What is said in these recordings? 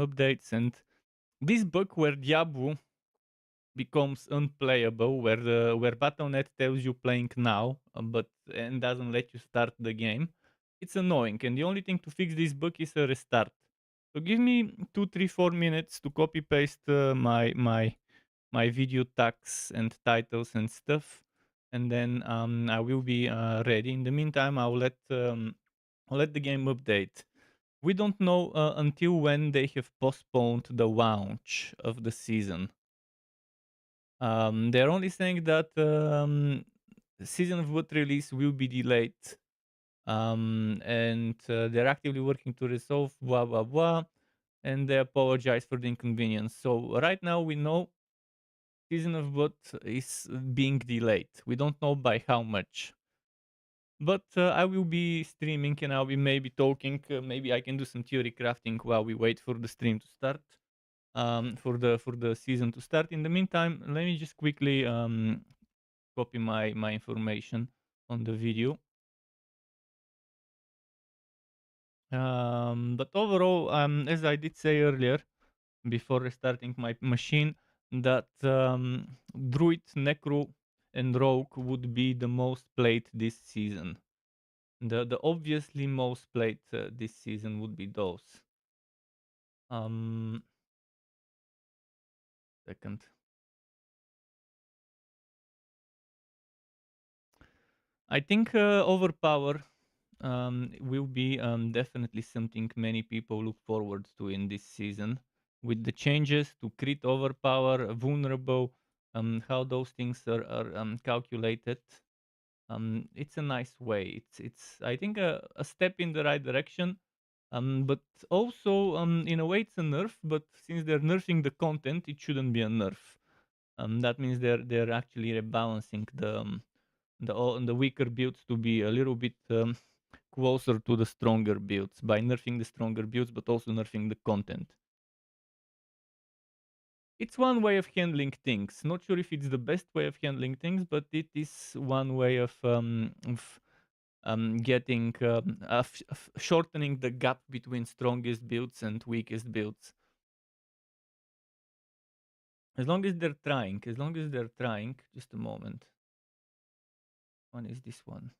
updates, and this bug where Diablo becomes unplayable, where Battle.net tells you playing now, but and doesn't let you start the game. It's annoying, and the only thing to fix this bug is a restart. So give me 2, 3, 4 minutes to copy paste my video tags and titles and stuff, and then I will be ready. In the meantime, I'll let the game update. We don't know until when they have postponed the launch of the season. They're only saying that season of Blood release will be delayed, and they're actively working to resolve blah blah blah, and they apologize for the inconvenience. So right now we know season of Blood is being delayed. We don't know by how much. But I will be streaming and I'll be maybe talking. Maybe I can do some theory crafting while we wait for the stream to start. For the season to start. In the meantime, let me just quickly copy my information on the video. But overall, as I did say earlier, before restarting my machine, that Druid, Necro, and Rogue would be the most played this season. The obviously most played this season would be those. Second. I think overpower will be definitely something many people look forward to in this season. With the changes to crit overpower, vulnerable, how those things are calculated. It's a nice way. It's I think a step in the right direction. But also in a way it's a nerf. But since they're nerfing the content, it shouldn't be a nerf. That means they're actually rebalancing the weaker builds to be a little bit closer to the stronger builds by nerfing the stronger builds, but also nerfing the content. It's one way of handling things. Not sure if it's the best way of handling things, but it is one way of getting shortening the gap between strongest builds and weakest builds. As long as they're trying. Just a moment. One is this one.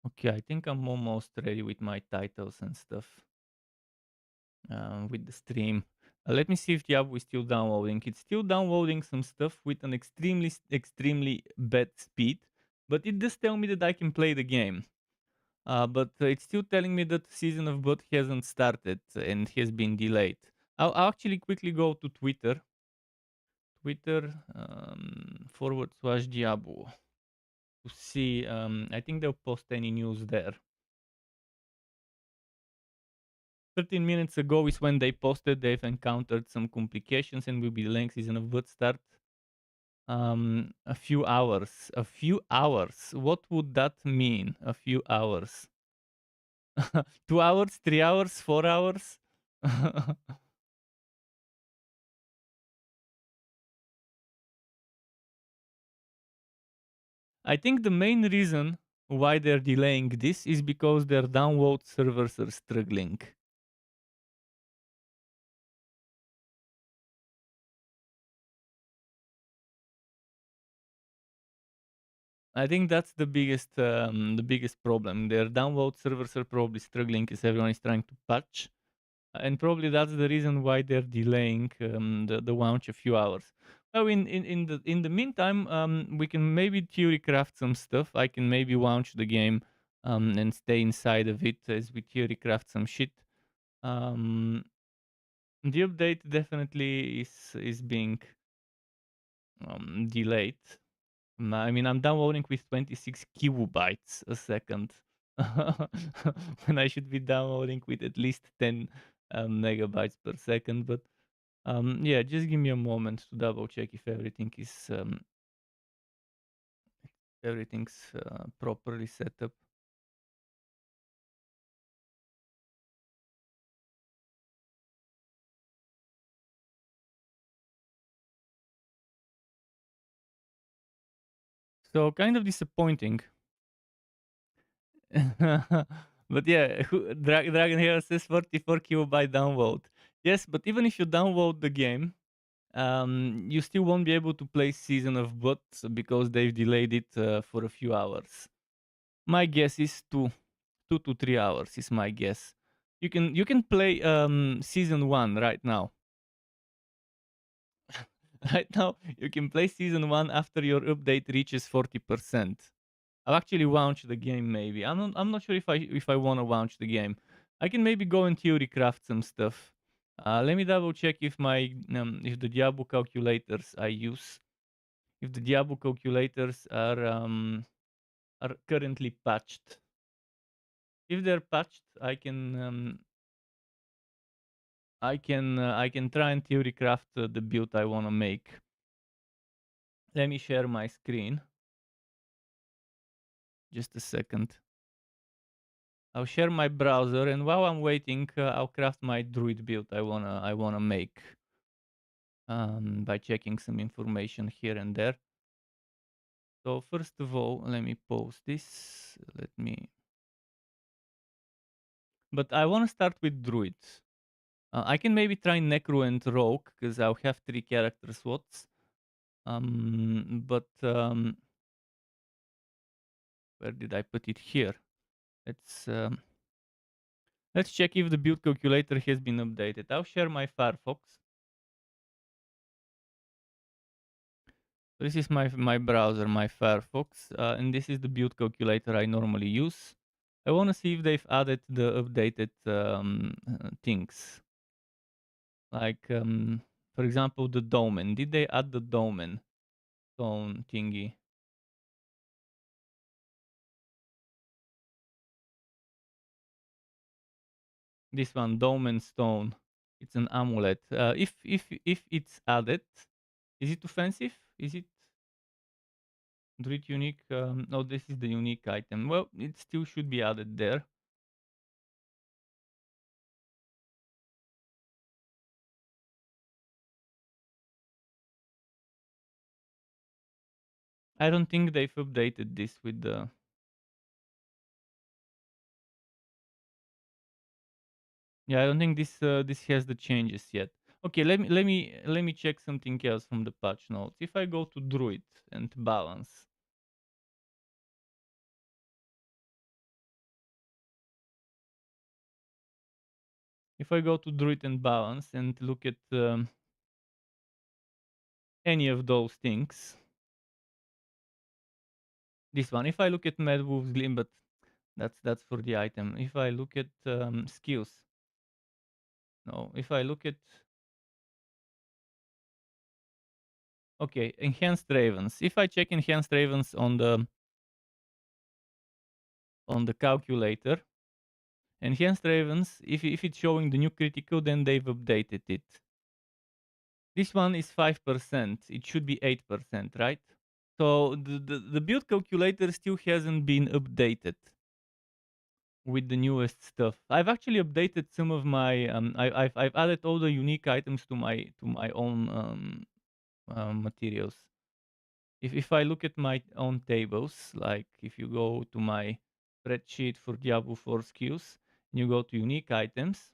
Okay, I think I'm almost ready with my titles and stuff. With the stream. Let me see if Diablo is still downloading. It's still downloading some stuff with an extremely bad speed, but it does tell me that I can play the game. But it's still telling me that Season of Blood hasn't started and has been delayed. I'll actually quickly go to Twitter. Twitter /Diablo to see. I think they'll post any news there. 13 minutes ago is when they posted they've encountered some complications and will be delaying Season of Blood start. A few hours. A few hours. What would that mean? A few hours. 2 hours, 3 hours, 4 hours? I think the main reason why they're delaying this is because their download servers are struggling. I think that's the biggest problem. Their download servers are probably struggling because everyone is trying to patch, and probably that's the reason why they're delaying the launch a few hours. Well, in the meantime, we can maybe theory craft some stuff. I can maybe launch the game and stay inside of it as we theory craft some shit. The update definitely is being delayed. I mean, I'm downloading with 26 kilobytes a second when I should be downloading with at least 10 megabytes per second. But yeah, just give me a moment to double check if everything's properly set up. So kind of disappointing. But yeah, Dragon Hero says 44 kilobyte download. Yes, but even if you download the game, you still won't be able to play Season of Blood because they've delayed it for a few hours. My guess is 2 to 3 hours is my guess. You can play season 1 right now. Right now you can play season 1 after your update reaches 40%. I'll actually launch the game maybe. I'm not sure if I want to launch the game. I can maybe go and theory craft some stuff. Let me double check if the Diablo calculators I use, if the Diablo calculators are currently patched. If they're patched, I can try and theory craft the build I want to make. Let me share my screen. Just a second. I'll share my browser, and while I'm waiting, I'll craft my druid build I wanna make by checking some information here and there. So first of all, let me post this. But I want to start with druids. I can maybe try necro and rogue because I'll have 3 character slots. But where did I put it? Here. Let's um, let's check if the build calculator has been updated. I'll share my Firefox. This is my browser, my Firefox, and this is the build calculator I normally use. I want to see if they've added the updated things, like for example the domain. Did they add the domain stone thingy? This one, domain stone. It's an amulet. If it's added, is it offensive? Is it Druid unique? No, this is the unique item. Well, it still should be added there. I don't think they've updated this with the. Yeah, I don't think this has the changes yet. Okay, let me check something else from the patch notes. If I go to Druid and balance, if I go to Druid and balance and look at any of those things, this one. If I look at Mad Wolf's Glim, but that's for the item. If I look at skills, no. If I look at okay, enhanced ravens. If I check enhanced ravens on the calculator, enhanced ravens, if it's showing the new critical, then they've updated it. This one is 5%. It should be 8%, right? So the build calculator still hasn't been updated with the newest stuff. I've actually updated some of my I've added all the unique items to my own materials. If I look at my own tables, like if you go to my spreadsheet for Diablo 4 skills, and you go to unique items,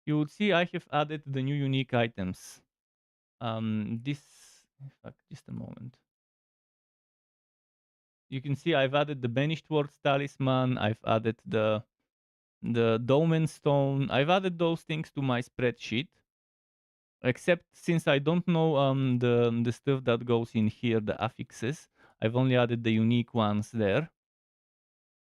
you will see I have added the new unique items. This, in fact, just a moment. You can see I've added the Banished Words Talisman. I've added the Dolmen Stone. I've added those things to my spreadsheet. Except since I don't know the stuff that goes in here, the affixes, I've only added the unique ones there.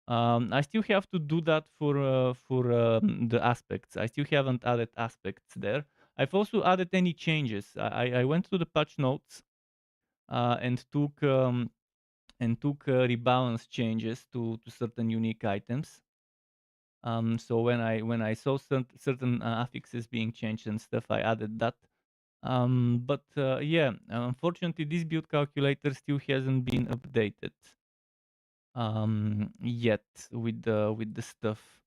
I still have to do that for the aspects. I still haven't added aspects there. I've also added any changes. I went to the patch notes and took rebalance changes to certain unique items. So when I saw certain affixes being changed and stuff, I added that. But yeah, unfortunately, this build calculator still hasn't been updated yet with the stuff.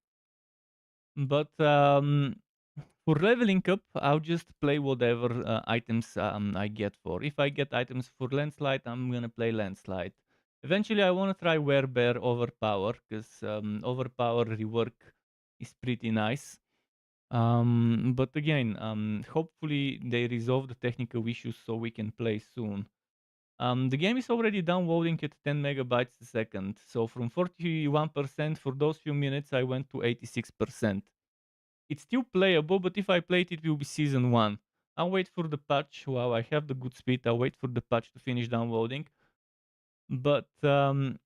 But for leveling up, I'll just play whatever items I get for. If I get items for landslide, I'm gonna play landslide. Eventually, I want to try Werebear Overpower because Overpower rework is pretty nice. But again, hopefully they resolve the technical issues so we can play soon. The game is already downloading at 10 megabytes a second. So from 41% for those few minutes, I went to 86%. It's still playable, but if I play it, it will be season 1. I'll wait for the patch. Wow, I have the good speed. I'll wait for the patch to finish downloading. But the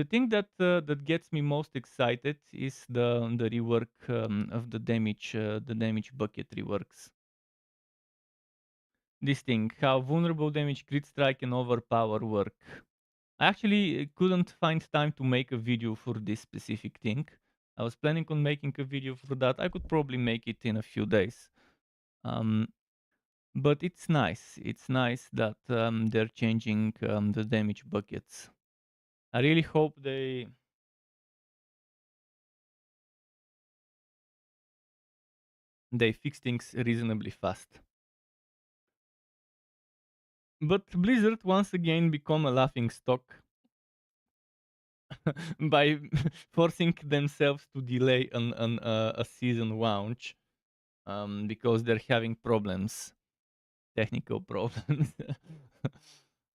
thing that gets me most excited is the rework of the damage bucket reworks. This thing, how vulnerable damage, crit strike, and overpower work. I actually couldn't find time to make a video for this specific thing. I was planning on making a video for that. I could probably make it in a few days. Um, but it's nice. It's nice that they're changing the damage buckets. I really hope they fix things reasonably fast. But Blizzard once again become a laughing stock by forcing themselves to delay a season launch because they're having problems, technical problems.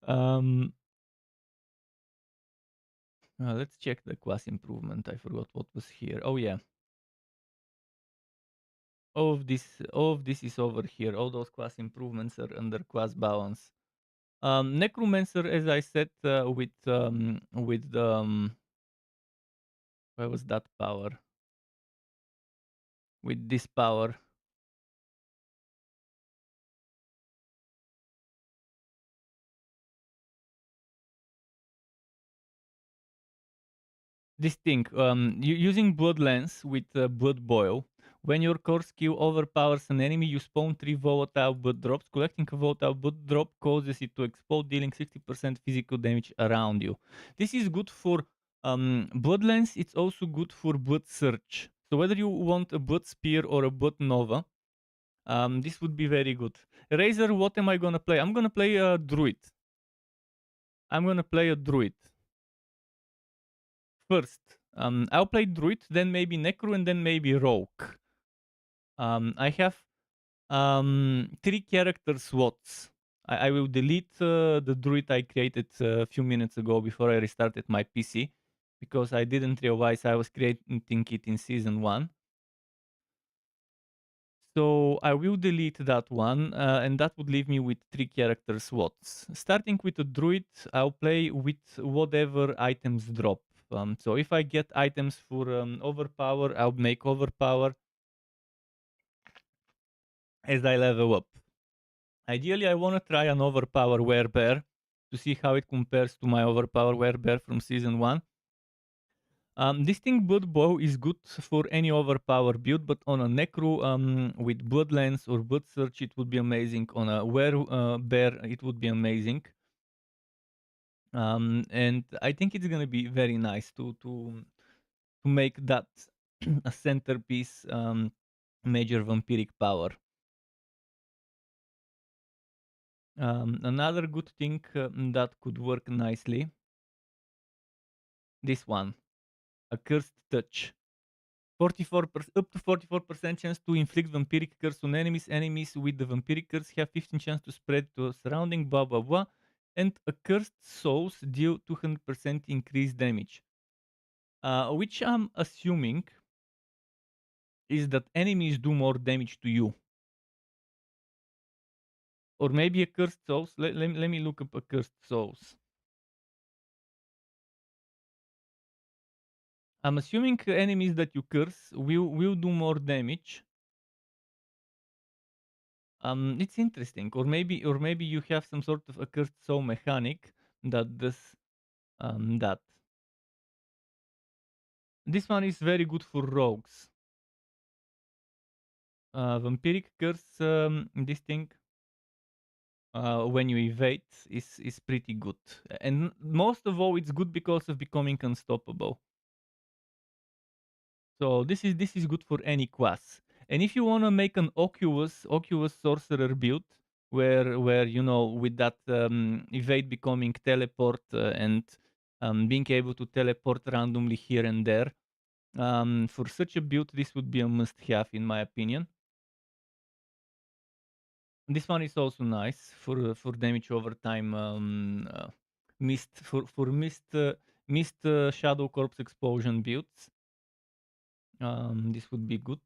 um, let's check the class improvement. I forgot what was here. Oh yeah, all of this is over here. All those class improvements are under class balance. Necromancer, as I said, with where was that power? With this power, this thing, using Blood Lens with Blood Boil. When your core skill overpowers an enemy, you spawn 3 volatile blood drops. Collecting a volatile blood drop causes it to explode, dealing 60% physical damage around you. This is good for Blood Lens. It's also good for Blood Search. So whether you want a Blood Spear or a Blood Nova, this would be very good. Razor, what am I gonna play? I'm gonna play a Druid. I'm gonna play a Druid. First, I'll play Druid, then maybe Necro, and then maybe Rogue. I have 3 character slots. I will delete the Druid I created a few minutes ago before I restarted my PC because I didn't realize I was creating it in season 1. So I will delete that one, and that would leave me with 3 character slots. Starting with a Druid, I'll play with whatever items drop. So if I get items for Overpower, I'll make Overpower as I level up. Ideally, I want to try an Overpower Werebear to see how it compares to my Overpower Werebear from Season 1. This thing, Blood Bow, is good for any Overpower build, but on a Necro with Blood Lens or Blood Search, it would be amazing. On a Werebear, it would be amazing. And I think it's gonna be very nice to make that a centerpiece major vampiric power. Another good thing that could work nicely, this one, a cursed touch. 44% up to 44% chance to inflict vampiric curse on enemies. Enemies with the vampiric curse have 15 chance to spread to surrounding blah blah blah. And accursed souls deal 200% increased damage. Which I'm assuming is that enemies do more damage to you. Or maybe accursed souls. Let me look up accursed souls. I'm assuming enemies that you curse will do more damage. It's interesting, or maybe you have some sort of accursed soul mechanic that does that. This one is very good for rogues. Vampiric curse, this thing, when you evade, is pretty good, and most of all, it's good because of becoming unstoppable. So this is good for any class. And if you want to make an Oculus sorcerer build, where you know with that evade becoming teleport and being able to teleport randomly here and there. For such a build, this would be a must-have in my opinion. This one is also nice for damage over time. Mist for mist shadow corpse explosion builds. This would be good.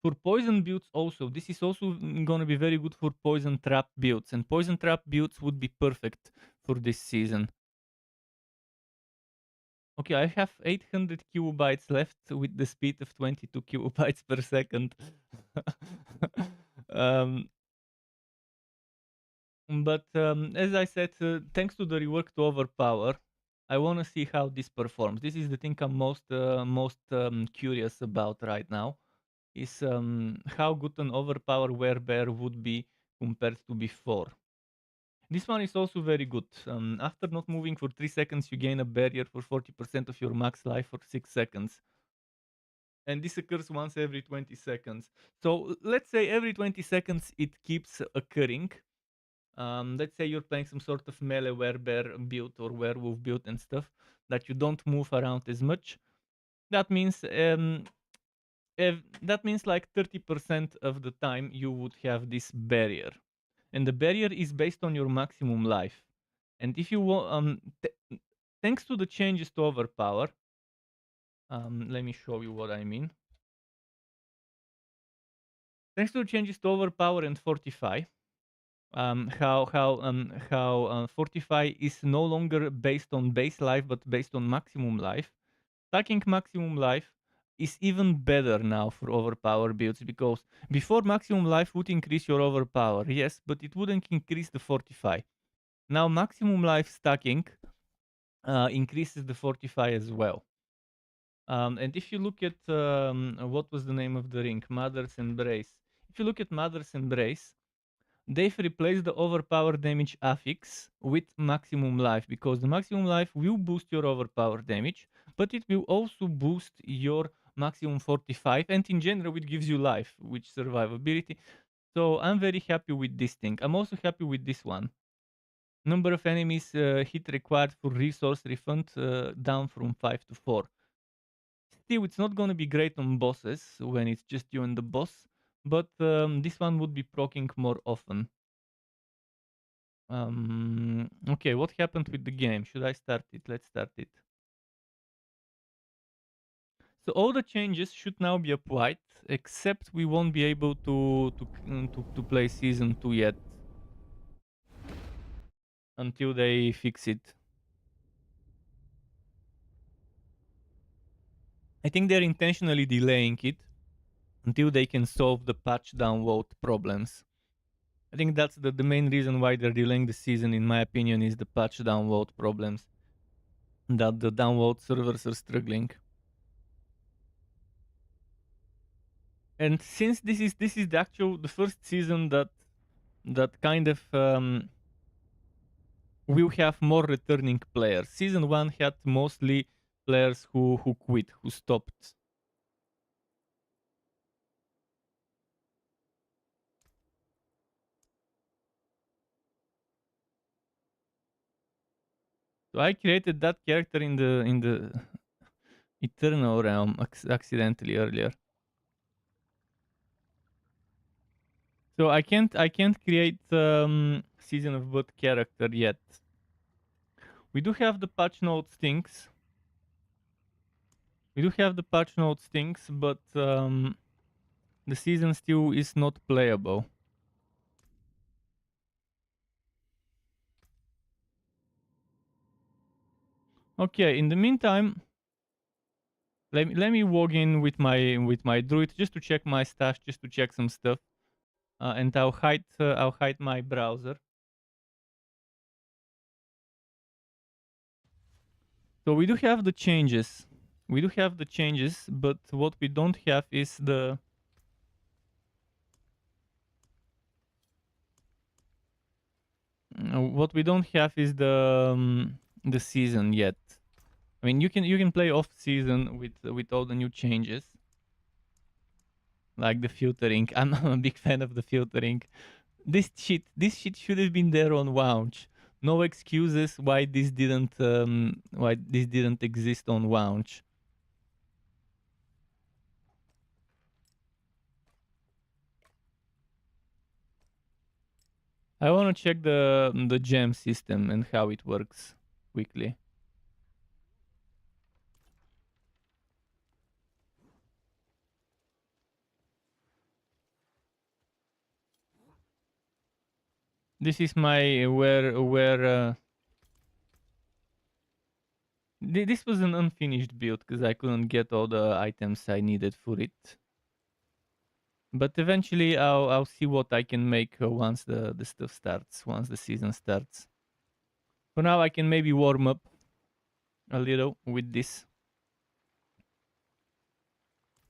For poison builds also, this is also gonna be very good for poison trap builds, and poison trap builds would be perfect for this season. Okay, I have 800 kilobytes left with the speed of 22 kilobytes per second. um, but as I said, thanks to the rework to overpower, I want to see how this performs. This is the thing I'm most curious about right now. Is how good an overpower werebear would be compared to before. This one is also very good. After not moving for 3 seconds, you gain a barrier for 40% of your max life for 6 seconds. And this occurs once every 20 seconds. So let's say every 20 seconds it keeps occurring. Let's say you're playing some sort of melee werebear build or werewolf build and stuff that you don't move around as much. That means like 30% of the time you would have this barrier, and the barrier is based on your maximum life. And if you want, thanks to the changes to overpower, let me show you what I mean. Thanks to the changes to overpower and fortify, how fortify is no longer based on base life but based on maximum life. Stacking maximum life is even better now for overpower builds, because before maximum life would increase your overpower, yes, but it wouldn't increase the fortify. Now maximum life stacking increases the fortify as well. And if you look at what was the name of the ring, Mother's Embrace. If you look at Mother's Embrace, they've replaced the overpower damage affix with maximum life, because the maximum life will boost your overpower damage, but it will also boost your maximum 45, and in general it gives you life, which survivability. So I'm very happy with this thing. I'm also happy with this one. Number of enemies hit required for resource refund down from 5 to 4. Still, it's not gonna be great on bosses when it's just you and the boss, but this one would be proccing more often. Okay, what happened with the game? Should I start it? Let's start it. So all the changes should now be applied, except we won't be able to play season 2 yet until they fix it. I think they're intentionally delaying it until they can solve the patch download problems. I think that's the main reason why they're delaying the season, in my opinion, is the patch download problems. That the download servers are struggling. And since this is the first season that kind of will have more returning players. Season 1 had mostly players who quit, who stopped. So I created that character in the Eternal realm accidentally earlier. So I can't create Season of Blood character yet. We do have the patch notes things. But the season still is not playable. Okay, in the meantime, let me log in with my druid just to check my stash, just to check some stuff, and I'll hide my browser. So we do have the changes. But what we don't have is the the season yet. I mean, you can play off season with all the new changes, like the filtering. I'm a big fan of the filtering. This shit should have been there on launch. No excuses why this didn't exist on Launch. I want to check the gem system and how it works quickly. This is my where this was an unfinished build because I couldn't get all the items I needed for it. But eventually I'll see what I can make once the stuff starts, once the season starts. For now I can maybe warm up a little with this.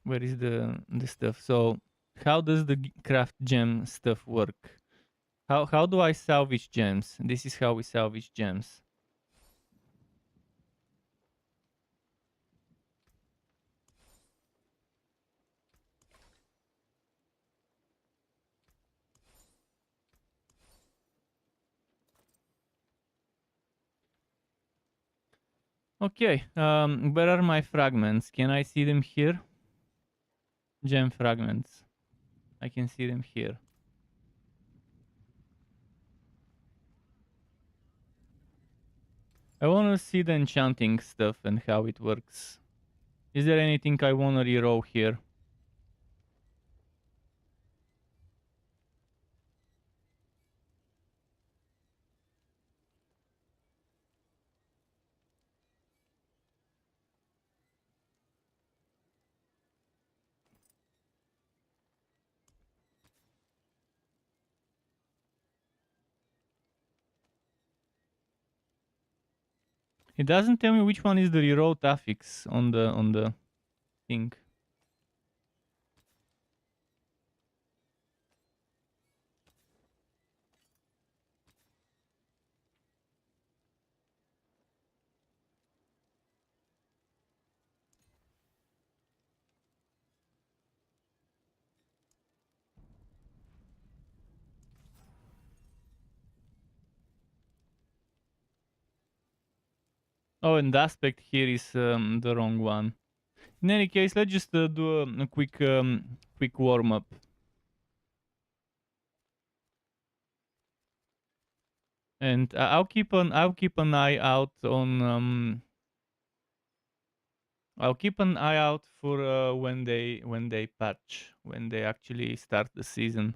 Where is the stuff? So how does the craft gem stuff work? How do I salvage gems? This is how we salvage gems. Okay, where are my fragments? Can I see them here? Gem fragments. I can see them here. I want to see the enchanting stuff and how it works. Is there anything I want to reroll here? It doesn't tell me which one is the reroll affix on the thing. Oh, and the aspect here is the wrong one. In any case, let's just do a quick warm up. And I'll keep an eye out on I'll keep an eye out for when they patch, when they actually start the season.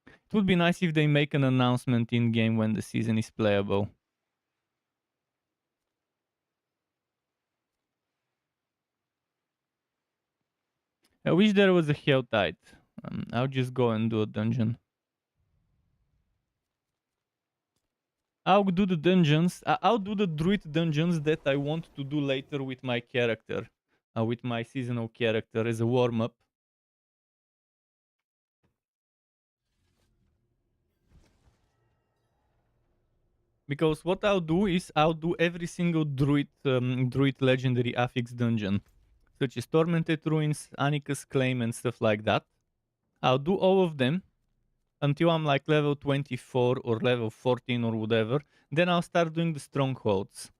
It would be nice if they make an announcement in game when the season is playable. I wish there was a hell tide. I'll just go and do a dungeon. I'll do the dungeons. I'll do the druid dungeons that I want to do later with my character, with my seasonal character as a warm up. Because what I'll do is I'll do every single druid legendary affix dungeon, such as Tormented Ruins, Anika's Claim, and stuff like that. I'll do all of them until I'm like level 24 or level 14 or whatever. Then I'll start doing the strongholds.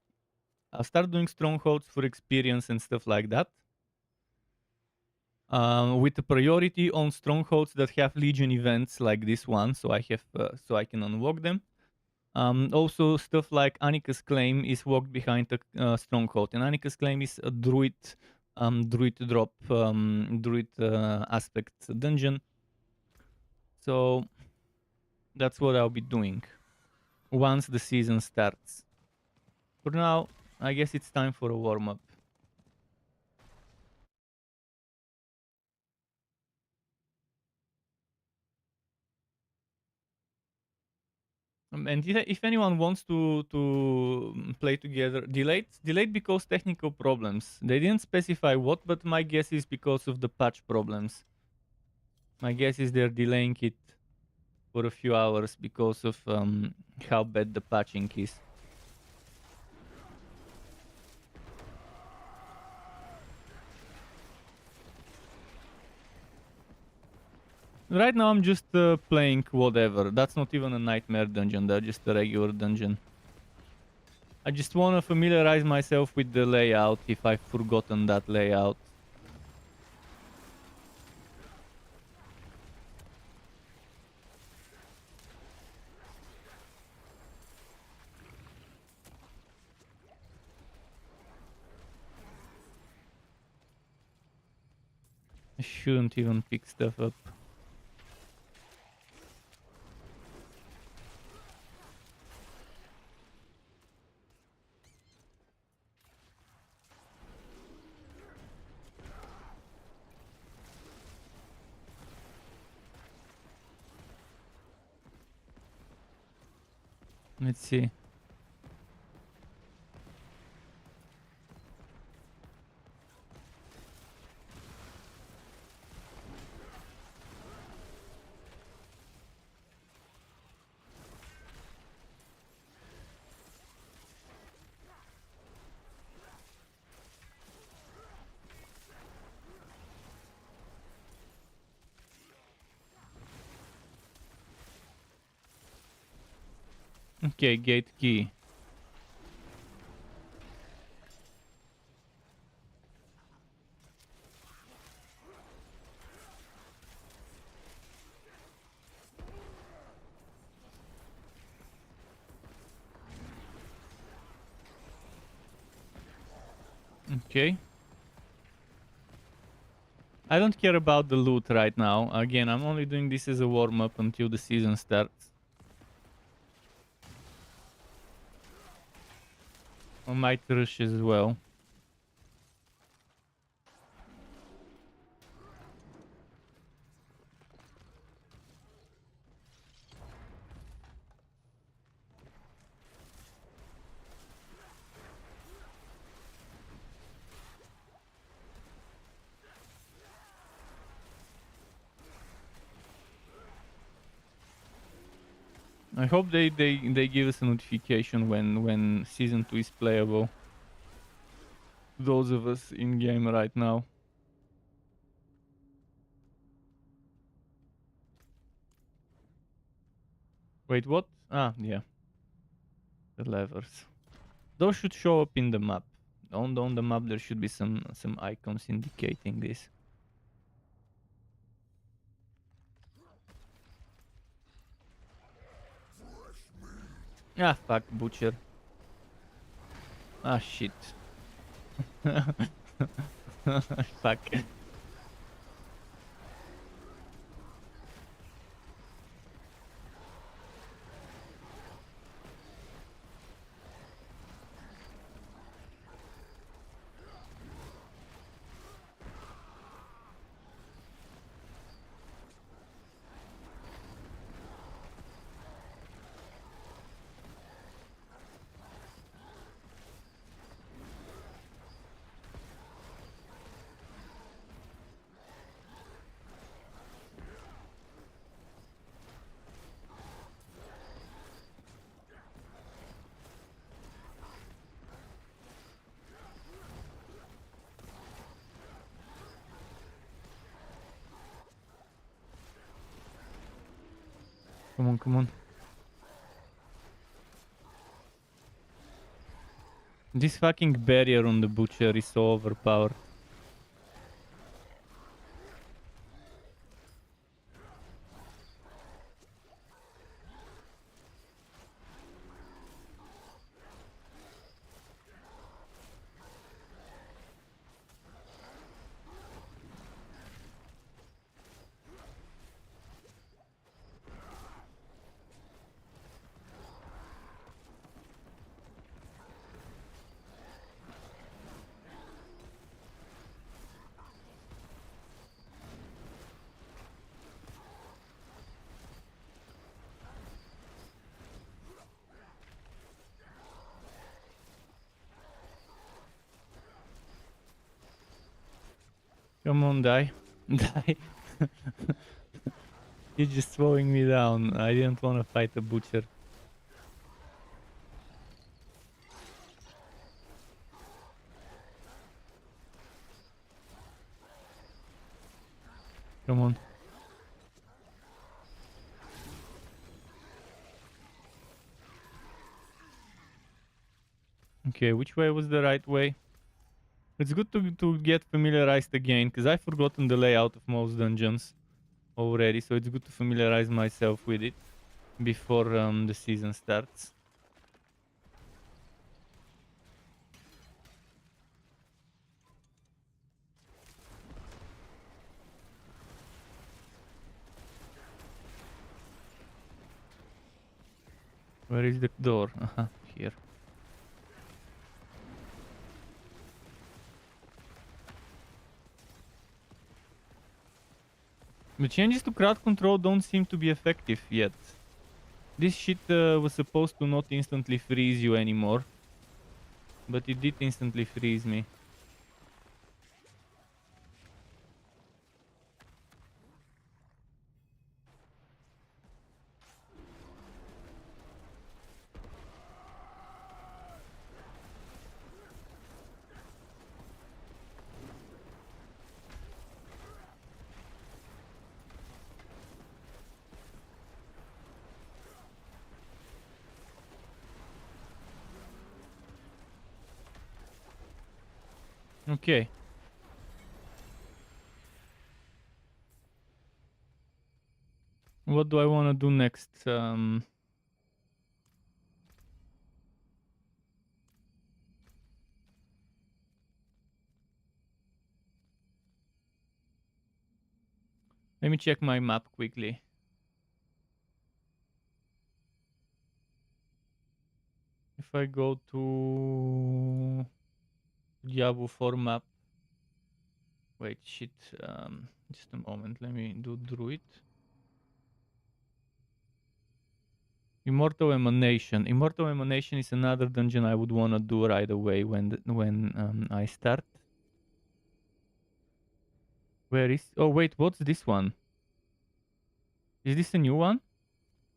I'll start doing strongholds for experience and stuff like that. With the priority on strongholds that have Legion events like this one, so I can unlock them. Also, stuff like Anika's Claim is walked behind a stronghold, and Anika's Claim is a druid drop, druid aspect dungeon. So that's what I'll be doing once the season starts. For now, I guess it's time for a warm up. And if anyone wants to play together, delayed because technical problems. They didn't specify what, but my guess is because of the patch problems. My guess is they're delaying it for a few hours because of how bad the patching is. Right now I'm just playing whatever. That's not even a nightmare dungeon, that's just a regular dungeon. I just want to familiarize myself with the layout if I've forgotten that layout. I shouldn't even pick stuff up. Let's see. Okay, gate key. Okay. I don't care about the loot right now. Again, I'm only doing this as a warm-up until the season starts. I might rush as well. I hope they give us a notification when season 2 is playable. Those of us in game right now. Wait, what? Ah, yeah. The levers. Those should show up in the map. On the map there should be some icons indicating this. Ah, fuck, butcher. Ah, shit. Fuck. Come on, come on. This fucking barrier on the butcher is so overpowered. Come on, die. Die. You're just slowing me down. I didn't want to fight the butcher. Come on. Okay, which way was the right way? It's good to get familiarized again, because I've forgotten the layout of most dungeons already, so it's good to familiarize myself with it before the season starts. Where is the door? Here. The changes to crowd control don't seem to be effective yet. This shit was supposed to not instantly freeze you anymore, but it did instantly freeze me. Okay. What do I want to do next? Let me check my map quickly. If I go to Diablo 4 map. Wait, shit. Just a moment. Let me do Druid. Immortal Emanation. Immortal Emanation is another dungeon I would want to do right away when I start. Where is... Oh, wait. What's this one? Is this a new one?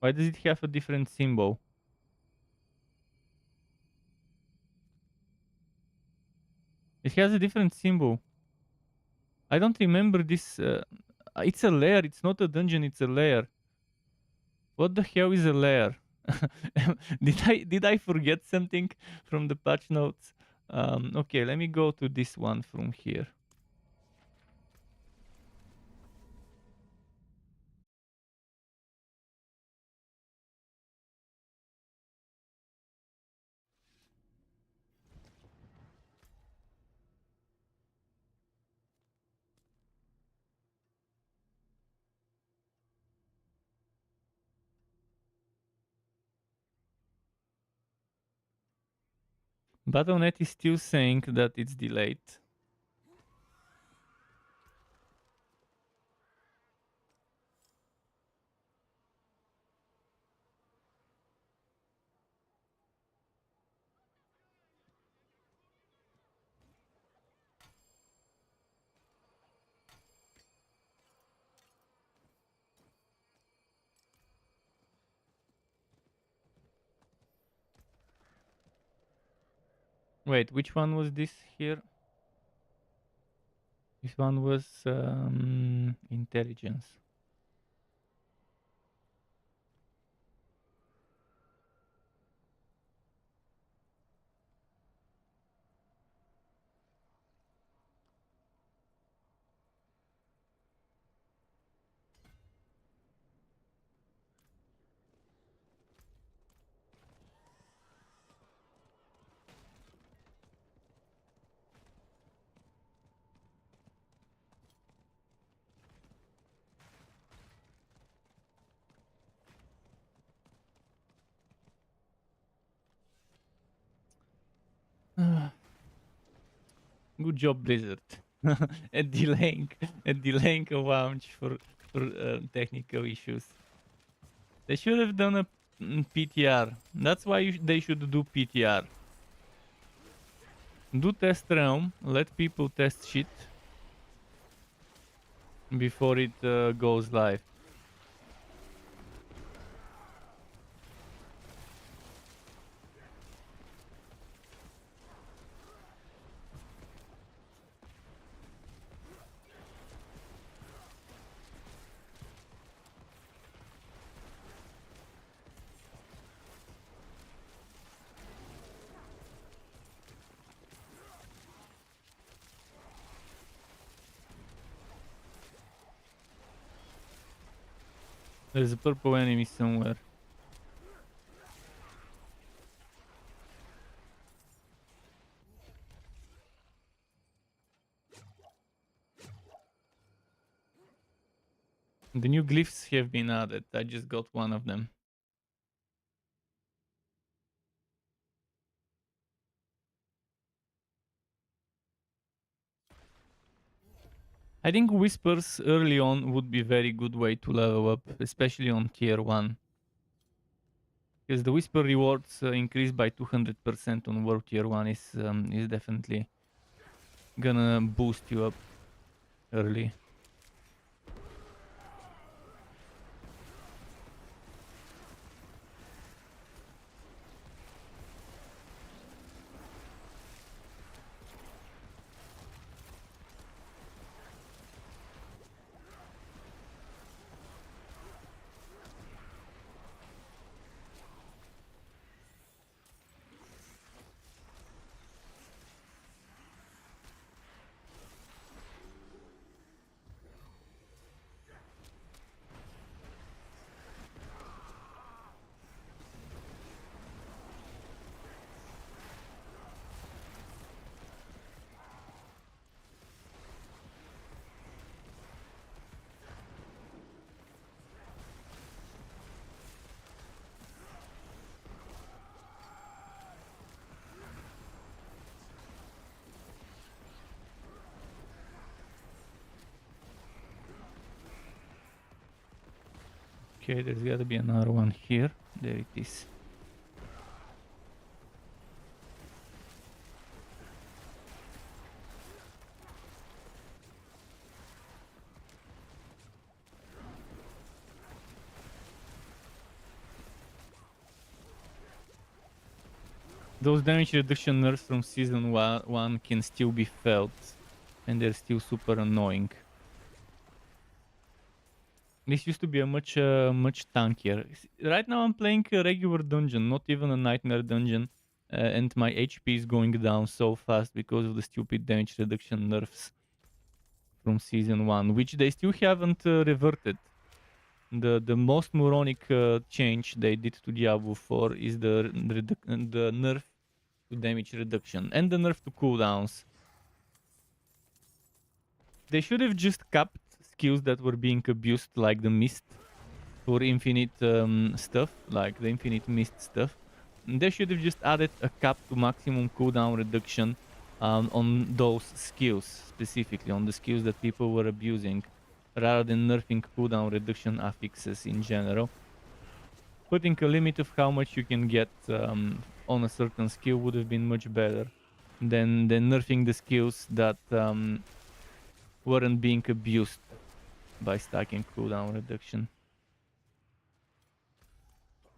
Why does it have a different symbol? It has a different symbol. I don't remember this. It's a lair. It's not a dungeon. It's a lair. What the hell is a lair? Did I forget something from the patch notes? Okay, let me go to this one from here. Battle.net is still saying that it's delayed. Wait, which one was this here? This one was intelligence. Good job, Blizzard. at delaying a launch for technical issues. They should have done a PTR. That's why they should do PTR. Do test realm, let people test shit before it goes live. There's a purple enemy somewhere. The new glyphs have been added. I just got one of them. I think whispers early on would be very good way to level up, especially on tier 1. Because the whisper rewards increase by 200% on world tier 1 is definitely gonna boost you up early. Okay, there's gotta be another one here. There it is. Those damage reduction nerfs from season 1 can still be felt, and they're still super annoying. This used to be a much tankier. Right now I'm playing a regular dungeon, not even a nightmare dungeon, and my HP is going down so fast because of the stupid damage reduction nerfs from season 1, which they still haven't reverted. The most moronic change they did to Diablo 4 is the nerf to damage reduction and the nerf to cooldowns. They should have just capped skills that were being abused, like the mist for infinite stuff, like the infinite mist stuff. They should have just added a cap to maximum cooldown reduction on those skills, specifically on the skills that people were abusing, rather than nerfing cooldown reduction affixes in general. Putting a limit of how much you can get on a certain skill would have been much better than nerfing the skills that weren't being abused by stacking cooldown reduction.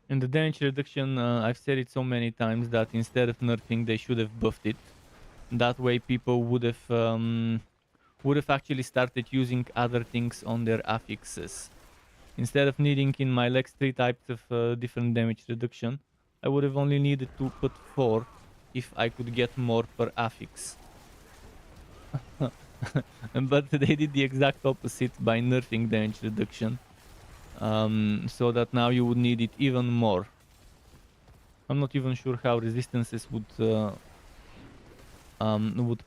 And the damage reduction, I've said it so many times that instead of nerfing, they should have buffed it. That way people would have actually started using other things on their affixes. Instead of needing in my legs 3 types of different damage reduction, I would have only needed to put 4 if I could get more per affix. But they did the exact opposite by nerfing damage reduction. So that now you would need it even more. I'm not even sure how resistances would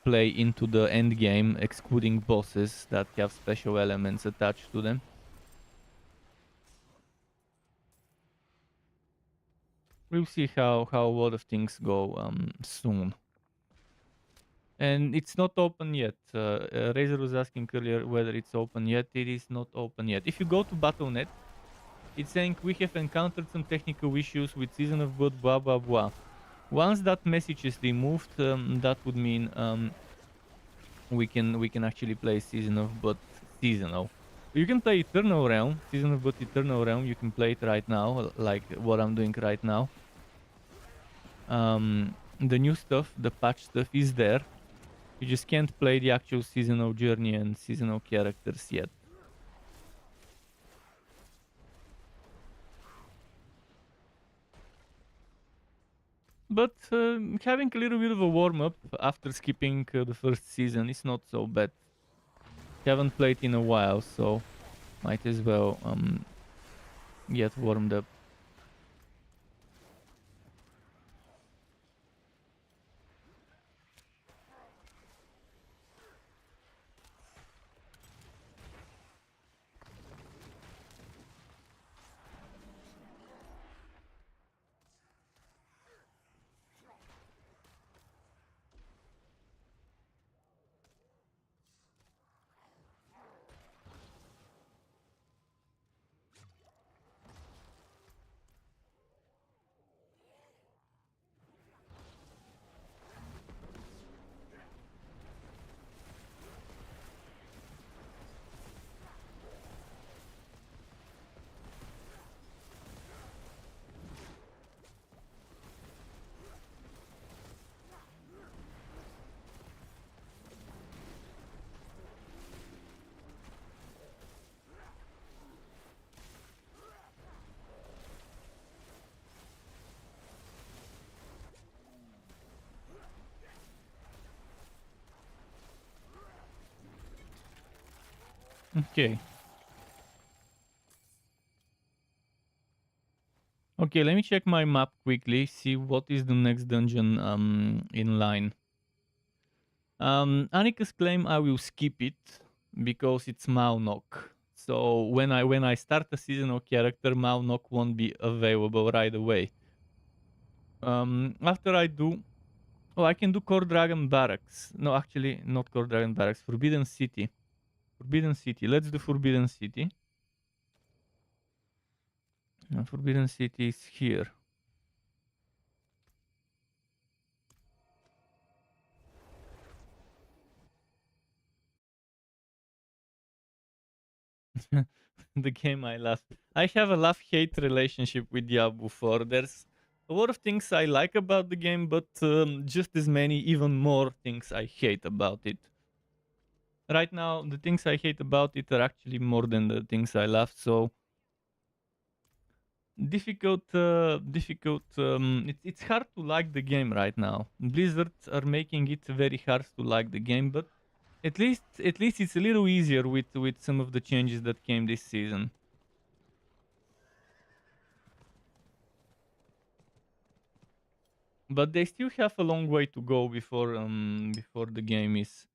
play into the end game, excluding bosses that have special elements attached to them. We'll see how a lot of things go soon. And it's not open yet. Razor was asking earlier whether it's open yet. It is not open yet. If you go to Battle.net, it's saying we have encountered some technical issues with Season of Blood, blah blah blah. Once that message is removed, that would mean we can actually play Season of Blood seasonal. You can play Eternal Realm, Season of Blood Eternal Realm. You can play it right now, like what I'm doing right now. The new stuff, the patch stuff is there. You just can't play the actual seasonal journey and seasonal characters yet. But having a little bit of a warm-up after skipping the first season is not so bad. Haven't played in a while, so might as well get warmed up. Okay. Okay, let me check my map quickly, see what is the next dungeon in line. Anika's claim I will skip it because it's Maunok. So when I start a seasonal character, Maunok won't be available right away. After I do, oh, I can do Core Dragon Barracks. No, actually, not Core Dragon Barracks. Forbidden City. Forbidden City. Let's do Forbidden City. Forbidden City is here. The game I love. I have a love-hate relationship with Diablo 4. There's a lot of things I like about the game, but just as many, even more things I hate about it. Right now, the things I hate about it are actually more than the things I love, so difficult. It's hard to like the game right now. Blizzard are making it very hard to like the game, but at least it's a little easier with some of the changes that came this season. But they still have a long way to go before the game is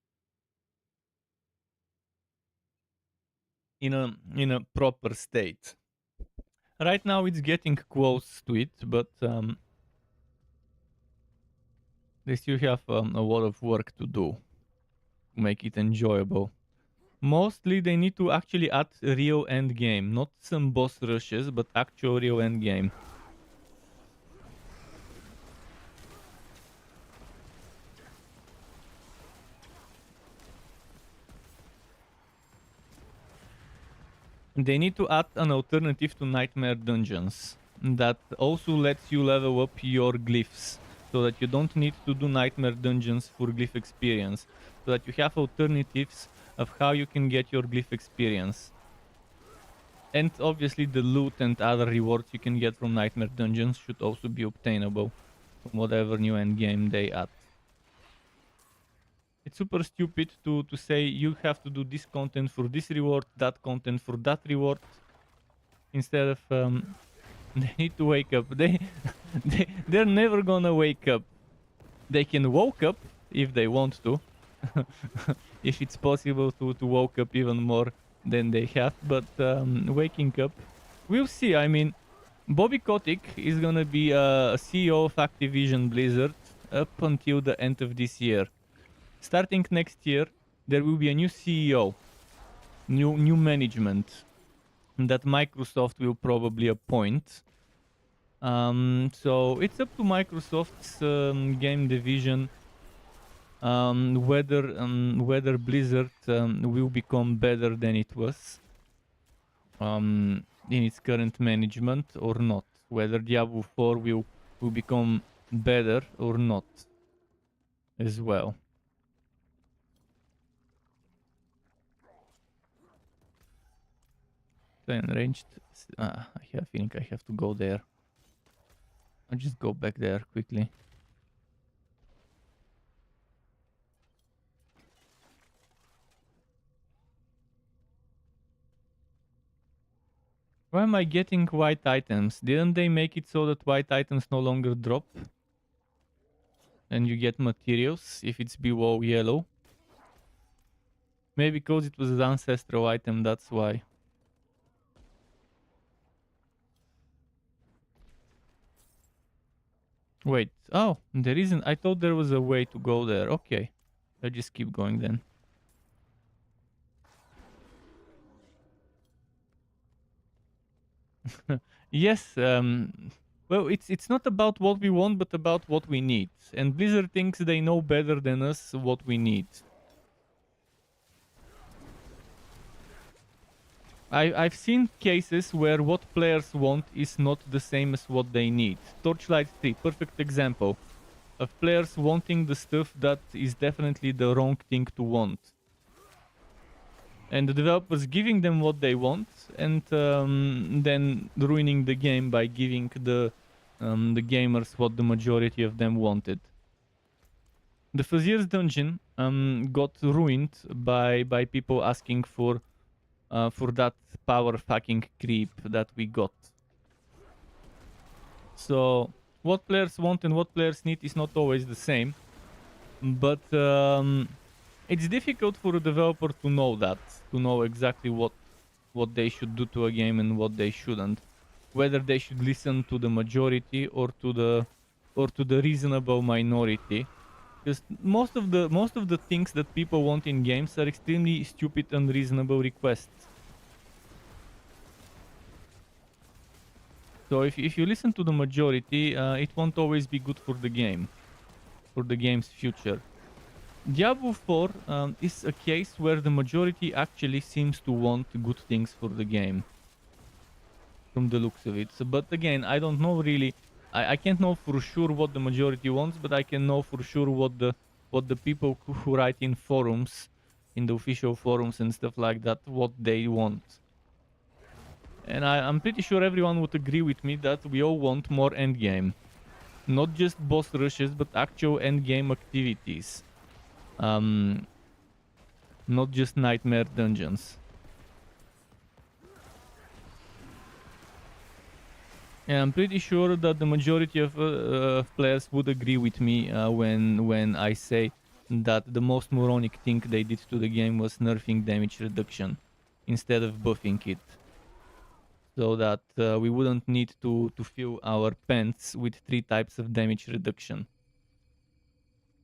in a proper state. Right now it's getting close to it, but they still have a lot of work to do to make it enjoyable. Mostly they need to actually add a real end game, not some boss rushes, but actual real end game. They need to add an alternative to Nightmare Dungeons that also lets you level up your glyphs so that you don't need to do Nightmare Dungeons for glyph experience, so that you have alternatives of how you can get your glyph experience. And obviously the loot and other rewards you can get from Nightmare Dungeons should also be obtainable from whatever new endgame they add. It's super stupid to say you have to do this content for this reward, that content for that reward, instead of they need to wake up. They're never gonna wake up. They can woke up if they want to, if it's possible to woke up even more than they have. But waking up, we'll see. I mean, Bobby Kotick is gonna be a CEO of Activision Blizzard up until the end of this year. Starting next year, there will be a new CEO, new management that Microsoft will probably appoint. So it's up to Microsoft's game division whether Blizzard will become better than it was in its current management or not. Whether Diablo 4 will become better or not as well. Then ranged. I have a feeling I have to go there. I'll just go back there quickly. Why am I getting white items? Didn't they make it so that white items no longer drop? And you get materials if it's below yellow? Maybe because it was an ancestral item, that's why. Wait, oh, there isn't. I thought there was a way to go there. Okay, I just keep going then. Yes, well, it's not about what we want, but about what we need. And Blizzard thinks they know better than us what we need. I've seen cases where what players want is not the same as what they need. Torchlight 3, perfect example of players wanting the stuff that is definitely the wrong thing to want. And the developers giving them what they want, and then ruining the game by giving the gamers what the majority of them wanted. The Fazier's dungeon got ruined by people asking for that power fucking creep that we got. So what players want and what players need is not always the same, but it's difficult for a developer to know that, to know exactly what they should do to a game and what they shouldn't, whether they should listen to the majority or to the reasonable minority. Because most of the things that people want in games are extremely stupid, unreasonable requests. So if you listen to the majority, it won't always be good for the game, for the game's future. Diablo 4 is a case where the majority actually seems to want good things for the game, from the looks of it. So, but again, I don't know really. I can't know for sure what the majority wants, but I can know for sure what the people who write in forums, in the official forums and stuff like that, what they want. And I'm pretty sure everyone would agree with me that we all want more endgame. Not just boss rushes, but actual endgame activities. Not just nightmare dungeons. And I'm pretty sure that the majority of players would agree with me when I say that the most moronic thing they did to the game was nerfing damage reduction instead of buffing it. So that we wouldn't need to fill our pants with 3 types of damage reduction.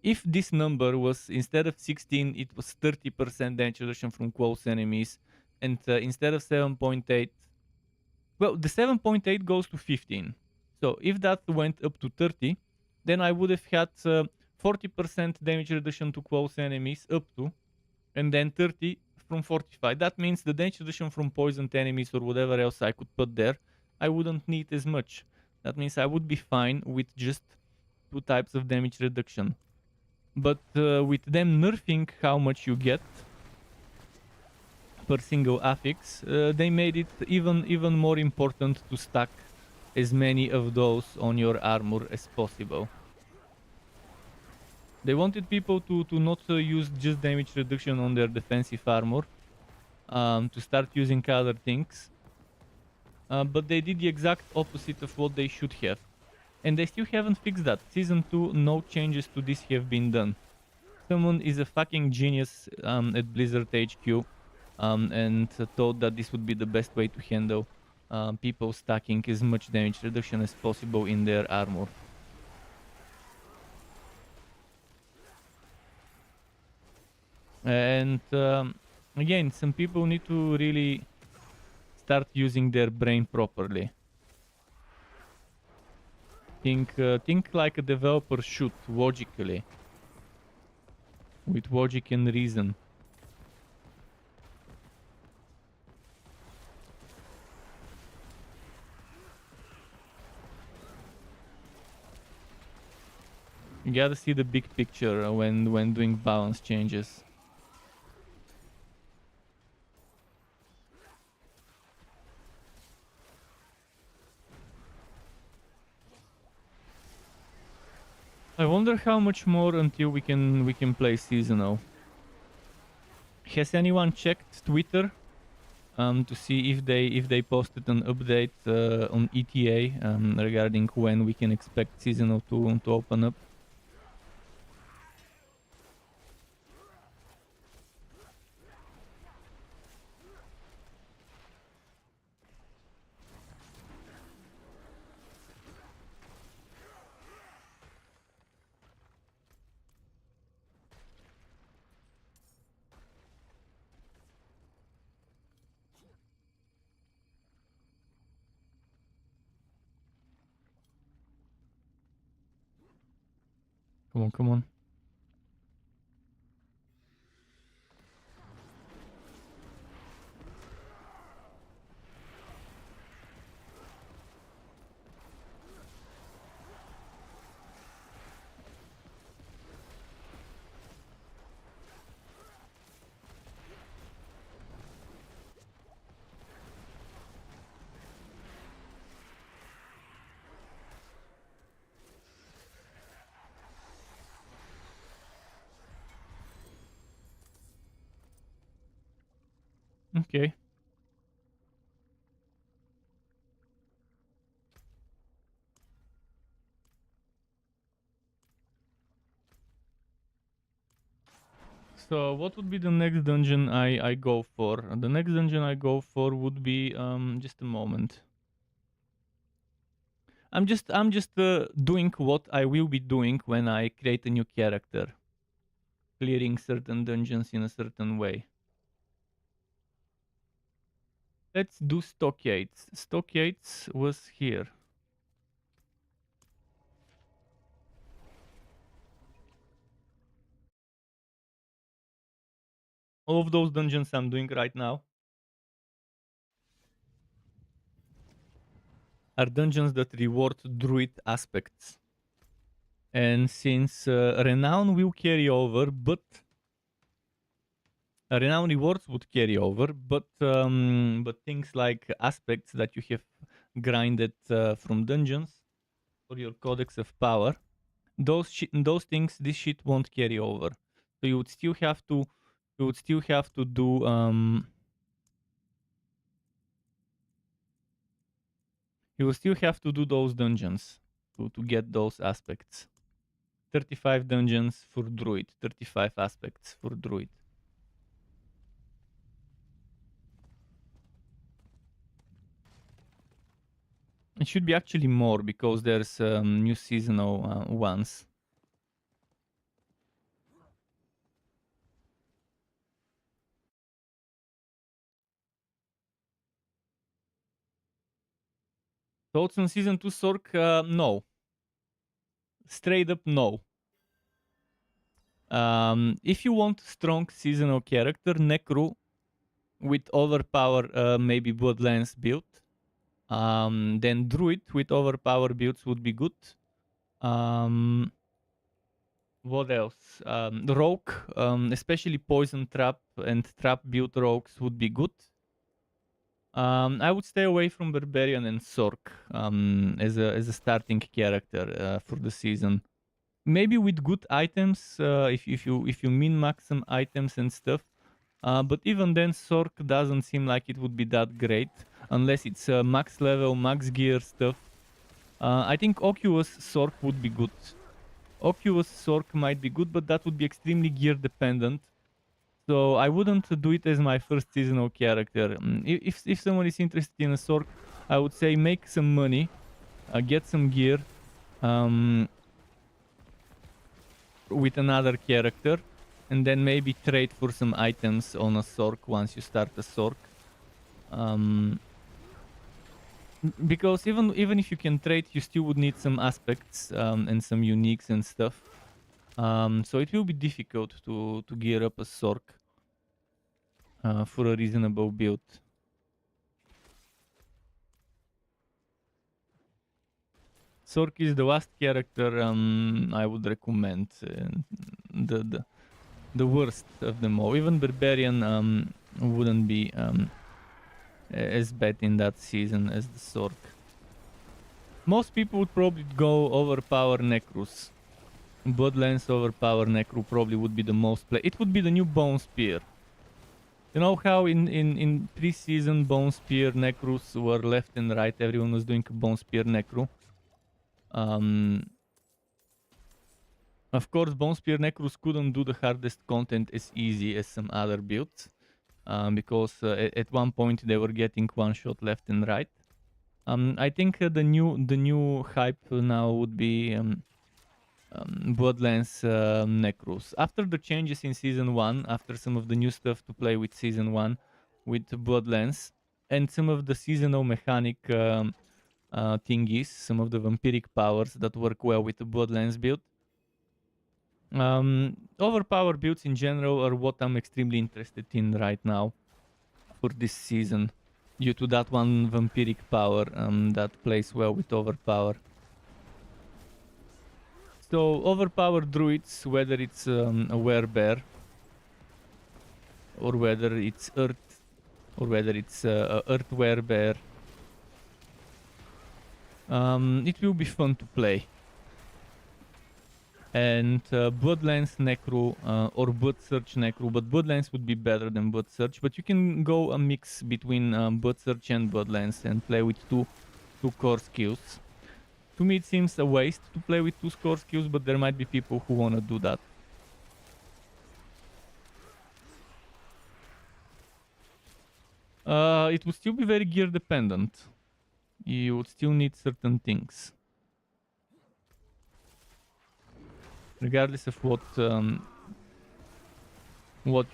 If this number was, instead of 16, it was 30% damage reduction from close enemies, and instead of 7.8, well, the 7.8 goes to 15. So if that went up to 30, then I would have had 40% damage reduction to close enemies up to, and then 30 from 45. That means the damage reduction from poisoned enemies or whatever else I could put there, I wouldn't need as much. That means I would be fine with just 2 types of damage reduction. But with them nerfing how much you get per single affix, they made it even more important to stack as many of those on your armor as possible. They wanted people to not use just damage reduction on their defensive armor, to start using other things. But they did the exact opposite of what they should have. And they still haven't fixed that. Season 2, no changes to this have been done. Someone is a fucking genius at Blizzard HQ and thought that this would be the best way to handle people stacking as much damage reduction as possible in their armor. And again, some people need to really start using their brain properly. Think like a developer should, logically. With logic and reason. You gotta see the big picture when doing balance changes. I wonder how much more until we can play seasonal. Has anyone checked Twitter? to see if they posted an update on ETA regarding when we can expect season 2 to open up. Come on, come on. Okay. So what would be the next dungeon I go for? The next dungeon I go for would be just a moment. I'm just doing what I will be doing when I create a new character. Clearing certain dungeons in a certain way. Let's do Stockyards. Stockyards was here. All of those dungeons I'm doing right now are dungeons that reward druid aspects. And since Renown will carry over, but Renown rewards would carry over, but things like aspects that you have grinded from dungeons for your Codex of Power, those things, this shit won't carry over. So you would still have to do you will still have to do those dungeons to get those aspects. 35 dungeons for druid, 35 aspects for druid. It should be actually more because there's new seasonal ones. Thoughts on season 2 Sork? No. Straight up no. If you want strong seasonal character, Necro with overpower maybe Bloodlands build. Then Druid with overpower builds would be good. What else? The Rogue, especially Poison Trap and Trap build rogues would be good. I would stay away from Barbarian and Sork as a starting character for the season. Maybe with good items, if you min max some items and stuff. But even then, Sork doesn't seem like it would be that great unless it's max level, max gear stuff. I think Oculus Sork would be good. Oculus Sork might be good, but that would be extremely gear dependent. So I wouldn't do it as my first seasonal character. If someone is interested in a Sork, I would say make some money, get some gear with another character, and then maybe trade for some items on a Sork once you start a Sork. Because even if you can trade, you still would need some aspects and some uniques and stuff. So it will be difficult to gear up a Sork for a reasonable build. Sork is the last character I would recommend. The worst of them all. Even Barbarian wouldn't be as bad in that season as the Sork. Most people would probably go overpower Necrus. Bloodlands overpower Necro probably would be the most play. It would be the new Bone Spear. You know how in pre-season Bone Spear Necrus were left and right, everyone was doing Bone Spear Necro. Of course, Bone Spear Necrus couldn't do the hardest content as easy as some other builds, because at one point they were getting one shot left and right. I think the new hype now would be Bloodlands Necrus. After the changes in Season 1, after some of the new stuff to play with Season 1 with Bloodlands, and some of the seasonal mechanic thingies, some of the vampiric powers that work well with the Bloodlands build. Overpowered builds in general are what I'm extremely interested in right now for this season, due to that one vampiric power that plays well with overpower. So overpowered druids, whether it's a werebear, or whether it's earth, or whether it's a earth werebear, it will be fun to play. And Bloodlands Necro or Blood Search Necro, but Bloodlands would be better than Blood Search. But you can go a mix between Blood Search and Bloodlands and play with two core skills. To me, it seems a waste to play with two core skills, but there might be people who want to do that. It would still be very gear dependent. You would still need certain things. Regardless of what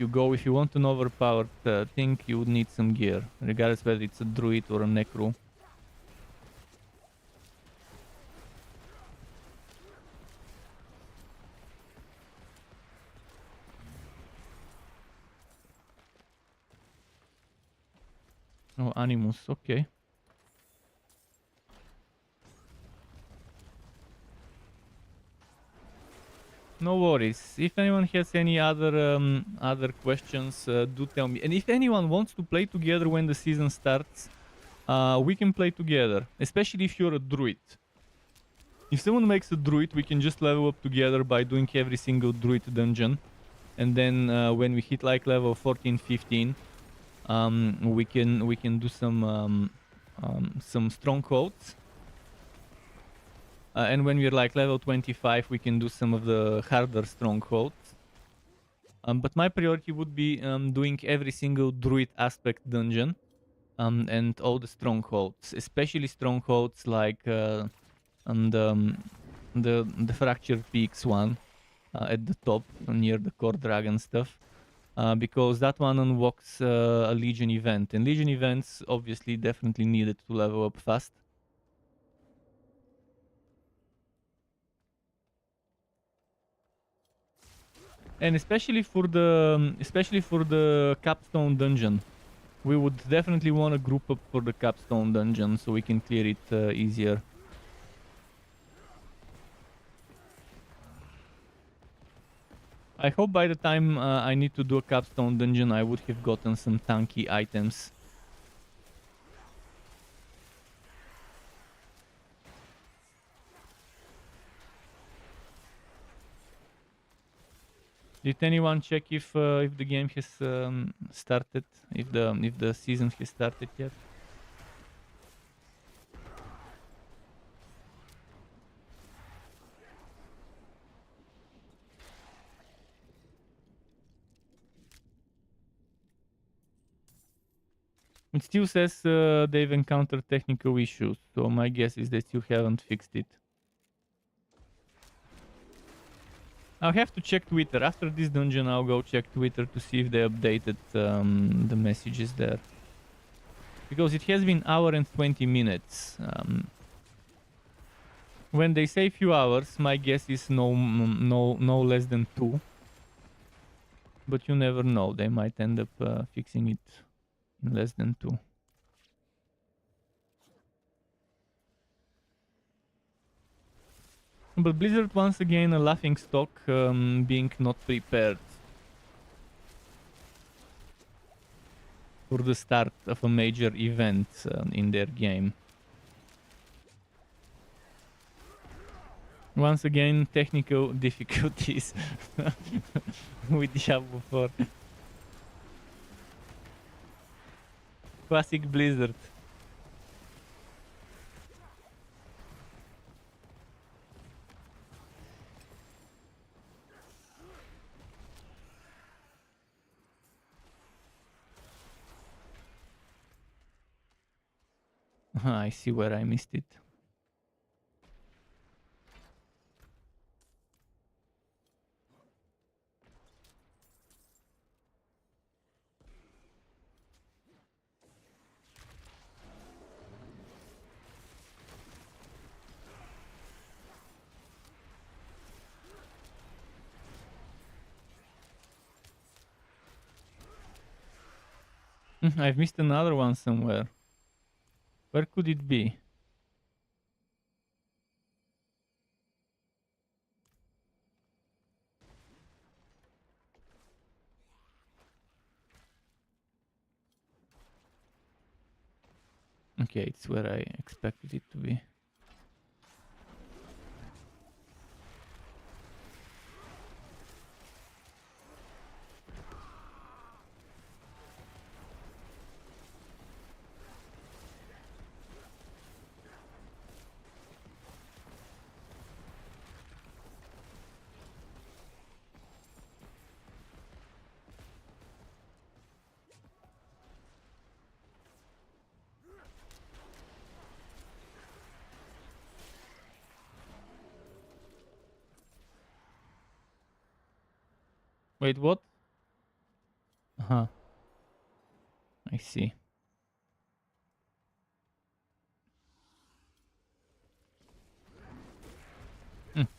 you go, if you want an overpowered thing, you would need some gear. Regardless whether it's a druid or a necro. Oh, Animus, okay. No worries. If anyone has any other questions, do tell me. And if anyone wants to play together when the season starts, we can play together. Especially if you're a druid. If someone makes a druid, we can just level up together by doing every single druid dungeon. And then when we hit like level 14, 15, we can do some strongholds. And when we're like level 25, we can do some of the harder strongholds. But my priority would be doing every single druid aspect dungeon and all the strongholds, especially strongholds like the Fractured Peaks one at the top near the core dragon stuff. Because that one unlocks a Legion event, and Legion events obviously definitely needed to level up fast. And especially for the capstone dungeon, we would definitely want to group up for the capstone dungeon so we can clear it easier. I hope by the time I need to do a capstone dungeon, I would have gotten some tanky items. Did anyone check if the game has started? If the season has started yet? It still says they've encountered technical issues, so my guess is they still haven't fixed it. I'll have to check Twitter. After this dungeon, I'll go check Twitter to see if they updated the messages there. Because it has been hour and 20 minutes. When they say few hours, my guess is no less than 2. But you never know. They might end up fixing it in less than 2. But Blizzard once again a laughing stock, being not prepared for the start of a major event in their game. Once again, technical difficulties with Diablo 4. Classic Blizzard. I see where I missed it. I've missed another one somewhere. Where could it be? Okay, it's where I expected it to be. Wait, what? Uh-huh. I see.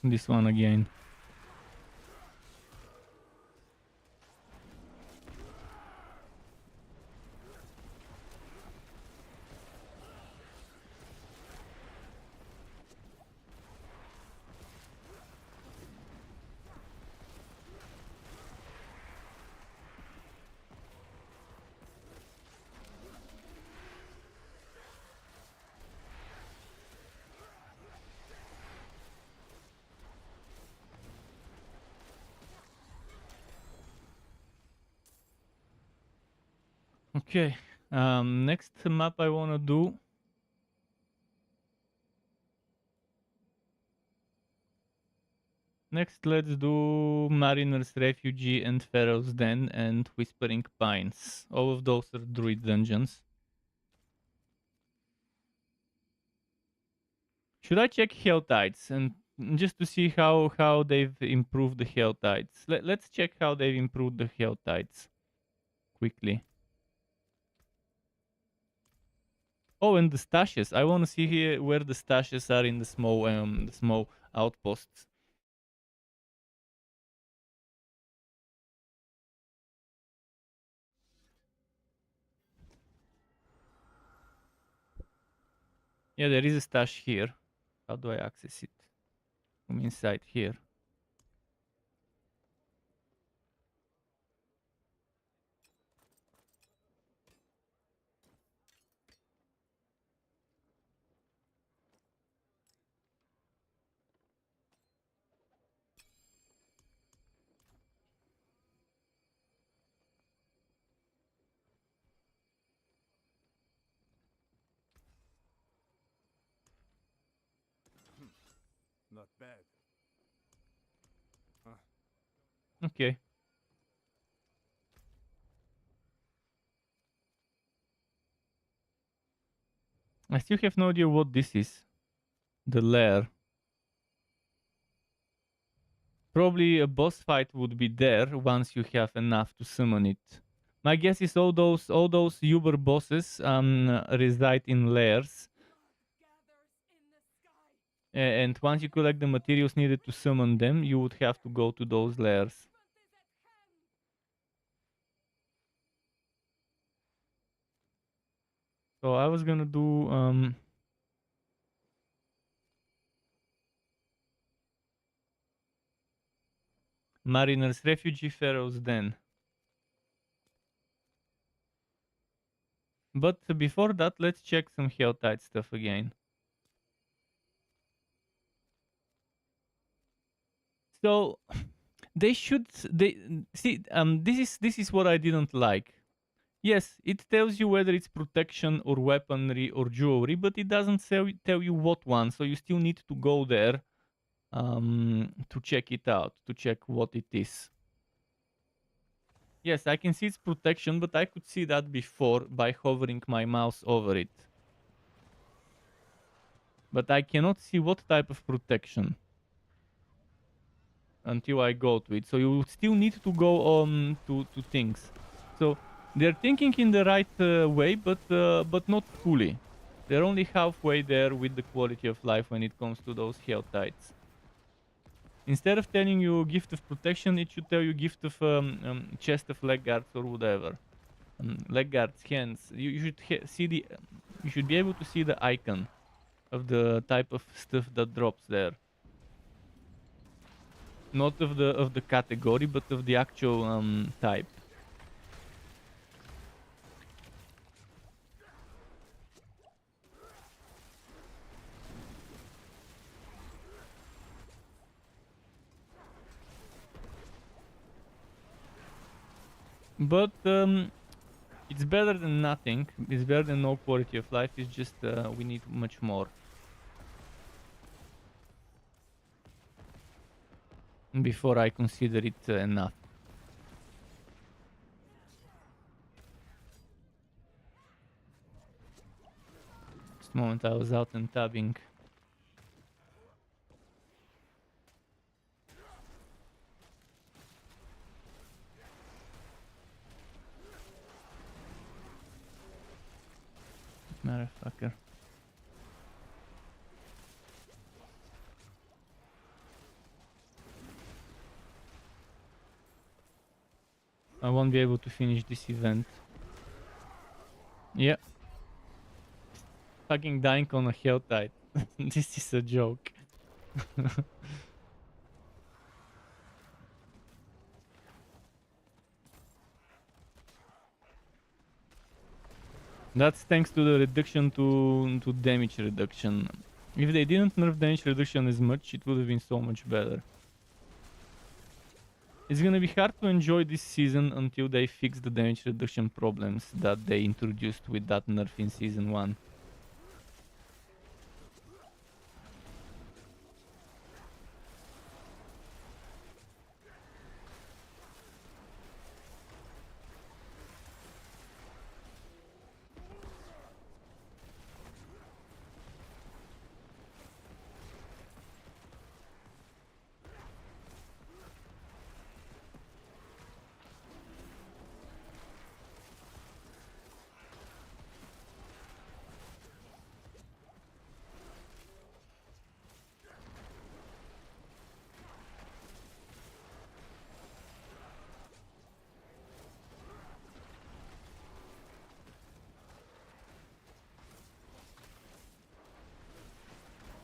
This one again. Okay. Next map I wanna do. Next, let's do Mariner's Refugee and Pharaoh's Den and Whispering Pines. All of those are druid dungeons. Should I check Hell Tides and just to see how they've improved the Hell Tides? Let's check how they've improved the Hell Tides quickly. Oh, and the stashes. I want to see here where the stashes are in the small outposts. Yeah, there is a stash here. How do I access it? From inside here. Not bad. Okay. I still have no idea what this is. The lair. Probably a boss fight would be there once you have enough to summon it. My guess is all those Uber bosses reside in lairs. And once you collect the materials needed to summon them, you would have to go to those lairs. So I was gonna do Mariner's Refugee, Pharaoh's Den. But before that, let's check some Helltide stuff again. So they should they see this is what I didn't like. Yes, it tells you whether it's protection or weaponry or jewelry, but it doesn't tell you what one. So you still need to go there to check it out, to check what it is. Yes, I can see its protection, but I could see that before by hovering my mouse over it. But I cannot see what type of protection until I go to it. So you still need to go on to things. So they're thinking in the right way, but not fully. They're only halfway there with the quality of life when it comes to those health tides. Instead of telling you gift of protection, it should tell you gift of chest of leg guards or whatever. Leg guards, hands. You should see the. You should be able to see the icon of the type of stuff that drops there. Not of the category, but of the actual type. But it's better than nothing. It's better than no quality of life. It's just we need much more before I consider it enough. This moment I was out and tabbing. Motherfucker. I won't be able to finish this event. Yeah. Fucking dying on a hell tide. This is a joke. That's thanks to the reduction to damage reduction. If they didn't nerf damage reduction as much, it would have been so much better. It's gonna be hard to enjoy this season until they fix the damage reduction problems that they introduced with that nerf in season 1.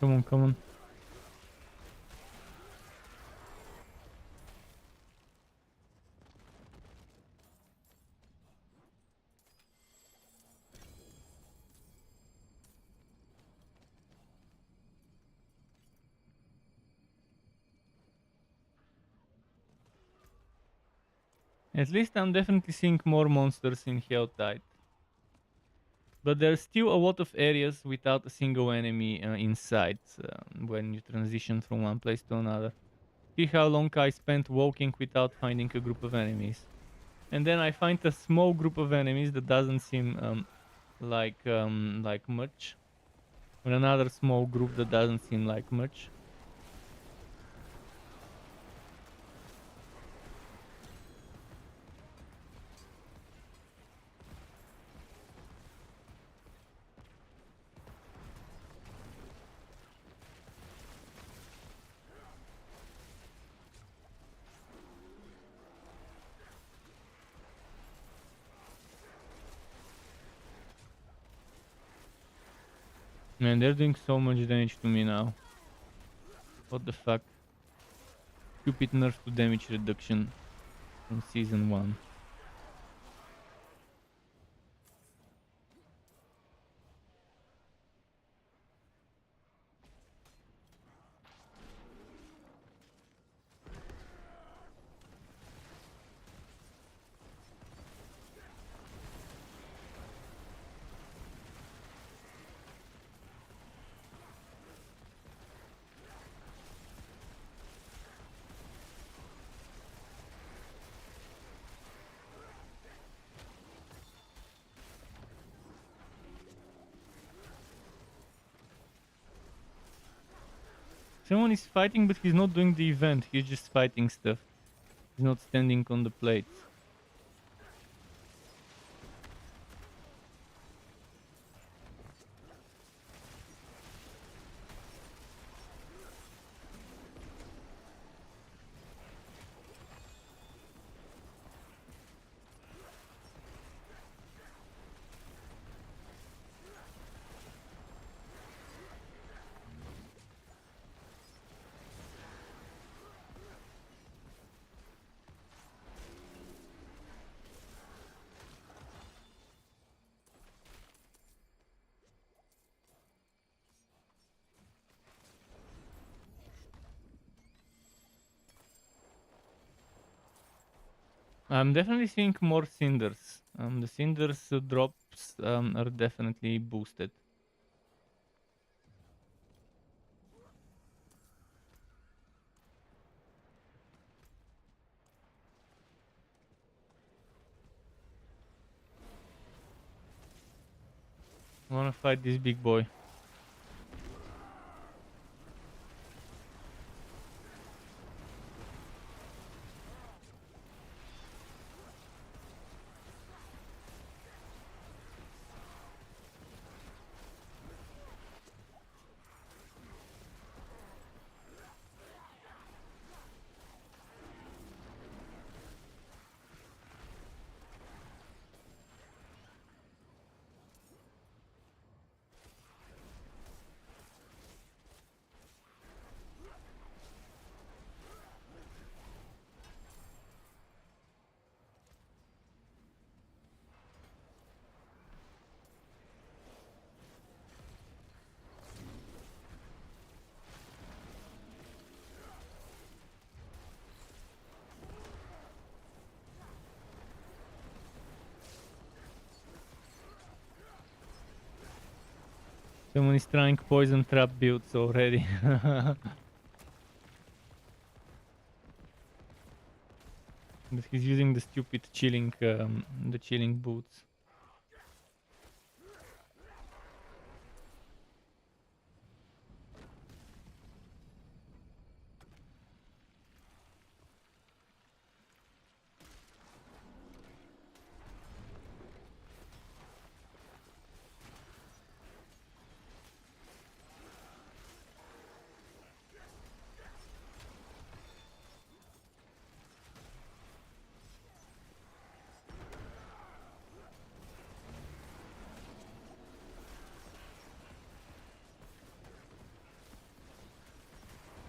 Come on, come on. At least I'm definitely seeing more monsters in Helltide. But there's still a lot of areas without a single enemy in sight when you transition from one place to another. See how long I spent walking without finding a group of enemies. And then I find a small group of enemies that doesn't seem like much. And another small group that doesn't seem like much. Man, they're doing so much damage to me now. What the fuck? Stupid nerf to damage reduction from season 1. Someone is fighting, but he's not doing the event. He's just fighting stuff. He's not standing on the plates. I'm definitely seeing more cinders. The cinders drops are definitely boosted. I wanna fight this big boy. Someone is trying poison trap builds already. But he's using the stupid chilling, the chilling boots.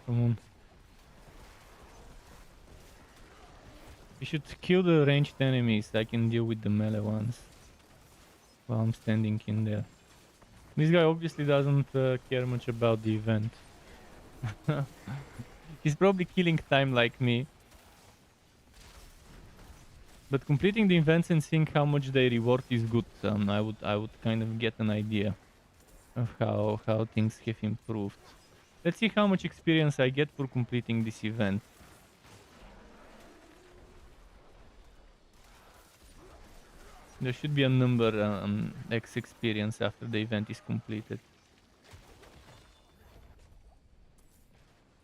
Come on. We should kill the ranged enemies. I can deal with the melee ones while I'm standing in there. This guy obviously doesn't care much about the event. He's probably killing time like me. But completing the events and seeing how much they reward is good. I would kind of get an idea of how things have improved. Let's see how much experience I get for completing this event. There should be a number X experience after the event is completed.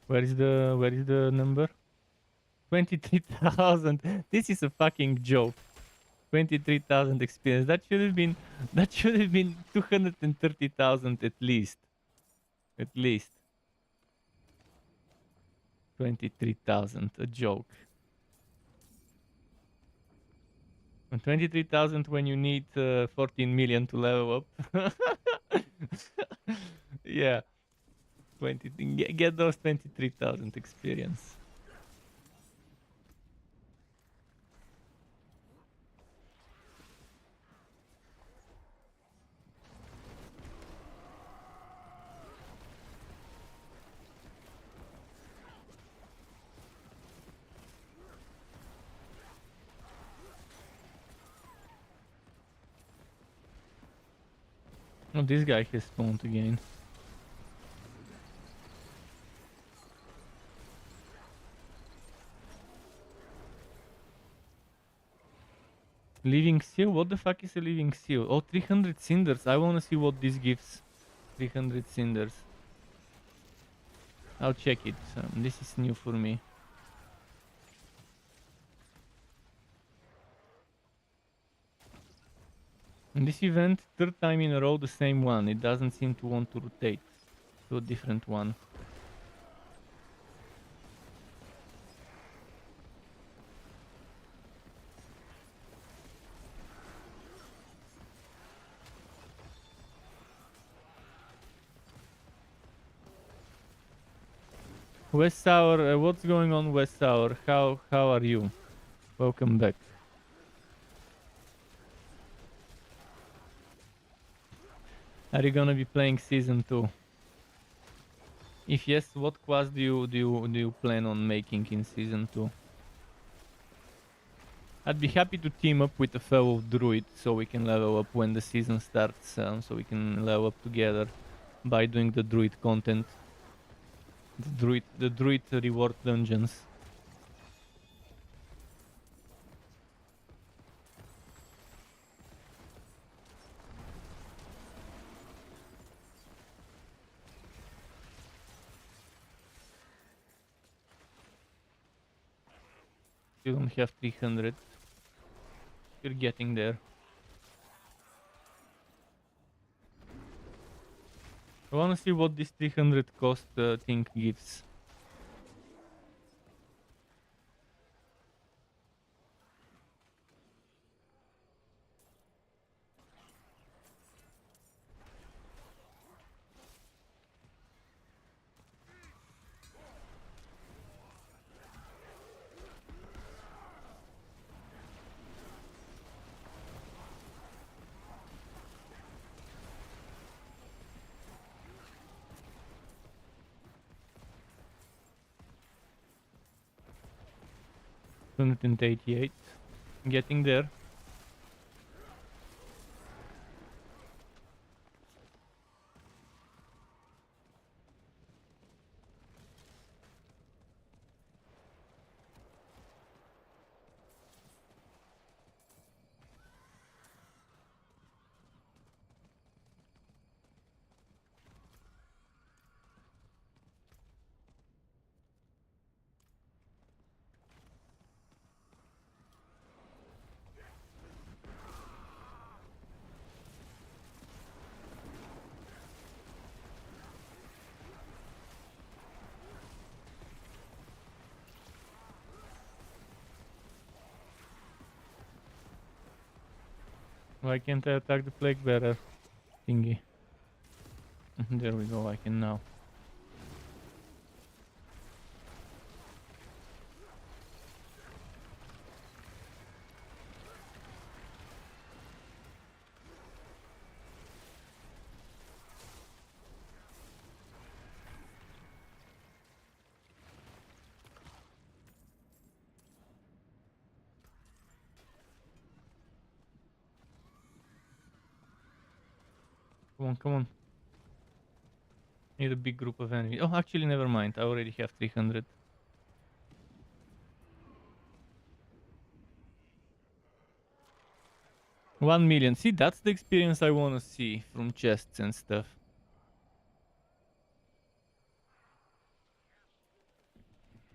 Where is the number? 23,000. This is a fucking joke. 23,000 experience. That should have been 230,000 at least. At least. 23,000, a joke. And 23,000 when you need 14 million to level up. Yeah. 20 get those 23,000 experience. Oh, this guy has spawned again. Living seal? What the fuck is a living seal? Oh, 300 cinders. I wanna see what this gives. 300 cinders. I'll check it. This is new for me. In this event, third time in a row the same one. It doesn't seem to want to rotate to a different one. West Sour, what's going on, West Sour? How are you? Welcome back. Are you gonna be playing season 2? If yes, what class do you plan on making in season 2? I'd be happy to team up with a fellow druid so we can level up when the season starts, so we can level up together by doing the druid content. The druid reward dungeons. You don't have 300. You're getting there. I wanna see what this 300 cost thing gives. $188. Getting there. Why can't I attack the plague bearer thingy? There we go, I can now. Come on, come on. Need a big group of enemies. Oh, actually, never mind. I already have 300. $1 million. See, that's the experience I want to see from chests and stuff.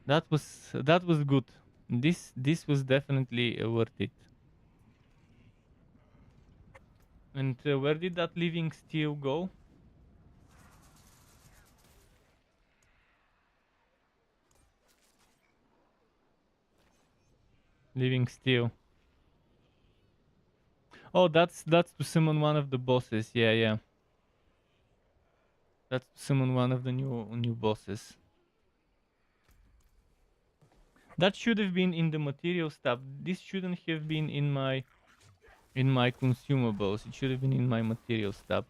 That was good. This was definitely worth it. And where did that living steel go? Living steel. Oh, that's to summon one of the bosses. Yeah, yeah. That's to summon one of the new bosses. That should have been in the material stuff. This shouldn't have been in my consumables. It should have been in my material stuff.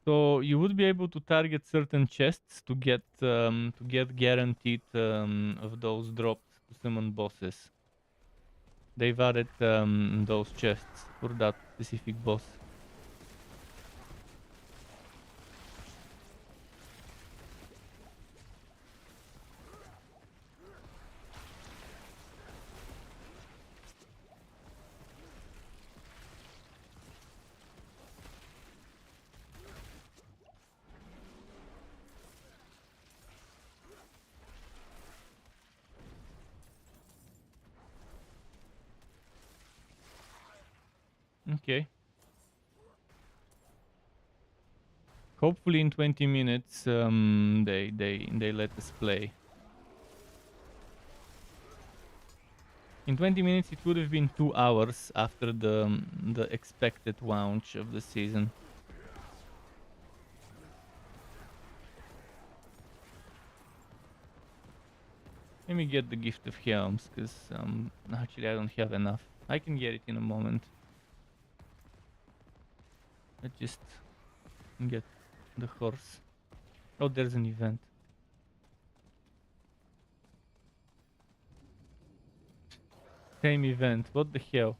So you would be able to target certain chests to get guaranteed of those drops to summon bosses. They've added those chests for that specific boss. Okay. Hopefully in 20 minutes they let us play. In 20 minutes it would have been 2 hours after the expected launch of the season. Let me get the gift of helms, because actually I don't have enough. I can get it in a moment. I just get the horse. Oh, there's an event. Same event. What the hell?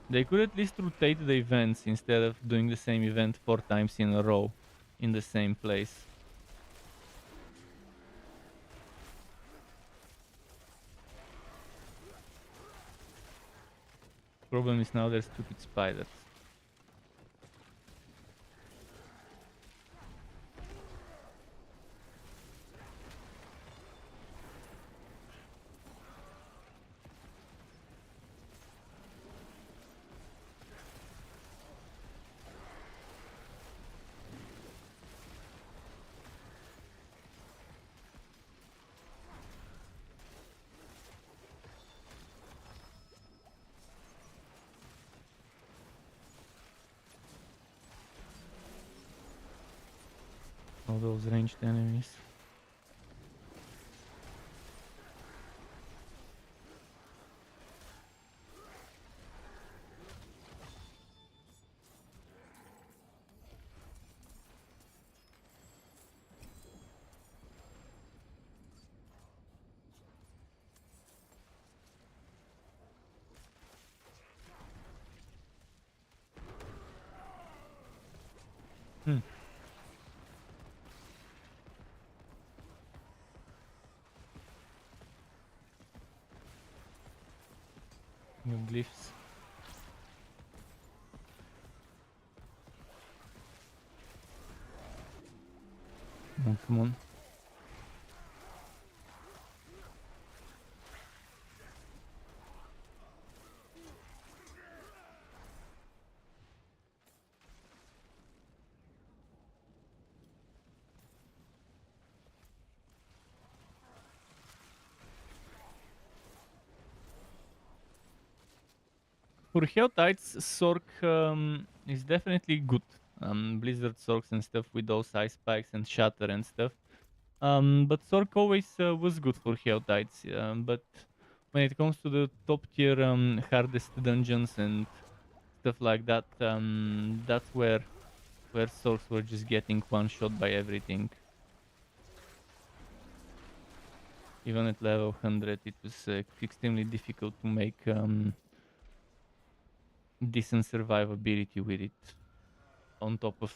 They could at least rotate the events instead of doing the same event 4 times in a row in the same place. Problem is now there's stupid spiders. All those ranged enemies. Hmm. New glyphs. Oh, come on. For Helltides, Sork is definitely good. Blizzard Sorks and stuff with those ice spikes and shatter and stuff. But Sork always was good for Helltides. But when it comes to the top tier hardest dungeons and stuff like that, that's where Sorks were just getting one shot by everything. Even at level 100, it was extremely difficult to make decent survivability with it, on top of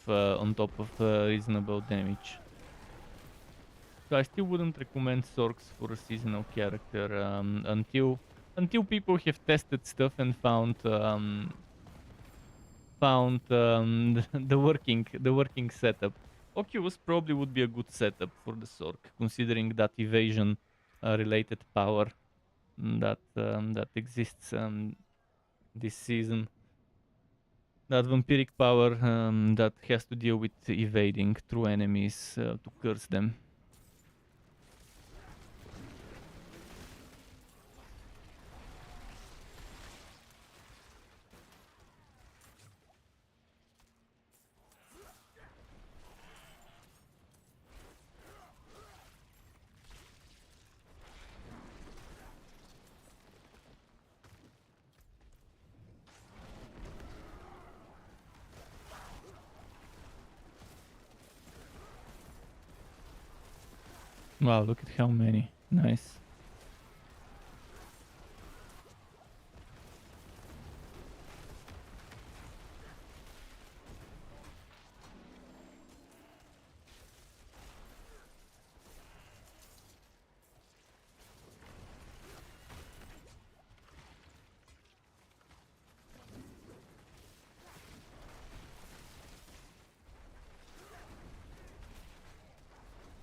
reasonable damage. So I still wouldn't recommend Sorks for a seasonal character until people have tested stuff and found the working setup. Oculus probably would be a good setup for the Sork, considering that evasion related power that exists this season. That vampiric power that has to deal with evading through enemies to curse them. Wow, look at how many. Nice.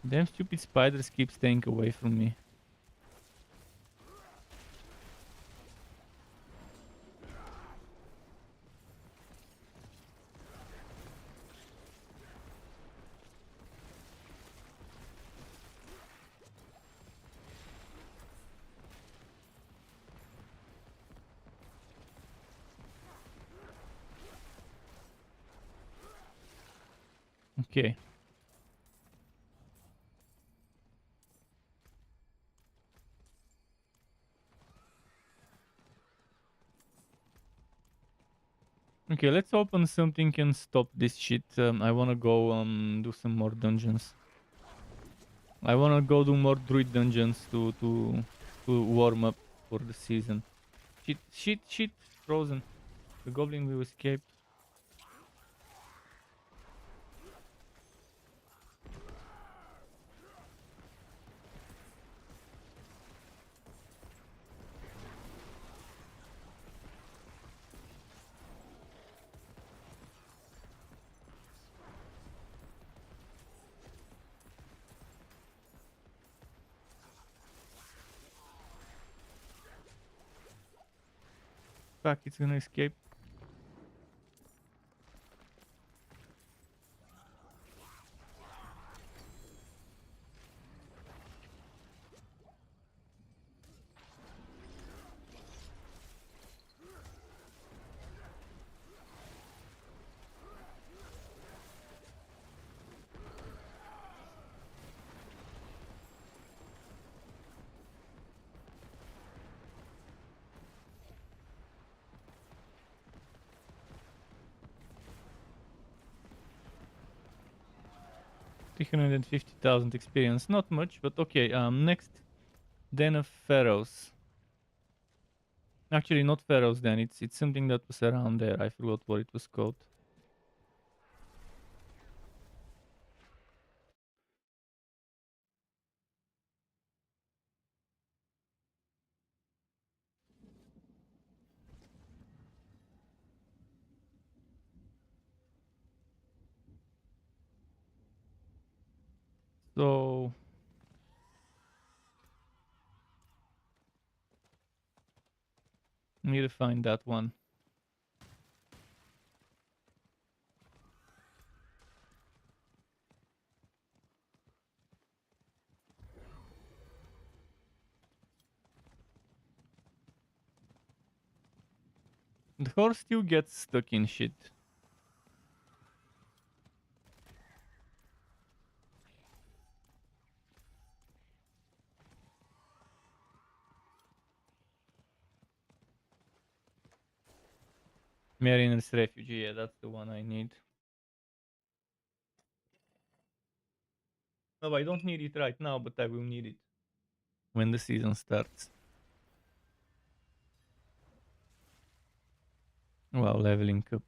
Damn stupid spiders keep staying away from me. Okay. Okay, let's open something and stop this shit. I wanna go do some more dungeons. I wanna go do more druid dungeons to warm up for the season. Shit, frozen. The goblin will escape. Fuck, it's gonna escape. $350,000 experience. Not much, but okay. Next, Den of Pharaohs. Actually, not Pharaohs. Then it's something that was around there. I forgot what it was called. So need to find that one. The horse still gets stuck in shit. Mariner's Refugee, yeah, that's the one I need. No, I don't need it right now, but I will need it when the season starts. Wow, leveling up.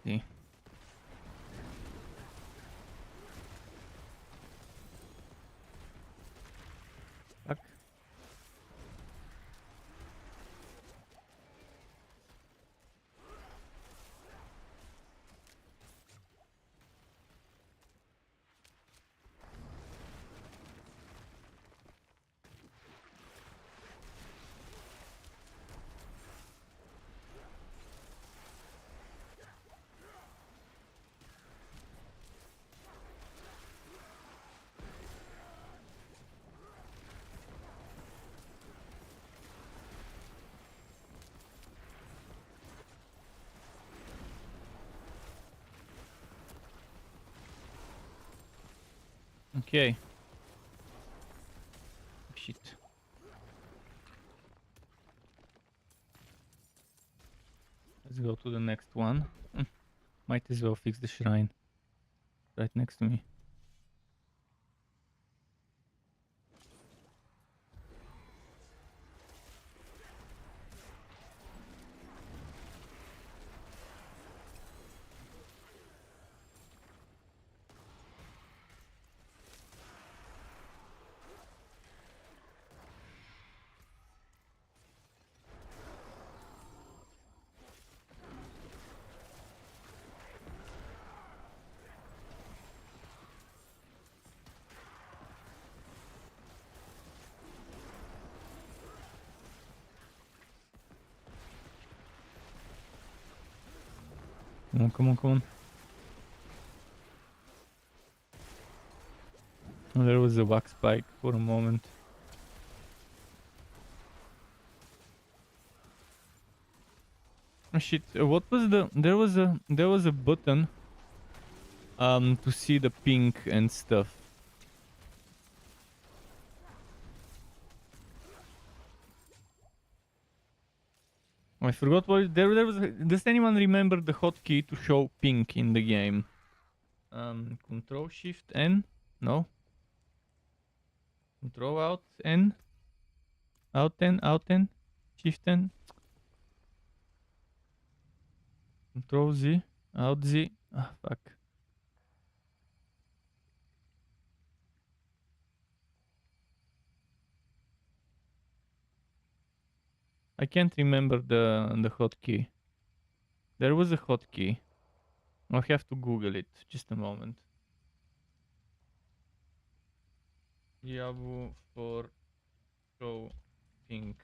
See. Fuck. Okay. Shit. Let's go to the next one. Might as well fix the shrine right next to me. Come on, come on, come on. Oh, there was a wax spike for a moment. Oh shit! What was the? There was a button. To see the pink and stuff. I forgot what there was. Does anyone remember the hotkey to show pink in the game? Control Shift N. No. Control Alt N. Alt N. Alt N. Shift N. Control Z. Alt Z. Ah, fuck. I can't remember the hotkey. There was a hotkey. I'll have to Google it. Just a moment. Yahoo for show pink.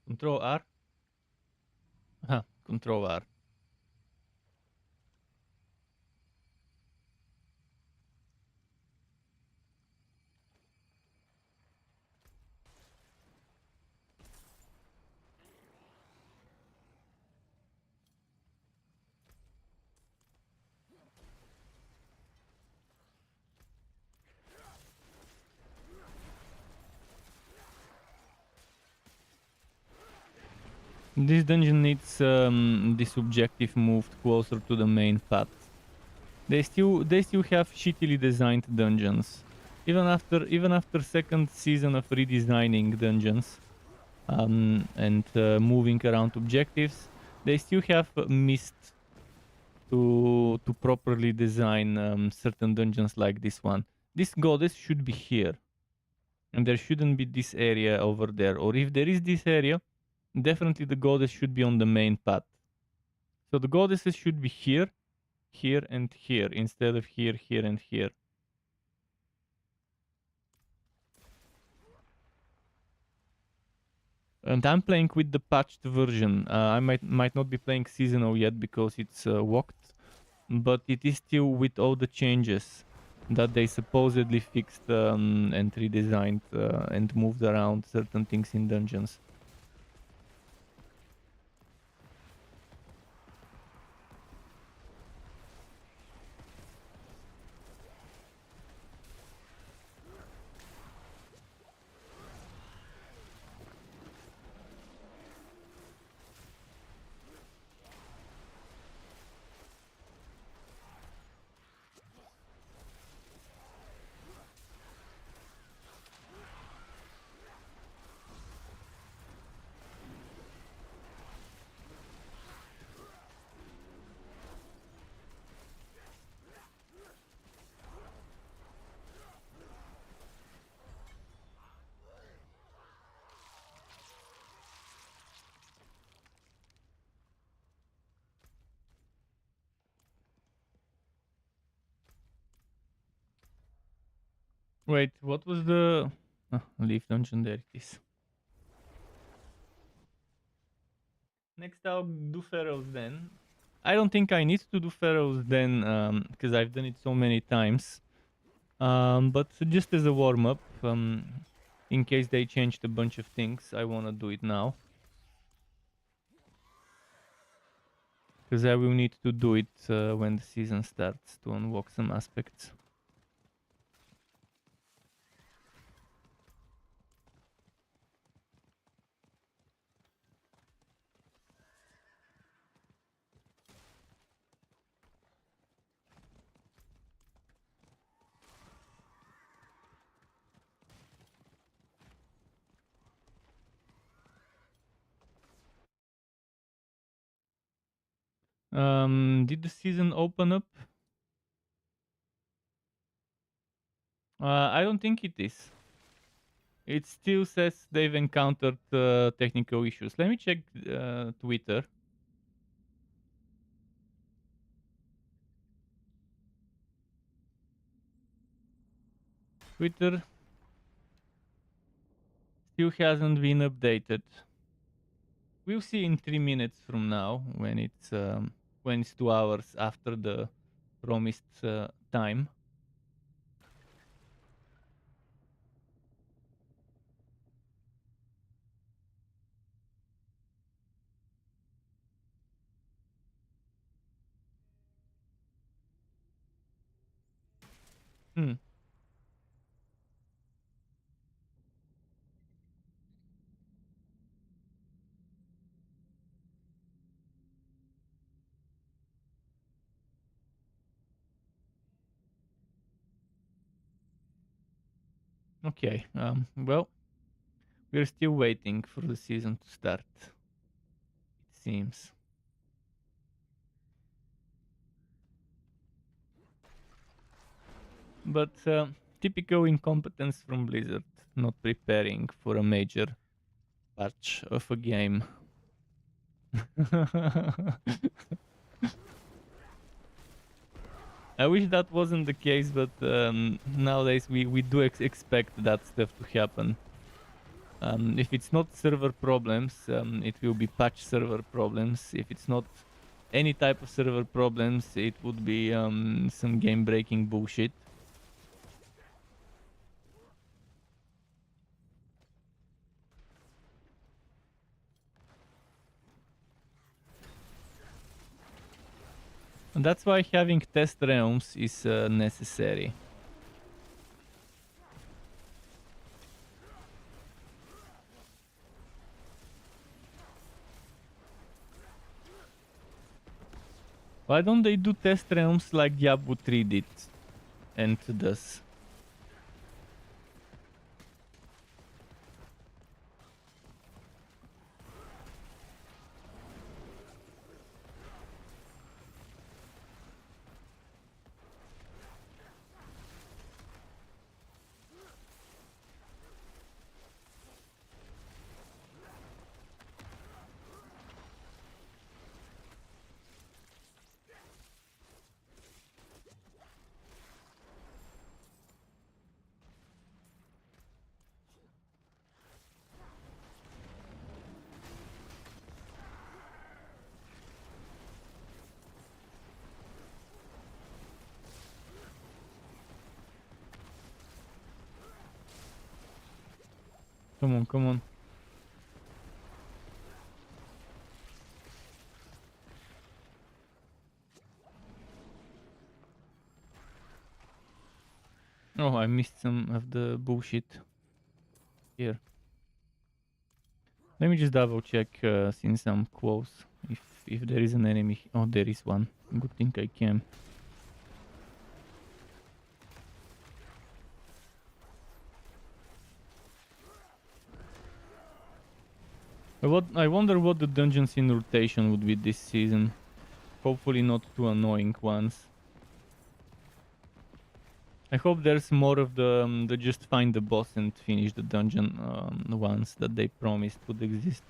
Control R. Huh, Control R. This dungeon needs this objective moved closer to the main path. They still have shittily designed dungeons, even after second season of redesigning dungeons, and moving around objectives. They still have missed to properly design certain dungeons like this one. This goddess should be here, and there shouldn't be this area over there. Or if there is this area, definitely the goddess should be on the main path. So the goddesses should be here, here, and here, instead of here, here, and here. And I'm playing with the patched version. I might not be playing seasonal yet because it's locked, but it is still with all the changes that they supposedly fixed and redesigned and moved around certain things in dungeons. Wait, what was the... leaf dungeon, there it is. Next I'll do Pharaoh's Den. I don't think I need to do Pharaoh's Den because I've done it so many times. But just as a warm-up, in case they changed a bunch of things, I want to do it now. Because I will need to do it when the season starts to unlock some aspects. Did the season open up? I don't think it is. It still says they've encountered technical issues. Let me check Twitter. Twitter still hasn't been updated. we'll see in 3 minutes from now when it's 2 hours after the promised time. Hmm. Okay. Well, we're still waiting for the season to start. It seems. But typical incompetence from Blizzard, not preparing for a major patch of a game. I wish that wasn't the case, but nowadays we do expect that stuff to happen. If it's not server problems, it will be patch server problems. If it's not any type of server problems, it would be some game-breaking bullshit. And that's why having test realms is necessary. Why don't they do test realms like Diablo 3 did and does? Come on, come on. Oh, I missed some of the bullshit here. Let me just double check since I'm close if there is an enemy. Oh, there is one. Good thing I came. I wonder what the dungeons in rotation would be this season. Hopefully not too annoying ones. I hope there's more of the just find the boss and finish the dungeon ones that they promised would exist.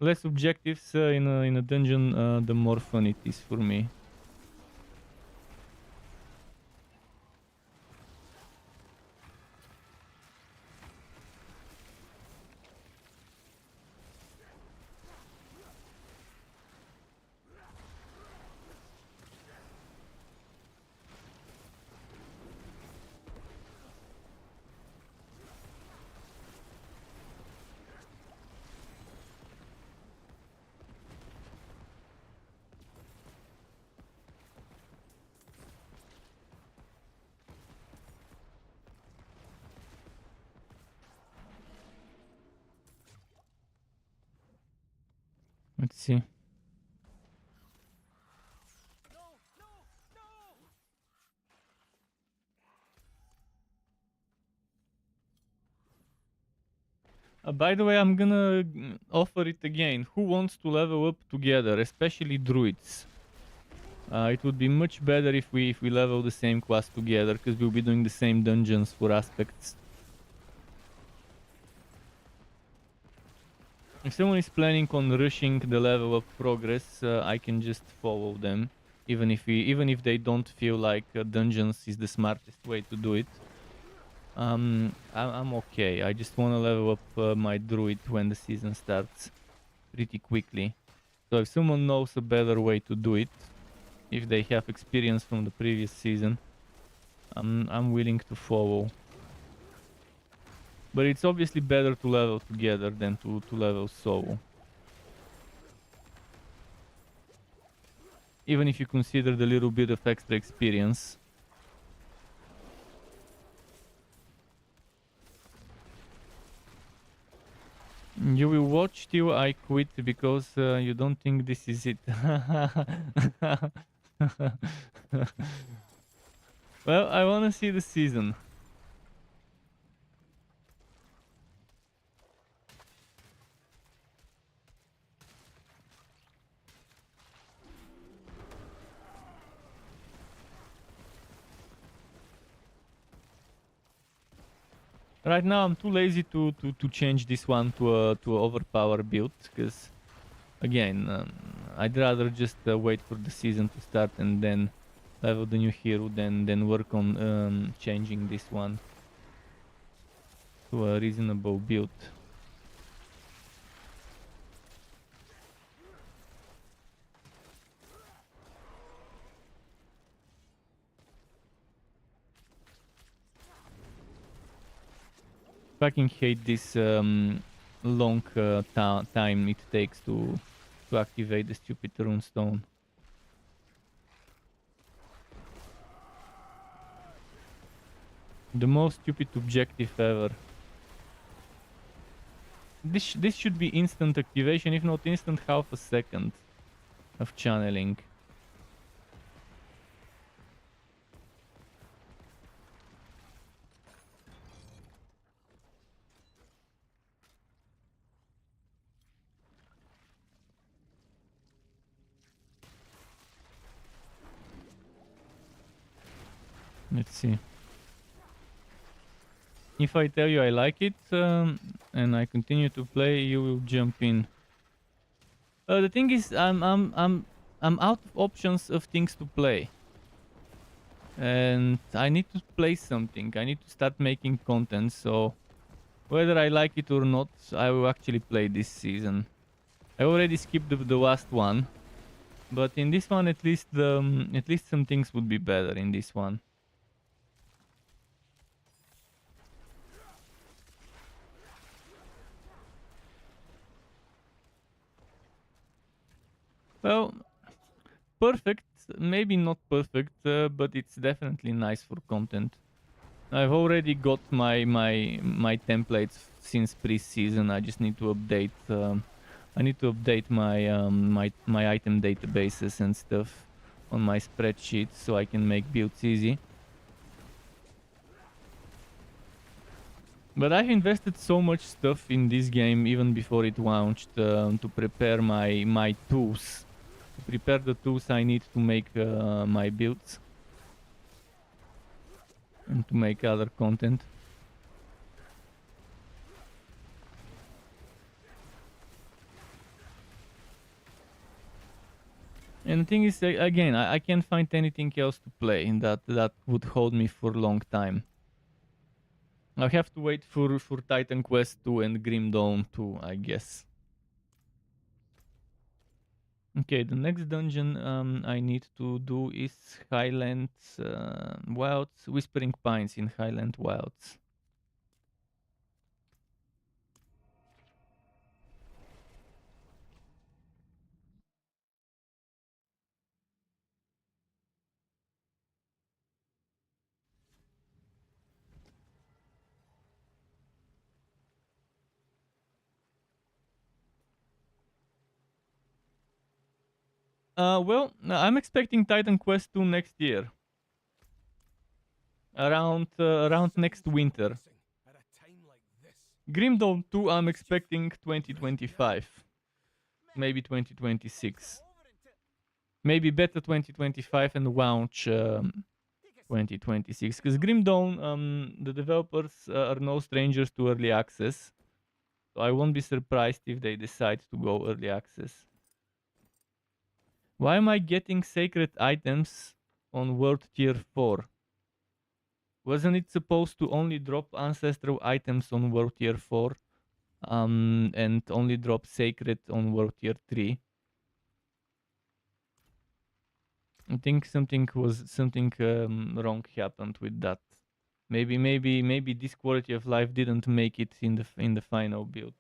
Less objectives in a dungeon, the more fun it is for me. Let's see. By the way, I'm gonna offer it again. Who wants to level up together, especially druids? It would be much better if we level the same class together, because we'll be doing the same dungeons for aspects. If someone is planning on rushing the level of progress, I can just follow them, even if they don't feel like dungeons is the smartest way to do it. I'm okay. I just want to level up my druid when the season starts. pretty quickly. So if someone knows a better way to do it, if they have experience from the previous season, I'm willing to follow. But it's obviously better to level together than to level solo. Even if you consider the little bit of extra experience. You will watch till I quit because you don't think this is it. Well, I wanna see the season. Right now I'm too lazy to change this one to a overpower build, because again, I'd rather just wait for the season to start and then level the new hero than work on changing this one to a reasonable build. Fucking hate this long time it takes to activate the stupid runestone. The most stupid objective ever. This should be instant activation, if not instant, half a second of channeling. Let's see. If I tell you I like it and I continue to play, you will jump in. The thing is, I'm out of options of things to play, and I need to play something. I need to start making content. So whether I like it or not, I will actually play this season. I already skipped the last one, but in this one, at least some things would be better in this one. Well, perfect, maybe not perfect, but it's definitely nice for content. I've already got my templates since pre-season. I just need to update. I need to update my item databases and stuff on my spreadsheet so I can make builds easy. But I've invested so much stuff in this game even before it launched to prepare my tools. To prepare the tools I need to make my builds. And to make other content. And the thing is, again, I can't find anything else to play that would hold me for a long time. I have to wait for Titan Quest 2 and Grim Dawn 2, I guess. Okay, the next dungeon I need to do is Highland Wilds, Whispering Pines in Highland Wilds. Well, I'm expecting Titan Quest 2 next year. Around next winter. Grim Dawn 2 I'm expecting 2025. Maybe 2026. Maybe beta 2025 and launch 2026. Because Grim Dawn, the developers are no strangers to early access. So I won't be surprised if they decide to go early access. Why am I getting sacred items on world tier 4? Wasn't it supposed to only drop ancestral items on world tier 4? and only drop sacred on world tier 3. I think something wrong happened with that. Maybe this quality of life didn't make it in the final build.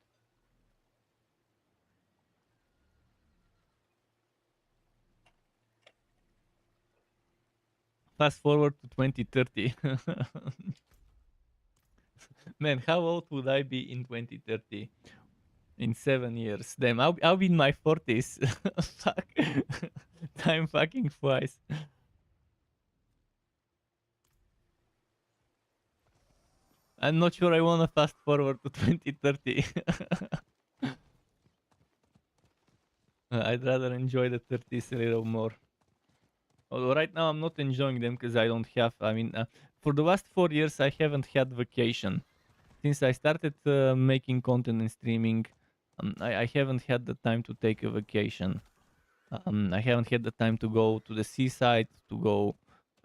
Fast forward to 2030. Man, how old would I be in 2030? In 7 years. Damn, I'll be in my 40s. Fuck. Time fucking flies. I'm not sure I wanna fast forward to 2030. I'd rather enjoy the 30s a little more. Although right now I'm not enjoying them because I don't have. I mean, for the last 4 years I haven't had vacation. Since I started making content and streaming, I haven't had the time to take a vacation. I haven't had the time to go to the seaside, to go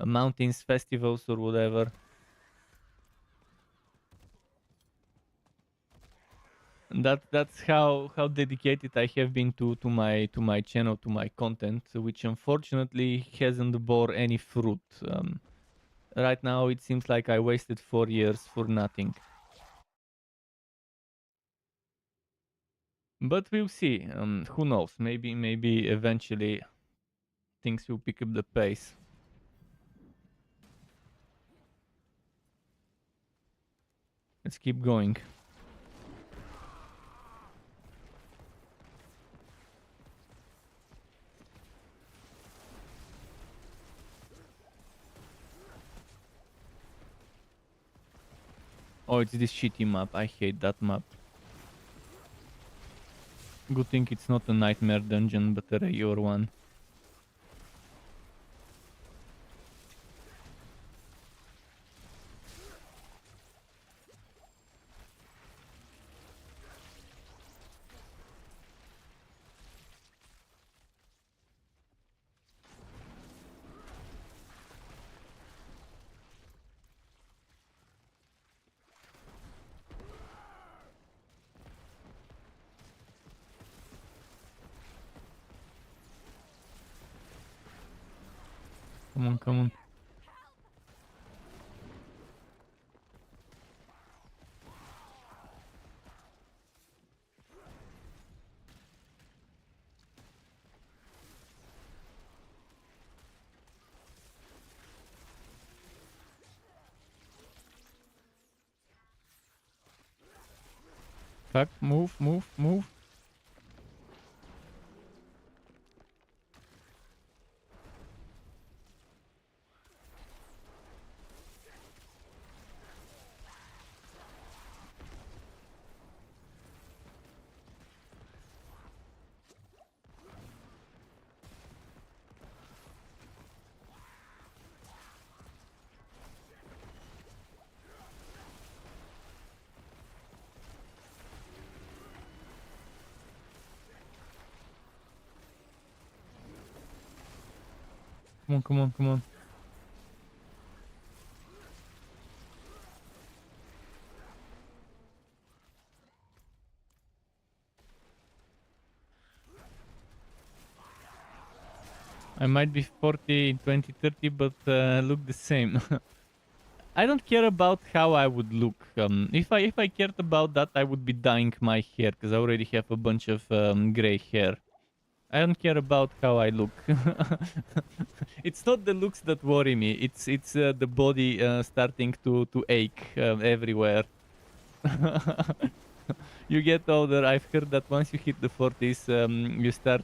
mountains, festivals, or whatever. And that's how dedicated I have been to my channel, to my content, which unfortunately hasn't bore any fruit. Right now it seems like I wasted 4 years for nothing. But we'll see. Who knows? Maybe eventually things will pick up the pace. Let's keep going. Oh, it's this shitty map. I hate that map. Good thing it's not a nightmare dungeon, but a regular one. Come on, come on. Fuck, move, move, move. Come on, come on, come on. I might be 40 in 2030, but look the same. I don't care about how I would look. If I cared about that, I would be dyeing my hair because I already have a bunch of gray hair. I don't care about how I look. It's not the looks that worry me. It's the body starting to ache everywhere. You get older. I've heard that once you hit the 40s, you start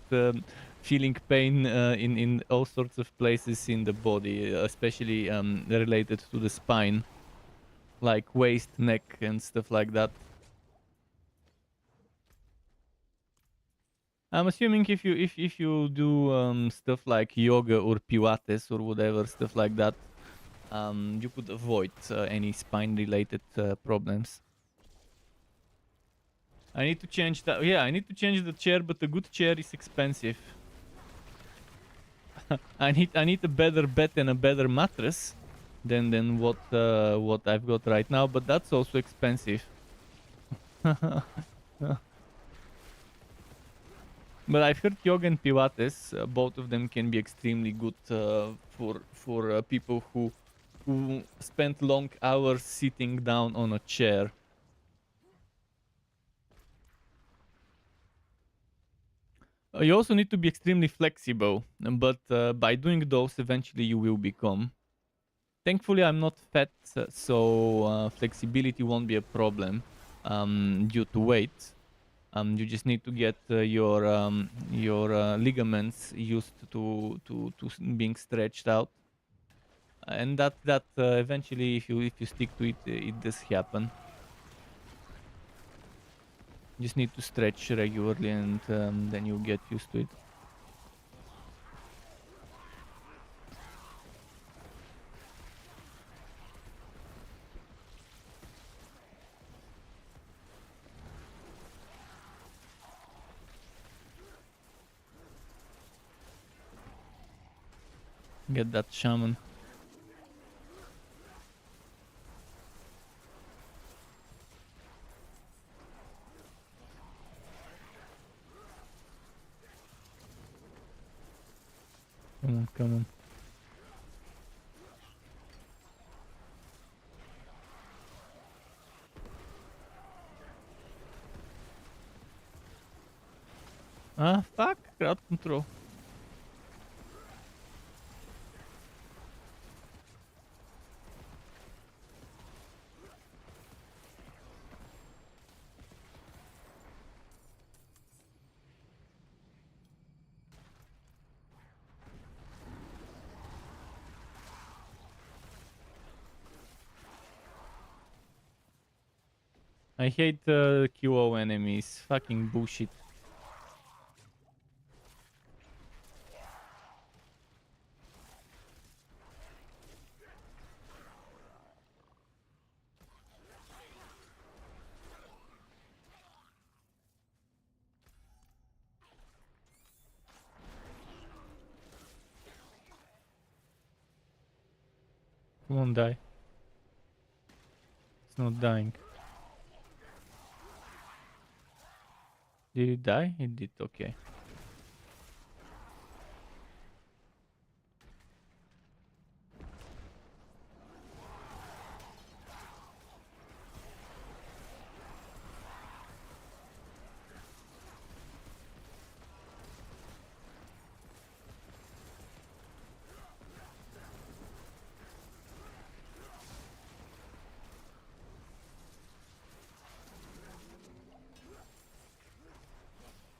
feeling pain in all sorts of places in the body, especially related to the spine, like waist, neck, and stuff like that. I'm assuming if you do stuff like yoga or Pilates or whatever stuff like that, you could avoid any spine-related problems. I need to change that. Yeah, I need to change the chair, but a good chair is expensive. I need a better bed and a better mattress than what I've got right now, but that's also expensive. But I've heard yoga and Pilates, both of them can be extremely good for people who spend long hours sitting down on a chair. You also need to be extremely flexible, but by doing those, eventually you will become. Thankfully, I'm not fat, so flexibility won't be a problem due to weight. You just need to get your ligaments used to being stretched out, and that eventually, if you stick to it, it does happen. You just need to stretch regularly, and then you'll get used to it. Get that shaman. Come on, come on. Ah, fuck, crowd control. I hate QO enemies. Fucking bullshit. Come on, die. It's not dying. Did it die? It did, okay.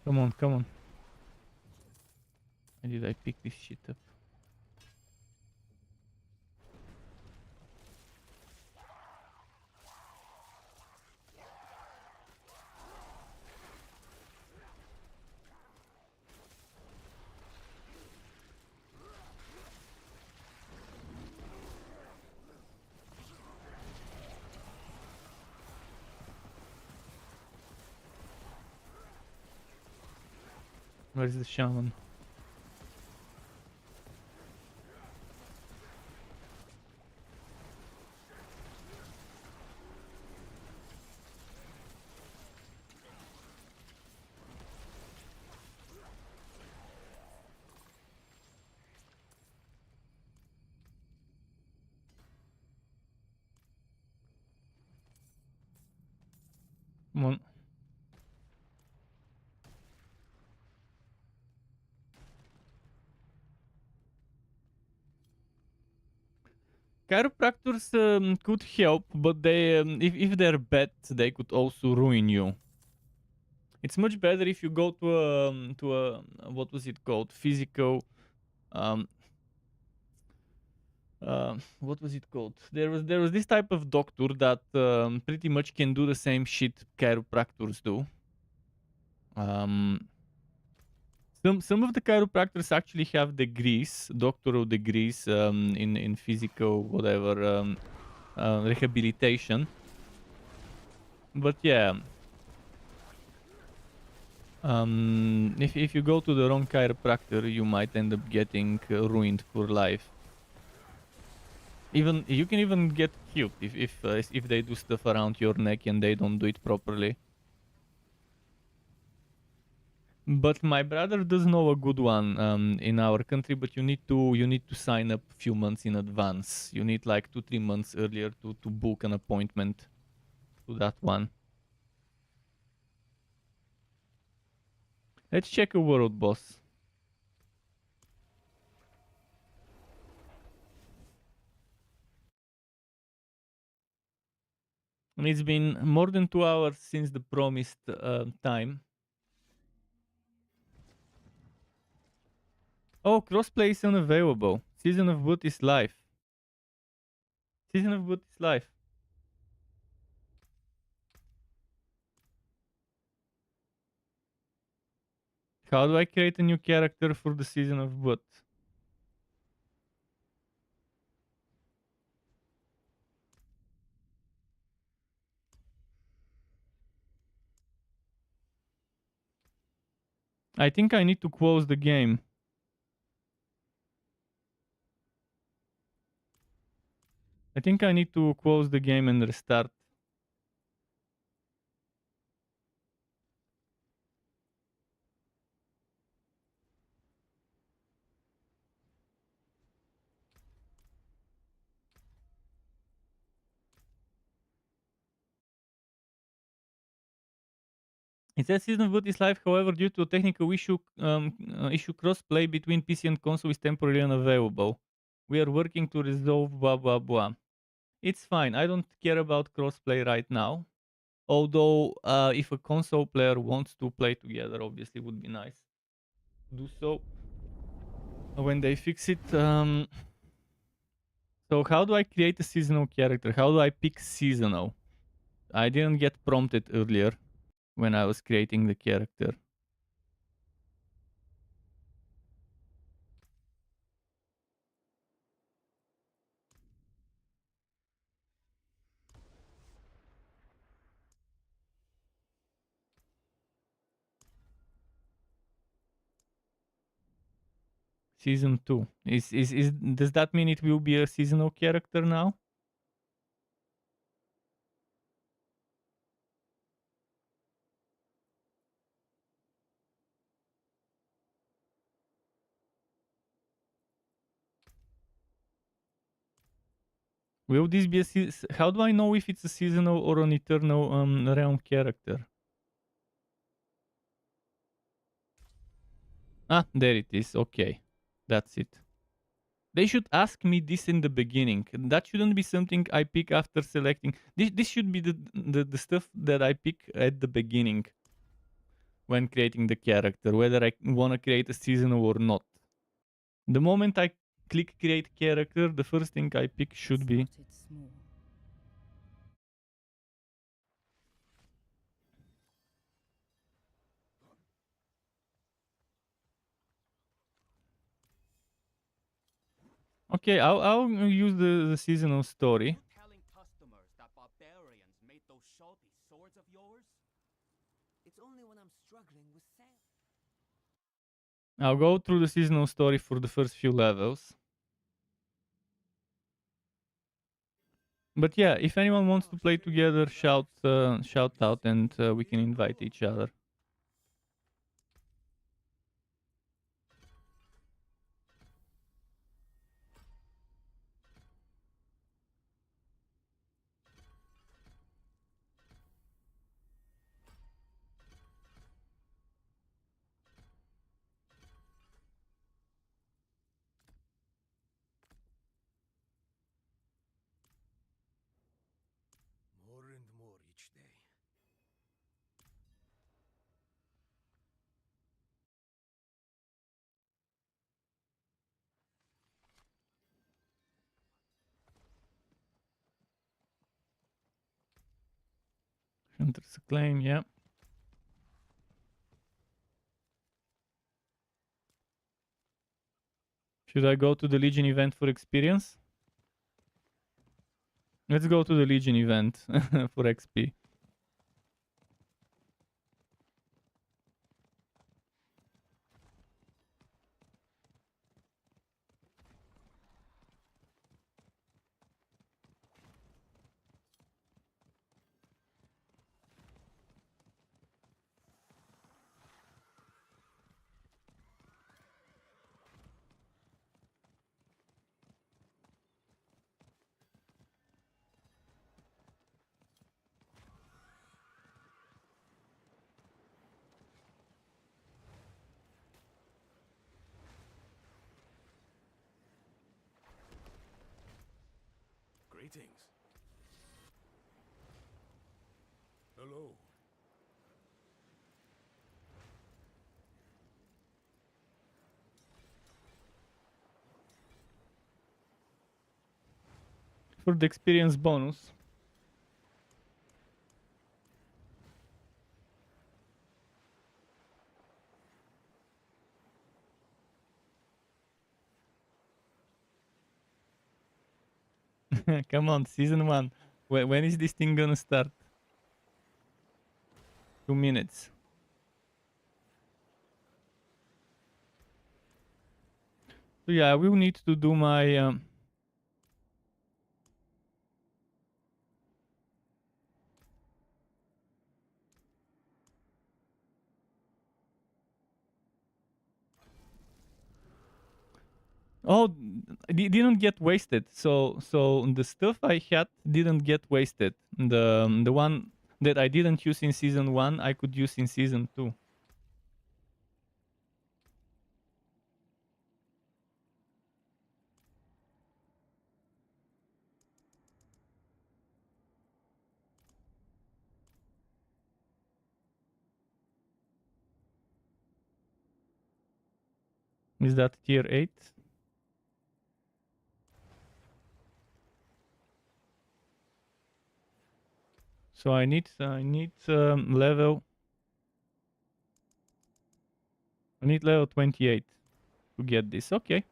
Come on, come on. Why did I pick this shit up? Where's the shaman? Come on. Chiropractors could help, but they, if they're bad, they could also ruin you. It's much better if you go to a what was it called? Physical. Um, what was it called? There was this type of doctor that pretty much can do the same shit chiropractors do. Some of the chiropractors actually have degrees, doctoral degrees in physical whatever rehabilitation. But yeah, if you go to the wrong chiropractor, you might end up getting ruined for life. Even you can even get killed if they do stuff around your neck and they don't do it properly. But my brother does know a good one in our country, but you need to sign up a few months in advance. You need like 2-3 months earlier to book an appointment to that one. Let's check a world boss. And it's been more than 2 hours since the promised time. Oh, crossplay is unavailable. Season of Boot is live. Season of Boot is live. How do I create a new character for the Season of Boot? I think I need to close the game. I think I need to close the game and restart. It says Season of Boot is live, however, due to a technical issue, crossplay between PC and console is temporarily unavailable. We are working to resolve blah blah blah. It's fine. I don't care about crossplay right now. Although, if a console player wants to play together, obviously would be nice to do so when they fix it. So how do I create a seasonal character? How do I pick seasonal? I didn't get prompted earlier when I was creating the character. Season 2. Does that mean it will be a seasonal character now? Will this be a how do I know if it's a seasonal or an eternal realm character? Ah, there it is. Okay. That's it. They should ask me this in the beginning. That shouldn't be something I pick after selecting. This should be the stuff that I pick at the beginning when creating the character, whether I want to create a seasonal or not. The moment I click create character, the first thing I pick should be. Okay, I'll use the seasonal story. Telling customers that barbarians made those sharpie swords of yours? It's only when I'm struggling with sales. I'll go through the seasonal story for the first few levels. But yeah, if anyone wants to play together, shout out, and we can invite each other. More and more each day. Hunter's Acclaim, yeah. Should I go to the Legion event for experience? Let's go to the Legion event for XP. Greetings. Hello. For the experience bonus. Come on, season 1. When is this thing gonna start? 2 minutes. So yeah, I will need to do my... Oh, it didn't get wasted. So the stuff I had didn't get wasted. The one that I didn't use in season 1, I could use in season 2. Is that tier 8? So I need level. I need level 28 to get this. Okay.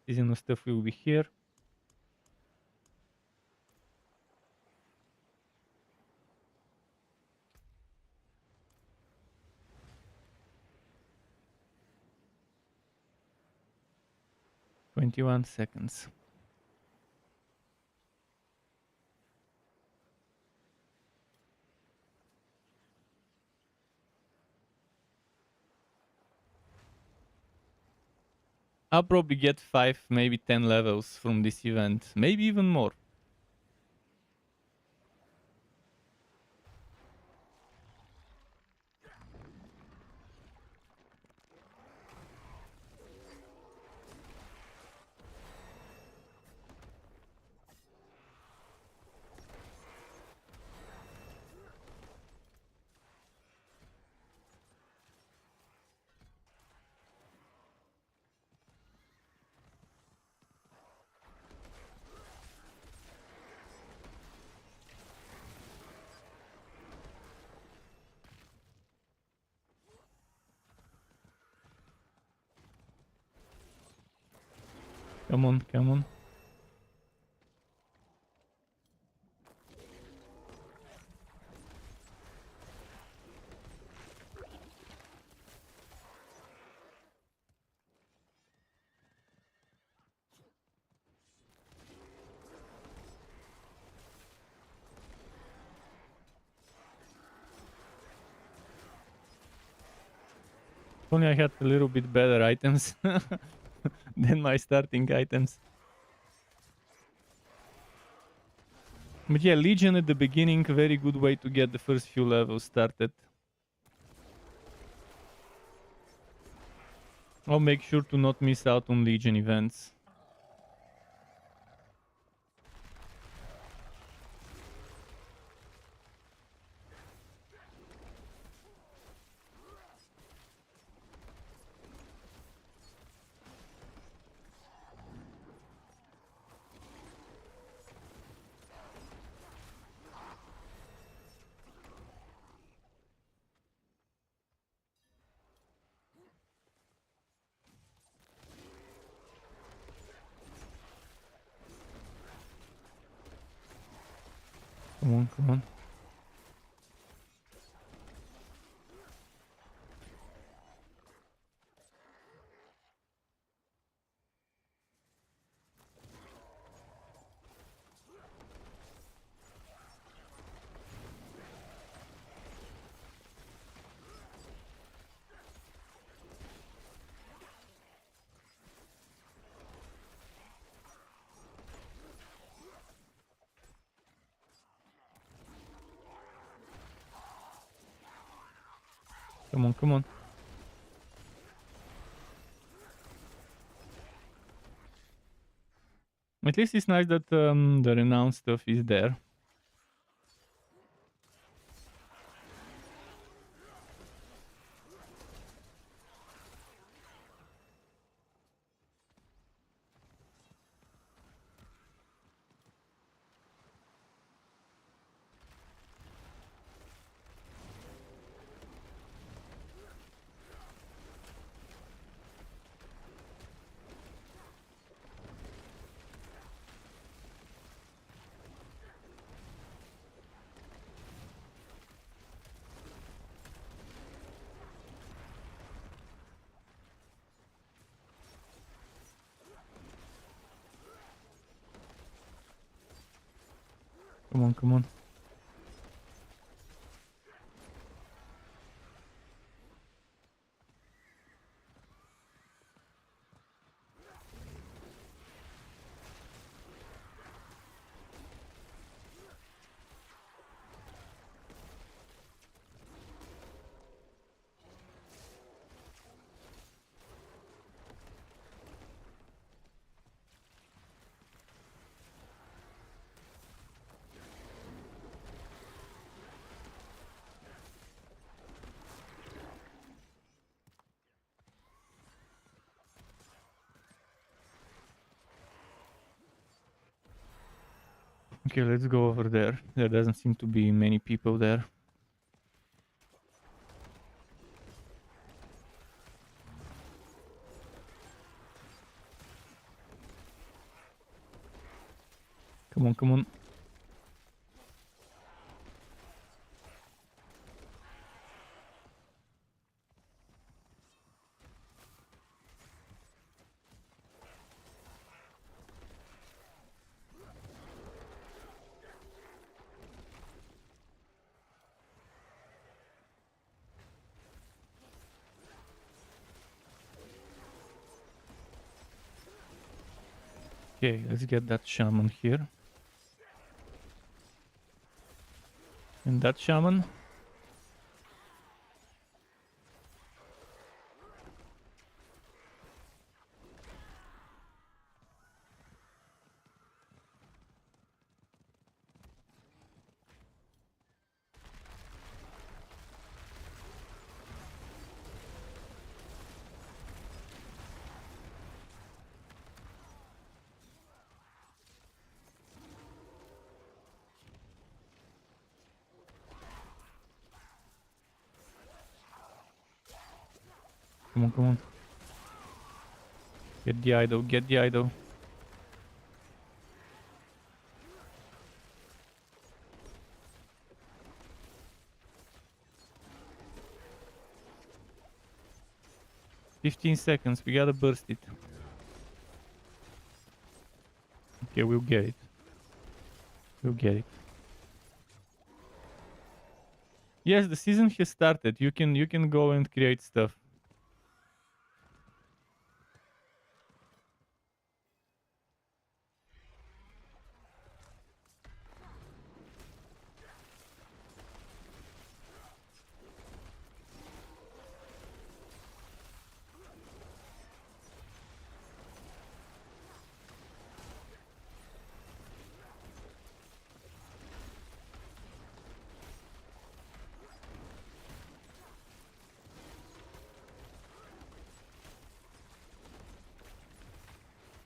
Seasonal stuff will be here. "21 seconds." I'll probably get 5, maybe 10 levels from this event. Maybe even more. Come on, come on. If only I had a little bit better items than my starting items. But yeah, Legion at the beginning, very good way to get the first few levels started. I'll make sure to not miss out on Legion events. Come on, come on. Come on, come on. At least it's nice that the renowned stuff is there. Come on, come on. Okay, let's go over there. There doesn't seem to be many people there. Come on, come on. Okay, let's get that shaman here. And that shaman. Come on, come on. Get the idol, get the idol. "15 seconds, we gotta burst it." Okay, we'll get it. We'll get it. Yes, the season has started. You can go and create stuff.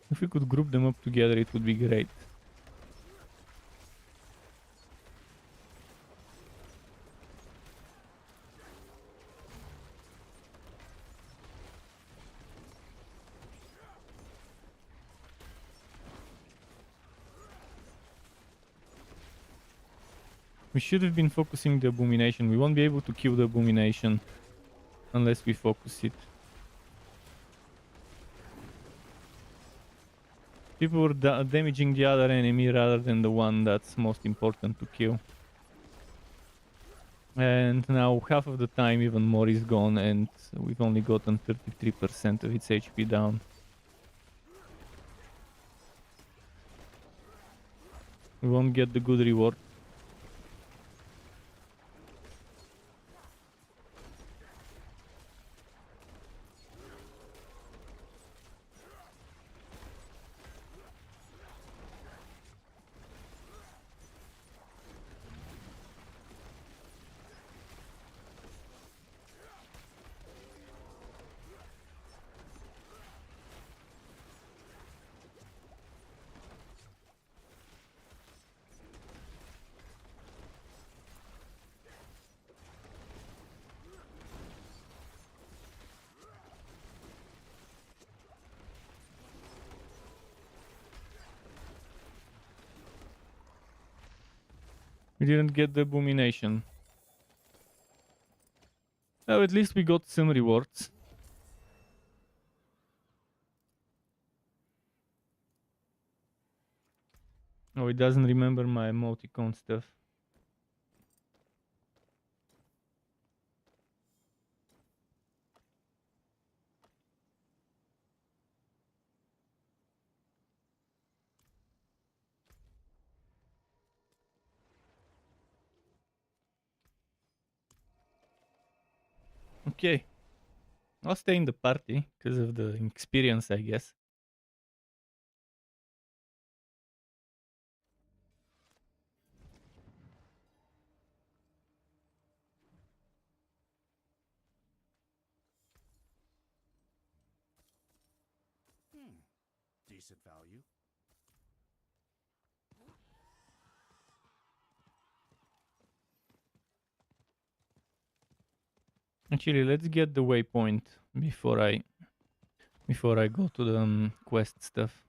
If we could group them up together, it would be great. We should have been focusing the abomination. We won't be able to kill the abomination unless we focus it. People were damaging the other enemy rather than the one that's most important to kill. And now half of the time even more is gone and we've only gotten 33% of its HP down. We won't get the good reward. We didn't get the abomination. Oh, at least we got some rewards. Oh, it doesn't remember my emoticon stuff. Okay. I'll stay in the party because of the experience, I guess. Decent value. Actually, let's get the waypoint before I go to the quest stuff.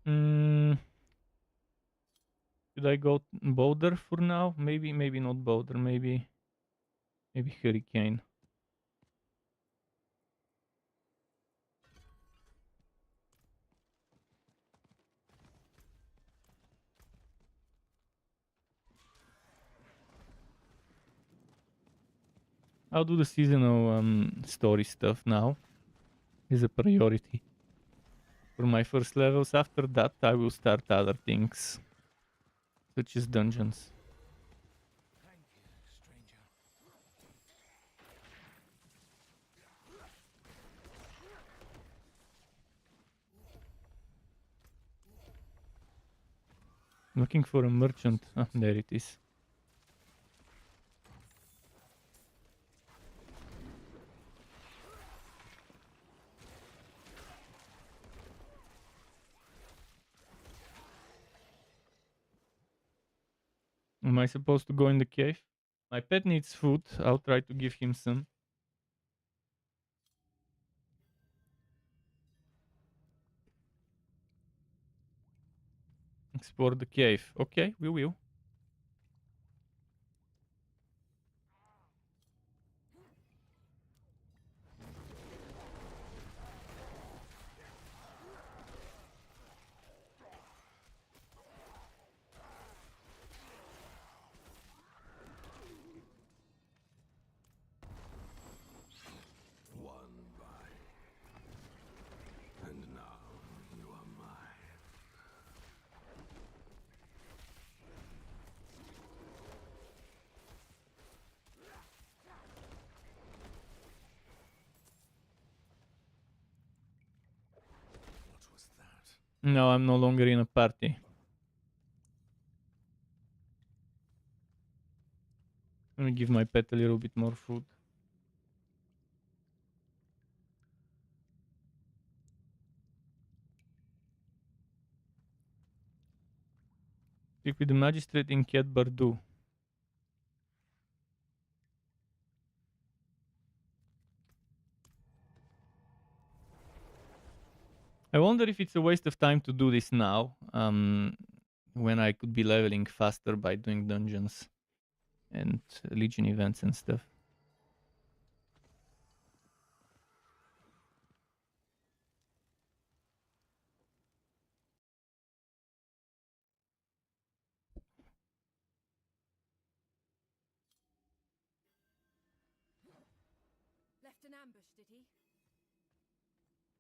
Mm, should I go Boulder for now? Maybe not Boulder. Maybe Hurricane. I'll do the seasonal story stuff now. Is a priority for my first levels. After that, I will start other things, such as dungeons. Thank you, stranger. Looking for a merchant. Ah, there it is. Am I supposed to go in the cave? My pet needs food. I'll try to give him some. Explore the cave. Okay, we will. One bite. And now you are mine. What was that? No, I'm no longer in a party. Let me give my pet a little bit more food. Speak with the magistrate in Cat Bardu. I wonder if it's a waste of time to do this now, when I could be leveling faster by doing dungeons and Legion events and stuff. Left an ambush, did he?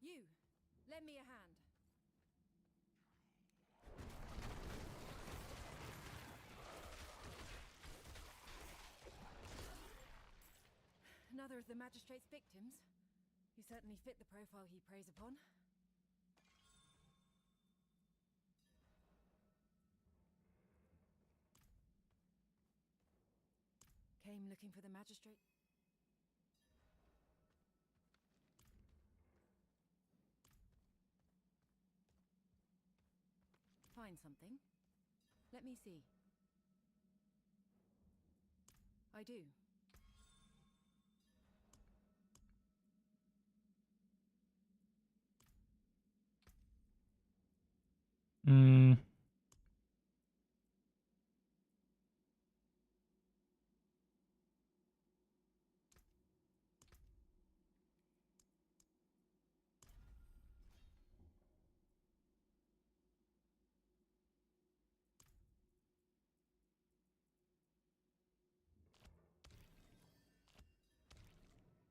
You, lend me a hand. another of the magistrate's victims? You certainly fit the profile he preys upon. Came looking for the magistrate? Find something? Let me see. I do. Hmm.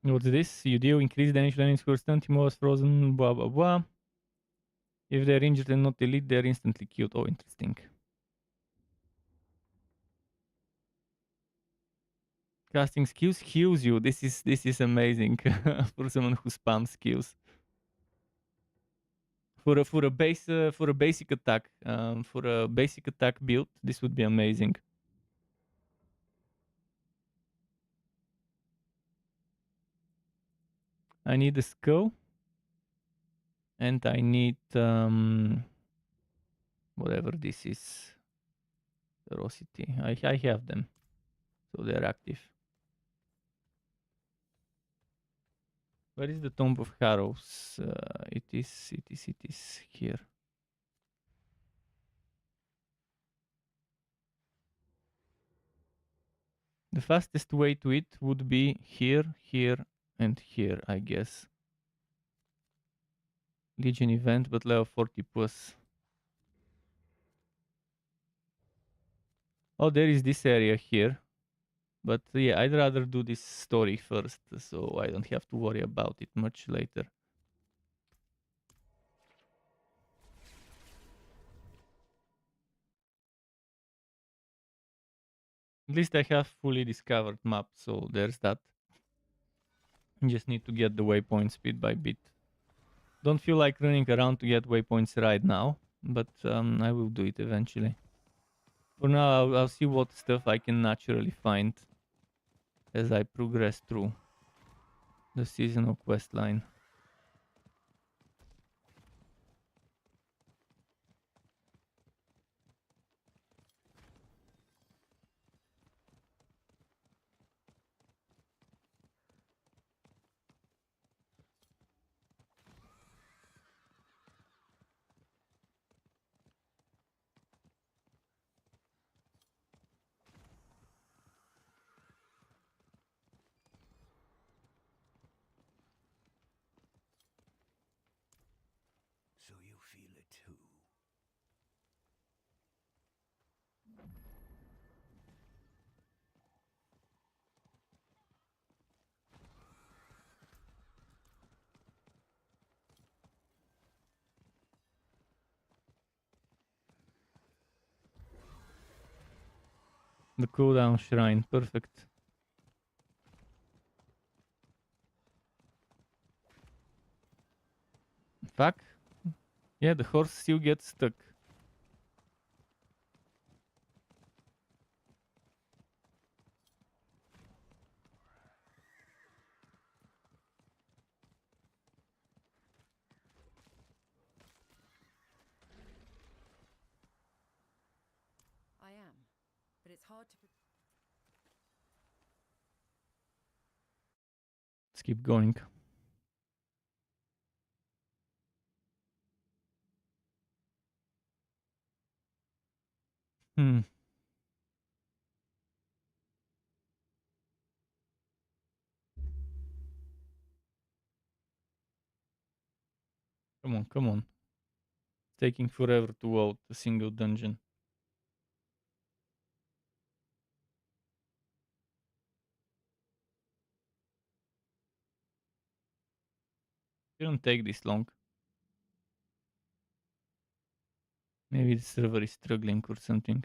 What's this? You deal increased damage to enemies who are stunned, immobilized, frozen, blah blah blah. If they're injured and not elite, they're instantly killed. Oh, interesting. Casting skills heals you. This is amazing for someone who spams skills. For a basic attack, for a basic attack build, this would be amazing. I need a skull, and I need whatever this is. Ferocity. I have them, so they're active. Where is the Tomb of Harrows? It is here. The fastest way to it would be here, here, and here, I guess. Legion event, but level 40 plus. Oh, there is this area here. But yeah, I'd rather do this story first, so I don't have to worry about it much later. At least I have fully discovered map, so there's that. Just need to get the waypoints bit by bit. Don't feel like running around to get waypoints right now, but I will do it eventually. For now, I'll see what stuff I can naturally find as I progress through the seasonal quest line. So you feel it too. The cooldown shrine, perfect. Fuck. Yeah, the horse still gets stuck. I am, but it's hard to. Let's keep going. Hmm. Come on, come on. It's taking forever to load a single dungeon. Shouldn't take this long. Maybe the server is struggling or something.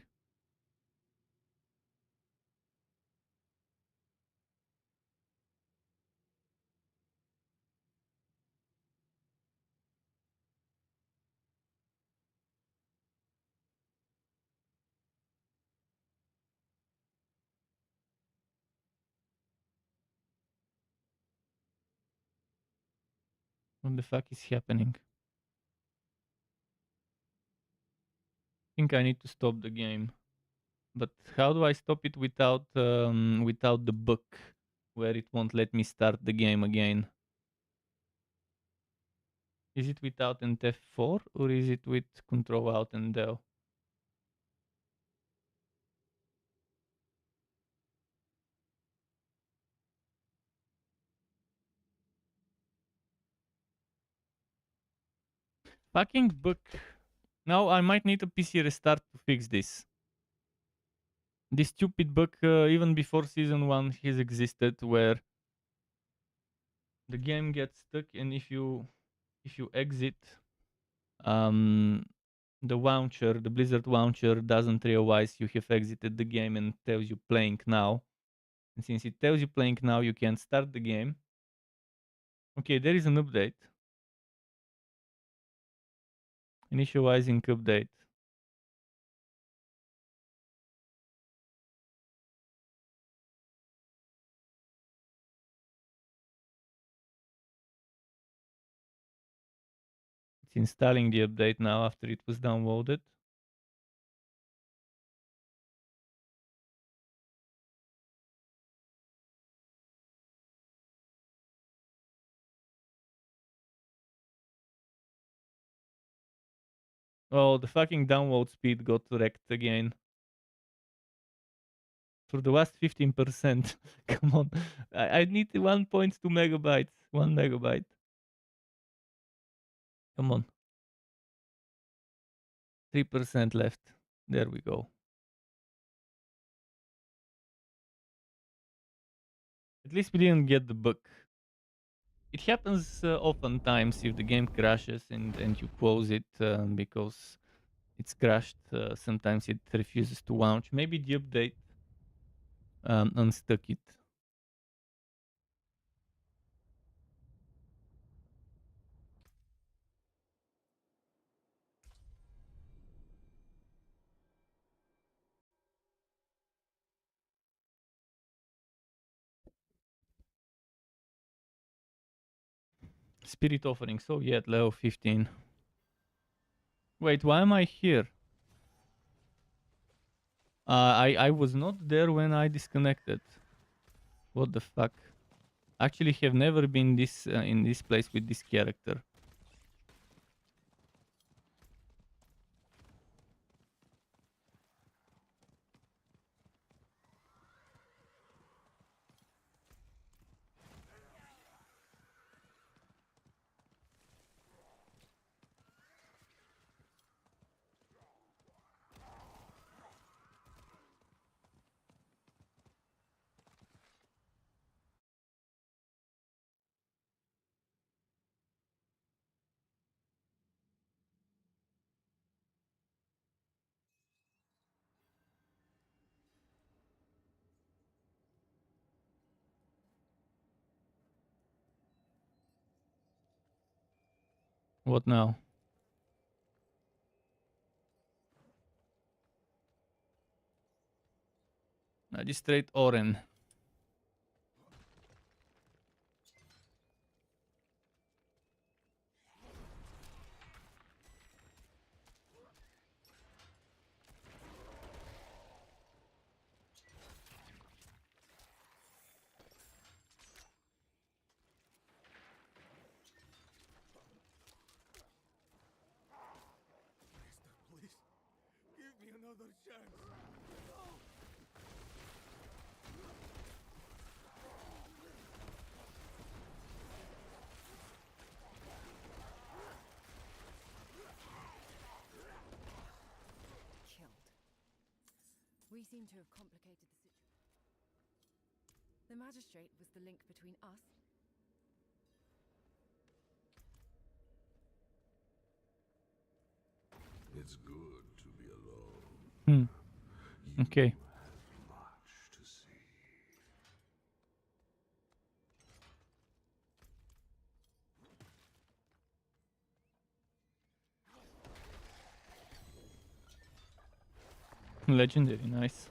What the fuck is happening? I think I need to stop the game. But how do I stop it without the book where it won't let me start the game again? Is it without and F4 or is it with Control Alt and Del? Fucking book. Now I might need a PC restart to fix this. This stupid bug, even before season 1, has existed where the game gets stuck, and if you exit, um, the Blizzard launcher doesn't realize you have exited the game and tells you playing now. And since it tells you playing now, you can't start the game. Okay, there is an update. Initializing update. It's installing the update now after it was downloaded. Oh, the fucking download speed got wrecked again. For the last 15%. Come on. I need 1.2 megabytes. 1 megabyte. Come on. 3% left. There we go. At least we didn't get the bug. It happens oftentimes if the game crashes and you close it because it's crashed. Sometimes it refuses to launch. Maybe the update unstuck it. Spirit offering. So yeah, at level 15. Wait, why am I here? I was not there when I disconnected. What the fuck? Actually, have never been this in this place with this character. What now? Magistrate Oren. Please, give me another chance. Killed. We seem to have complicated the situation. The magistrate was the link between us. It's good to be alone. Okay. Much to see. Legendary, nice.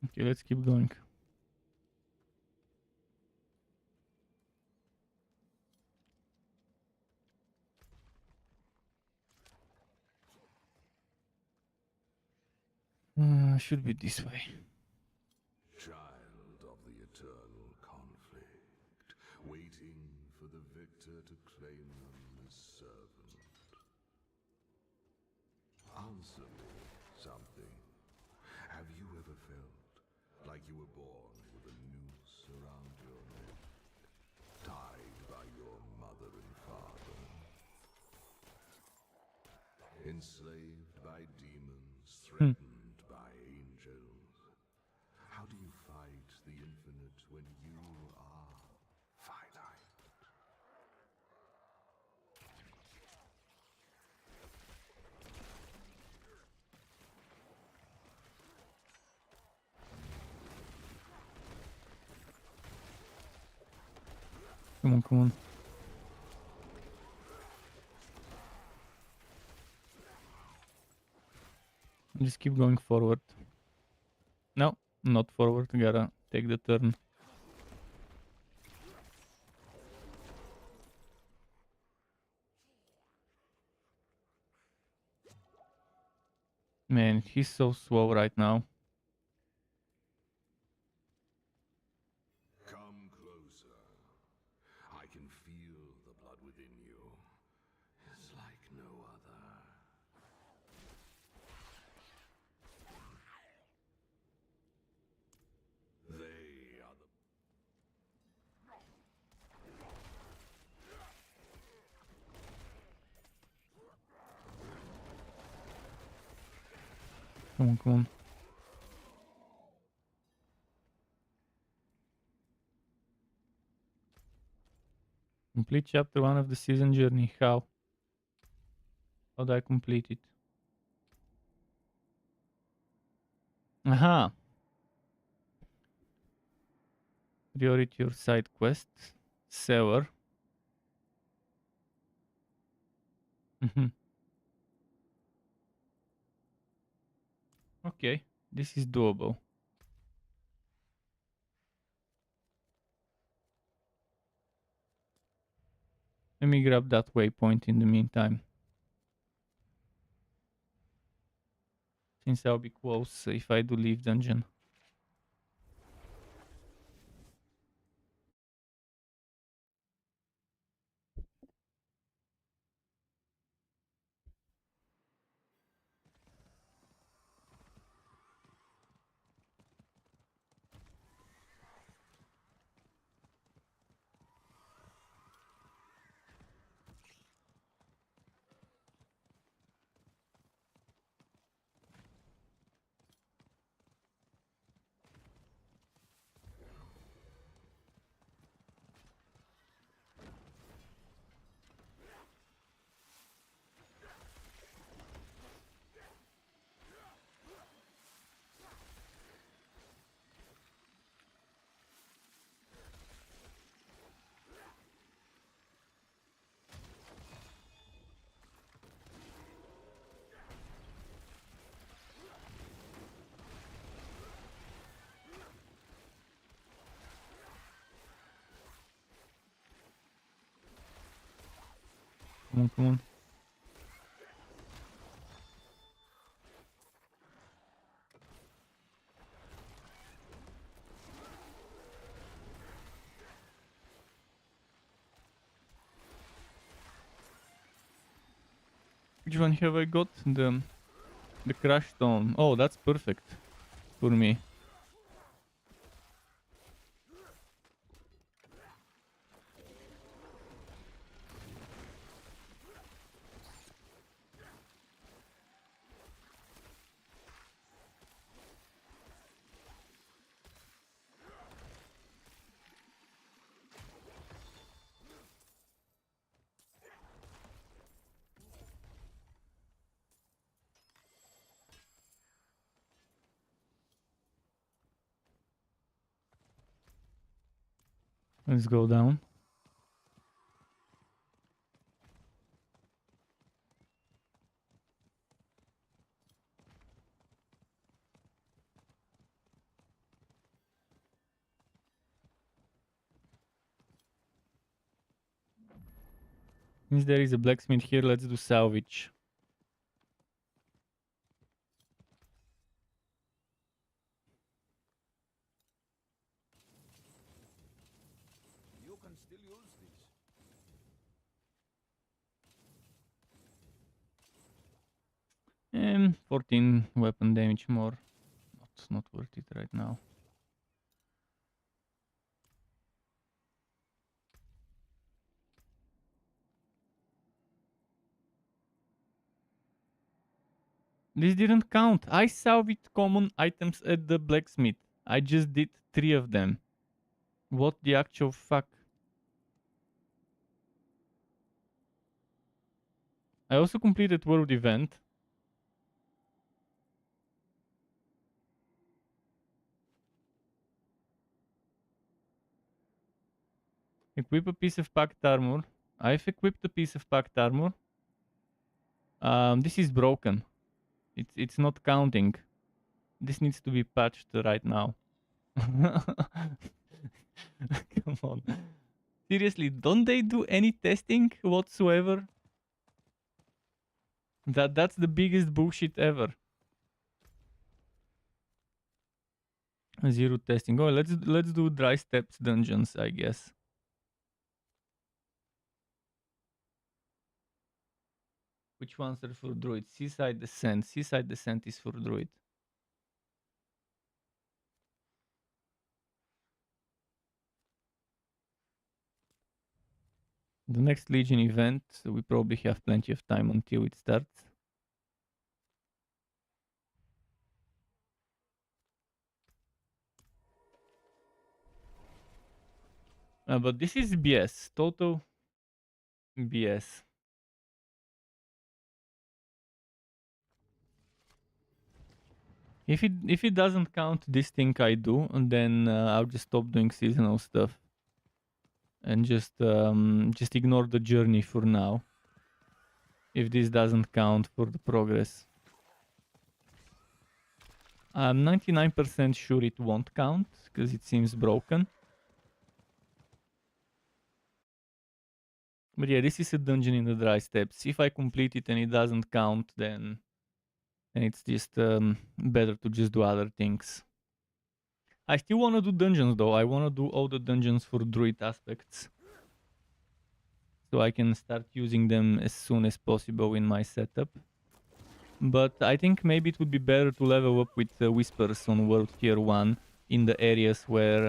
Okay, let's keep going. Should be this way. Child of the eternal conflict, waiting for the victor to claim them as servant. Answer me something. Have you ever felt like you were born with a noose around your neck, tied by your mother and father? Enslaved by demons, threatened by angels. How do you fight the infinite when you are finite? Come on, come on. Just keep going forward. No, not forward. Gotta take the turn. Man, he's so slow right now. Come closer. I can feel the blood within you. It's like no other. They are the... Come on, come on. Complete chapter 1 of the season journey. How? How do I complete it? Aha! Priority your side quests. Sever. Okay, this is doable. Let me grab that waypoint in the meantime. Since I'll be close if I do leave dungeon. Come on, come on. Which one have I got? The crash stone. Oh, that's perfect for me. Let's go down. Since there is a blacksmith here, let's do salvage. You can still use these. 14 weapon damage more. Not worth it right now. This didn't count. I salvaged common items at the blacksmith. I just did 3 of them. What the actual fuck? I also completed world event. Equip a piece of packed armor. I've equipped a piece of packed armor. This is broken. It's not counting. This needs to be patched right now. Come on. Seriously, don't they do any testing whatsoever? That's the biggest bullshit ever. 0 testing. Oh, let's do dry steps dungeons, I guess. Which ones are for druid? Seaside Descent. Seaside Descent is for druid. The next Legion event, so we probably have plenty of time until it starts. But this is BS. Total BS. If it doesn't count this thing I do, then I'll just stop doing seasonal stuff and just ignore the journey for now. If this doesn't count for the progress, I'm 99% sure it won't count because it seems broken. But yeah, this is a dungeon in the dry steppes. If I complete it and it doesn't count, then it's just better to just do other things. I still want to do dungeons though. I want to do all the dungeons for druid aspects, so I can start using them as soon as possible in my setup. But I think maybe it would be better to level up with whispers on world tier 1 in the areas where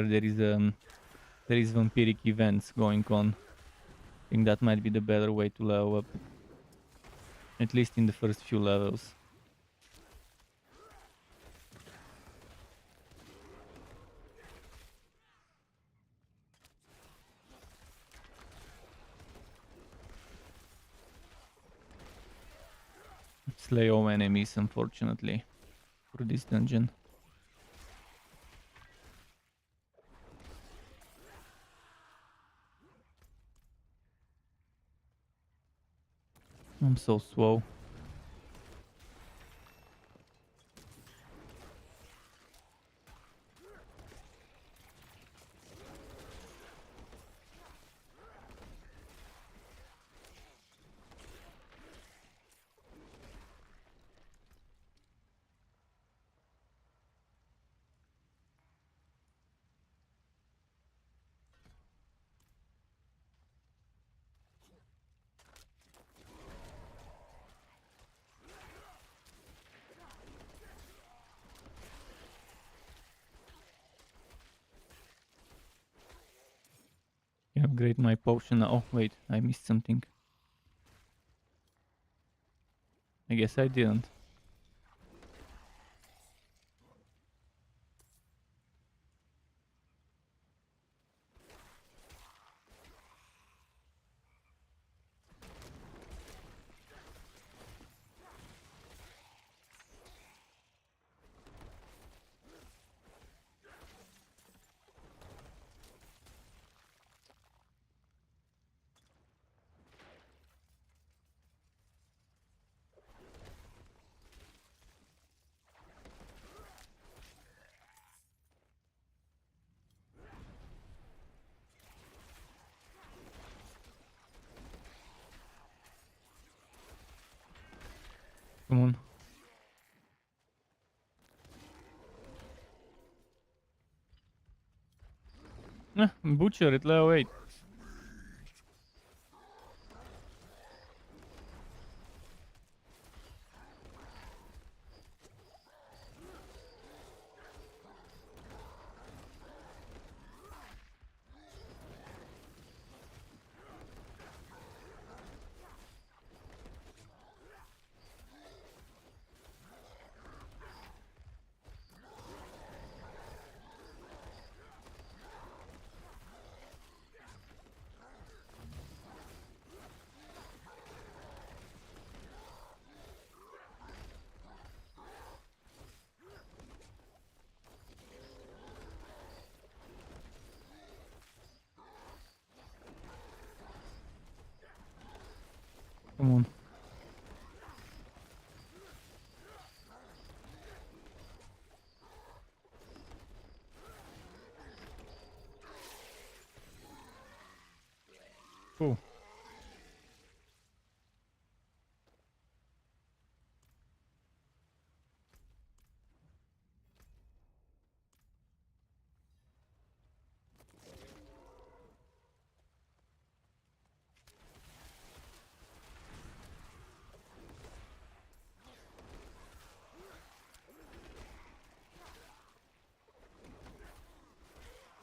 there is vampiric events going on. I think that might be the better way to level up, at least in the first few levels. Slay all enemies, unfortunately, for this dungeon. I'm so slow. Can upgrade my potion now. Oh wait, I missed something. I guess I didn't. Butcher at level 8. Come on. Cool.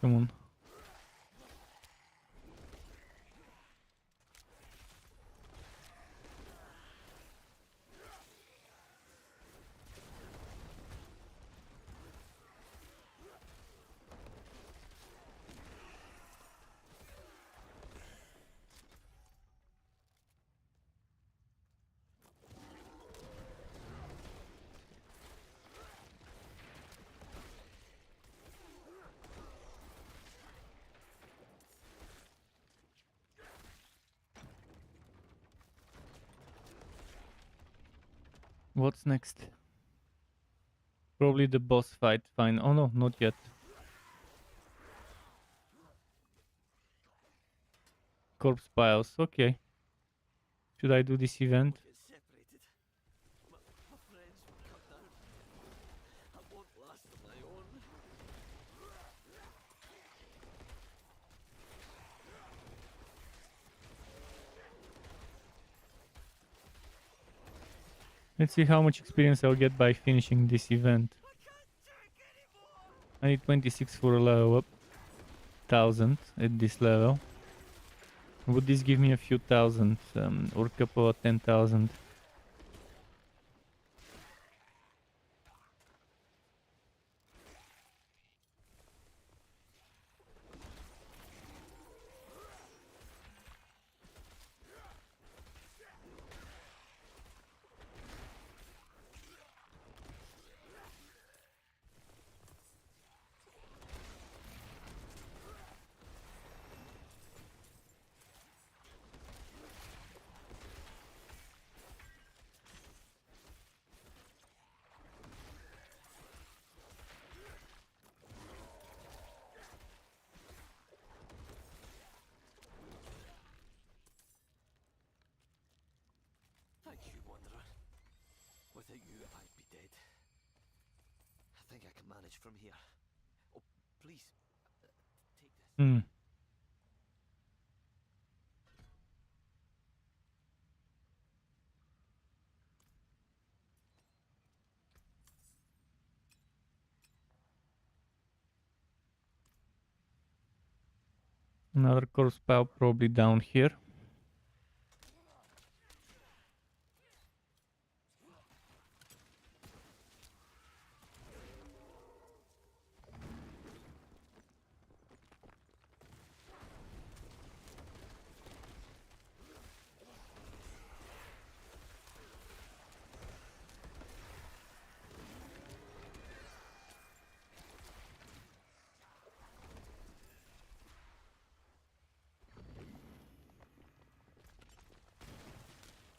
Come on. What's next? Probably the boss fight. Fine. Oh no, not yet. Corpse piles. Okay. Should I do this event? Get separated. My friends were cut down. I won't last on my own. Let's see how much experience I'll get by finishing this event. I need 26 for a level up. 1000 at this level. Would this give me a few thousand or a couple of 10,000? Thank you, Wanderer. Without you, I'd be dead. I think I can manage from here. Oh, please, take this. Hmm. Another corpse pile probably down here.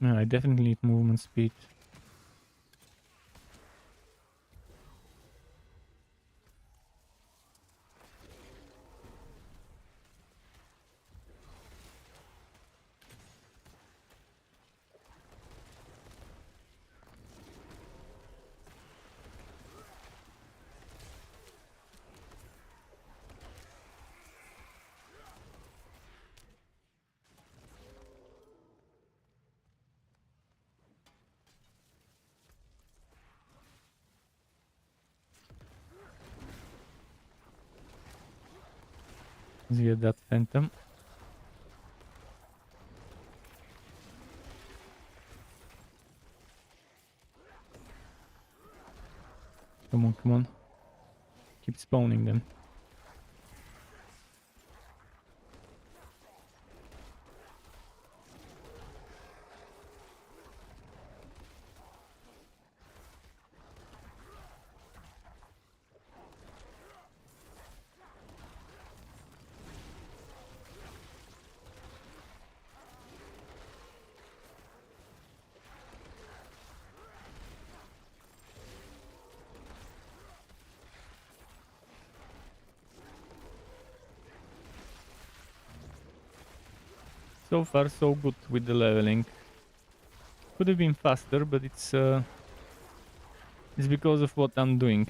Yeah, I definitely need movement speed. Let's get that phantom. Come on, come on. Keep spawning them. So far, so good with the leveling. Could have been faster, but it's because of what I'm doing.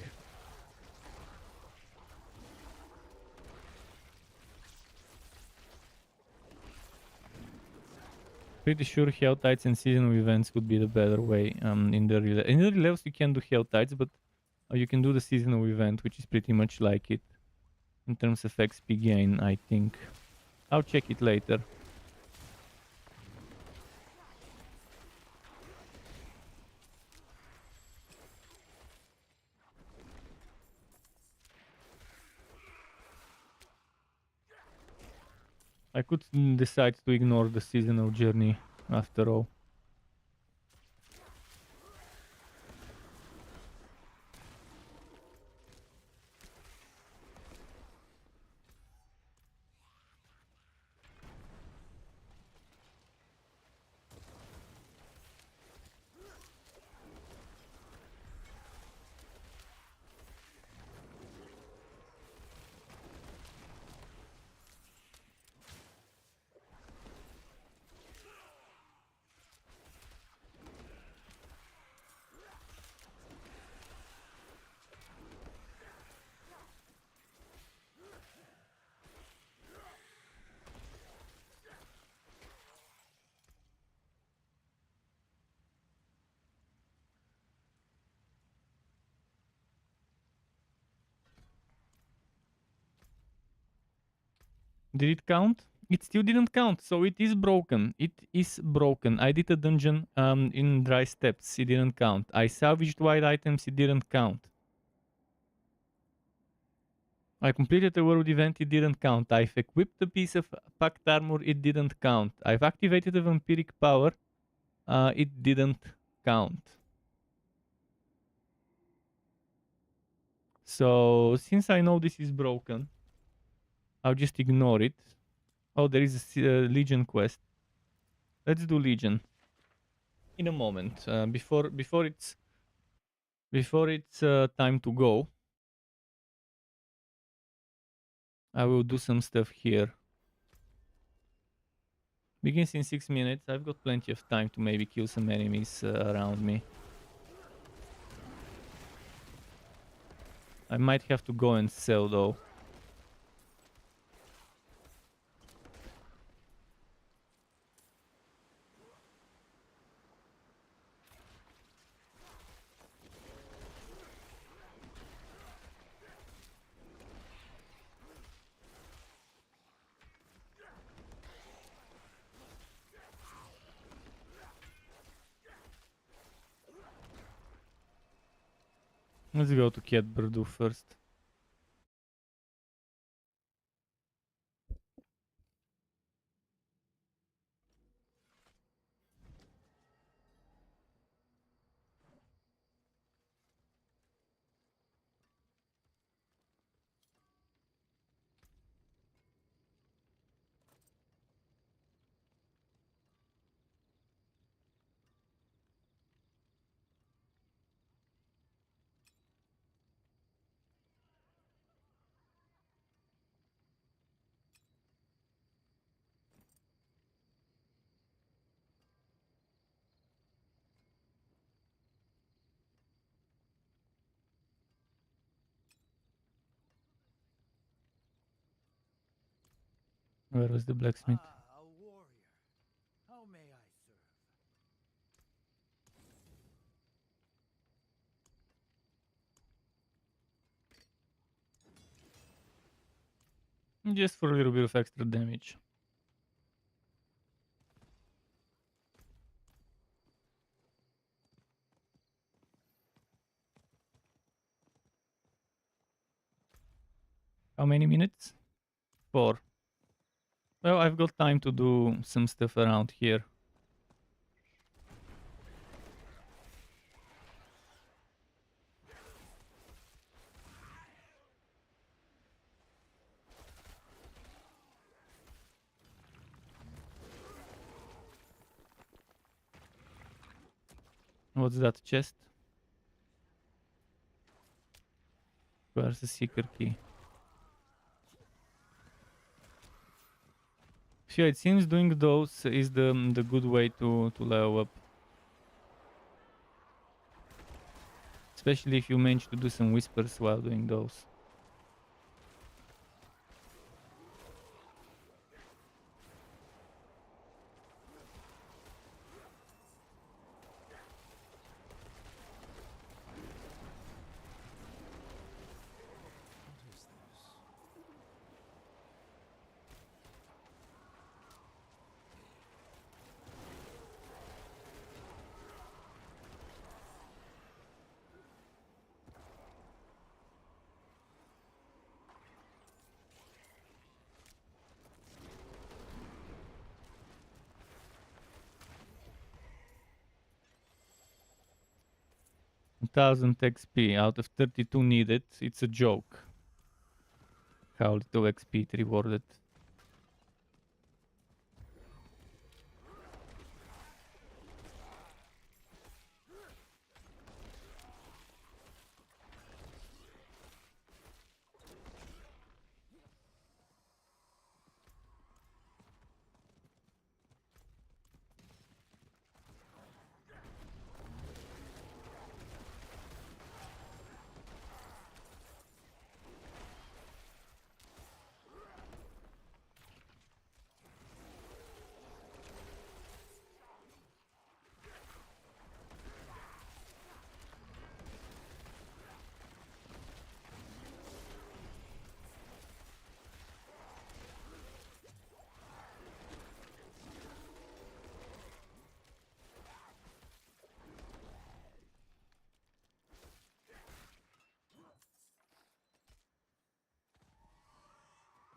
Pretty sure hell tides and seasonal events would be the better way. In the early levels you can do hell tides, but you can do the seasonal event, which is pretty much like it in terms of XP gain, I think. I'll check it later. I could decide to ignore the seasonal journey after all. Did it count? It still didn't count, so it is broken. It is broken. I did a dungeon in dry steppes. It didn't count. I salvaged white items. It didn't count. I completed a world event. It didn't count. I've equipped a piece of packed armor. It didn't count. I've activated a vampiric power. It didn't count. So since I know this is broken, I'll just ignore it. Oh, there is a Legion quest. Let's do Legion in a moment. Before it's time to go, I will do some stuff here. Begins in 6 minutes. I've got plenty of time to maybe kill some enemies around me. I might have to go and sell though. Let's go to Cat Burdu first. Where was the blacksmith? Ah, a warrior. How may I serve? Just for a little bit of extra damage. How many minutes? 4. Well, I've got time to do some stuff around here. What's that chest? Where's the secret key? So yeah, it seems doing those is the good way to level up. Especially if you manage to do some whispers while doing those. What is this? 1000 XP out of 32 needed. It's a joke. How little XP it rewarded.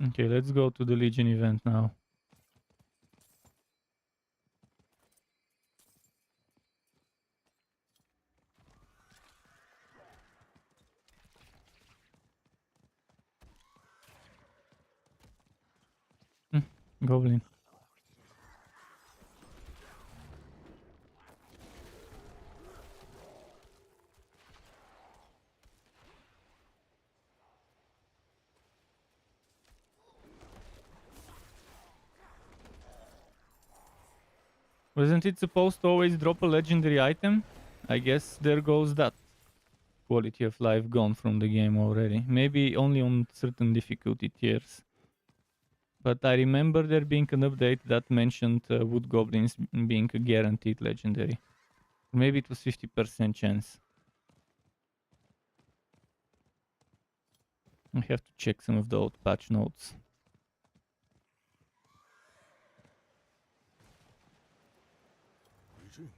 Okay, let's go to the Legion event now. Goblin. Wasn't it supposed to always drop a legendary item? I guess there goes that quality of life gone from the game already. Maybe only on certain difficulty tiers. But I remember there being an update that mentioned wood goblins being a guaranteed legendary. Maybe it was 50% chance. I have to check some of the old patch notes. Greetings.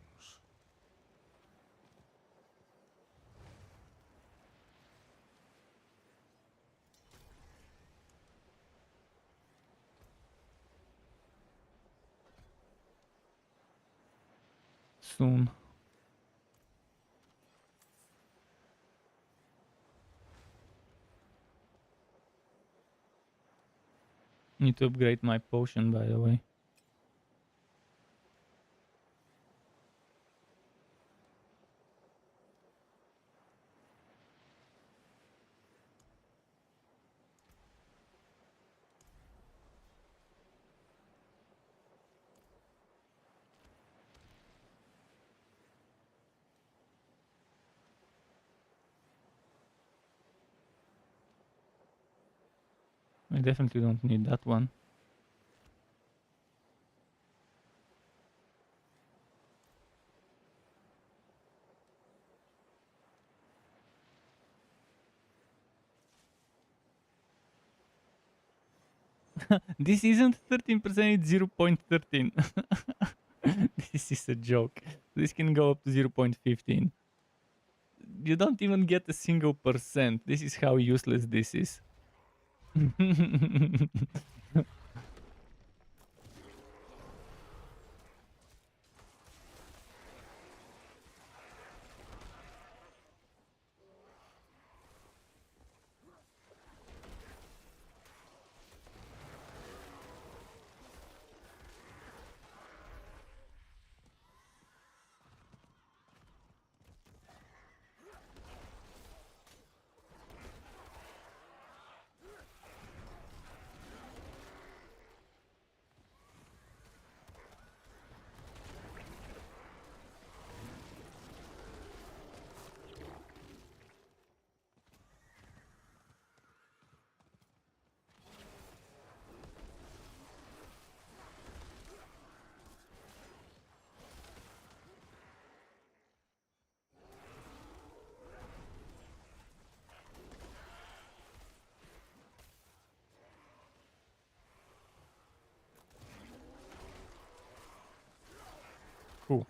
Soon. Need to upgrade my potion, by the way. I definitely don't need that one. This isn't 13%, it's 0.13. This is a joke. This can go up to 0.15. You don't even get a single percent. This is how useless this is. Cool.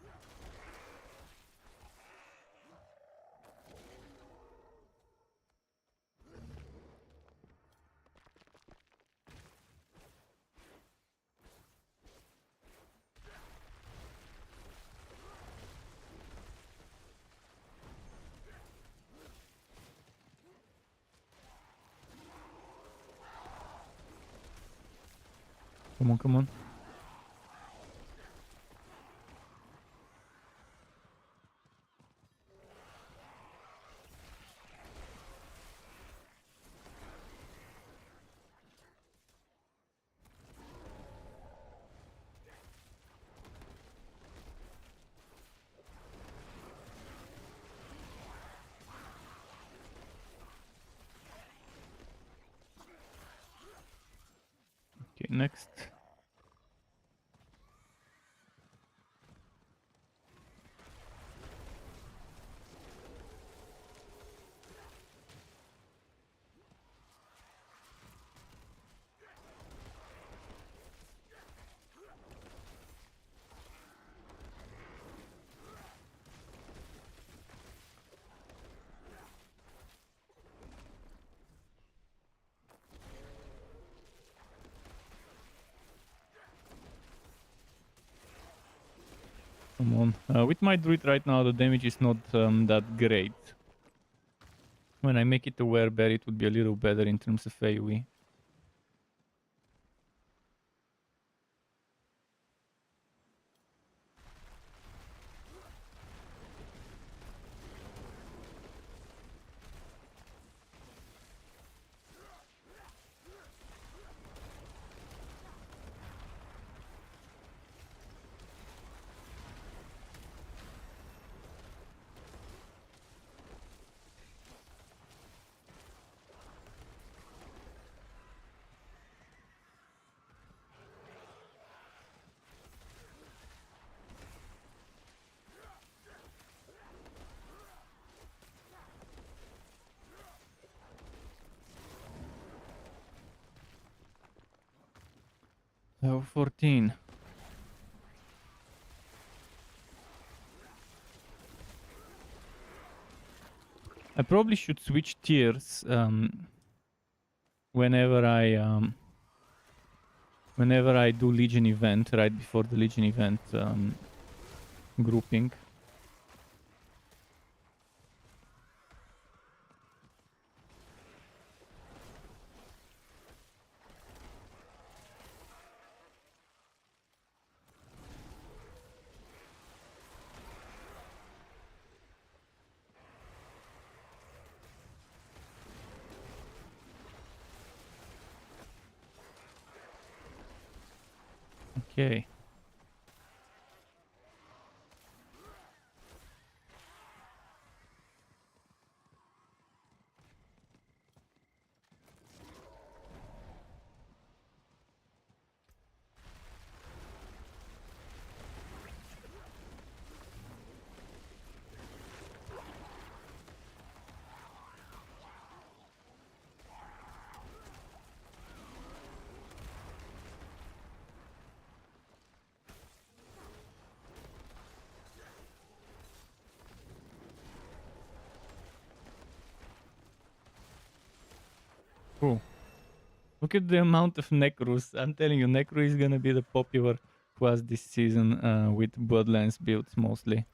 Come on, come on. Okay, next. Come on. With my druid right now, the damage is not that great. When I make it a werebear, it would be a little better in terms of AoE. Level 14. I probably should switch tiers whenever I do Legion event, right before the Legion event grouping. Okay. Oh, look at the amount of Necros. I'm telling you, Necro is gonna be the popular class this season with Bloodlines builds mostly.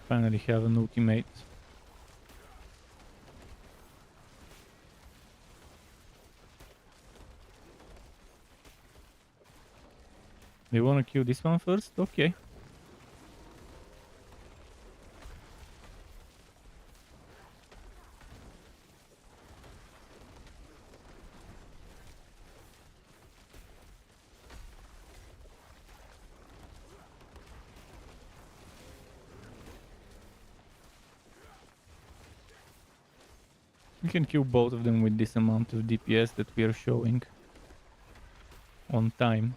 Finally have an ultimate. They wanna kill this one first? Okay. You can kill both of them with this amount of DPS that we are showing on time.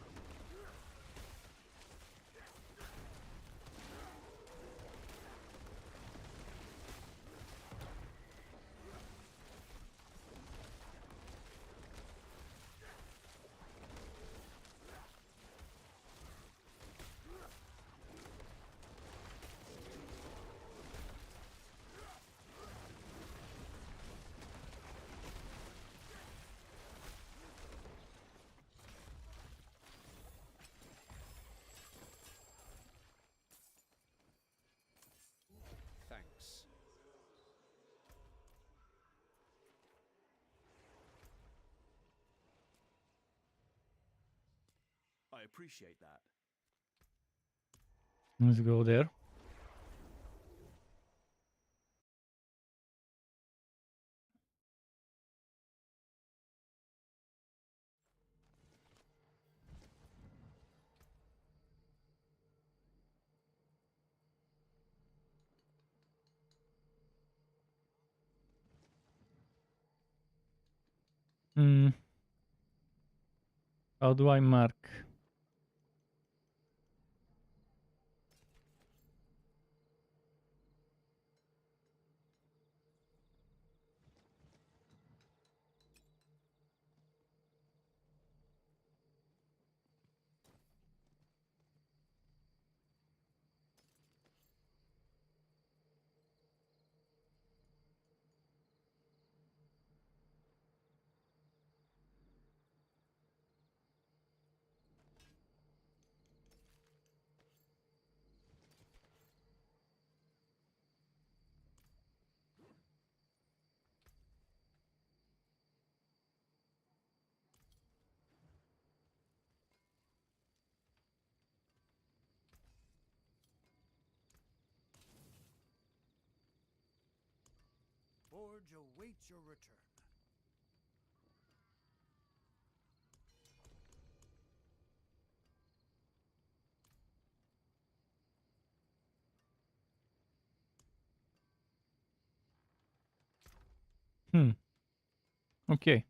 Thanks. I appreciate that. Let's go there. Hmm. How do I mark? Forge awaits your return. Hmm. Okay.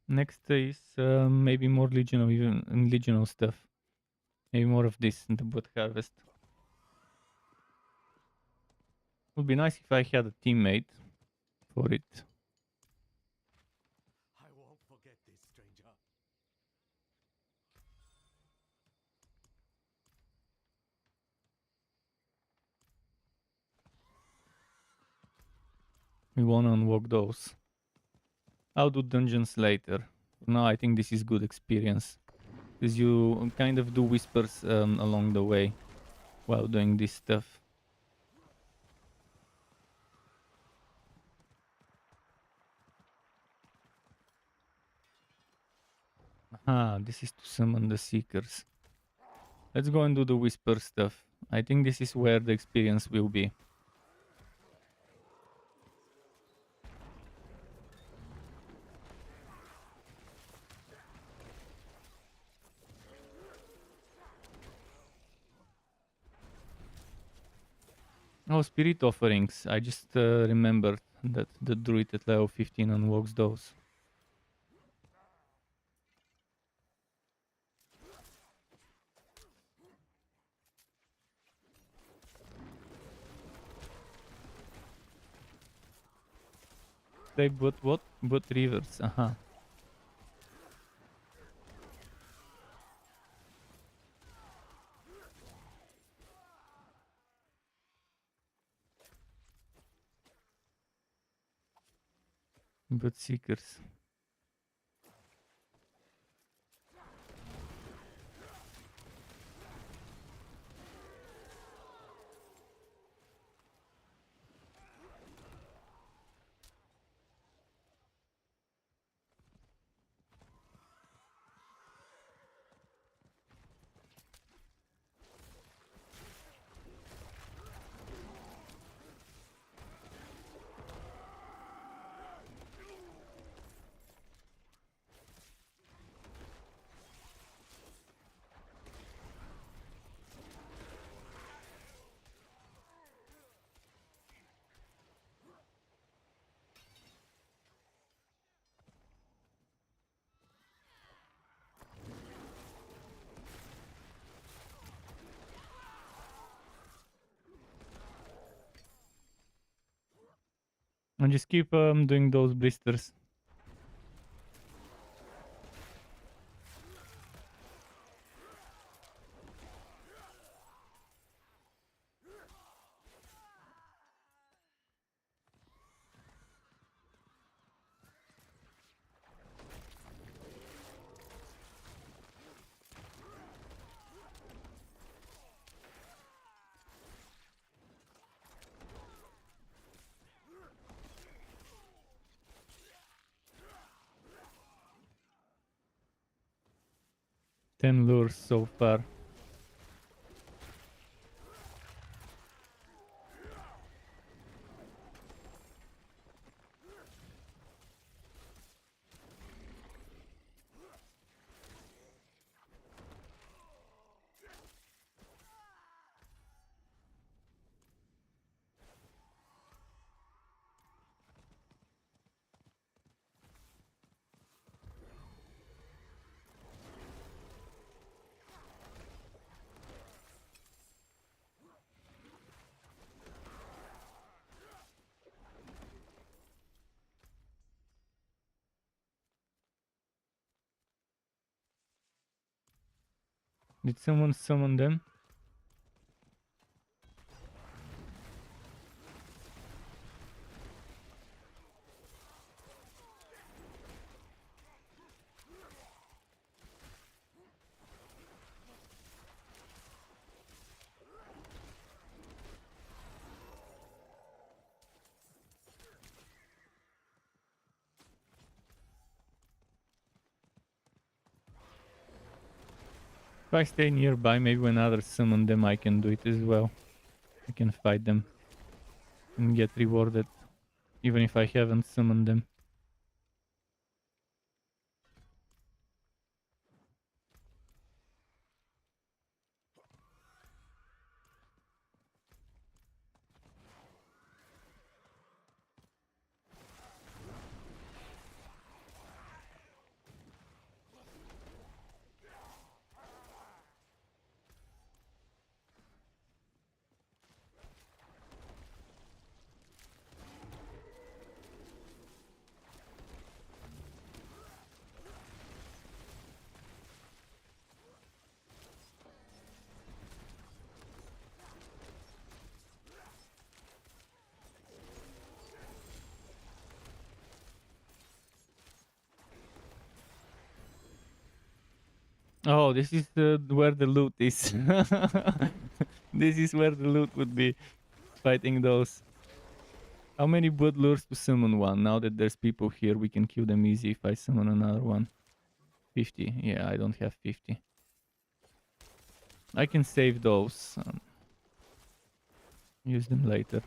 Next is maybe more legional, even legional stuff. Maybe more of this in the boot harvest. Would be nice if I had a teammate for it. I won't forget this, stranger. We wanna unlock those. I'll do dungeons later. Now I think this is good experience. Because you kind of do whispers along the way while doing this stuff. Aha, this is to summon the seekers. Let's go and do the whisper stuff. I think this is where the experience will be. Oh, spirit offerings. I just remembered that the druid at level 15 unlocks those. Stay but what? But rivers. Aha. But seekers. And just keep doing those blisters. Ten lures so far. Did someone summon them? If I stay nearby, maybe when others summon them, I can do it as well. I can fight them and get rewarded, even if I haven't summoned them. Oh, this is where the loot is. This is where the loot would be, fighting those. How many blood lures to summon one? Now that there's people here, we can kill them easy if I summon another one. 50. Yeah, I don't have 50. I can save those. Use them later.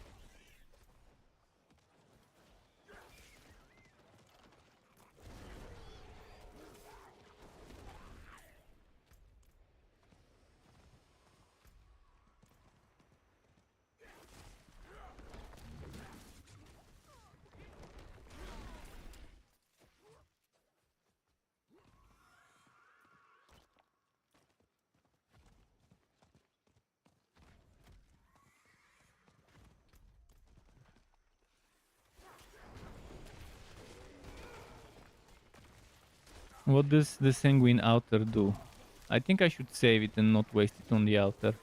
What does the sanguine altar do? I think I should save it and not waste it on the altar.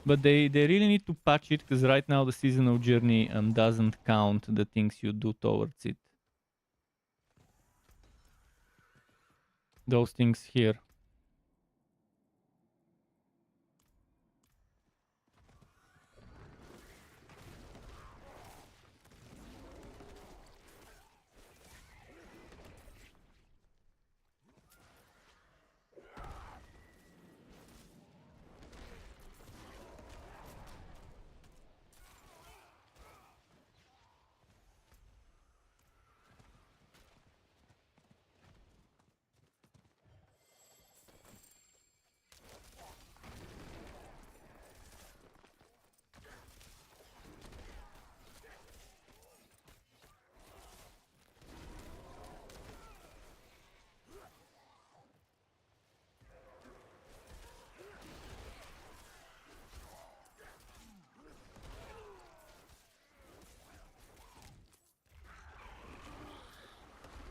But they really need to patch it, because right now the seasonal journey doesn't count the things you do towards it. Those things here.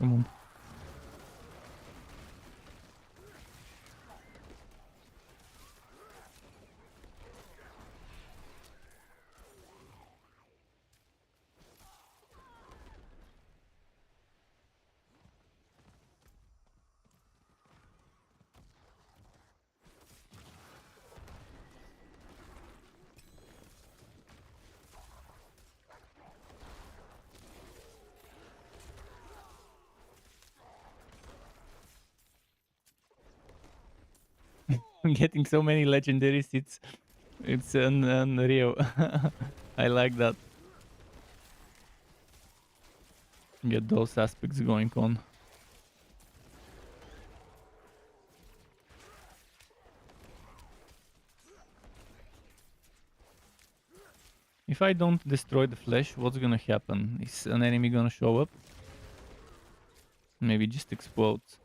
Come on. I'm getting so many legendaries, it's unreal. I like that. Get those aspects going on. If I don't destroy the flesh, what's gonna happen? Is an enemy gonna show up? Maybe just explodes.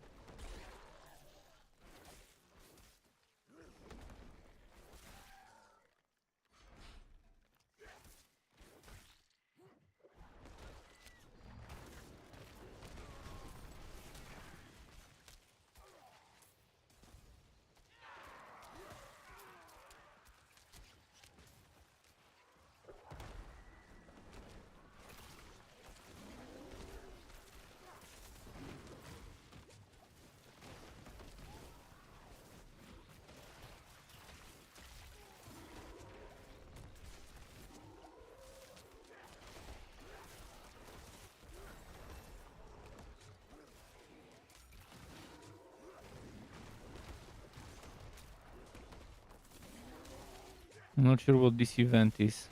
I'm not sure what this event is.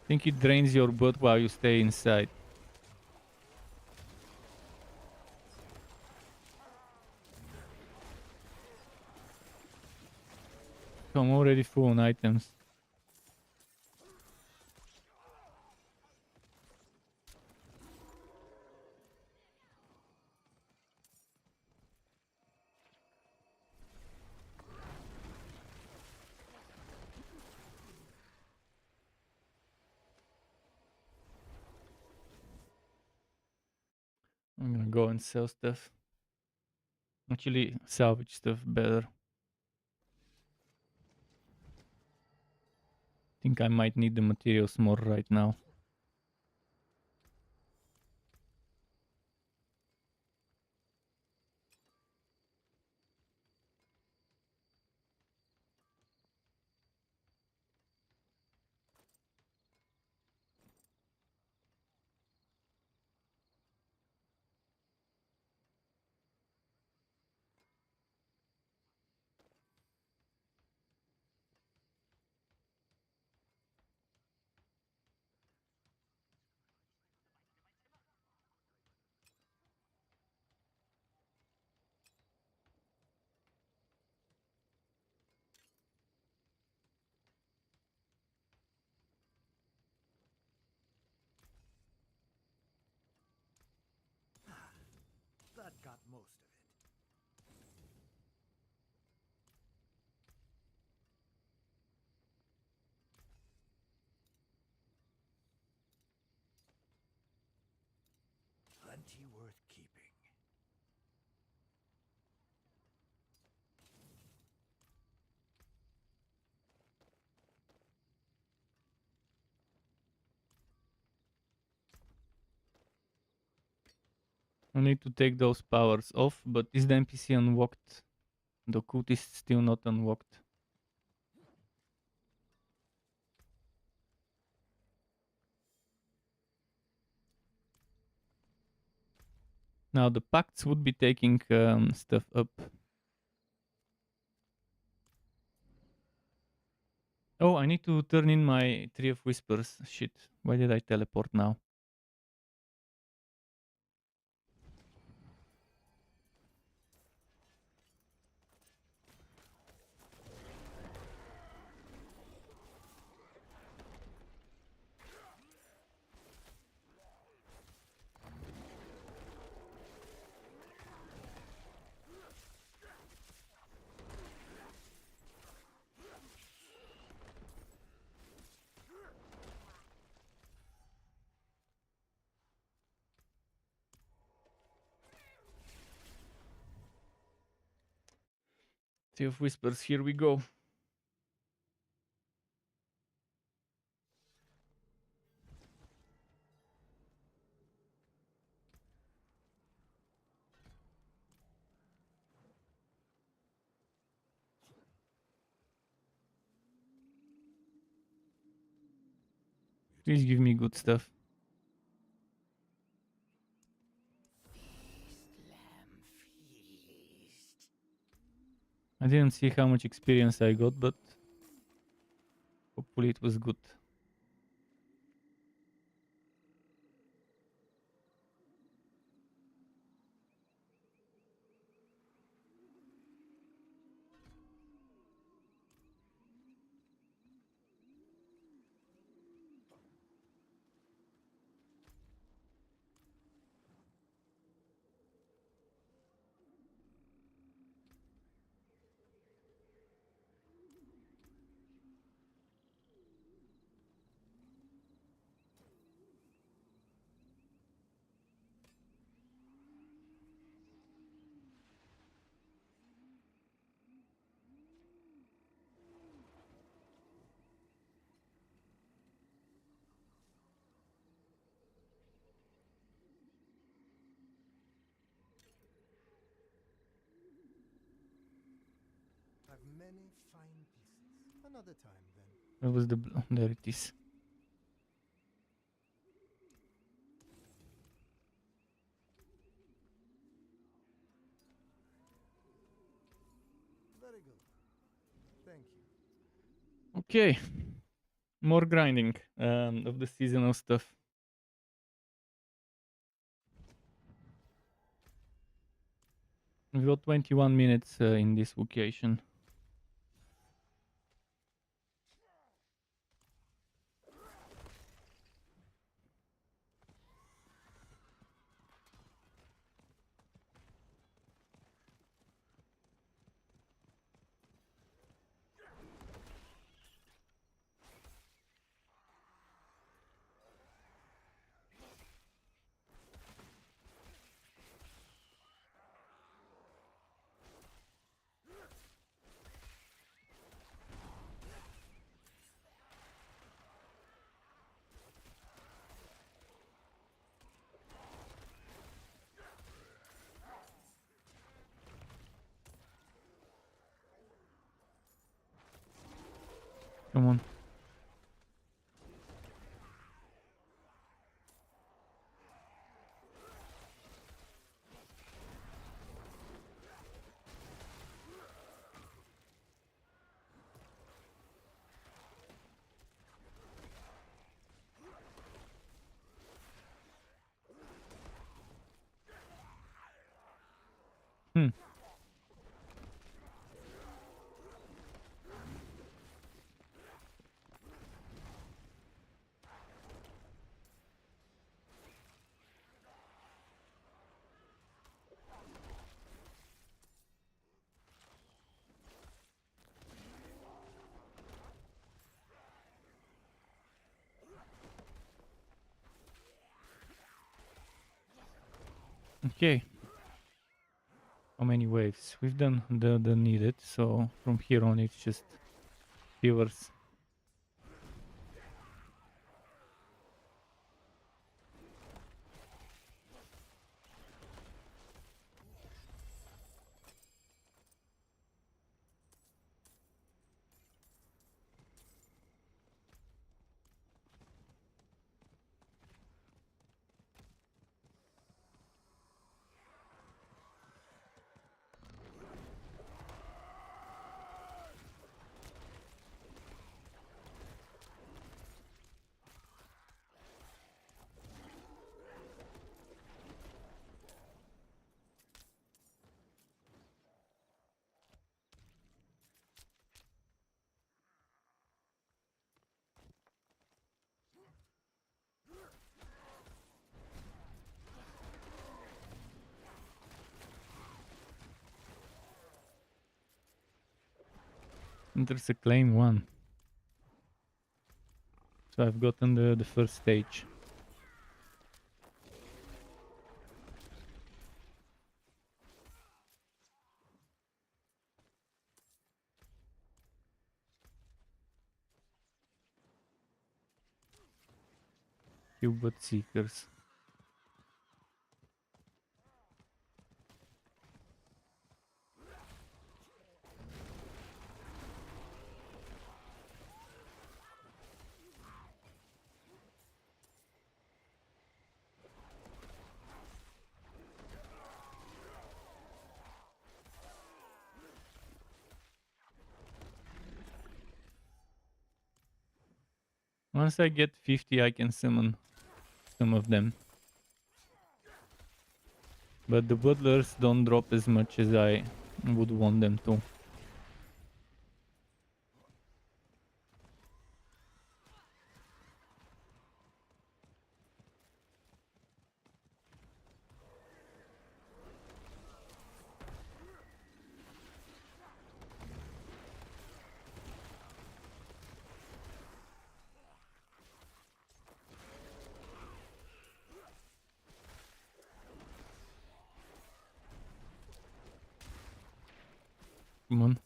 I think it drains your blood while you stay inside. So I'm already full on items. I'm gonna go and sell stuff. Actually, salvage stuff better. Think I might need the materials more right now. bounty worth keeping. I need to take those powers off, but is the NPC unlocked? The coot is still not unlocked. Now the pacts would be taking stuff up. Oh, I need to turn in my Tree of Whispers. Shit, why did I teleport now? Tree of Whispers, here we go. Please give me good stuff. I didn't see how much experience I got, but hopefully it was good. I've many fine pieces. Another time, then. Where was the... there it is. Very good. Thank you. Okay. More grinding of the seasonal stuff. We've got 21 minutes in this location. Come on. Hmm. Okay. How many waves? We've done the needed, so from here on it's just viewers. And there's a claim 1. So I've gotten the first stage. Cubot Seekers. Once I get 50, I can summon some of them. But the Butlers don't drop as much as I would want them to. Come on.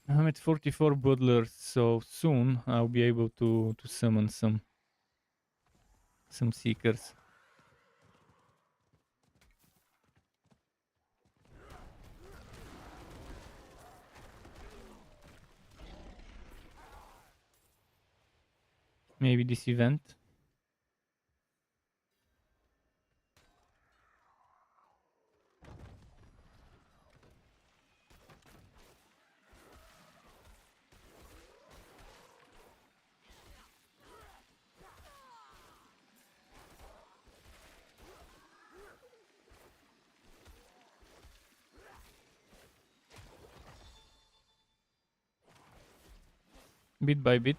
I'm at 44 Butlers, so soon I'll be able to summon some Seekers. Maybe this event. Bit by bit.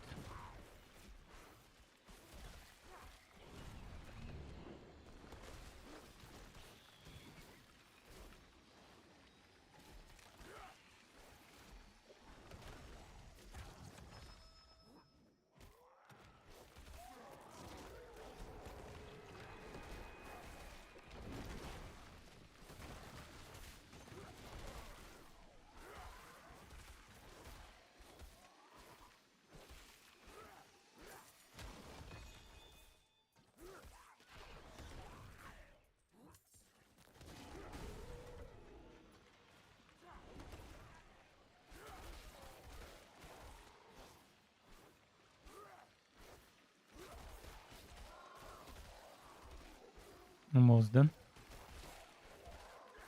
Almost done.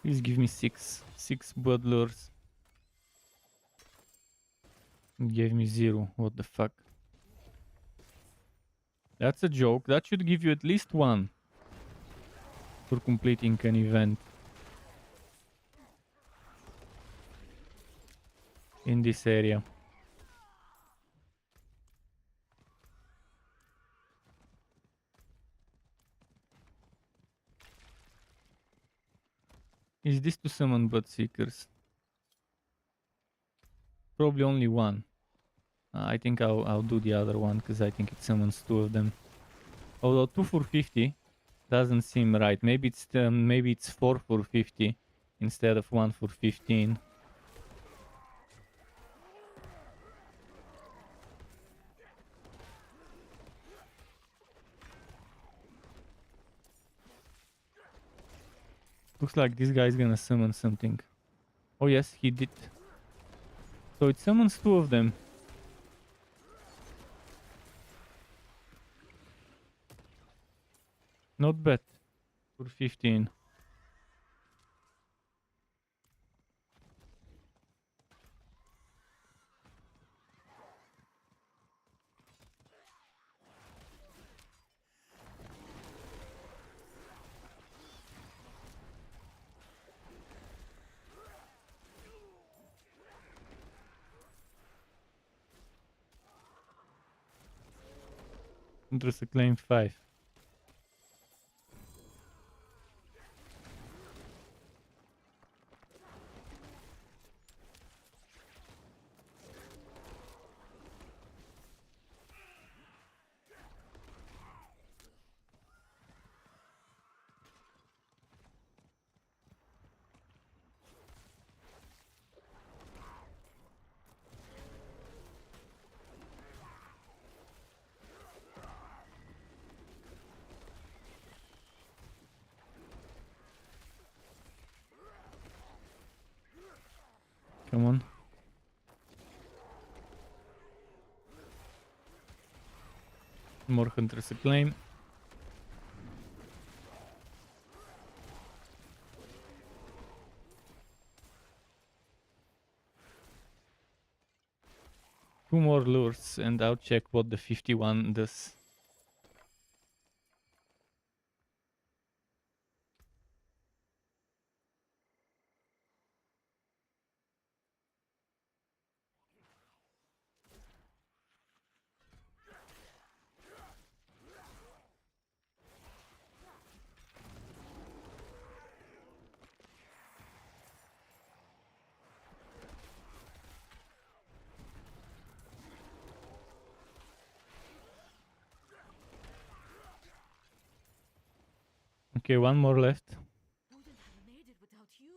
Please give me 6 Butlers. It gave me 0. What the fuck? That's a joke. That should give you at least 1 for completing an event. in this area. Is this to summon Bloodseekers? Probably only one. I think I'll do the other one because I think it summons 2 of them. Although 2 for 50 doesn't seem right. Maybe it's 4 for 50 instead of 1 for 15. Looks like this guy's gonna summon something. Oh yes, he did. So it summons 2 of them. Not bad for 15. Interest claim 5. Come on. More Hunter's Acclaim. Two more lures and I'll check what the 51 does. Okay, one more left. Wouldn't have made it without you.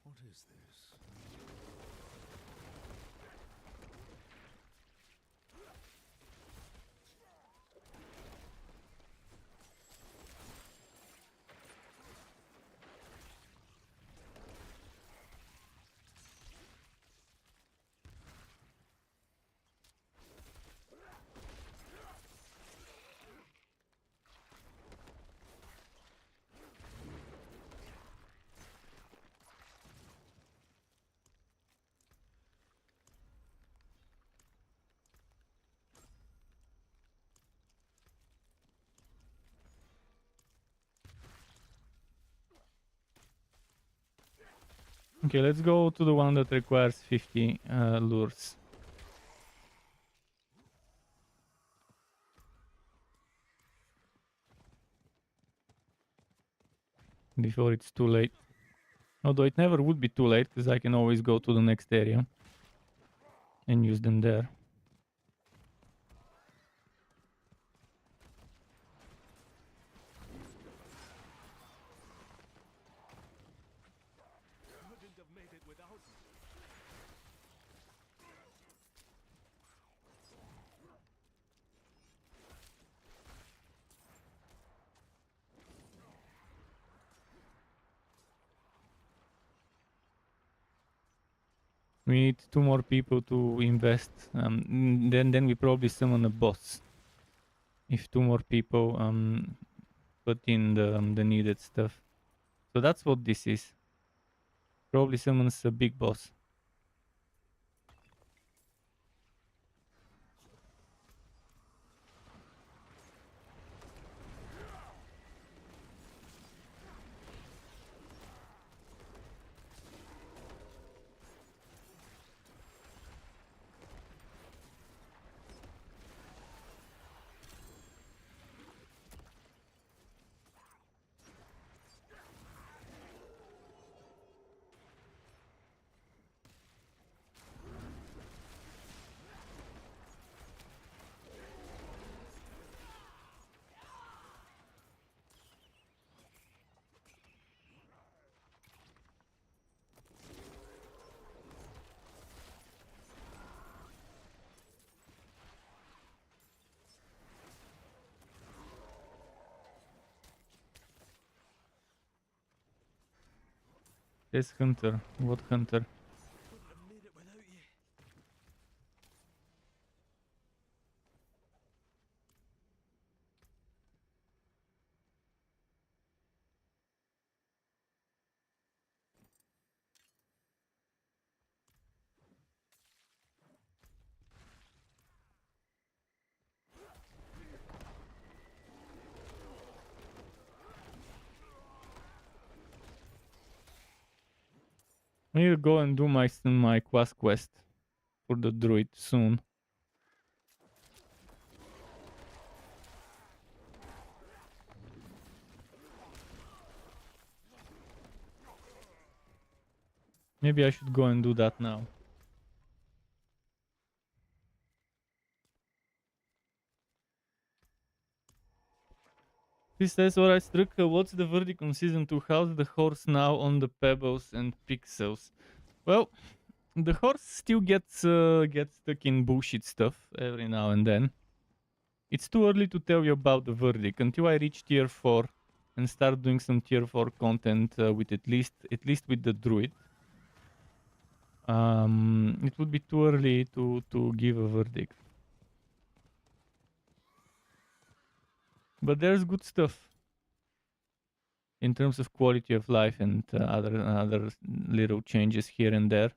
What is this? Okay, let's go to the one that requires 50 lures. Before it's too late. Although it never would be too late because I can always go to the next area and use them there. Couldn't have made it without you. We need 2 more people to invest. Then we probably summon a boss. If 2 more people put in the needed stuff. So that's what this is. Probably summons a big boss. There's Hunter. What Hunter? Wouldn't have made it without you. I need to go and do my quest for the druid soon. Maybe I should go and do that now. He says, alright, Struck, what's the verdict on season 2? How's the horse now on the pebbles and pixels? Well, the horse still gets stuck in bullshit stuff every now and then. It's too early to tell you about the verdict until I reach tier 4 and start doing some tier 4 content with at least with the druid. It would be too early to give a verdict. But there's good stuff in terms of quality of life and other little changes here and there.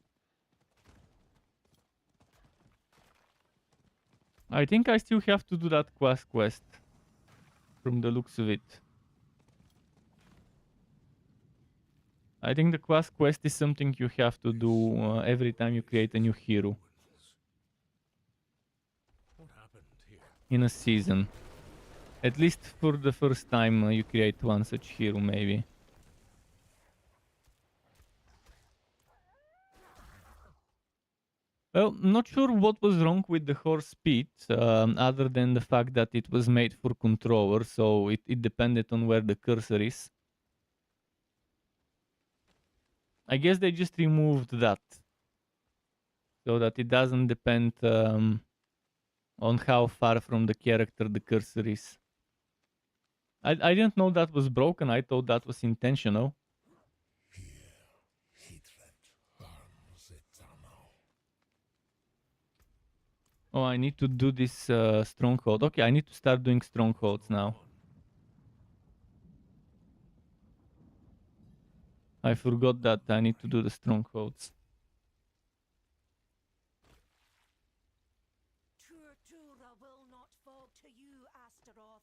I think I still have to do that quest from the looks of it. I think the quest is something you have to do every time you create a new hero What happened here? in a season. At least for the first time you create one such hero, maybe. Well, not sure what was wrong with the horse speed, other than the fact that it was made for controller, so it depended on where the cursor is. I guess they just removed that, so that it doesn't depend on how far from the character the cursor is. I didn't know that was broken, I thought that was intentional. Oh, I need to do this stronghold. Okay, I need to start doing strongholds now. I forgot that I need to do the strongholds. Tortura will not fall to you, Astaroth.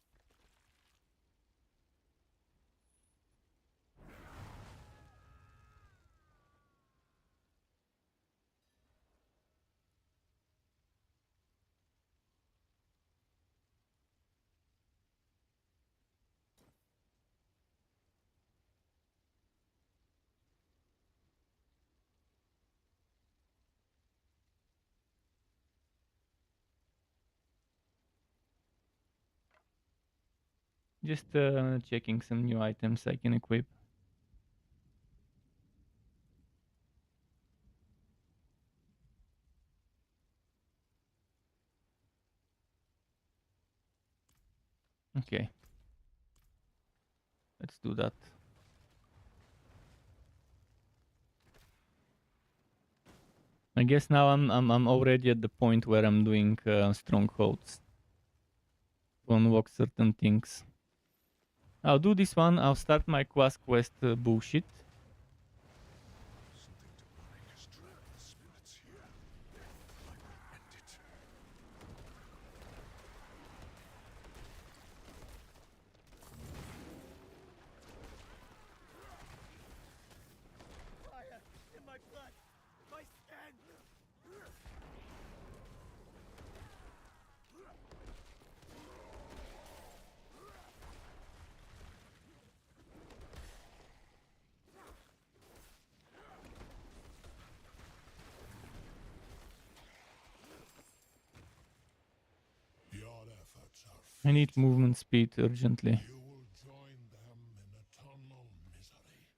Just checking some new items I can equip. Okay. Let's do that. I guess now I'm already at the point where I'm doing strongholds to unlock certain things. I'll do this one. I'll start my quest bullshit. Something demonic has trapped the spirits here. I will end it. Fire in my blood, my skin. Your efforts are I need movement speed urgently. You will join them in eternal misery.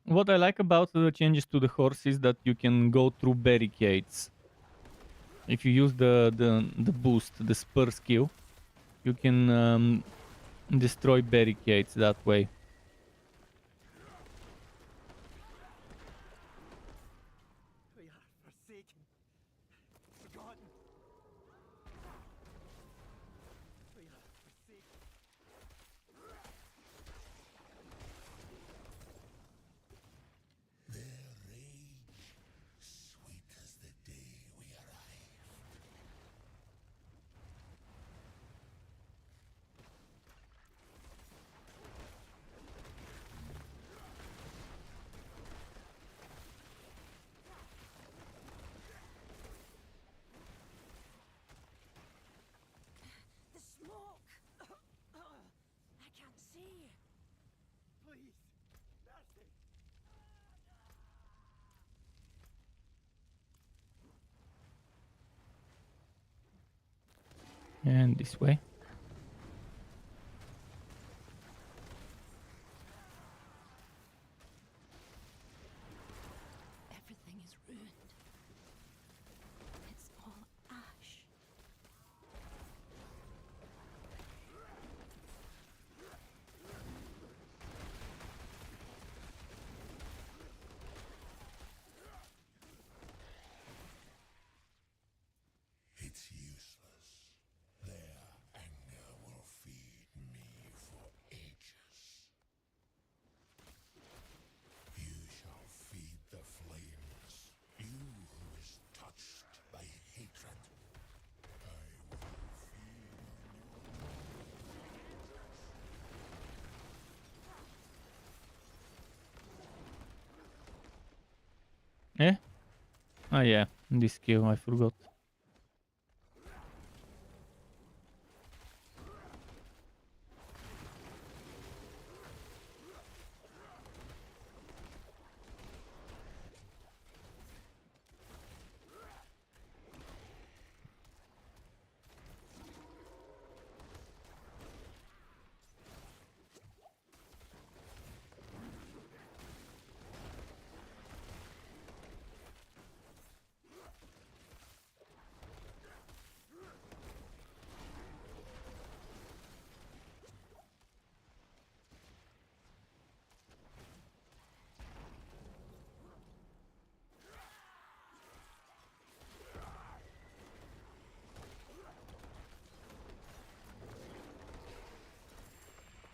What I like about the changes to the horse is that you can go through barricades. If you use the boost, the spur skill, you can destroy barricades that way. We are forsaken, forgotten. We are forsaken. Their rage, sweet as the day we arrived. The smoke! I can't see. Please, mercy. And this way. Everything is ruined. It's all ash. It's useless. Their anger will feed me for ages. You shall feed the flames. You who is touched by hatred. I will feed Eh? Ah yeah, this skill I forgot.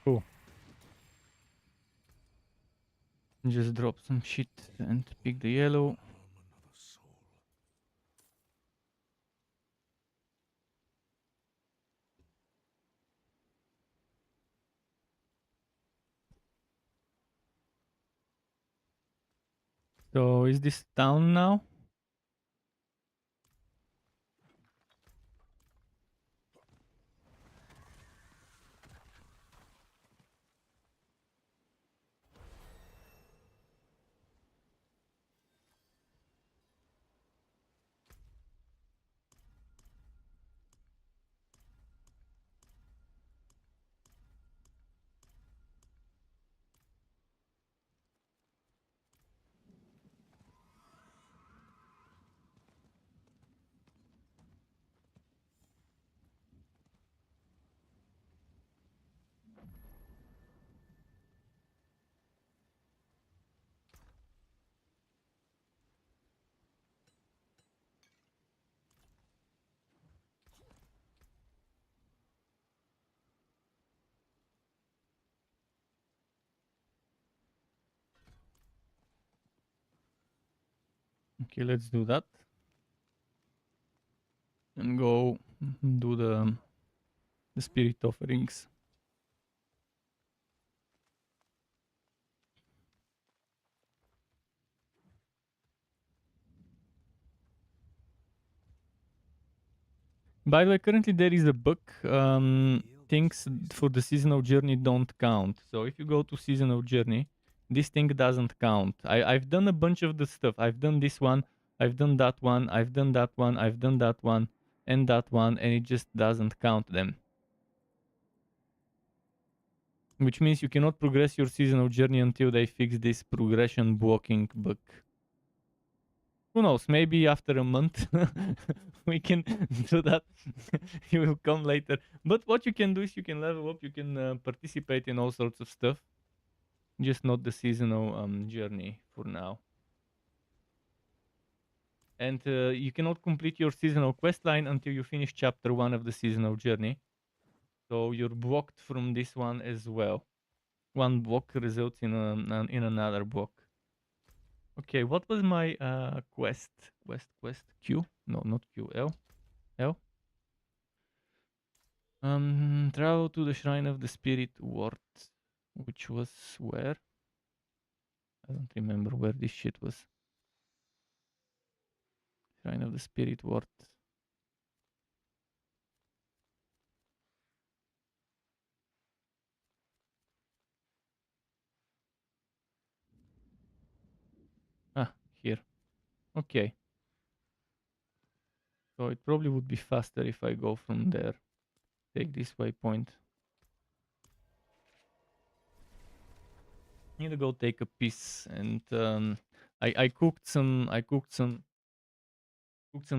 Cool. Just drop some shit and pick the yellow. Another soul. So is this town now? Okay, let's do that. And go do the spirit offerings. By the way, currently there is a bug. Things for the seasonal journey don't count. So if you go to seasonal journey, this thing doesn't count. I've done a bunch of the stuff. I've done this one, I've done that one, I've done that one, I've done that one, and that one, and it just doesn't count them. Which means you cannot progress your seasonal journey until they fix this progression blocking bug. Who knows, maybe after a month we can do that. You will come later. But what you can do is you can level up, you can participate in all sorts of stuff. Just not the seasonal journey for now. And you cannot complete your seasonal quest line until you finish chapter 1 of the seasonal journey. So you're blocked from this one as well. One block results in another block. Okay, what was my quest? Quest Q? No, not Q. L. L. Travel to the Shrine of the Spirit Ward, which was where? I don't remember where this shit was. Shrine of the Spirit Ward. Ah, here. Okay. So it probably would be faster if I go from there. Take this waypoint. Need to go take a piss, and I cooked some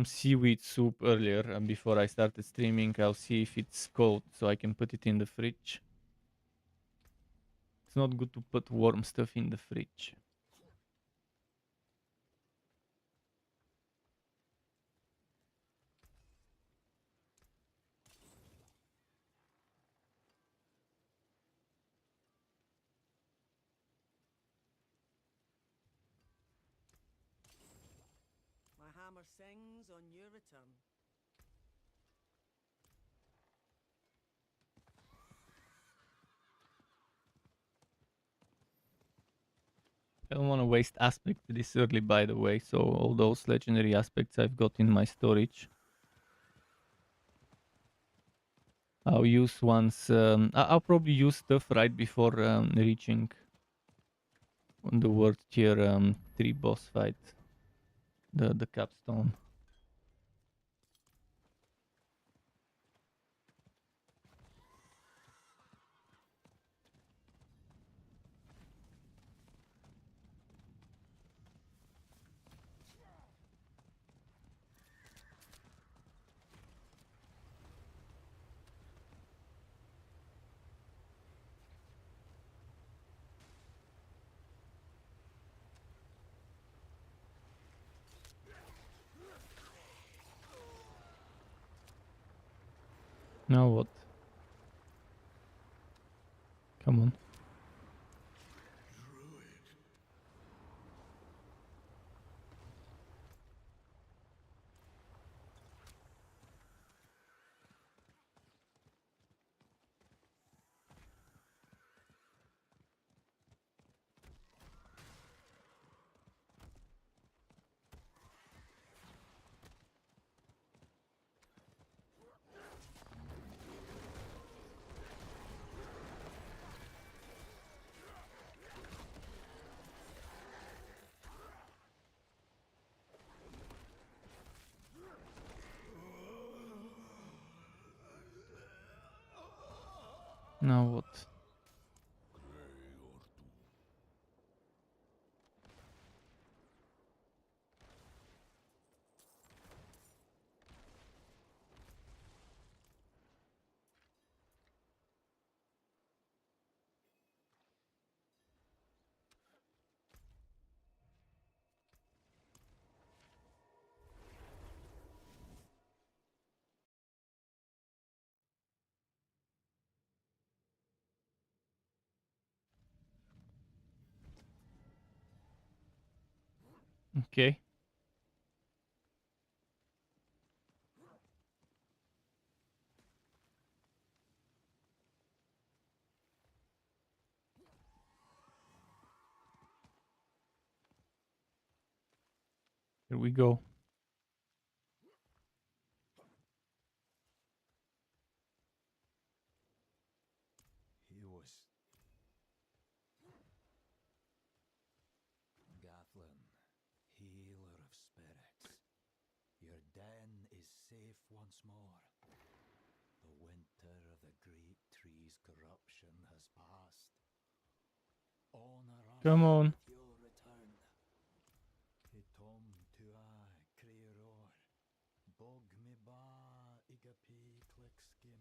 seaweed soup earlier before I started streaming. I'll see if it's cold so I can put it in the fridge. It's not good to put warm stuff in the fridge. My hammer sings on your return. I don't want to waste aspects this early, by the way, so all those legendary aspects I've got in my storage, I'll use once. I'll probably use stuff right before reaching on the world tier 3 boss fight, the capstone. Now what? Come on. Now what? Okay. Here we go. He was Gathlin, healer of spirits. Your den is safe once more. The winter of the great trees corrupt corruption has passed. Honor us Come on. with your return. Hitom tua creeror. Bog me ba igapi click skim.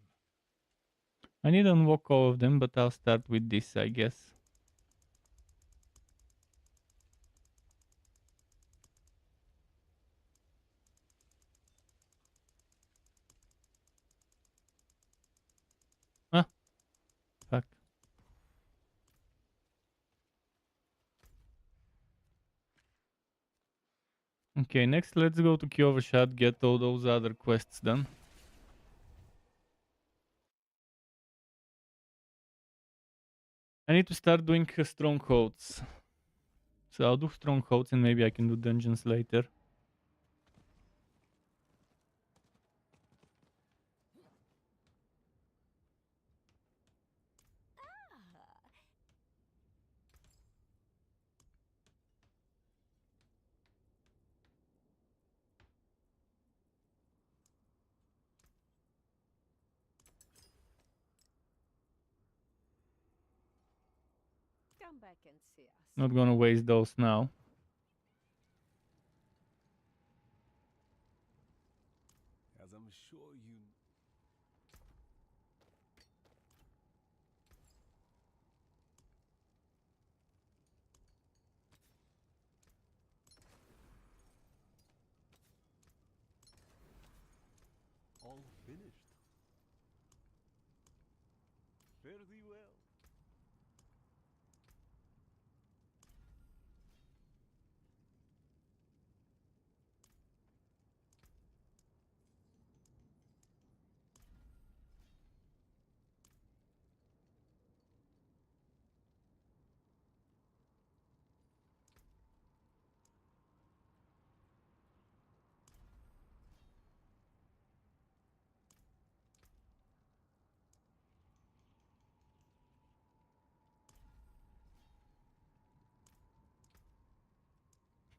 I need to unlock all of them, but I'll start with this, I guess. Ah, fuck. Okay, next let's go to Kyovashad, get all those other quests done. I need to start doing strongholds. So I'll do strongholds and maybe I can do dungeons later. Come back and see us. Not gonna waste those now. As I'm sure you. All finished. Fare thee well.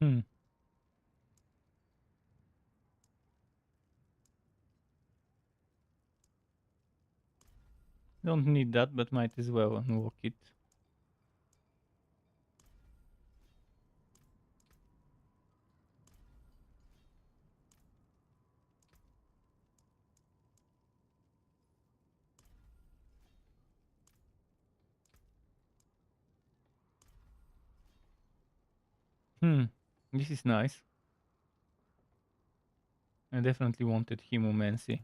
Hmm. Don't need that, but might as well unlock it. This is nice. I definitely wanted hemomancy.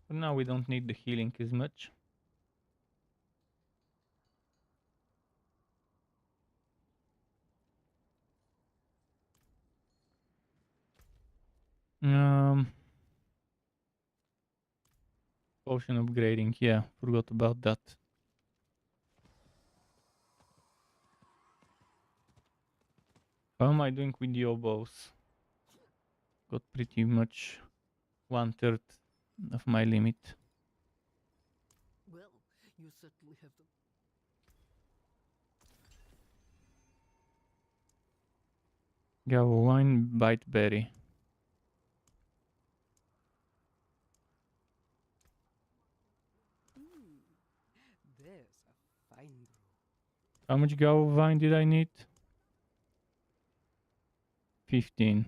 But now we don't need the healing as much. Potion upgrading, yeah, forgot about that. How am I doing with the oboes? Got pretty much 1/3 of my limit. Well, you certainly have the. Gavo wine, bite berry. There's a fine brew. How much Gavo wine did I need? 15.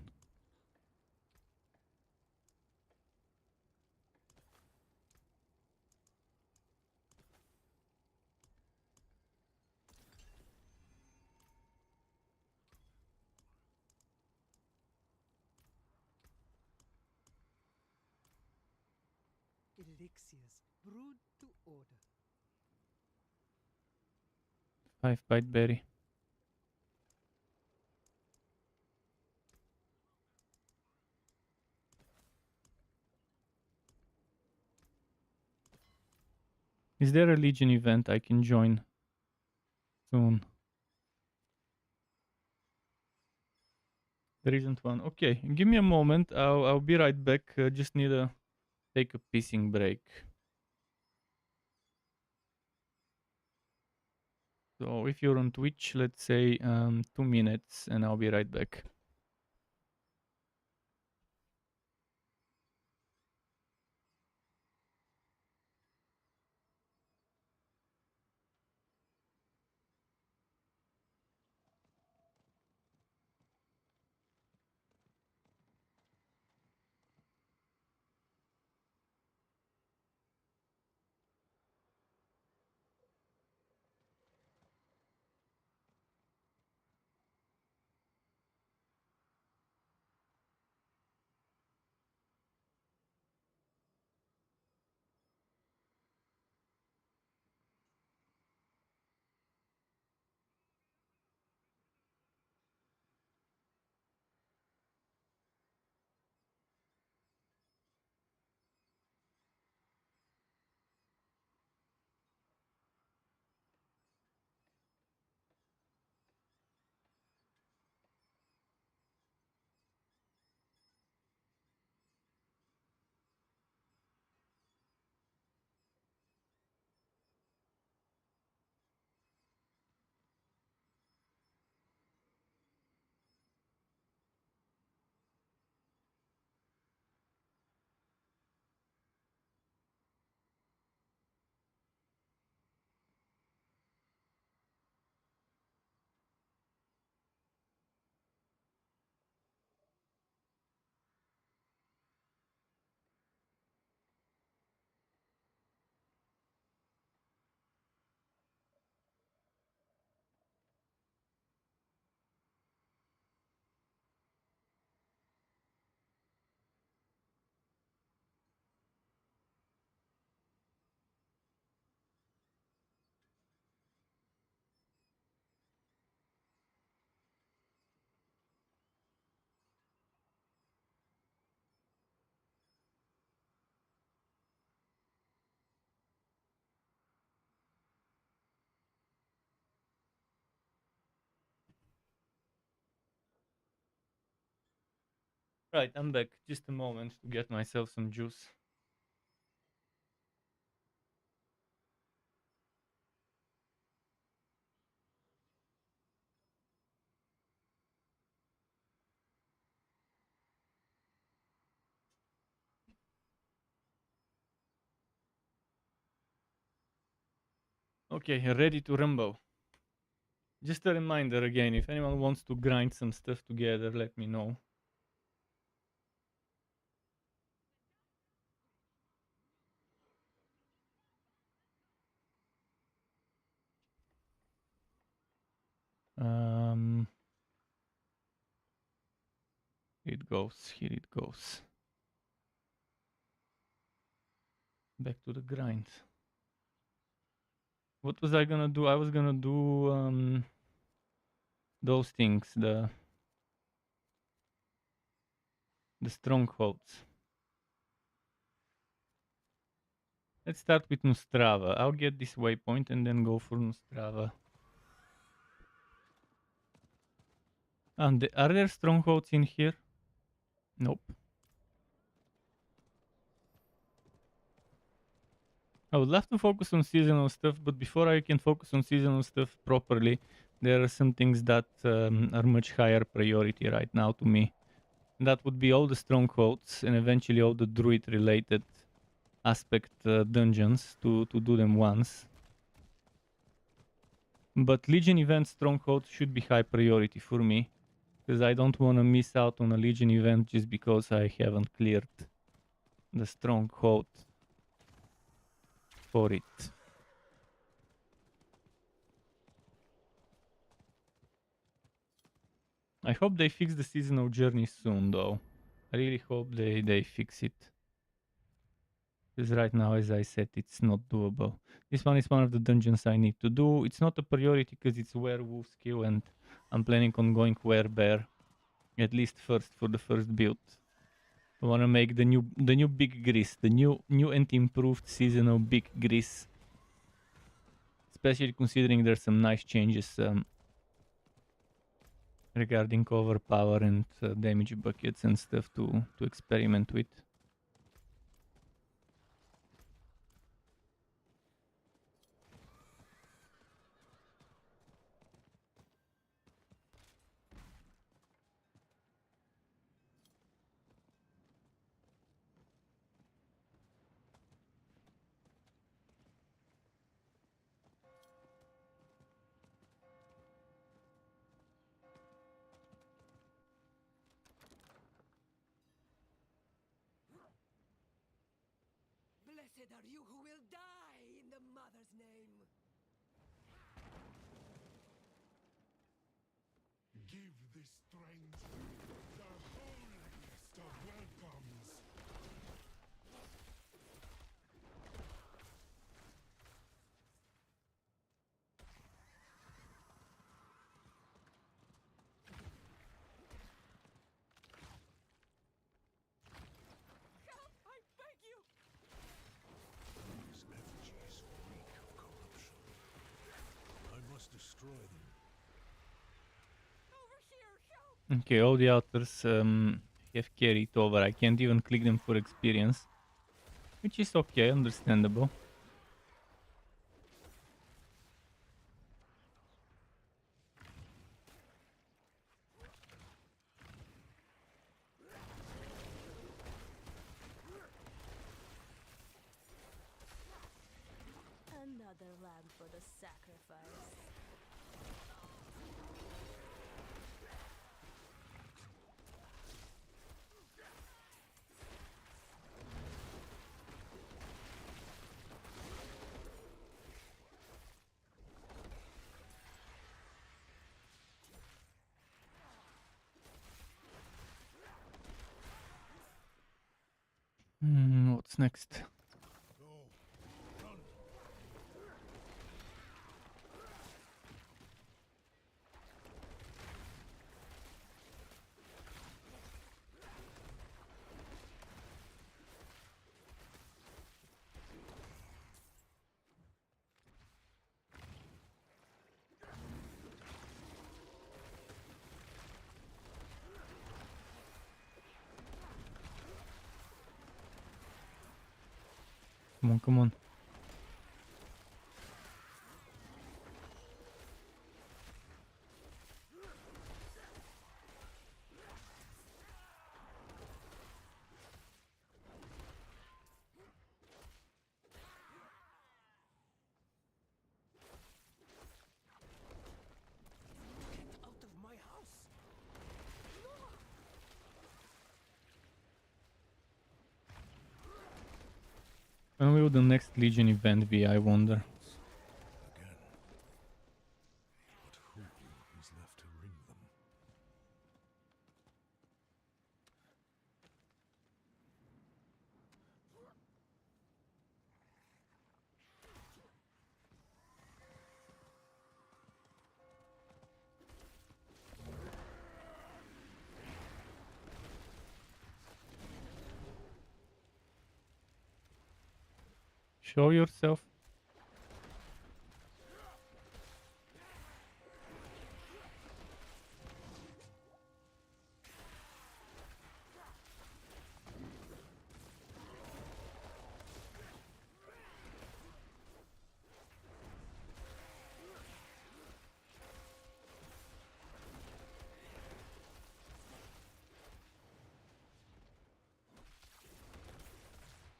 elixirs brewed to order. 5 bite berry. Is there a Legion event I can join soon? There isn't one. Okay, give me a moment. I'll be right back. Just need to take a pissing break. So if you're on Twitch, let's say 2 minutes, and I'll be right back. Right, I'm back. Just a moment to get myself some juice. Okay, ready to rumble. Just a reminder again, if anyone wants to grind some stuff together, let me know. Here it goes, here it goes. Back to the grind. What was I gonna do? I was gonna do those things, the strongholds. Let's start with Nustrava. I'll get this waypoint and then go for Nustrava. And are there strongholds in here? Nope. I would love to focus on seasonal stuff, but before I can focus on seasonal stuff properly, there are some things that are much higher priority right now to me. And that would be all the strongholds and eventually all the druid related aspect dungeons to do them once. But Legion event stronghold should be high priority for me, because I don't want to miss out on a Legion event just because I haven't cleared the stronghold for it. I hope they fix the seasonal journey soon though. I really hope they fix it. Because right now, as I said, it's not doable. This one is one of the dungeons I need to do. It's not a priority because it's werewolf skill and I'm planning on going werebear, at least first for the first build. I want to make the new big grease, the new and improved seasonal big grease. Especially considering there's some nice changes regarding overpower and damage buckets and stuff to experiment with. Blessed are you who will die in the Mother's name. Give this stranger the holiest of welcomes. Help, I beg you! These effigies reek of corruption. I must destroy them. Over here, help! Okay, all the altars have carried over. I can't even click them for experience, which is okay, understandable. Another lamb for the sacrifice. What's next? Come on, come on. Out of my house! When will the next Legion event be, I wonder? Again. But who is left to ring them? Show yourself.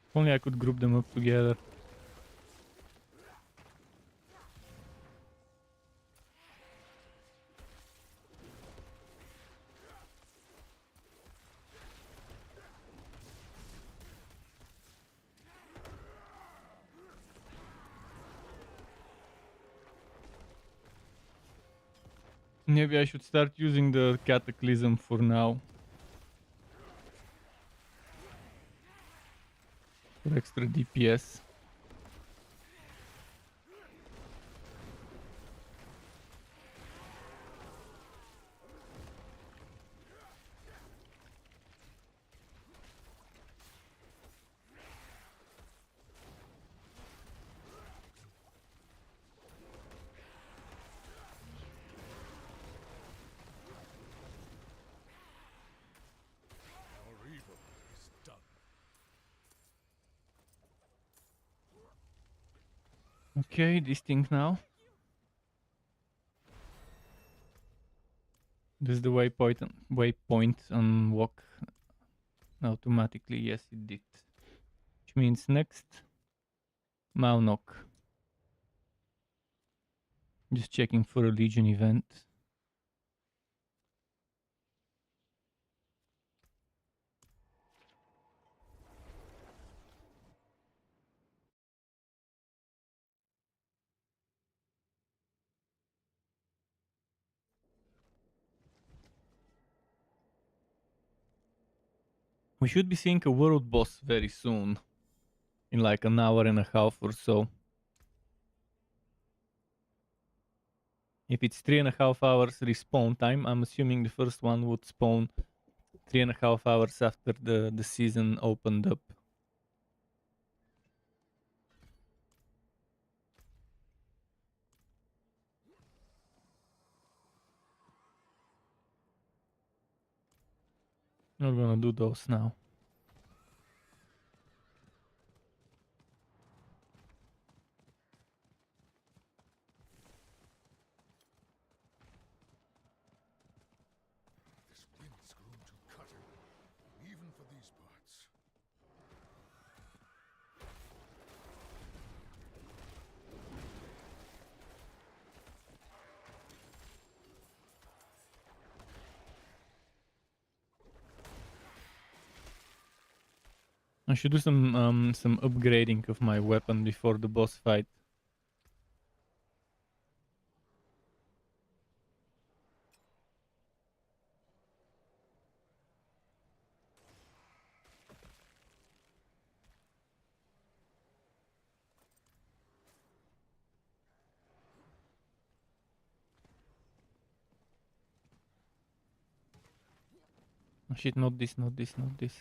If only I could group them up together. Maybe I should start using the Cataclysm for now. for extra DPS. Our evil is done. Okay, this thing now. Does the waypoint unlock automatically? Yes, it did. Which means next, Maunok. Just checking for a Legion event. We should be seeing a world boss very soon. In like an hour and a half or so. If it's 3.5 hours respawn time, I'm assuming the first one would spawn 3.5 hours after the season opened up. We're gonna do those now. This wind's grown too cutting, even for these parts. I should do some upgrading of my weapon before the boss fight. Oh shit, not this, not this, not this.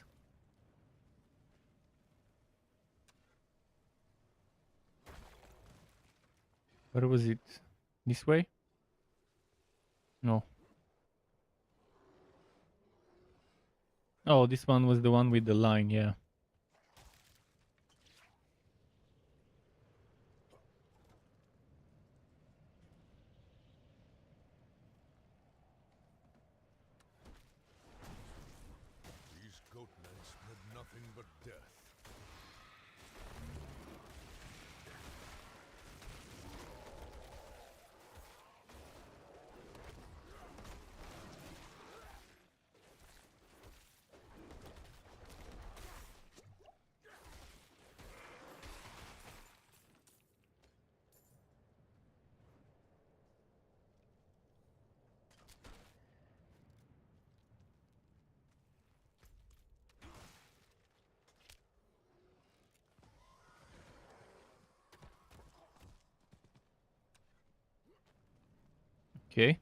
Where was it? This way? No. Oh, this one was the one with the line, yeah. These goatmen spread nothing but death. Okay.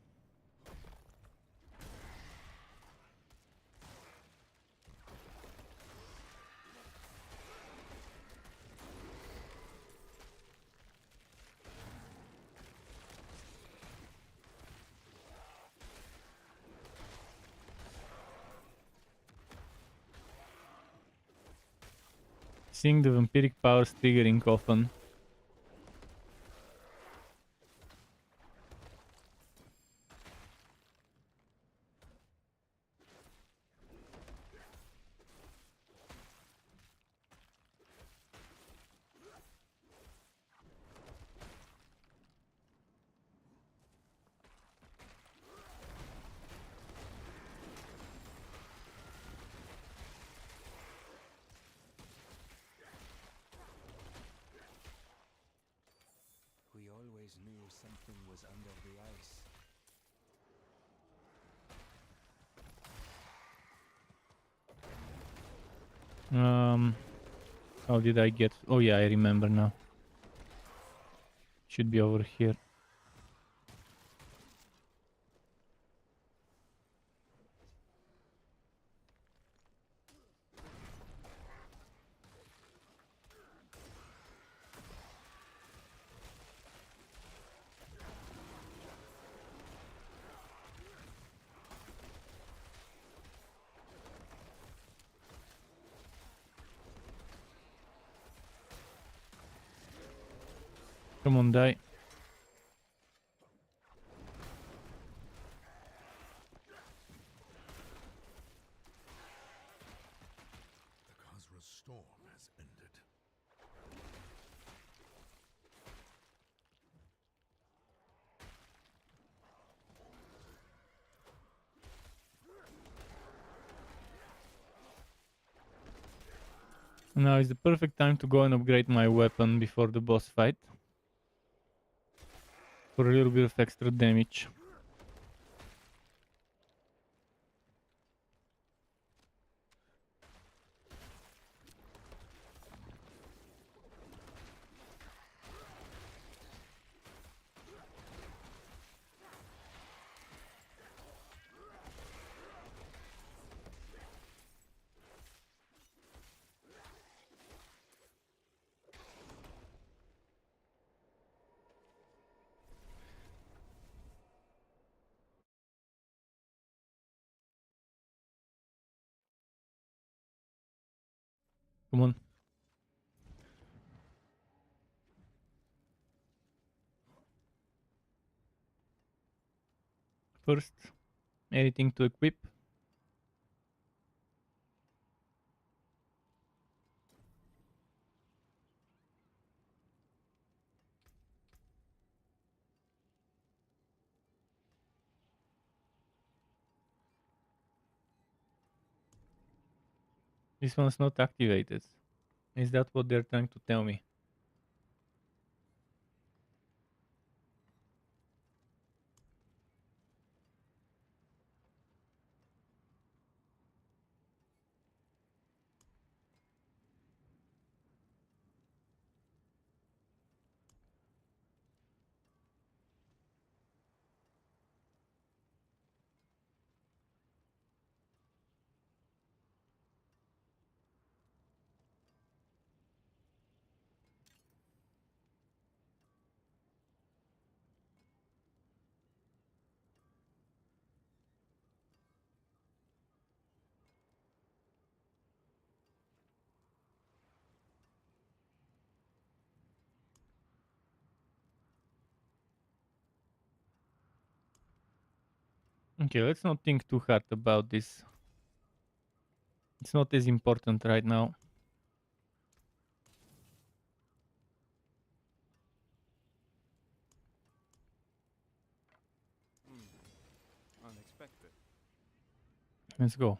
Seeing the vampiric powers triggering often. We always knew something was under the ice. How did I get... Oh yeah, I remember now. Should be over here. Come on, die. The Khazra's storm has ended. Now is the perfect time to go and upgrade my weapon before the boss fight. For a little bit of extra damage. Come on. First, anything to equip? This one's not activated. Is that what they're trying to tell me? Okay, let's not think too hard about this. It's not as important right now. Unexpected. Let's go.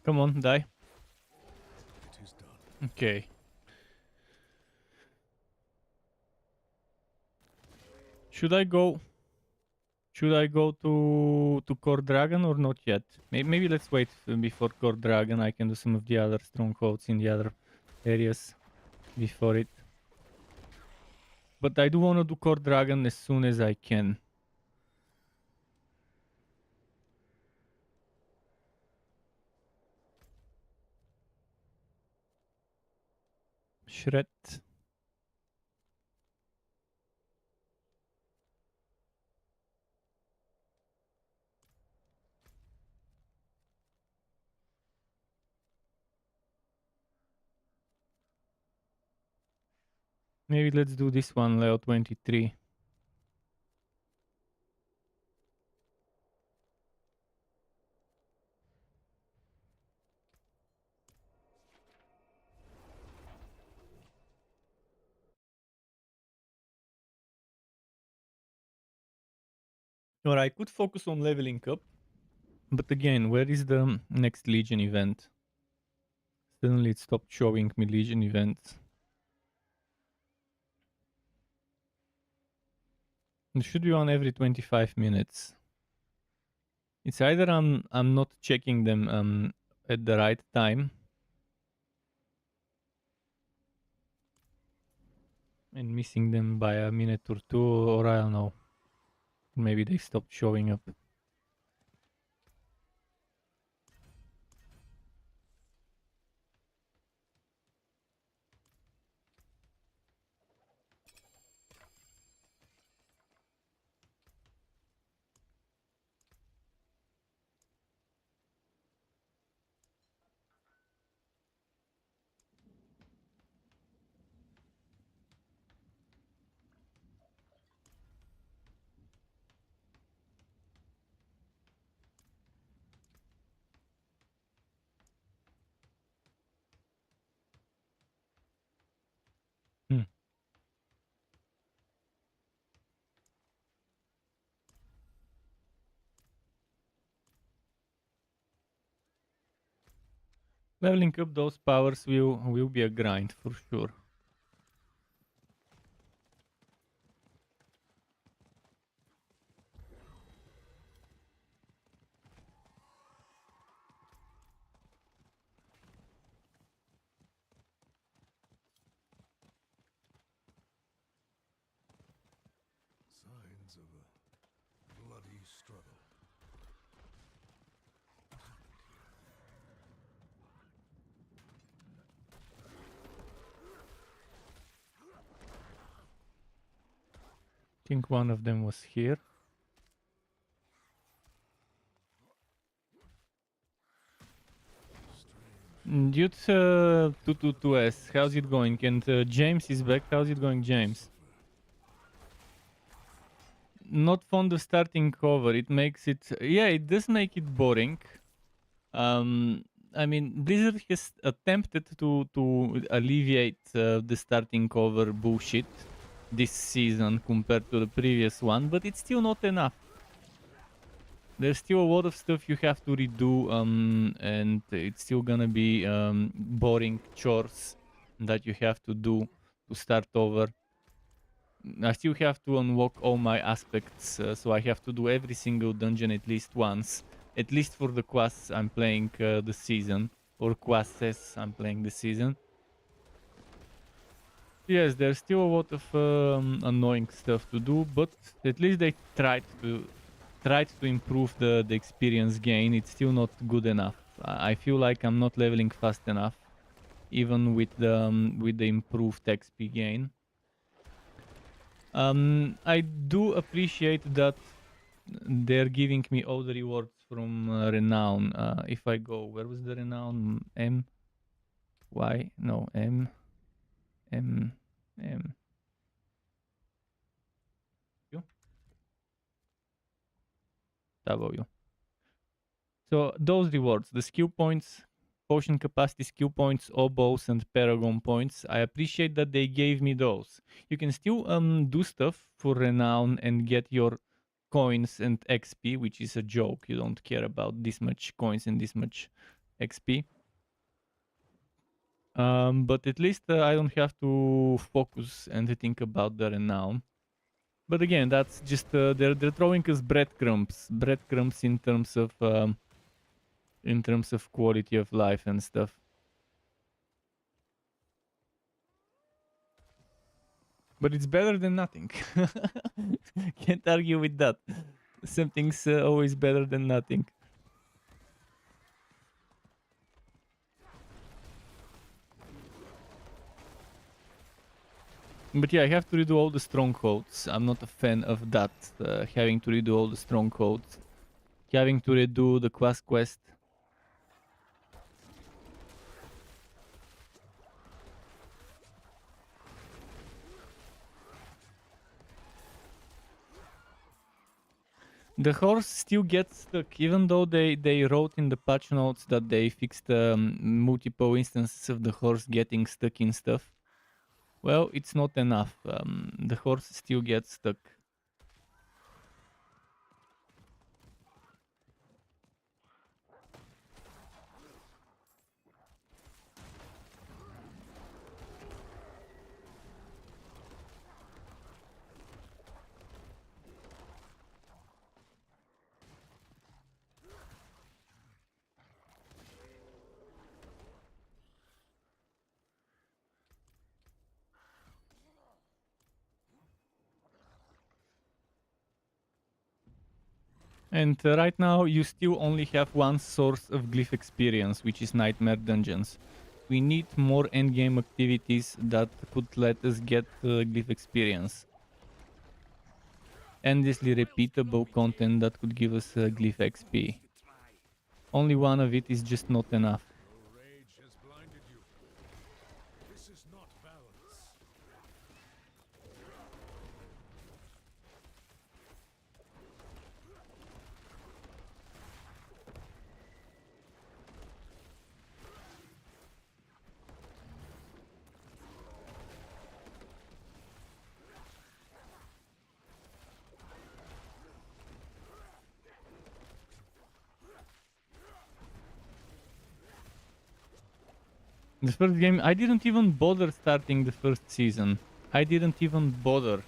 Come on, die. It is done. Okay. Should I go? Should I go to Core Dragon or not yet? Maybe let's wait before Core Dragon. I can do some of the other strongholds in the other areas before it. But I do want to do Core Dragon as soon as I can. Shred. Maybe let's do this one, level 23. Or I could focus on leveling up. But again, where is the next Legion event? Suddenly it stopped showing me Legion events. It should be on every 25 minutes. It's either I'm not checking them at the right time and missing them by a minute or two, or I don't know. Maybe they stopped showing up. Hmm. Leveling up those powers will be a grind for sure. Signs of a bloody struggle. I think one of them was here. Dude 222S, how's it going? And James is back. How's it going, James? Not fond of starting cover. It makes it, yeah, it does make it boring. I mean, Blizzard has attempted to alleviate the starting cover bullshit this season compared to the previous one, but it's still not enough. There's still a lot of stuff you have to redo, and it's still gonna be boring chores that you have to do to start over. I still have to unlock all my aspects, so I have to do every single dungeon at least once. At least for the quests I'm playing the season, or quests I'm playing the season. Yes, there's still a lot of annoying stuff to do, but at least they tried to improve the experience gain. It's still not good enough. I feel like I'm not leveling fast enough, even with the improved XP gain. I do appreciate that they're giving me all the rewards from renown. If I go, where was the renown? M, Y, no, M, M, M. Q? W. So those rewards, the skill points, potion capacity skill points, oboes and paragon points, I appreciate that they gave me those. You can still do stuff for renown and get your coins and XP, which is a joke. You don't care about this much coins and this much XP. But at least I don't have to focus and think about that now. But again, that's just they're throwing us breadcrumbs in terms of quality of life and stuff. But it's better than nothing. Can't argue with that. Something's always better than nothing. But yeah, I have to redo all the strongholds. I'm not a fan of that, having to redo all the strongholds. Having to redo the quest. The horse still gets stuck, even though they wrote in the patch notes that they fixed multiple instances of the horse getting stuck in stuff. Well, it's not enough. The horse still gets stuck. And right now you still only have one source of glyph experience, which is Nightmare Dungeons. We need more endgame activities that could let us get glyph experience. Endlessly repeatable content that could give us glyph XP. Only one of it is just not enough. Your rage has blinded you. This is not balance. The first game, I didn't even bother starting the first season. I didn't even bother.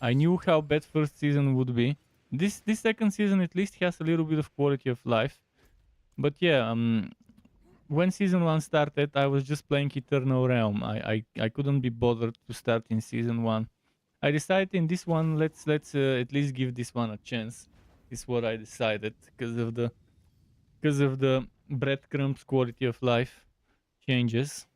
I knew how bad first season would be. This second season at least has a little bit of quality of life. But yeah, when season 1 started, I was just playing Eternal Realm. I couldn't be bothered to start in season 1. I decided in this one, let's at least give this one a chance. Is what I decided because of the breadcrumbs quality of life changes.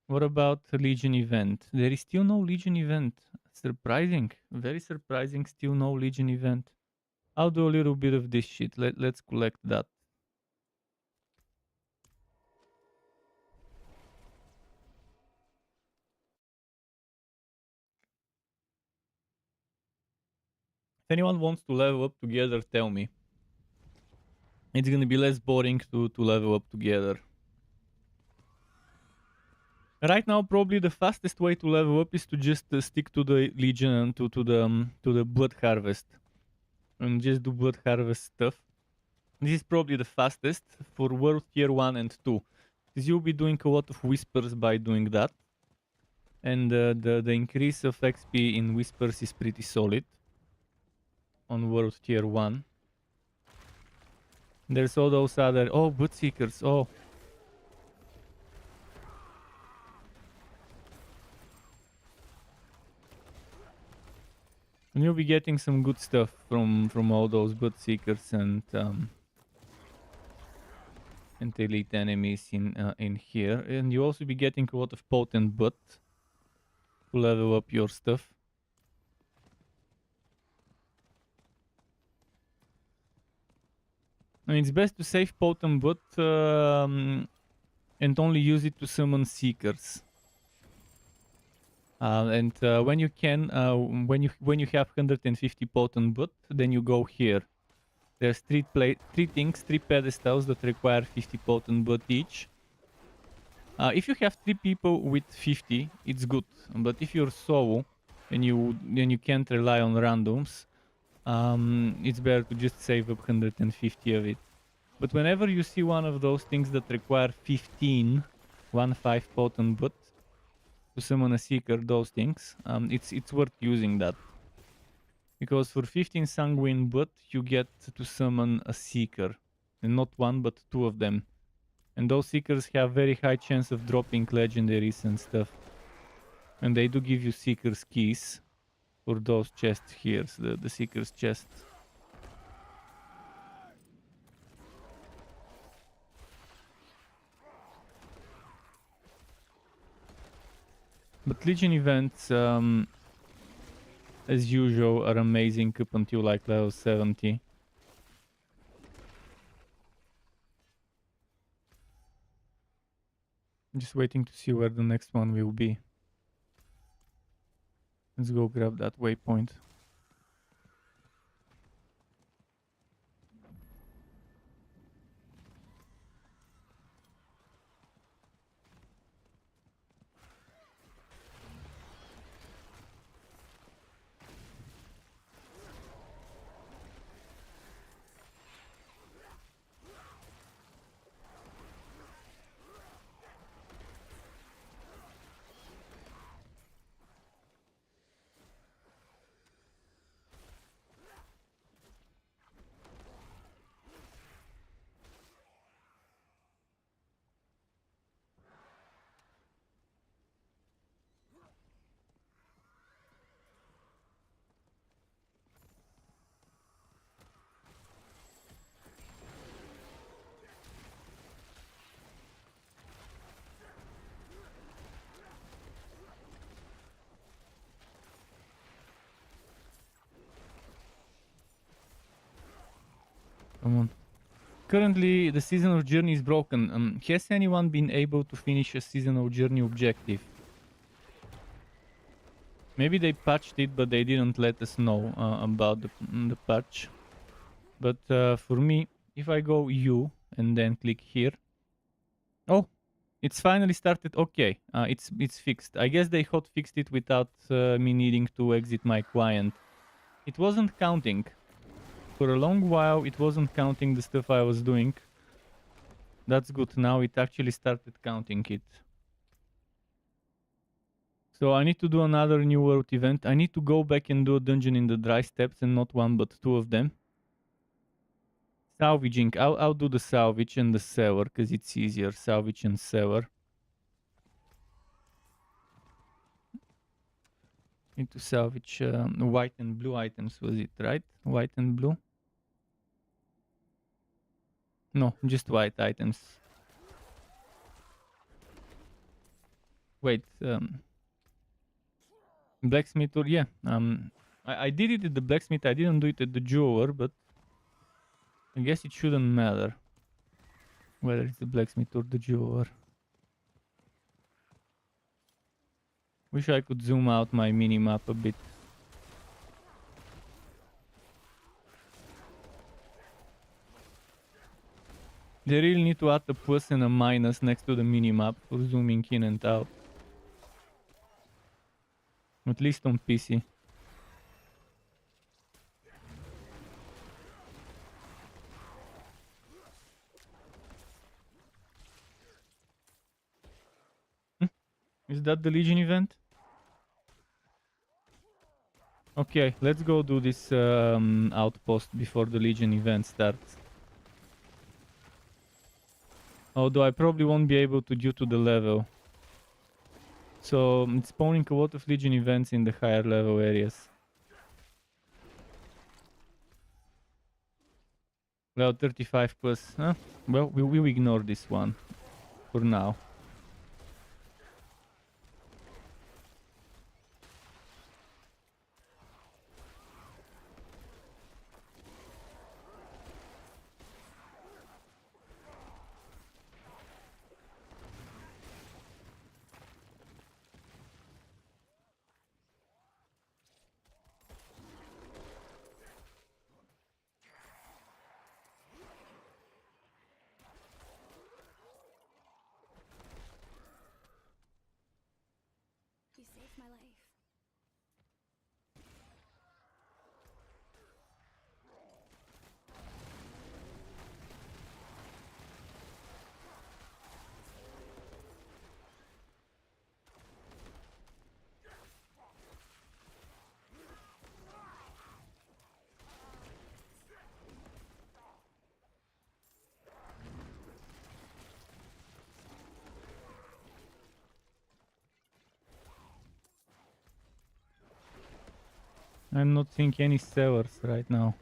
What about the Legion event? There is still no Legion event. Surprising. Very surprising, still no Legion event. I'll do a little bit of this shit. Let's collect that. If anyone wants to level up together, tell me. It's gonna be less boring to level up together. Right now, probably the fastest way to level up is to just stick to the Legion and to the Blood Harvest. And just do Blood Harvest stuff. This is probably the fastest for World Tier 1 and 2. Because you'll be doing a lot of Whispers by doing that. And the increase of XP in Whispers is pretty solid. On World Tier 1. There's all those other... Oh, Bloodseekers, oh. And you'll be getting some good stuff from all those Bloodseekers and elite enemies in here. And you'll also be getting a lot of potent butt to level up your stuff. I mean, it's best to save potent butt and only use it to summon Seekers. And when you can, when you have 150 potent butt, then you go here. There's three pedestals that require 50 potent butt each. If you have 3 people with 50, it's good. But if you're solo and you can't rely on randoms, it's better to just save up 150 of it. But whenever you see one of those things that require 15, 1-5 potent but to summon a seeker, those things, it's worth using that. Because for 15 sanguine but you get to summon a seeker. And not one but 2 of them. And those seekers have very high chance of dropping legendaries and stuff. And they do give you seekers keys for those chests here, so the seekers chest. But Legion events, as usual, are amazing up until like level 70. I'm just waiting to see where the next one will be. Let's go grab that waypoint. Come on. Currently, the seasonal journey is broken. Has anyone been able to finish a seasonal journey objective? Maybe they patched it, but they didn't let us know about the patch. But for me, if I go U and then click here, oh, it's finally started. Okay, it's fixed. I guess they hot fixed it without me needing to exit my client. It wasn't counting. For a long while, it wasn't counting the stuff I was doing. That's good. Now it actually started counting it. So I need to do another new world event. I need to go back and do a dungeon in the dry steppes, and not one but 2 of them. Salvaging. I'll do the salvage and the seller because it's easier. Salvage and seller. Need to salvage white and blue items, was it right? White and blue? No, just white items. Wait, blacksmith or yeah. I did it at the blacksmith. I didn't do it at the jeweler, but I guess it shouldn't matter whether it's the blacksmith or the jeweler. Wish I could zoom out my mini-map a bit. They really need to add a plus and a minus next to the mini-map for zooming in and out. At least on PC. Is that the Legion event? Okay, let's go do this outpost before the Legion event starts. Although I probably won't be able to due to the level. So it's spawning a lot of Legion events in the higher level areas. Level 35 plus. Huh? Well, we'll ignore this one for now. saved my life. I'm not seeing any sellers right now.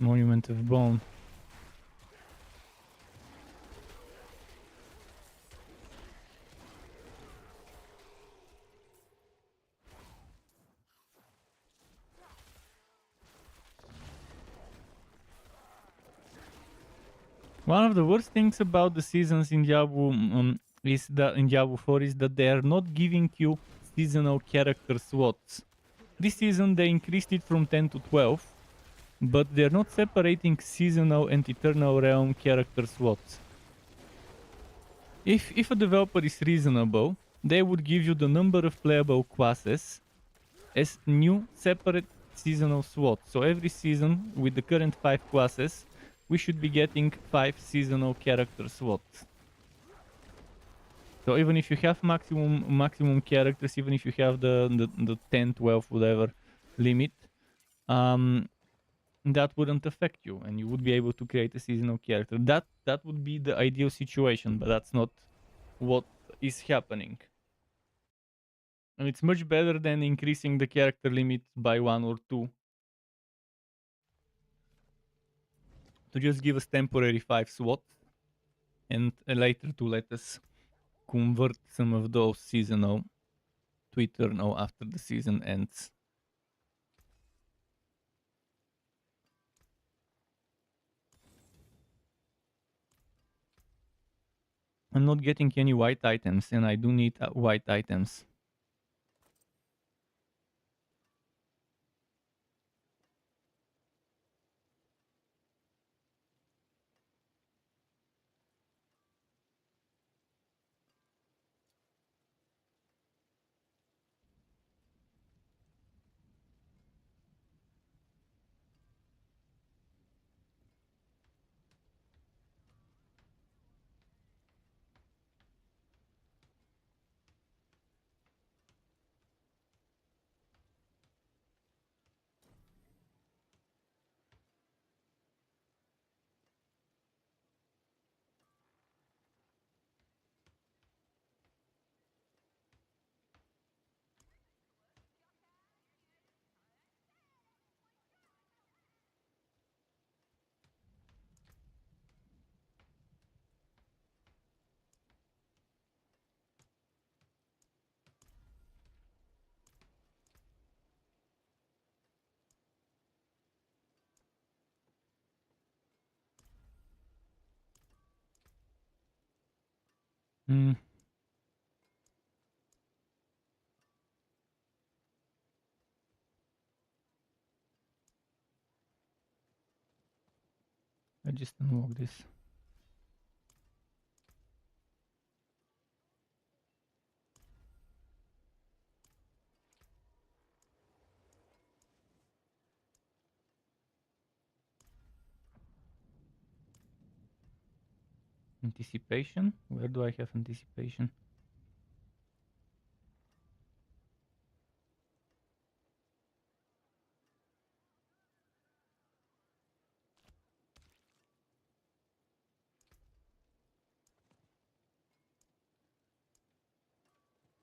Monument of Bone. One of the worst things about the seasons in Diablo is that in Diablo 4 is that they are not giving you seasonal character slots. This season they increased it from 10 to 12, but they're not separating seasonal and eternal realm character slots. If a developer is reasonable, they would give you the number of playable classes as new separate seasonal slots. So every season with the current 5 classes, we should be getting 5 seasonal character slots. So even if you have maximum characters, even if you have the 10, 12, whatever limit, that wouldn't affect you, and you would be able to create a seasonal character. That would be the ideal situation, but that's not what is happening. And it's much better than increasing the character limit by 1 or 2. To just give us temporary 5 slots, and later to let us convert some of those seasonal to eternal after the season ends. I'm not getting any white items, and I do need white items. Hmm. I just unlocked this. Anticipation? Where do I have anticipation?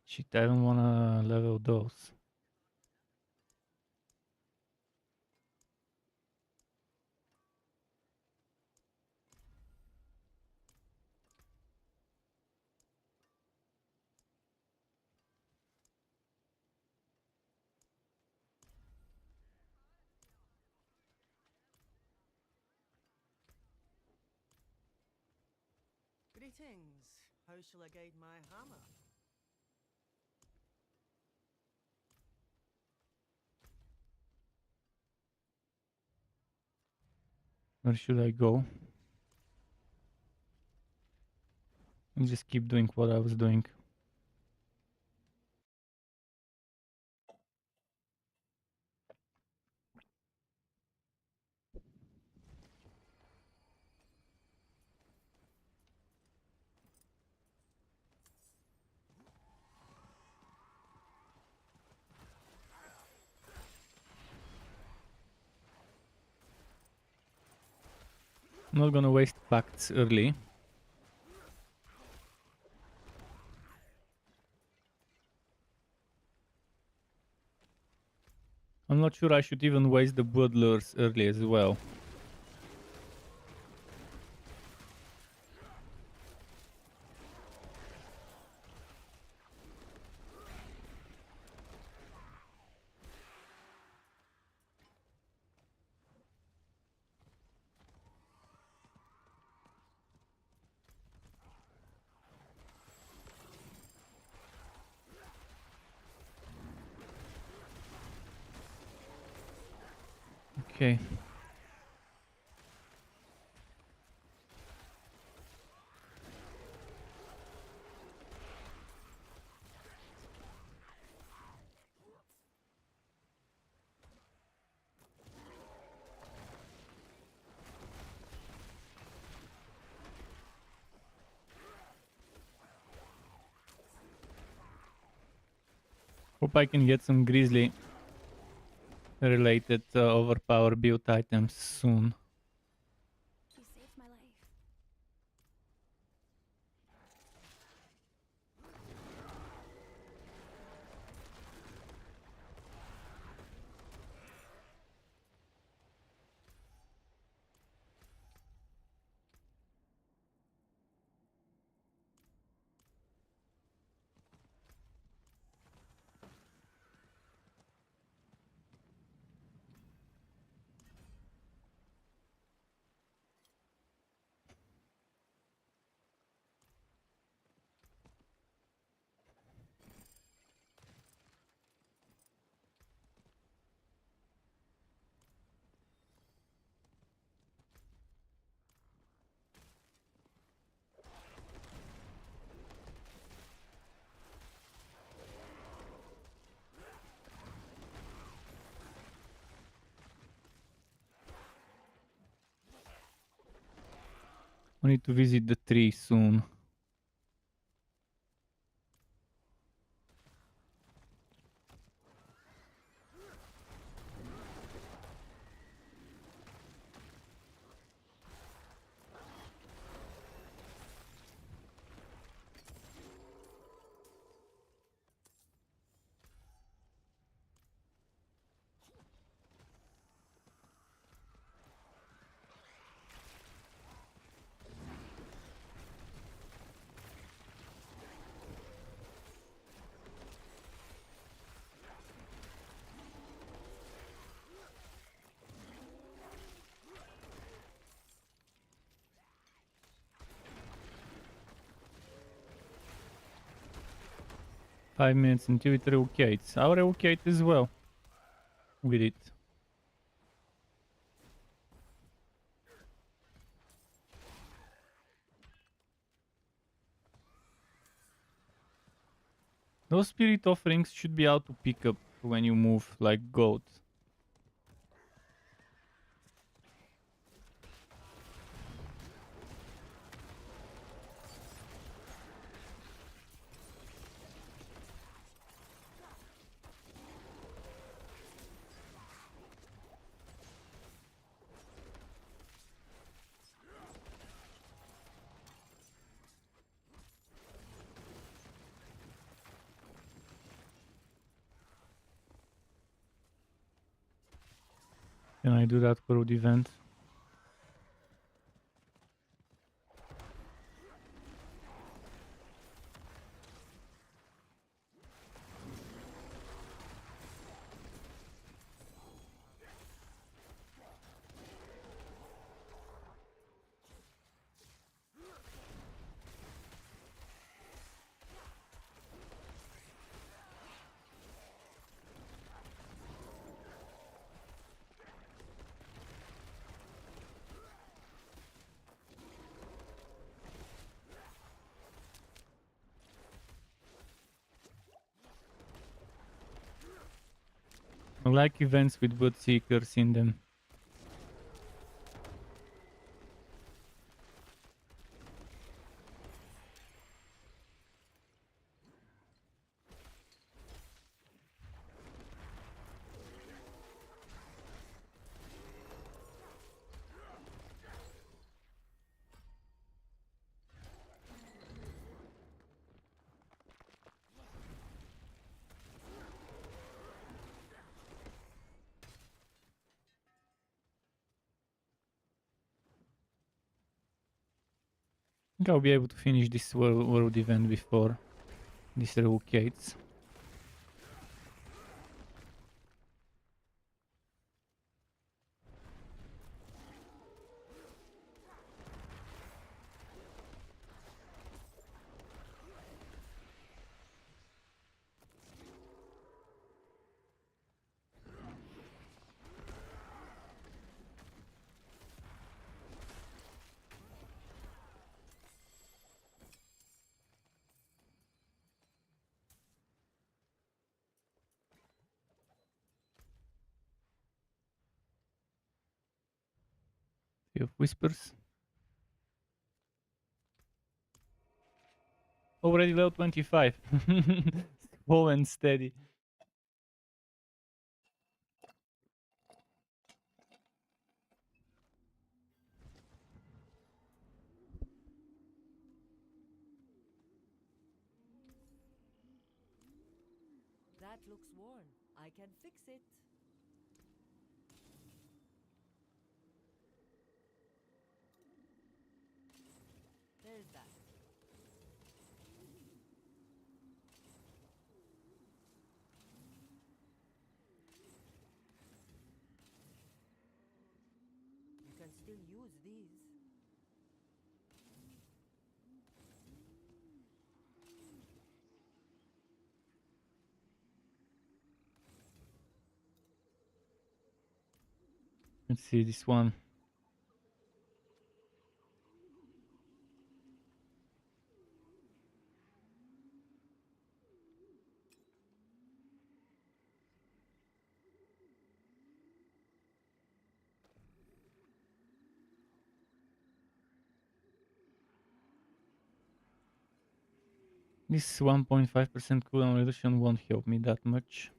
Shit, I don't wanna level those. Greetings. How shall I guide my hammer? Where should I go? I'll just keep doing what I was doing. I'm not gonna waste pacts early. I'm not sure I should even waste the blood lures early as well. Okay. Hope I can get some grizzly related overpower build items soon. You saved my life. I need to visit the tree soon. Five minutes until it relocates. I'll relocate as well with it. Those spirit offerings should be out to pick up when you move like goat. Can I do that for the event? I like events with blood seekers in them. I think I'll be able to finish this world event before this relocates. Sea of Whispers. Already level 25. Slow and steady. That looks worn. I can fix it. There's that. You can still use these. Let's see this one. This 1.5% cooldown reduction won't help me that much.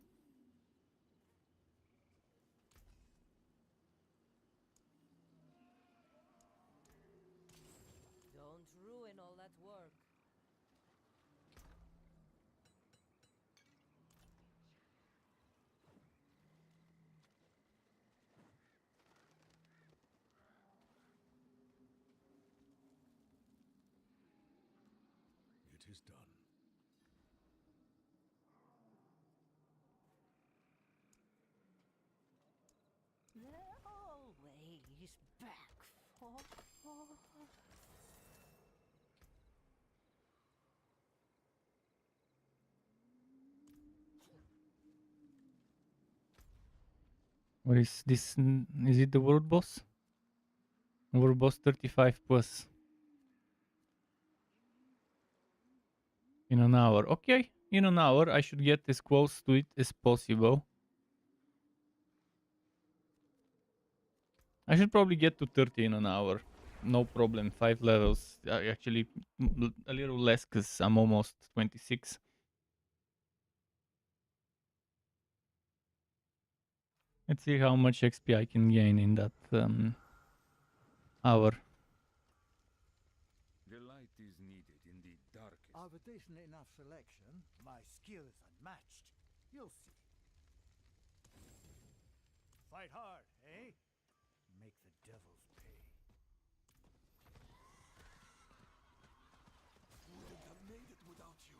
Don't ruin all that work. It is done. They're always back for. What is this? Is it the world boss? World boss 35 plus. In an hour. Okay, in an hour I should get as close to it as possible. I should probably get to 30 in an hour. No problem, 5 levels. Actually, a little less because I'm almost 26. Let's see how much XP I can gain in that hour. The light is needed in the darkest. I've a decent enough selection. My skill is unmatched. You'll see. Fight hard, eh? Make the devils pay. Wouldn't have made it without you.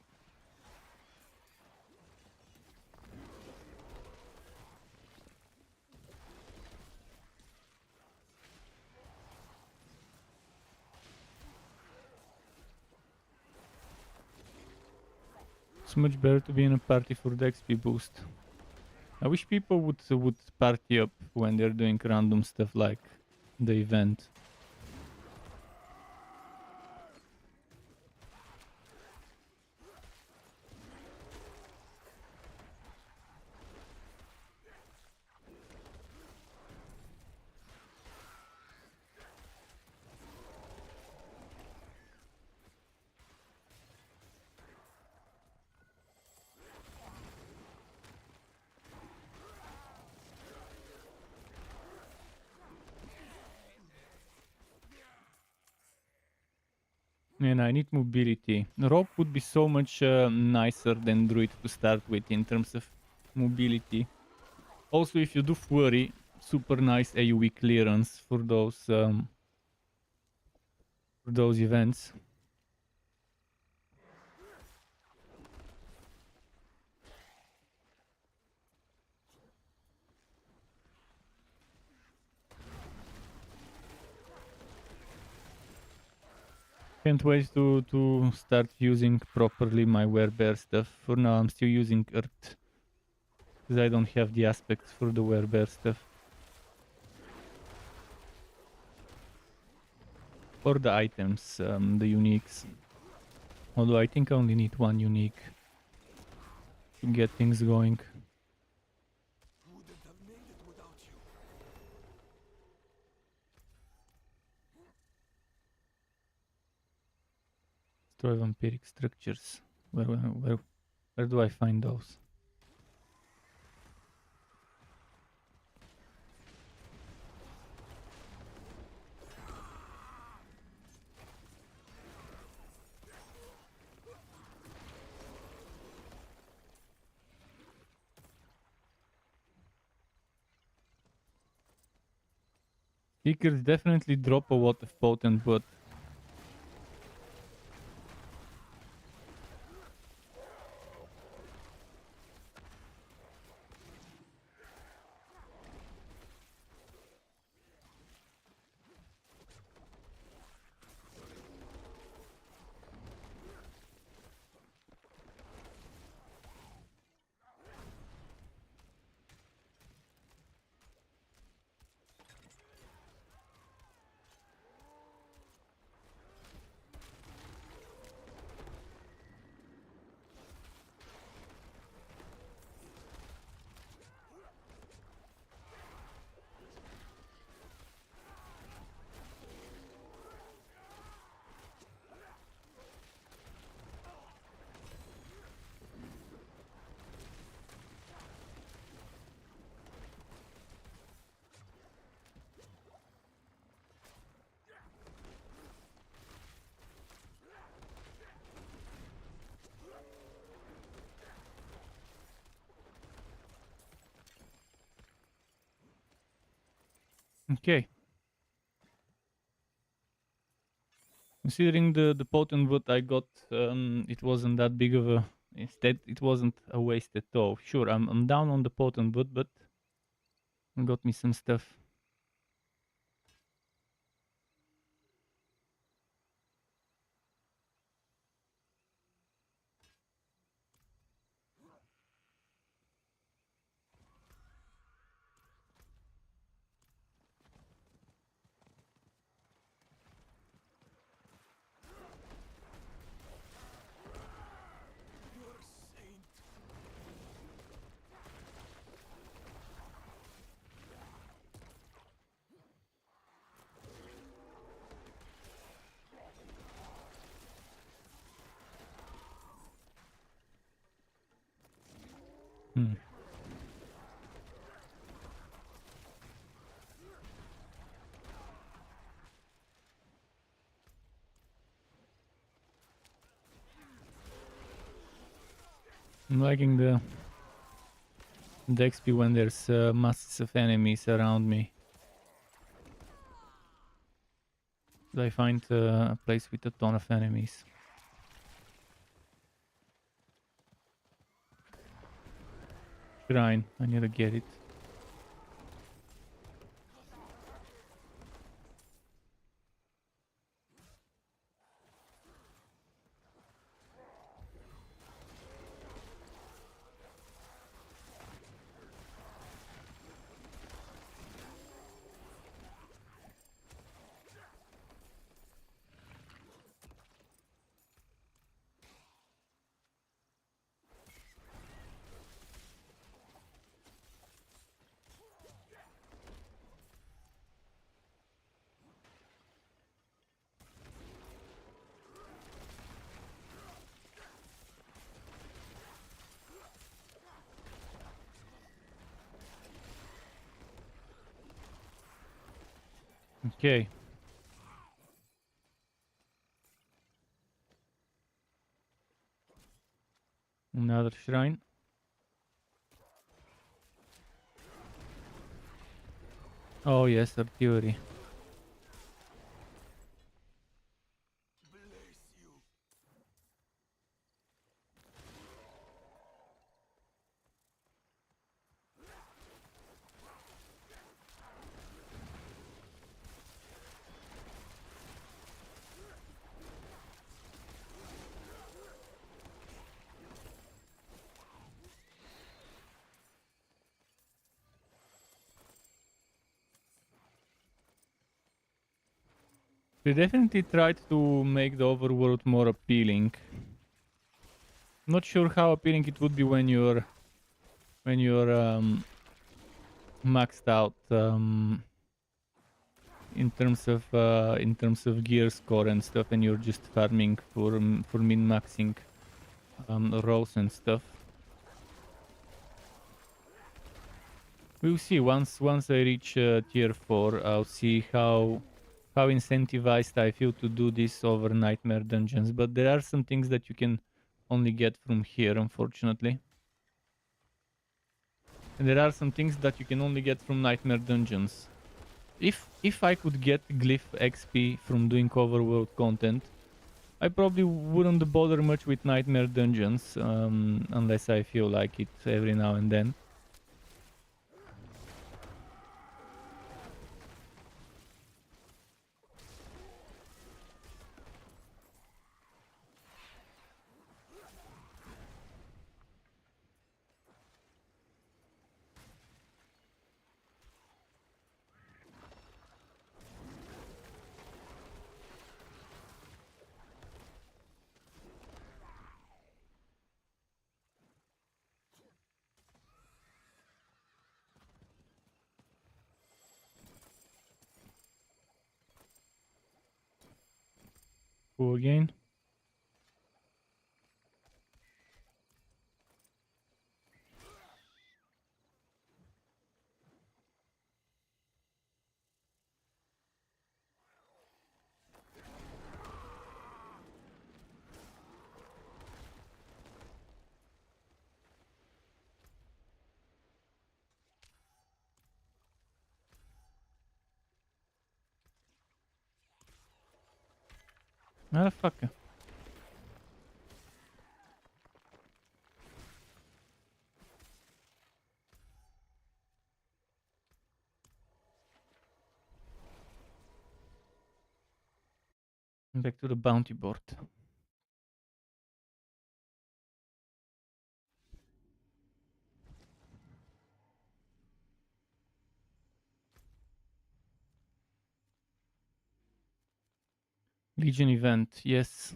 It's much better to be in a party for the XP boost. I wish people would party up when they're doing random stuff like the event. And I need mobility. Rogue would be so much nicer than Druid to start with in terms of mobility. Also, if you do Flurry, super nice AoE clearance for those events. Can't wait to start using properly my werebear stuff. For now, I'm still using Earth because I don't have the aspects for the werebear stuff. Or the items, the uniques. Although I think I only need one unique to get things going. Wouldn't have made it without you. Destroy vampiric structures. Where do I find those? Seekers definitely drop a lot of potent, but okay. Considering the potent wood I got, it wasn't that big of a. Instead, it wasn't a waste at all. Sure, I'm down on the potent wood, but got me some stuff. You're a saint. Hmm. I'm liking the XP when there's masses of enemies around me. I find a place with a ton of enemies. Shrine, I need to get it. Okay. Another shrine. Oh yes, artillery. We definitely tried to make the overworld more appealing. Not sure how appealing it would be when you're maxed out in terms of gear score and stuff, and you're just farming for min maxing rolls and stuff. We'll see once I reach tier 4. I'll see how incentivized I feel to do this over nightmare dungeons. But there are some things that you can only get from here, unfortunately. And there are some things that you can only get from nightmare dungeons. If I could get glyph XP from doing overworld content, I probably wouldn't bother much with nightmare dungeons unless I feel like it every now and then. Go again. Motherfucker. Back to the bounty board. Legion event, yes.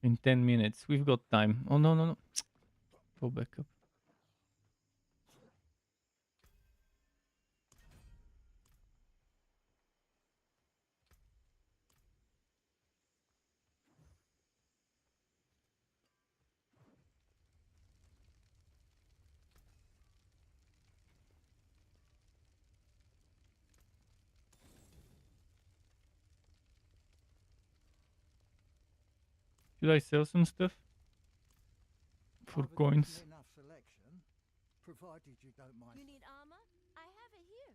In 10 minutes. We've got time. Oh, no, no, no. Go back up. Should I sell some stuff? For coins? Enough selection, provided you don't mind. You need armor? I have it here.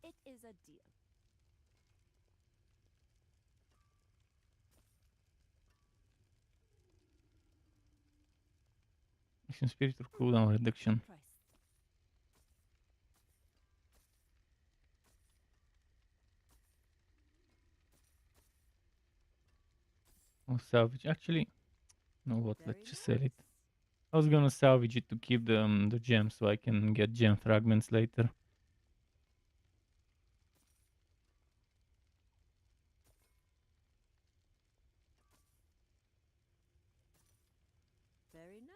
It is a deal. Action spirit or cooldown reduction. Price. Or salvage. Actually, you know what? Let's Very just sell it. nice. I was gonna salvage it to keep the gem so I can get gem fragments later. Very nice.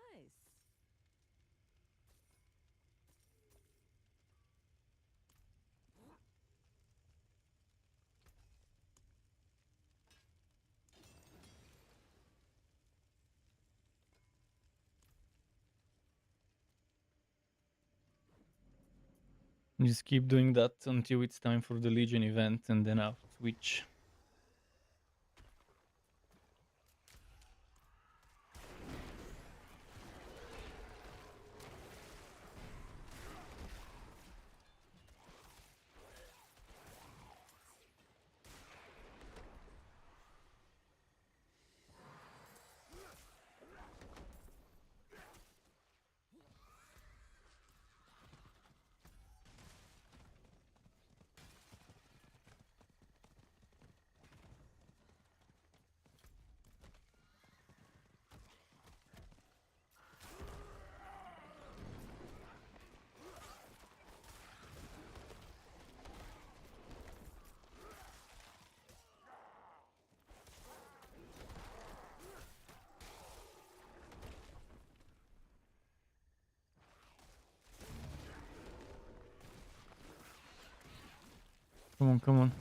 Just keep doing that until it's time for the Legion event, and then I'll switch. Come on, come on.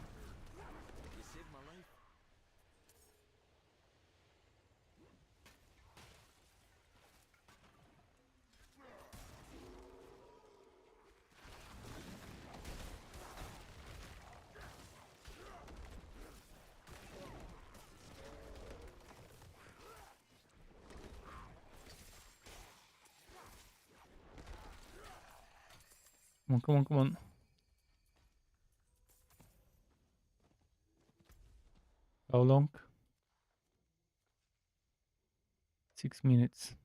You saved my life. Come on, come on, come on. How long? 6 minutes.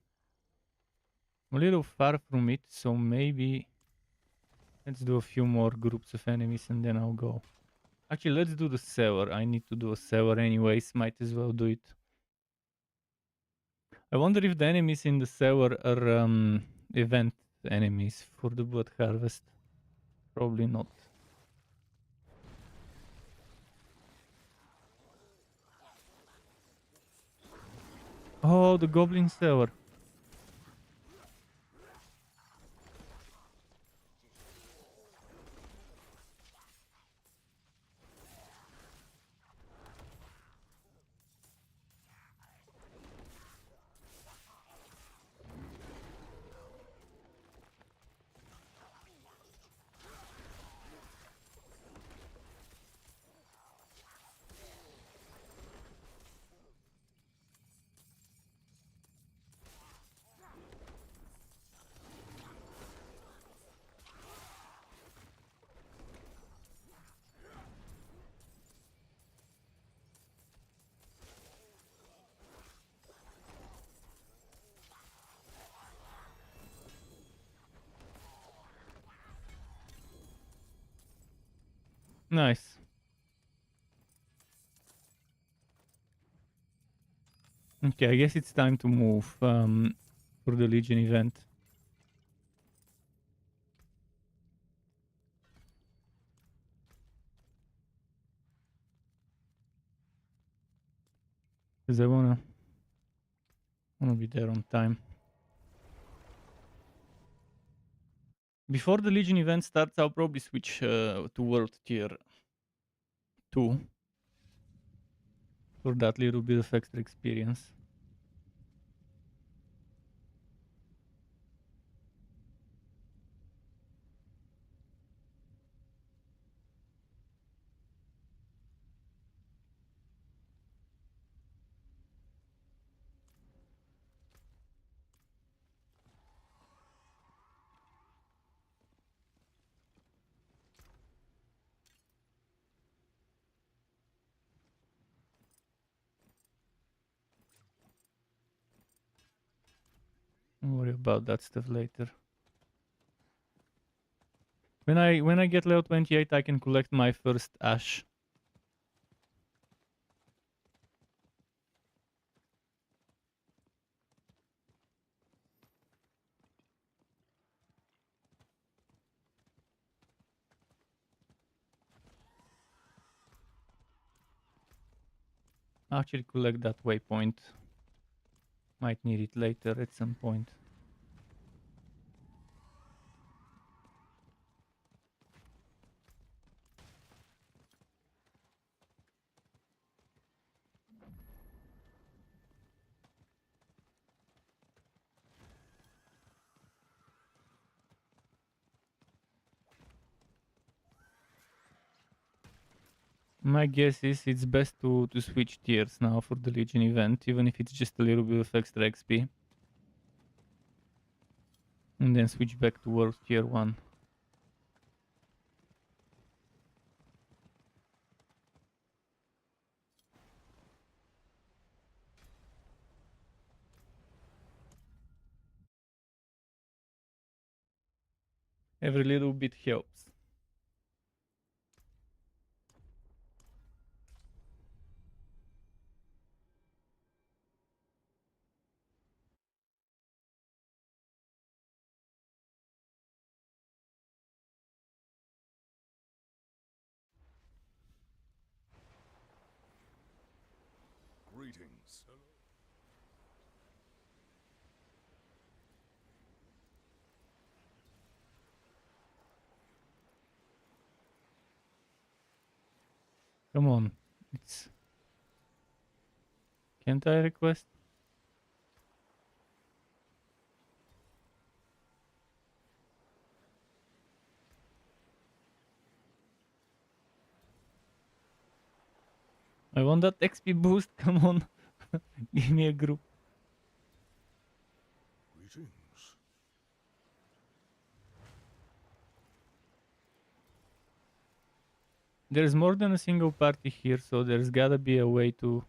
I'm a little far from it, so maybe let's do a few more groups of enemies and then I'll go. Actually, let's do the sewer. I need to do a sewer anyways. Might as well do it. I wonder if the enemies in the sewer are event enemies for the blood harvest. Probably not. Oh, the goblin sewer. Nice. Okay, I guess it's time to move for the Legion event. Because I wanna be there on time. Before the Legion event starts, I'll probably switch to World Tier 2 for that little bit of extra experience. Don't worry about that stuff later. When I get level 28, I can collect my first ash. Actually collect that waypoint. Might need it later at some point. My guess is it's best to switch tiers now for the Legion event, even if it's just a little bit of extra XP. And then switch back to World Tier 1. Every little bit helps. Greetings. Come on. It's... Can't I request? I want that XP boost. Come on. Give me a group. Greetings. There's more than a single party here, so there's gotta be a way to...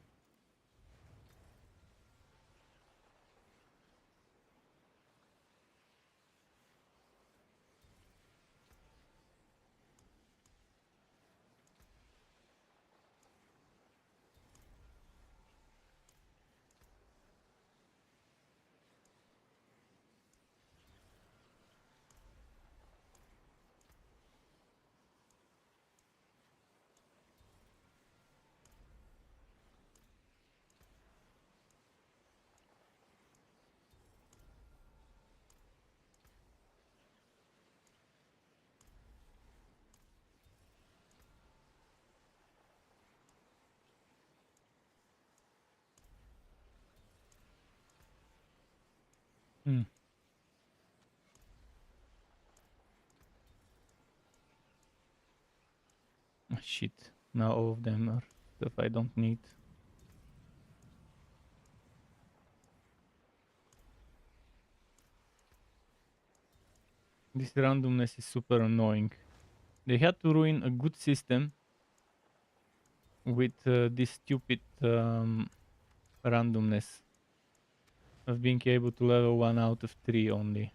Hmm. Oh, shit. Now all of them are stuff I don't need. This randomness is super annoying. They had to ruin a good system with this stupid randomness of being able to level 1 out of 3 only.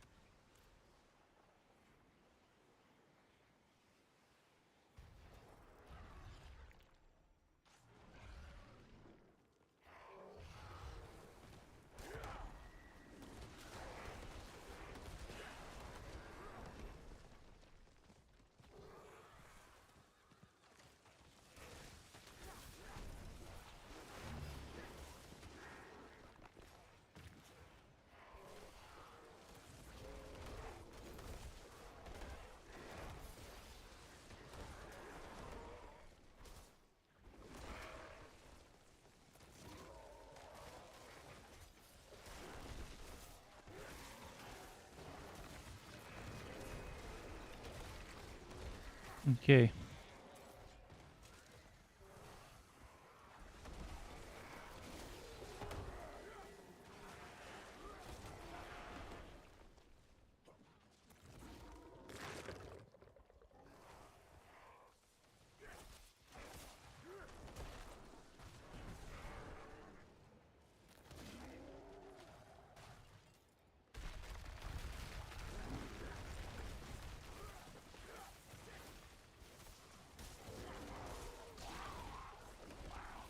Okay.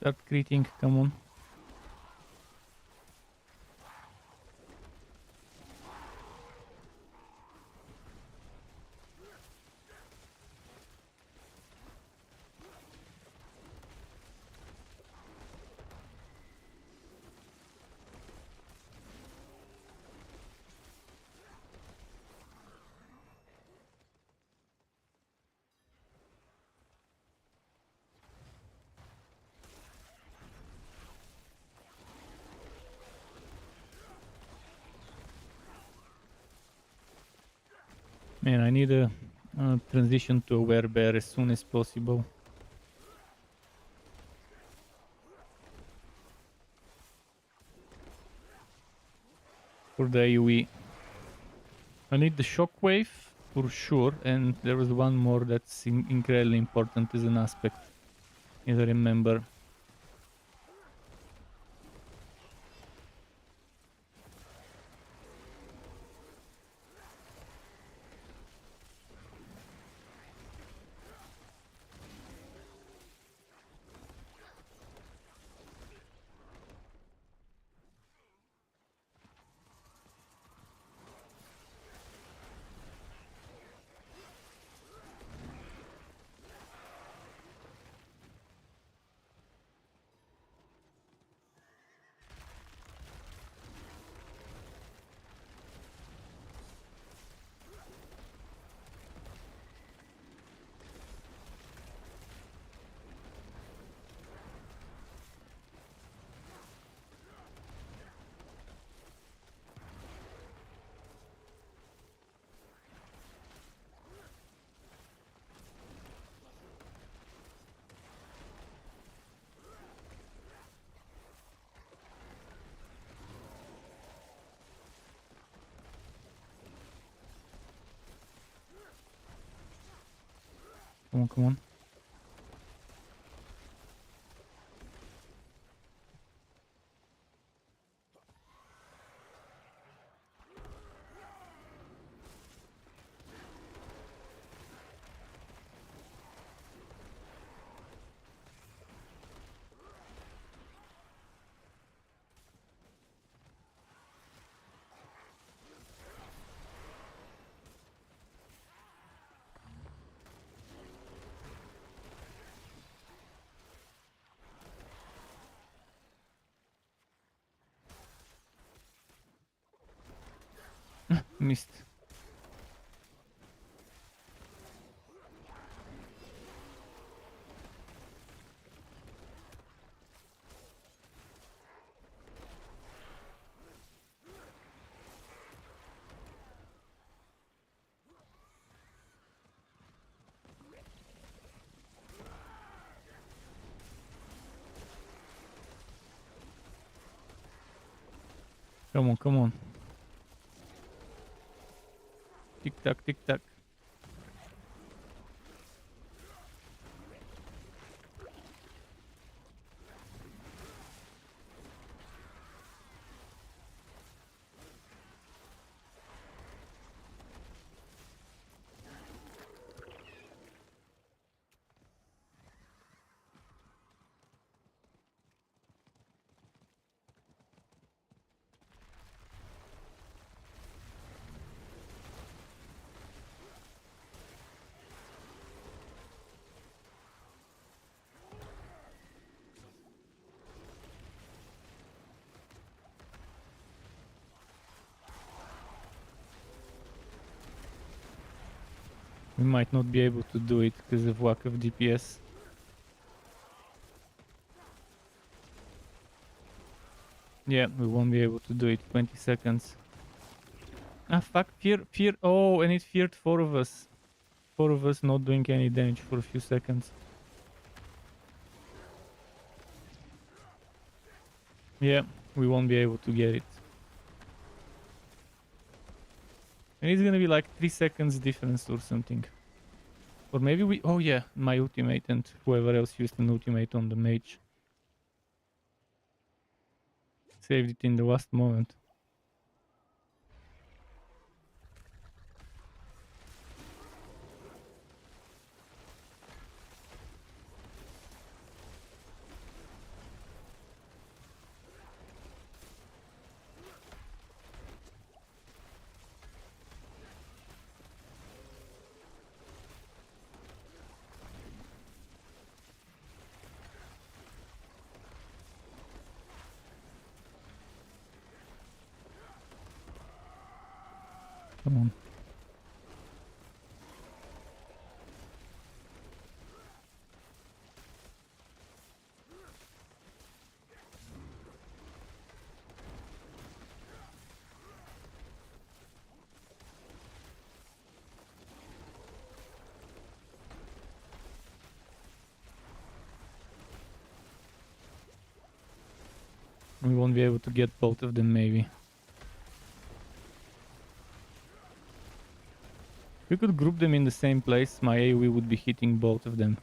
Start creating, come on. Man, I need a transition to a werebear as soon as possible. For the AoE. I need the shockwave for sure, and there was one more that's incredibly important as an aspect, as I remember. Come on, come on. Missed. Come on, come on. Tick tack, tick tack. We might not be able to do it because of lack of DPS. Yeah, we won't be able to do it. 20 seconds. Ah, fuck. Fear. Oh, and it feared 4 of us. 4 of us not doing any damage for a few seconds. Yeah, we won't be able to get it. And it's gonna be like 3 seconds difference or something. Or maybe we... Oh yeah, my ultimate and whoever else used an ultimate on the mage. Saved it in the last moment. Come on. We won't be able to get both of them maybe. If we could group them in the same place, my AoE would be hitting both of them.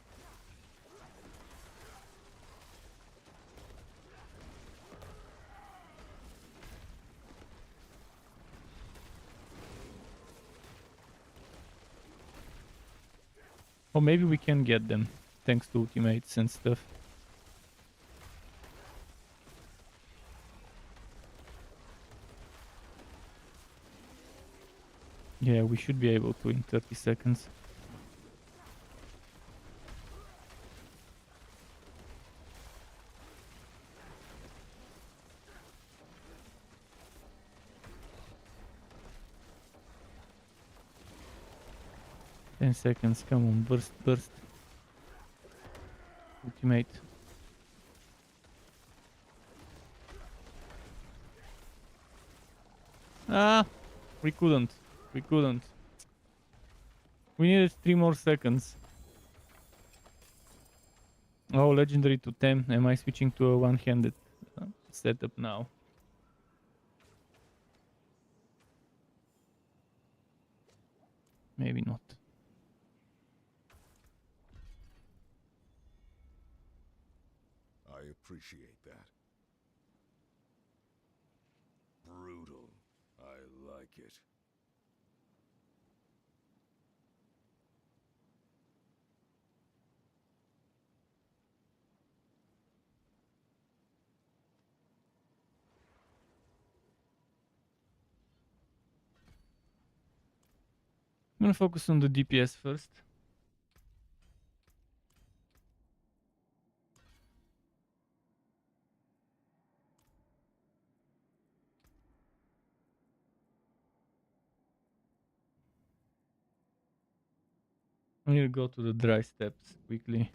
Or maybe we can get them, thanks to ultimates and stuff. Yeah, we should be able to in 30 seconds. Ten seconds, come on, burst, burst. Ultimate. Ah, we couldn't. We couldn't. We needed 3 more seconds. Oh, legendary to 10. Am I switching to a one-handed setup now? Maybe not. appreciate that. Brutal. I like it. I'm gonna focus on the DPS first. I'm gonna go to the dry steps quickly.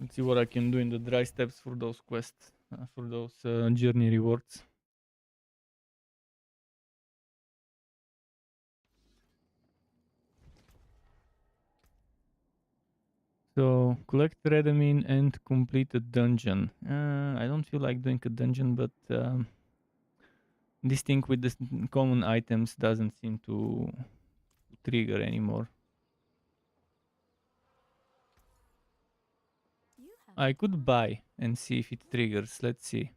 Let's see what I can do in the dry steps for those quests, for those journey rewards. So collect redamine and complete a dungeon. I don't feel like doing a dungeon, but this thing with the common items doesn't seem to trigger anymore. I could buy and see if it triggers. Let's see.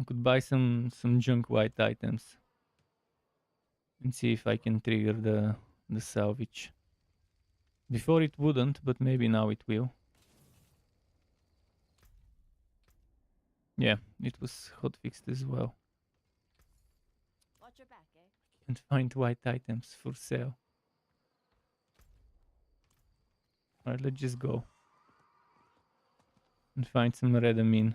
I could buy some junk white items and see if I can trigger the salvage. Before it wouldn't, but maybe now it will. Yeah, it was hotfixed as well. Watch your back, eh? Can't find white items for sale. Alright, let's just go and find some redamine.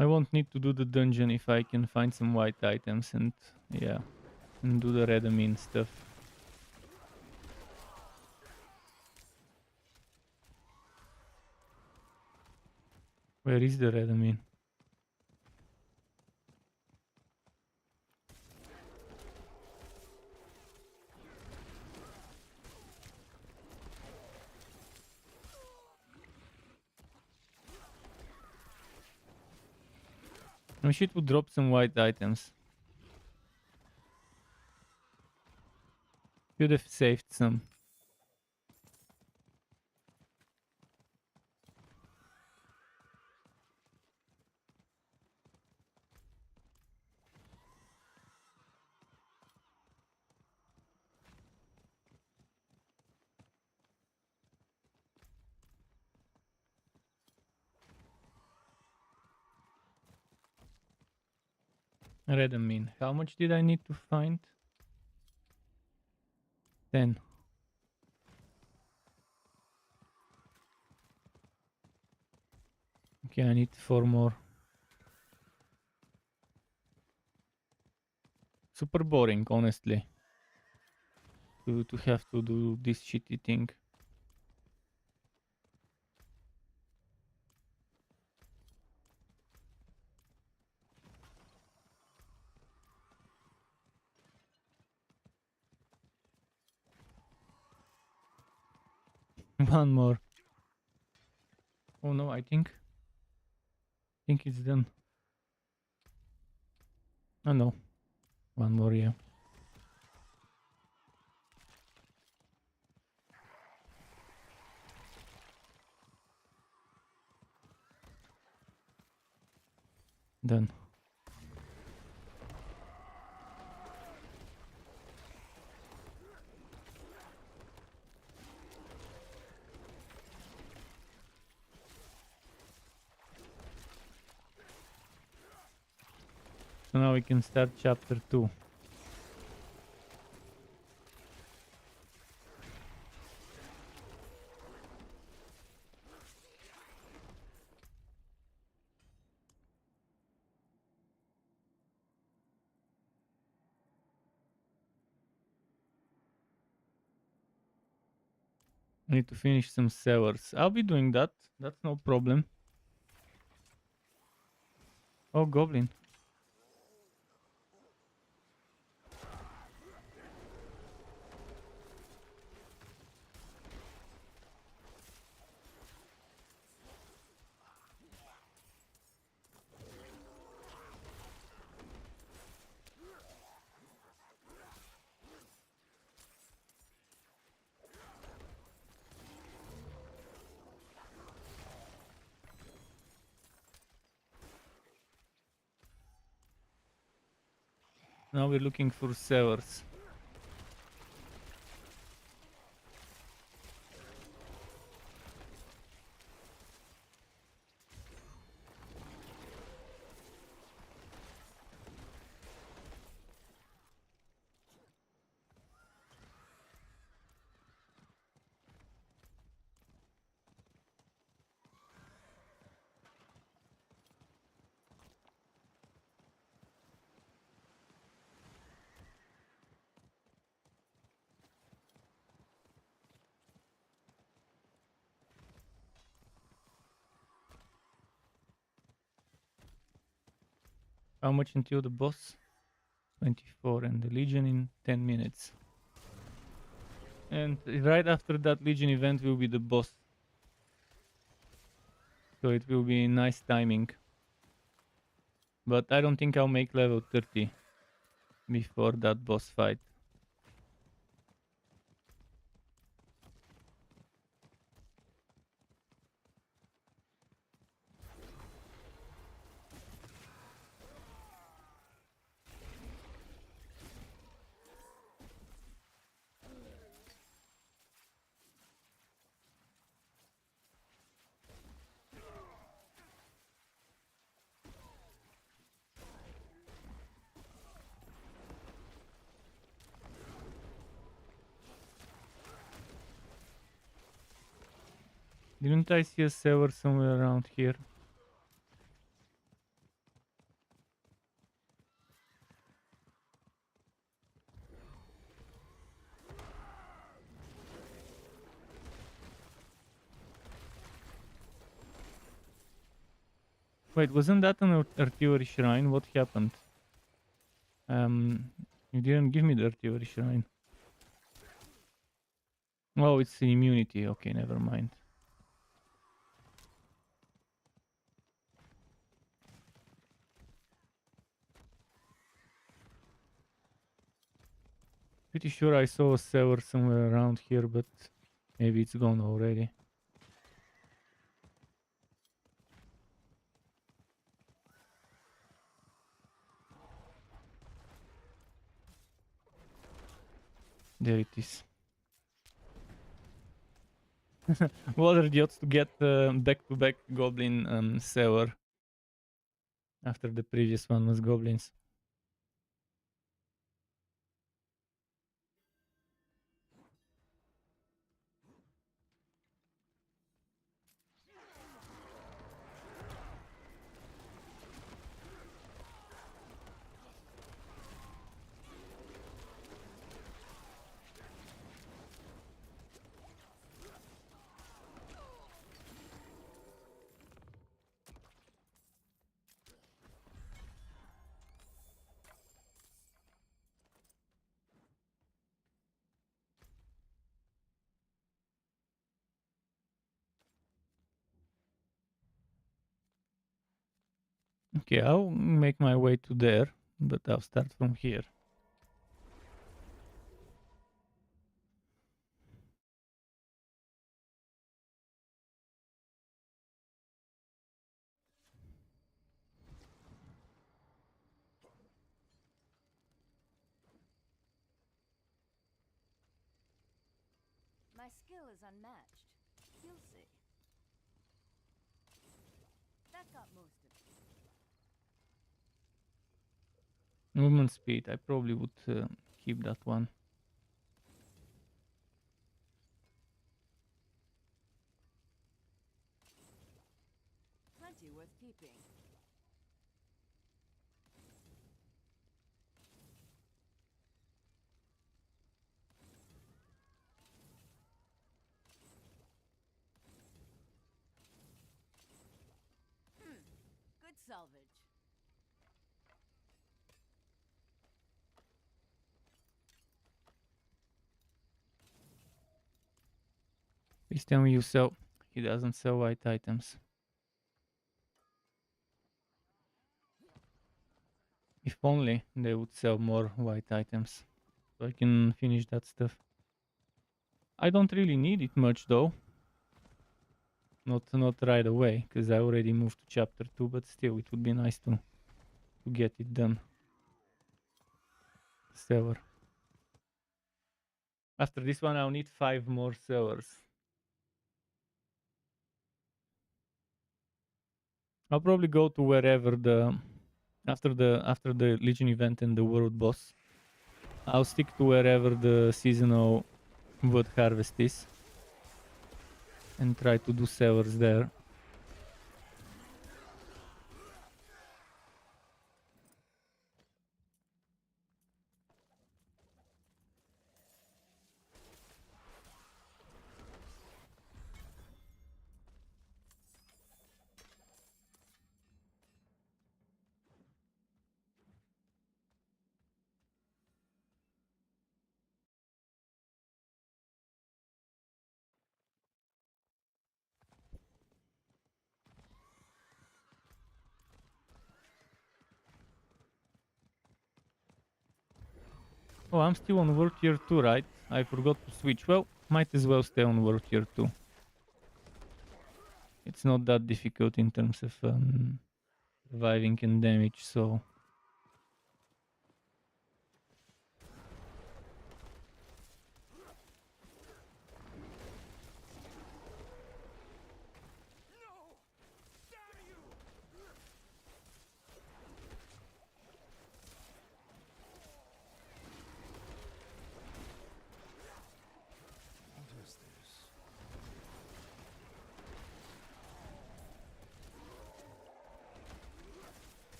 I won't need to do the dungeon if I can find some white items and yeah, and do the redamine stuff. Where is the redamine? I wish it would drop some white items. Could have saved some. Redamine. How much did I need to find? 10. Okay, I need 4 more. Super boring, honestly. To have to do this shitty thing. One more. Oh no, I think it's done. Oh no. One more, yeah. Done. So now we can start chapter 2. I need to finish some sewers. I'll be doing that. That's no problem. Oh, goblin. Now we're looking for sewers. How much until the boss? 24, and the Legion in 10 minutes. And right after that Legion event will be the boss. So it will be nice timing. But I don't think I'll make level 30 before that boss fight. Didn't I see a sewer somewhere around here? Wait, wasn't that an artillery shrine? What happened? You didn't give me the artillery shrine. Oh, it's the immunity. Okay, never mind. Pretty sure I saw a sewer somewhere around here, but maybe it's gone already. There it is. What are the odds to get back-to-back goblin sewer after the previous one was goblins? Okay, I'll make my way to there, but I'll start from here. My skill is unmatched. You'll see. That got most of it. Movement speed, I probably would keep that one. Plenty worth keeping. salvage. Please tell me you sell. He doesn't sell white items. If only they would sell more white items, so I can finish that stuff. I don't really need it much though. Not right away, because I already moved to chapter 2, but still it would be nice to get it done. Seller. After this one I'll need 5 more sellers. I'll probably go to wherever after the Legion event and the world boss. I'll stick to wherever the seasonal wood harvest is and try to do sellers there. Oh, I'm still on World Tier 2, right? I forgot to switch. Well, might as well stay on World Tier 2. It's not that difficult in terms of surviving and damage, so...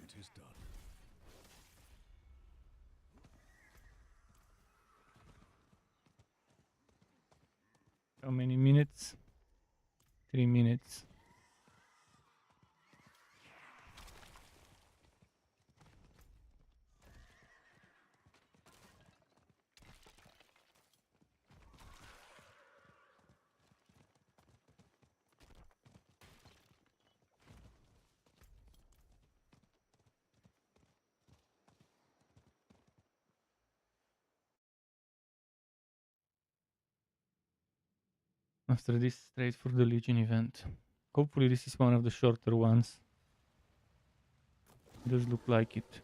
It is done. How many minutes? 3 minutes. After this, straight for the Legion event. Hopefully this is one of the shorter ones. Does look like it.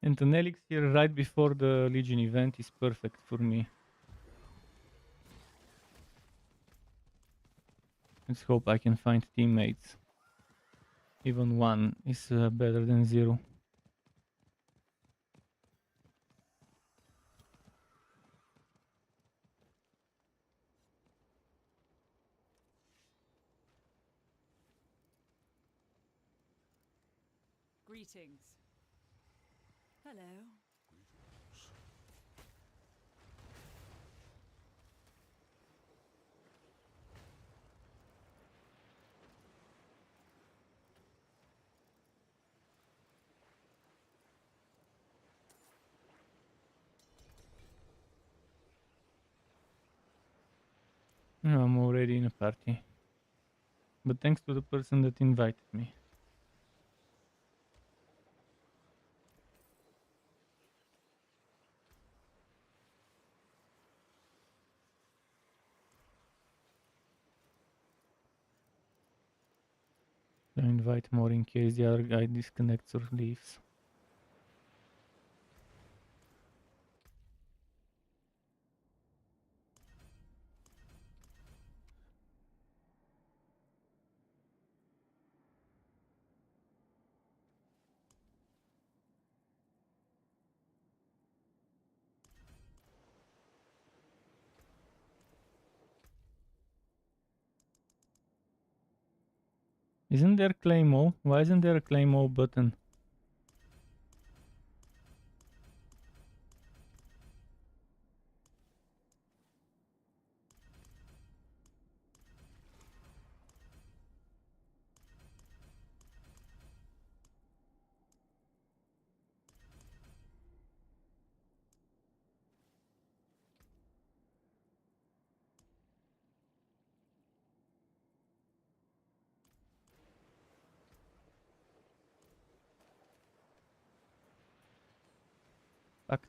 And an elixir right before the Legion event is perfect for me. Let's hope I can find teammates. Even one is better than 0. Greetings. Hello. No, I'm already in a party. But thanks to the person that invited me. I invite more in case the other guy disconnects or leaves. Isn't there Claymore? Why isn't there a Claymore button? Fact.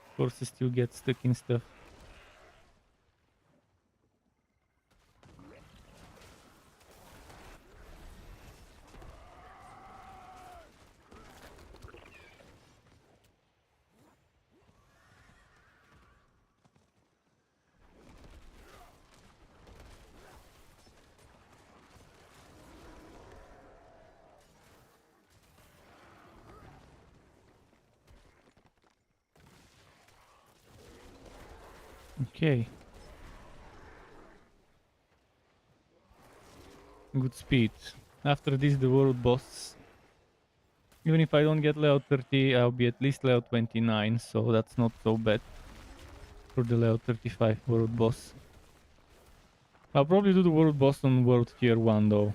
Of course, I still get stuck in stuff. Okay. Good speed. After this, the world boss. Even if I don't get level 30, I'll be at least level 29, so that's not so bad for the level 35 world boss. I'll probably do the world boss on world tier 1 though.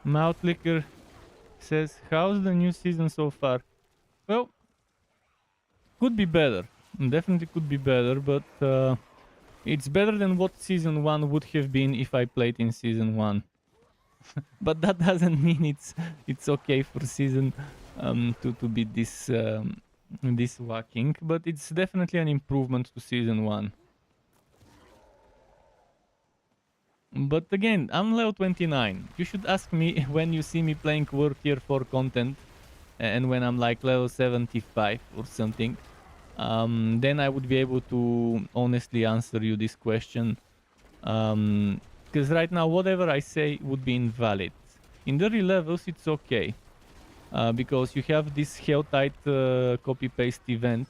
Mouth Liquor says, how's the new season so far? Well, could be better. Definitely could be better, but it's better than what season 1 would have been if I played in season 1. But that doesn't mean it's okay for season to be this whacking, but it's definitely an improvement to season 1. But again, I'm level 29. You should ask me when you see me playing World Tier 4 content and when I'm like level 75 or something. Then I would be able to honestly answer you this question. Because right now, whatever I say would be invalid. In the early levels, it's okay. Because you have this Helltide copy-paste event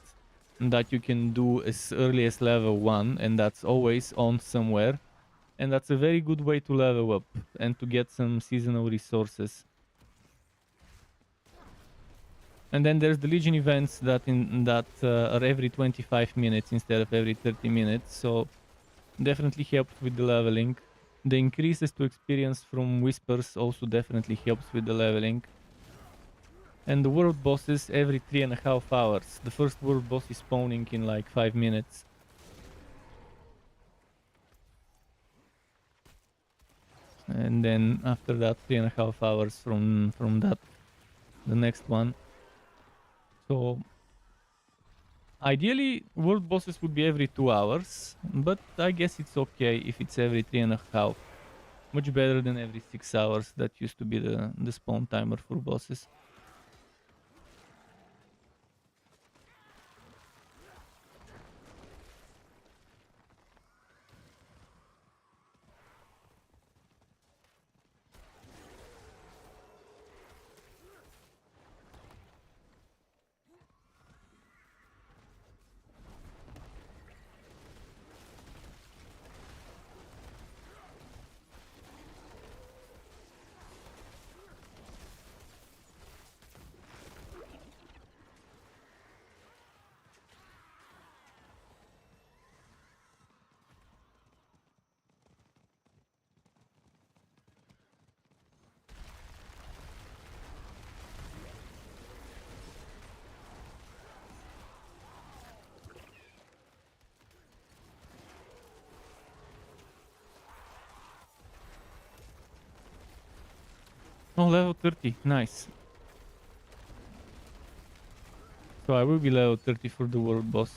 that you can do as early as level 1, and that's always on somewhere. And that's a very good way to level up and to get some seasonal resources. And then there's the Legion events that are every 25 minutes instead of every 30 minutes, so definitely helps with the leveling. The increases to experience from Whispers also definitely helps with the leveling. And the world bosses every 3.5 hours. The first world boss is spawning in like 5 minutes. And then after that 3.5 hours from that the next one. So ideally, world bosses would be every 2 hours, but I guess it's okay if it's every 3.5. Much better than every 6 hours. That used to be the spawn timer for bosses. Oh, level 30. Nice. So I will be level 30 for the world boss.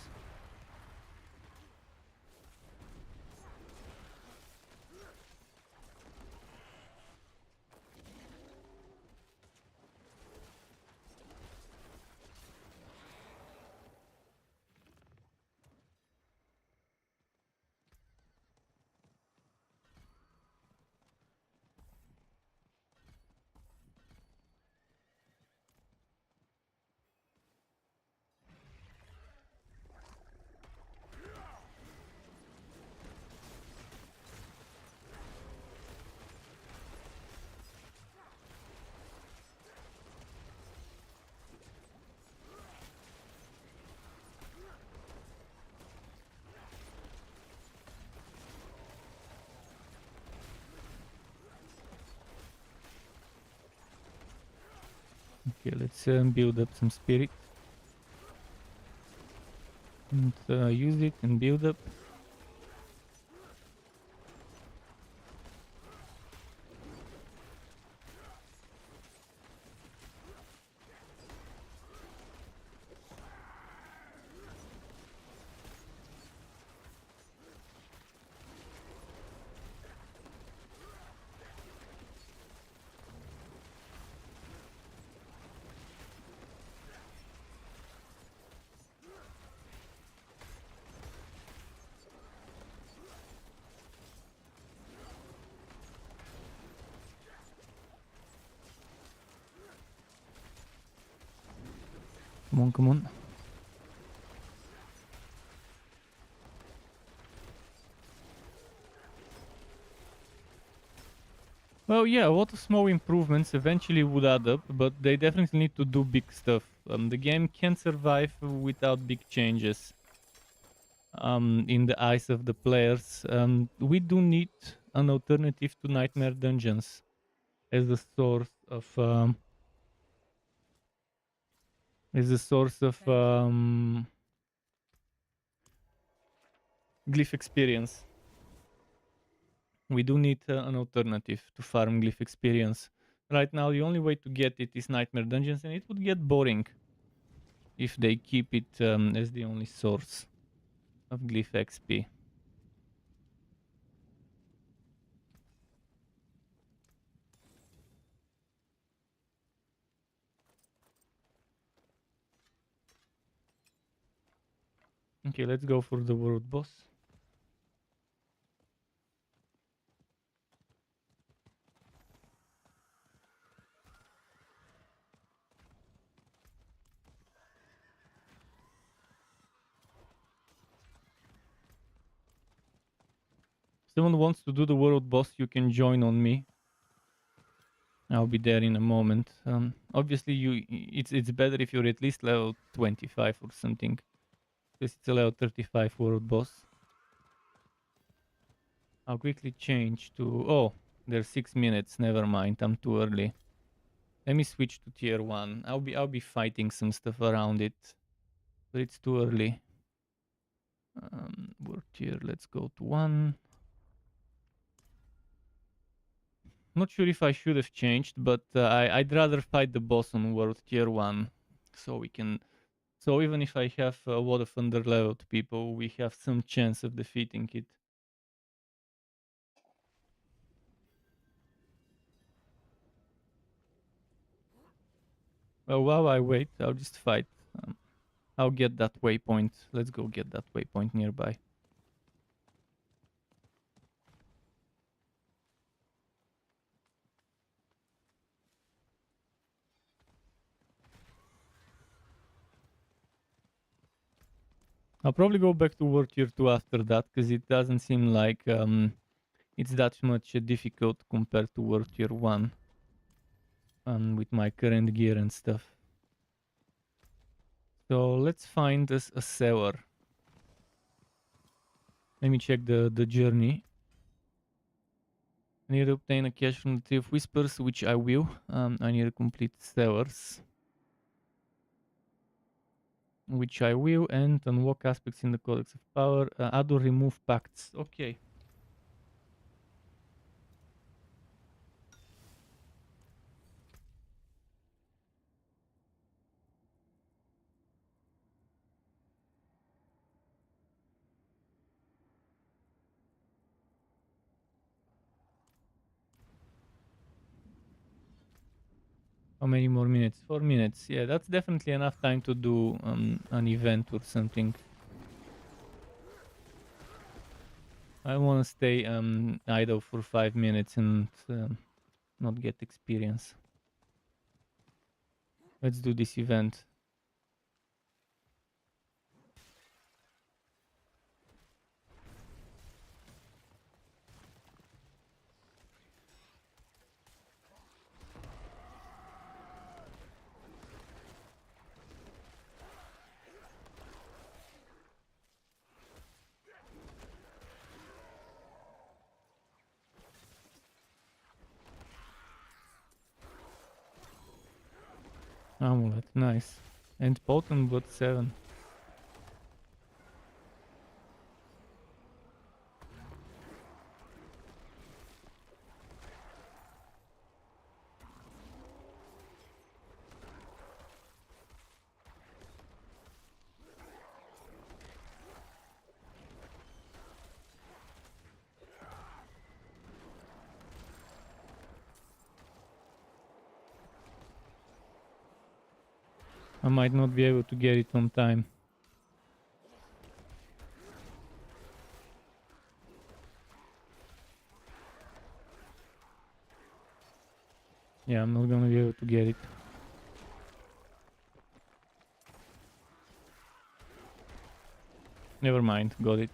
Okay, let's build up some spirit. And use it and build up. Come on, come on. Well, yeah, a lot of small improvements eventually would add up, but they definitely need to do big stuff. The game can't survive without big changes in the eyes of the players. We do need an alternative to Nightmare Dungeons as a source of glyph experience. We do need an alternative to farm glyph experience. Right now, the only way to get it is Nightmare Dungeons, and it would get boring if they keep it as the only source of glyph XP. Okay, let's go for the world boss. Someone wants to do the world boss, you can join on me. I'll be there in a moment. Obviously, it's better if you're at least level 25 or something, because it's a level 35 world boss. I'll quickly change to... Oh, there's 6 minutes. Never mind, I'm too early. Let me switch to tier 1. I'll be fighting some stuff around it, but it's too early. World tier, let's go to 1. Not sure if I should have changed, but I'd rather fight the boss on world tier 1. So we can... So even if I have a lot of underleveled people, we have some chance of defeating it. Well, while I wait, I'll just fight. I'll get that waypoint. Let's go get that waypoint nearby. I'll probably go back to World Tier 2 after that, because it doesn't seem like it's that much difficult compared to World Tier 1. With my current gear and stuff. So let's find us a seller. Let me check the journey. I need to obtain a cache from the Tree of Whispers, which I will. I need to complete sellers, which I will, and unlock aspects in the Codex of Power. Add or remove pacts. Okay. How many more minutes? 4 minutes. Yeah, that's definitely enough time to do an event or something. I want to stay idle for 5 minutes and not get experience. Let's do this event. Amulet, nice. And potent but 7. I might not be able to get it on time. Yeah, I'm not gonna be able to get it. Never mind, got it.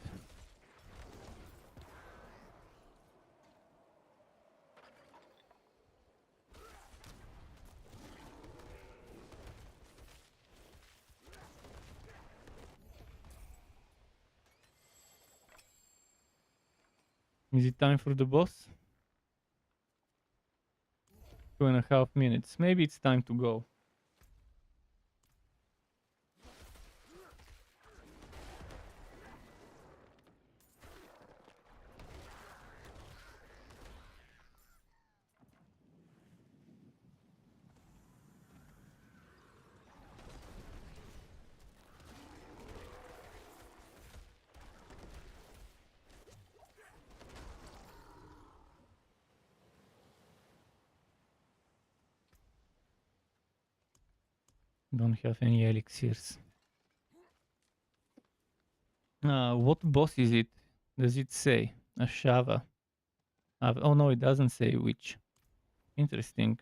Is it time for the boss? 2.5 minutes. Maybe it's time to go. Don't have any elixirs. What boss is it? Does it say? A Shava. Oh no, it doesn't say which. Interesting.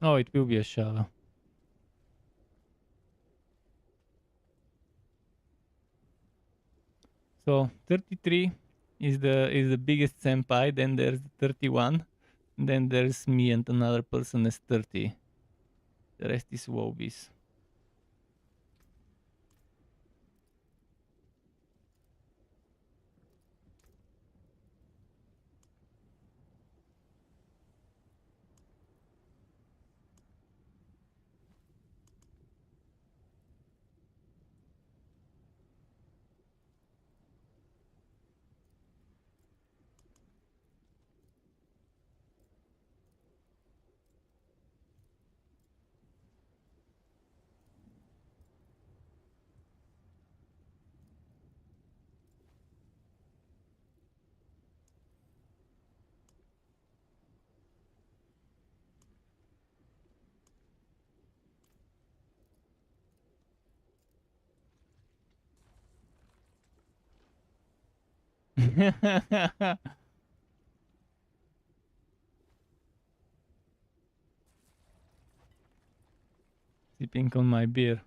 Oh, it will be a Shava. So 33 is the biggest senpai, then there's 31, then there's me and another person is 30. The rest is Wobbies. Sipping on my beer.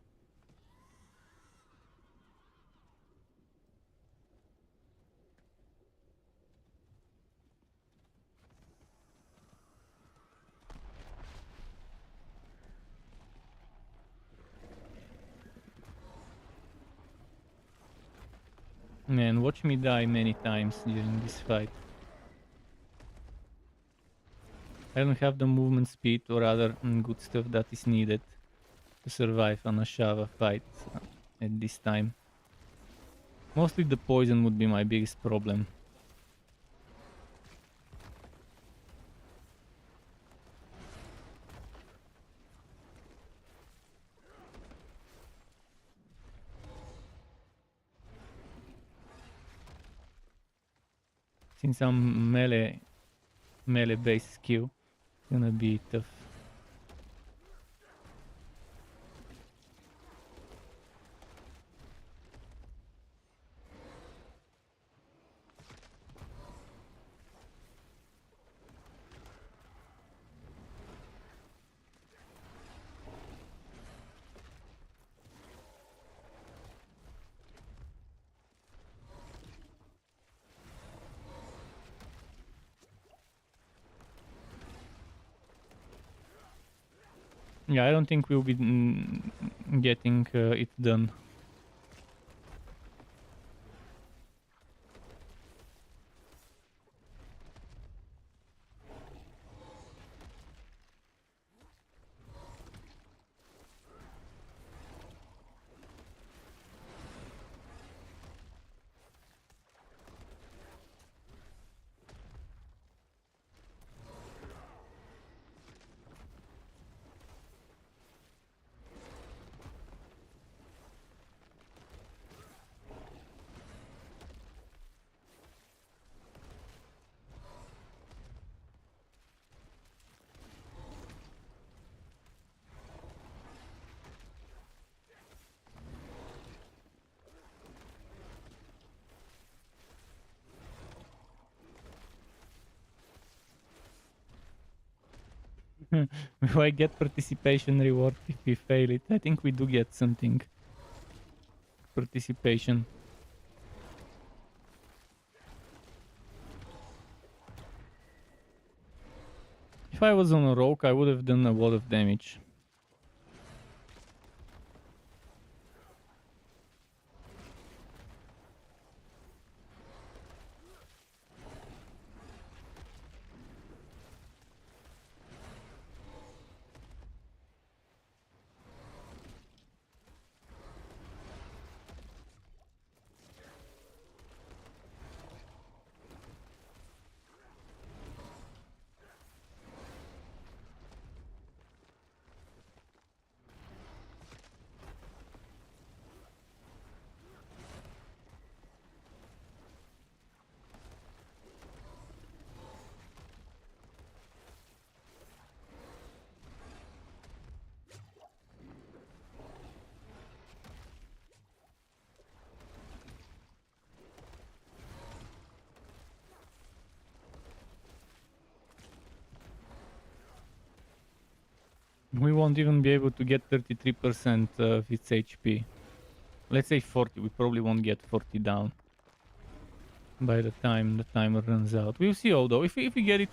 Man, watch me die many times during this fight. I don't have the movement speed or other good stuff that is needed to survive on a Shava fight at this time. Mostly the poison would be my biggest problem. Since I'm melee based skill, it's gonna be tough. Yeah, I don't think we'll be getting it done. Will I get participation reward if we fail it? I think we do get something. Participation. If I was on a rogue, I would have done a lot of damage. We won't even be able to get 33% of its HP. Let's say 40, we probably won't get 40 down by the time the timer runs out. We'll see, although if we get it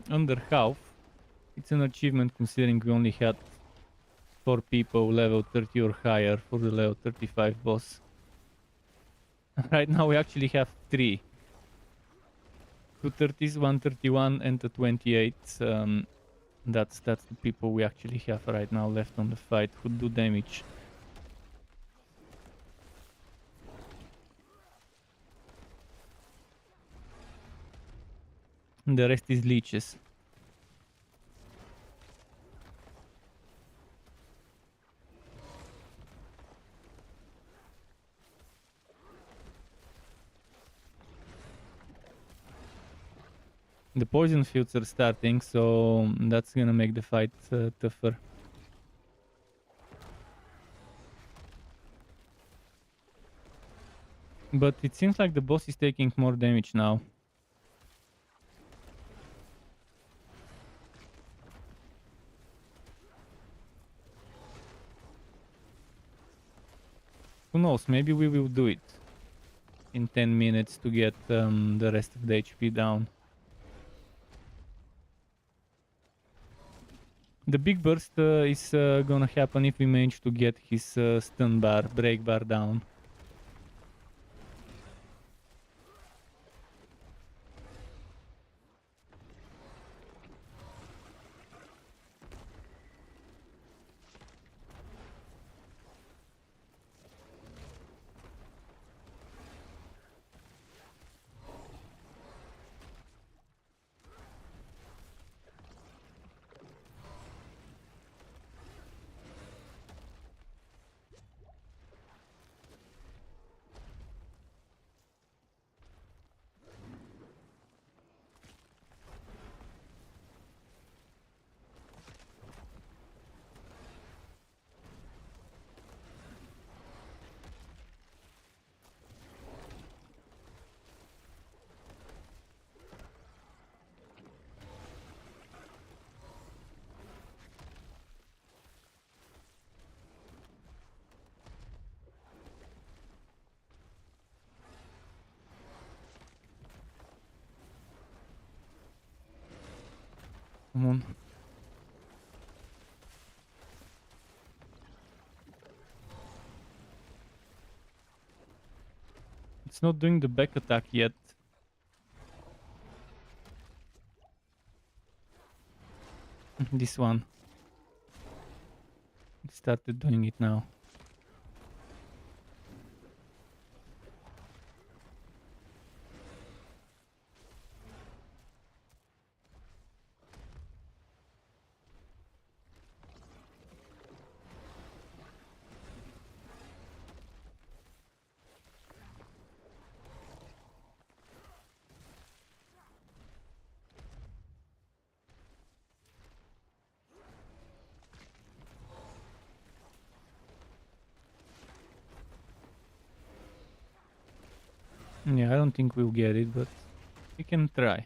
under half, it's an achievement considering we only had 4 people level 30 or higher for the level 35 boss. Right now we actually have 3. 2 30s, 131 and a 28. That's the people we actually have right now left on the fight who do damage. And the rest is leeches. The poison fields are starting, so that's gonna make the fight tougher. But it seems like the boss is taking more damage now. Who knows, maybe we will do it in 10 minutes to get the rest of the HP down. The big burst is gonna happen if we manage to get his stun bar, break bar down. Come on. It's not doing the back attack yet. This one. It started doing it now. Yeah, I don't think we'll get it, but we can try.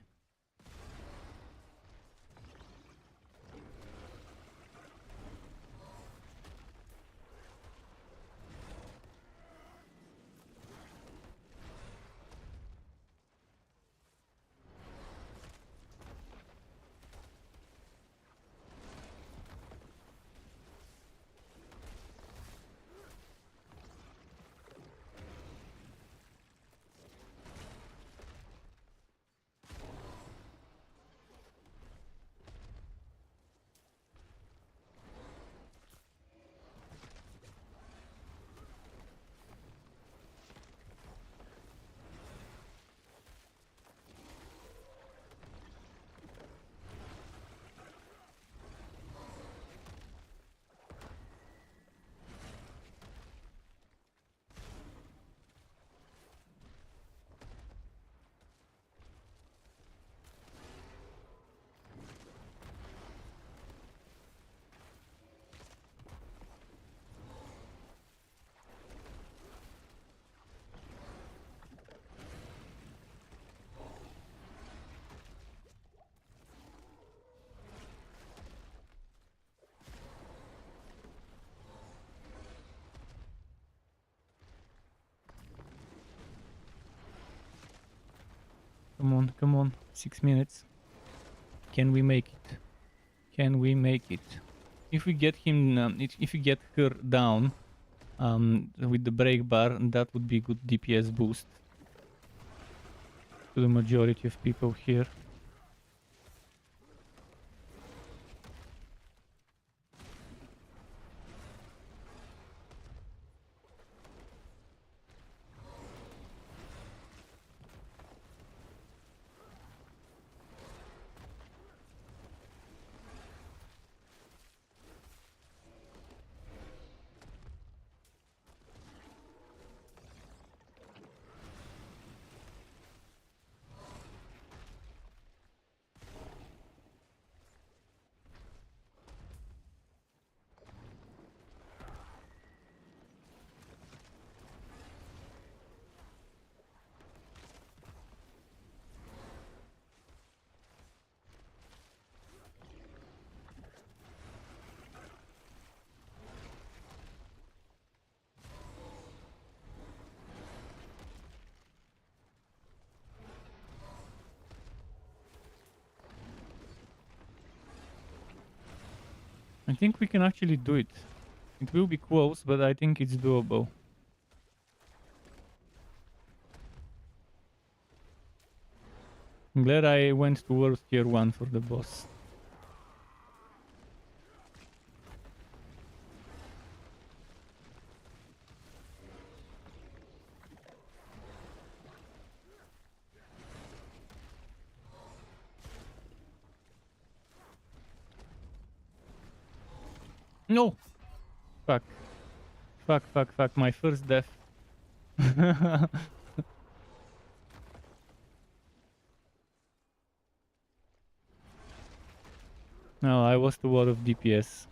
Come on, come on. 6 minutes. Can we make it? Can we make it? If we get him, if we get her down with the break bar, that would be good DPS boost to the majority of people here. I think we can actually do it. It will be close, but I think it's doable. I'm glad I went to World Tier 1 for the boss. No! Fuck. Fuck, fuck, fuck. My first death. No, I lost a lot of DPS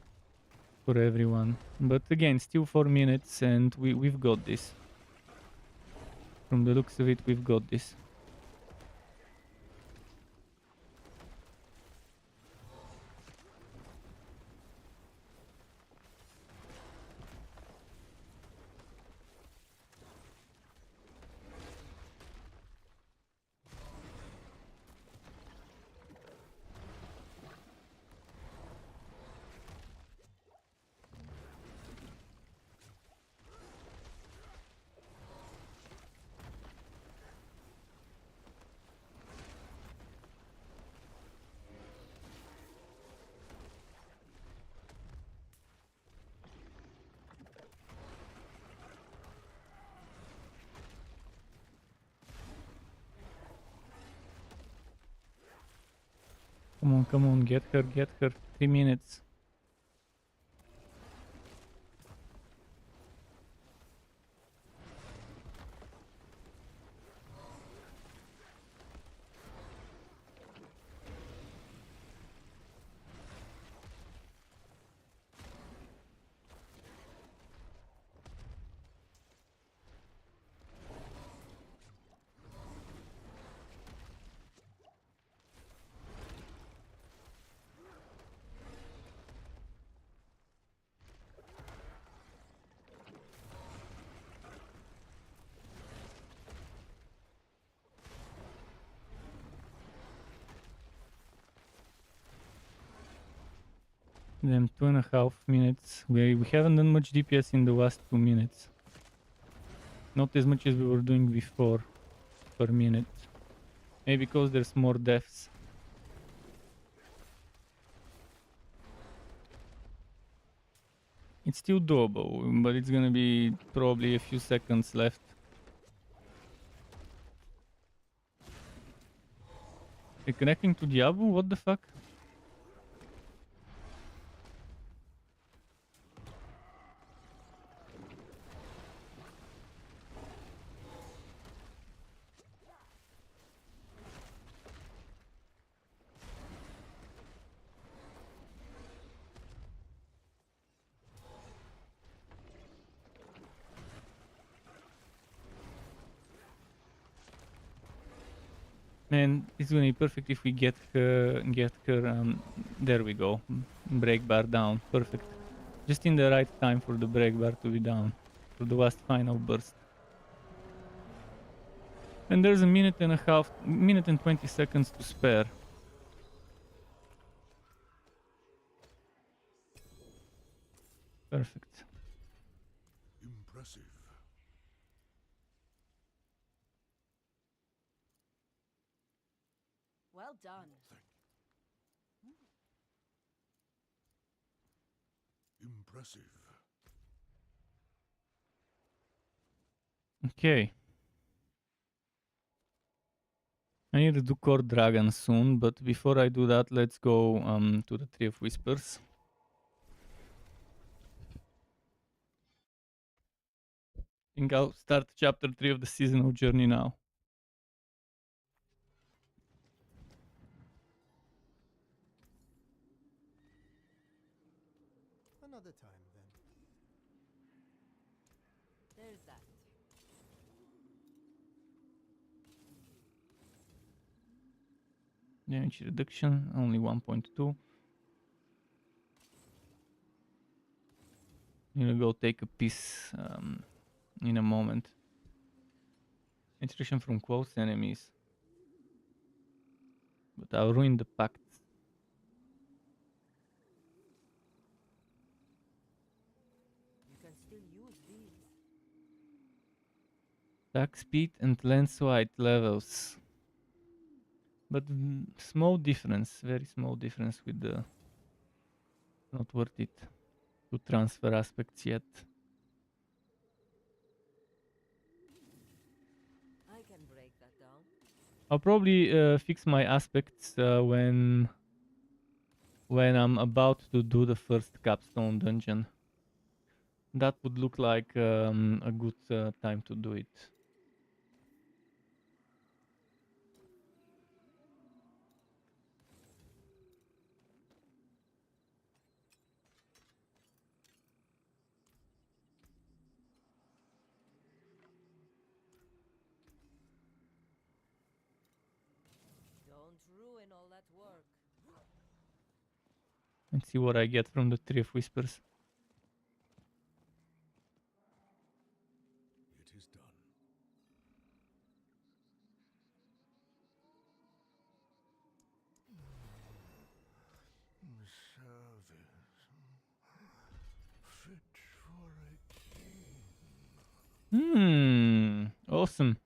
for everyone. But again, still 4 minutes and we've got this. From the looks of it, we've got this. Come on, get her, get her. 3 minutes. Them 2.5 minutes. We haven't done much DPS in the last 2 minutes. Not as much as we were doing before per minute. Maybe because there's more deaths. It's still doable, but it's gonna be probably a few seconds left. Reconnecting to Diablo? What the fuck? Man, it's gonna be perfect if we get her, there we go. Break bar down, perfect. Just in the right time for the break bar to be down. For the last final burst. And there's a minute and 20 seconds to spare. Perfect. Impressive. Well done. Impressive. Okay. I need to do Core Dragon soon, but before I do that, let's go to the Tree of Whispers. I think I'll start chapter 3 of the seasonal journey now. Another time, then. There's that. Damage reduction, only 1.2. I'm gonna go take a piece in a moment. Interaction from close enemies. But I'll ruin the pact. still use these. Attack speed and lens wide levels. But small difference, very small difference with the... Not worth it to transfer aspects yet. I can break that down. I'll probably fix my aspects when I'm about to do the first capstone dungeon. That would look like a good time to do it. Don't ruin all that work. Let's see what I get from the Tree of Whispers. It is done. Service fit for a king. Awesome.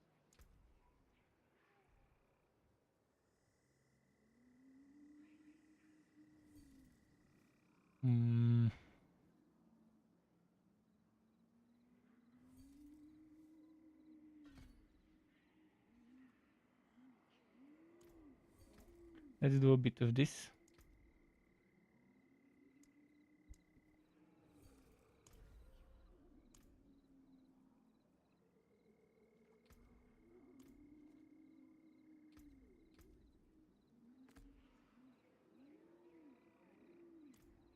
Let's do a bit of this.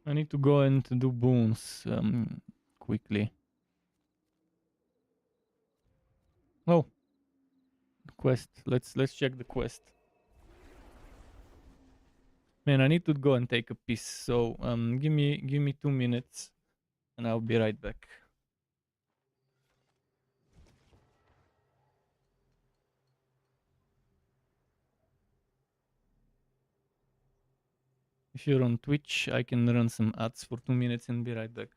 I need to go and do boons quickly. Oh, quest. Let's check the quest. Man, I need to go and take a piss. So give me 2 minutes, and I'll be right back. If you're on Twitch, I can run some ads for 2 minutes and be right back.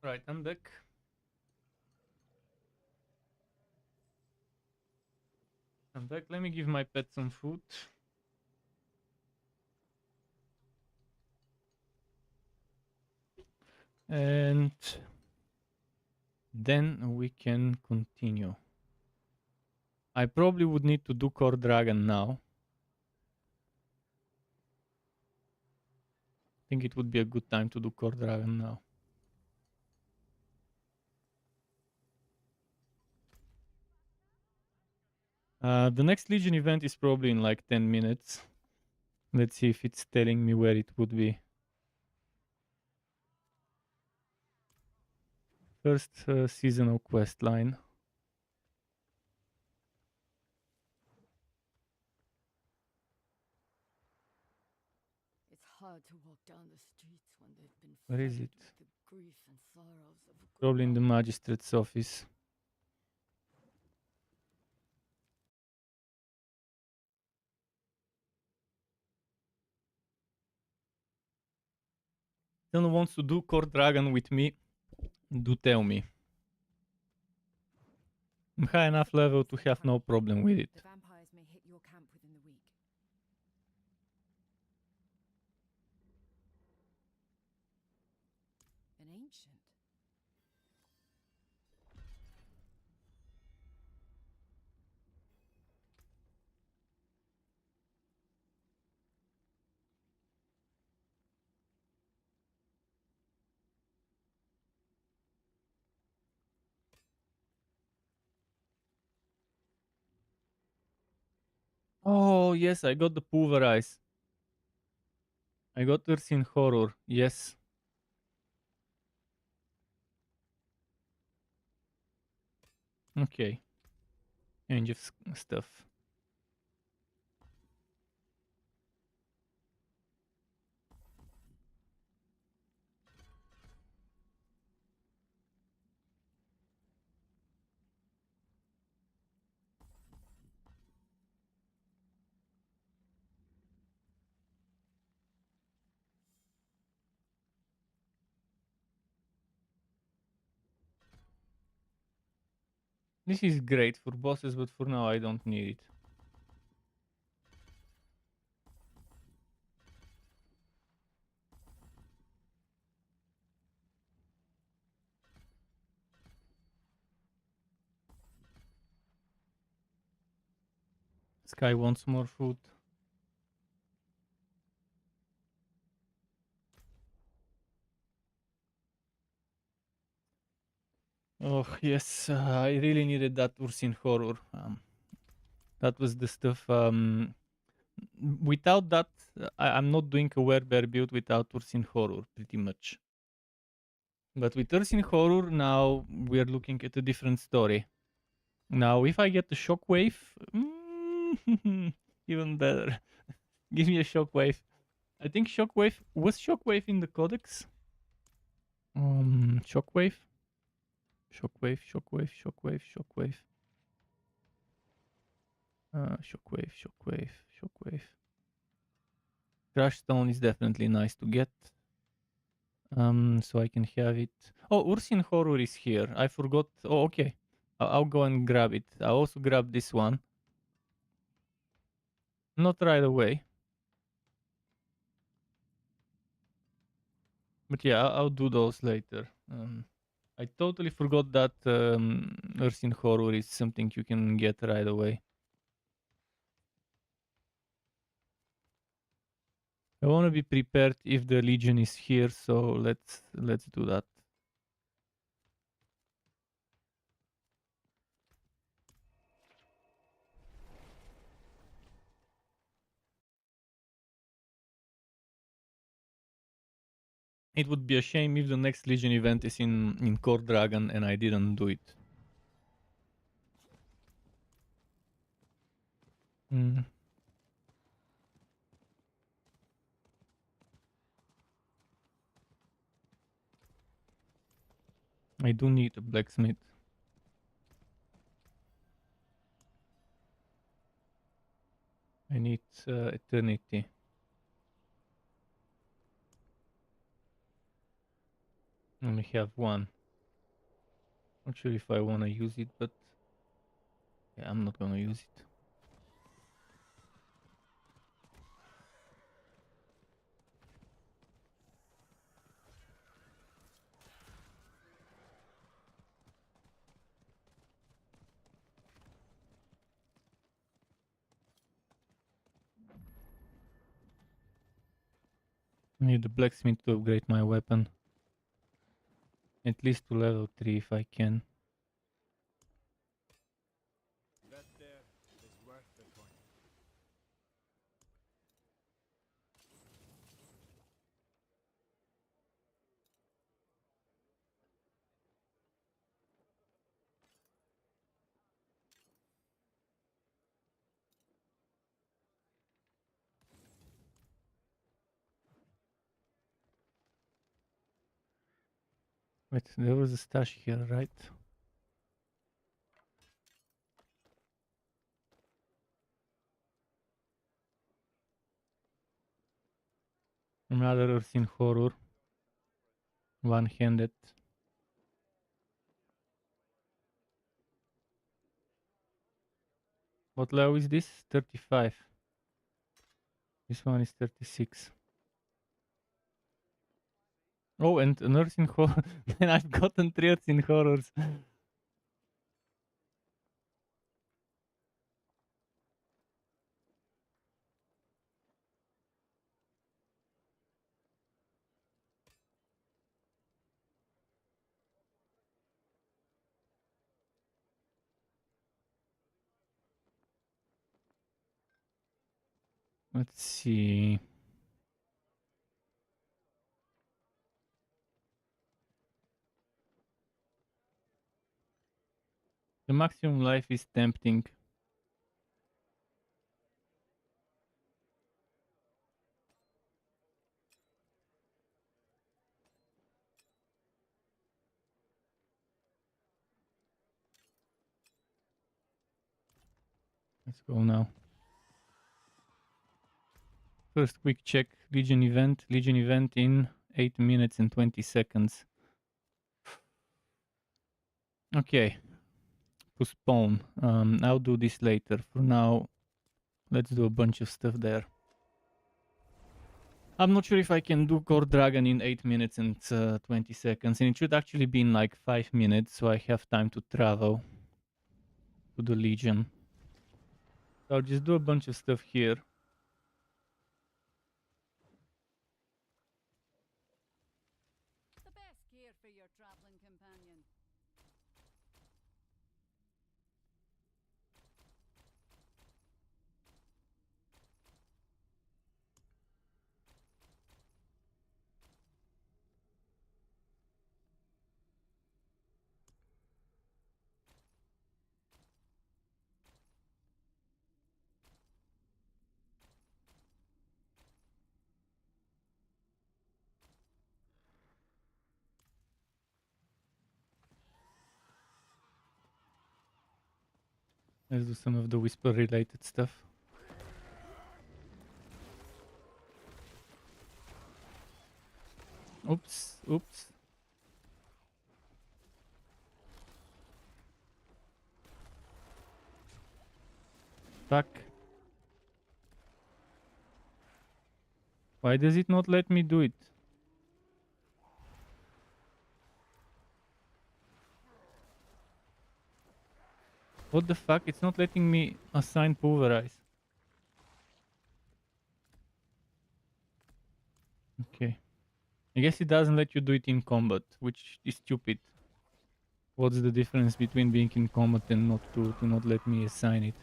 Right, I'm back. I'm back. Let me give my pet some food. And then we can continue. I probably would need to do Core Dragon now. I think it would be a good time to do Core Dragon now. The next Legion event is probably in like 10 minutes. Let's see if it's telling me where it would be. First seasonal quest line. to walk down the streets when they've been Where is flooded it? with the grief and sorrows of a Probably in the goodbye. magistrate's office. Someone wants to do Core Dragon with me, do tell me. I'm high enough level to have no problem with it. The vampires may hit your camp within the week. An ancient. Oh, yes, I got the pulverize. I got Ursine Horror, yes. Okay. Change of stuff. This is great for bosses, but for now I don't need it. Sky wants more food. Oh, yes, I really needed that Ursine Horror. That was the stuff. Without that, I'm not doing a werebear build without Ursine Horror, pretty much. But with Ursine Horror, now we're looking at a different story. Now, if I get the Shockwave, even better. Give me a Shockwave. I think Shockwave... Was Shockwave in the Codex? Shockwave? Shockwave, Shockwave, Shockwave, Shockwave. Shockwave, Shockwave, Shockwave. Crash Stone is definitely nice to get. So I can have it. Oh, Ursine Horror is here. I forgot. Oh, okay. I'll go and grab it. I'll also grab this one. Not right away. But yeah, I'll do those later. I totally forgot that Ursine Horror is something you can get right away. I want to be prepared if the Legion is here, so let's do that. It would be a shame if the next Legion event is in Core Dragon and I didn't do it. I do need a blacksmith. I need Eternity. I only have one. Not sure if I want to use it, but yeah, I'm not gonna use it. I need the blacksmith to upgrade my weapon. At least to level 3 if I can. That there is worth the coin. Wait, there was a stash here, right? Another Ursine horror. One-handed. What level is this? 35. This one is 36. Oh, and a nursing horror. Man, I've gotten 3 Ursine horrors. Let's see. The maximum life is tempting. Let's go now. First quick check. Legion event. Legion event in 8 minutes and 20 seconds. Okay. Postpone. I'll do this later. For now, let's do a bunch of stuff there. I'm not sure if I can do Core Dragon in 8 minutes and 20 seconds. And it should actually be in like 5 minutes, so I have time to travel to the Legion. So I'll just do a bunch of stuff here. The best gear for your traveling companion. Let's do some of the Whisper related stuff. Oops, oops. Fuck. Why does it not let me do it? What the fuck? It's not letting me assign pulverize. Okay. I guess it doesn't let you do it in combat, which is stupid. What's the difference between being in combat and not to not let me assign it?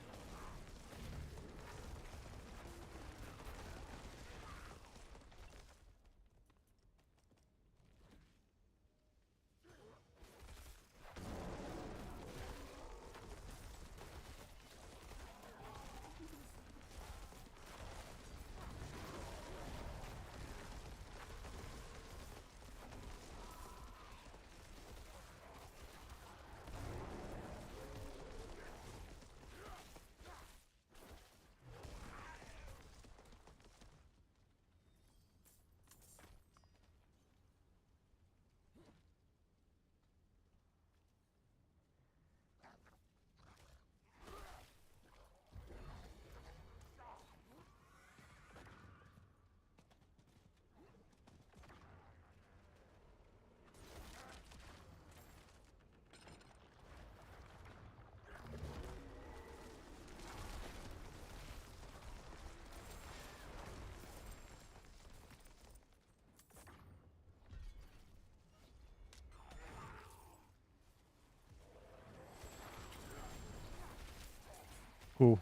Cool.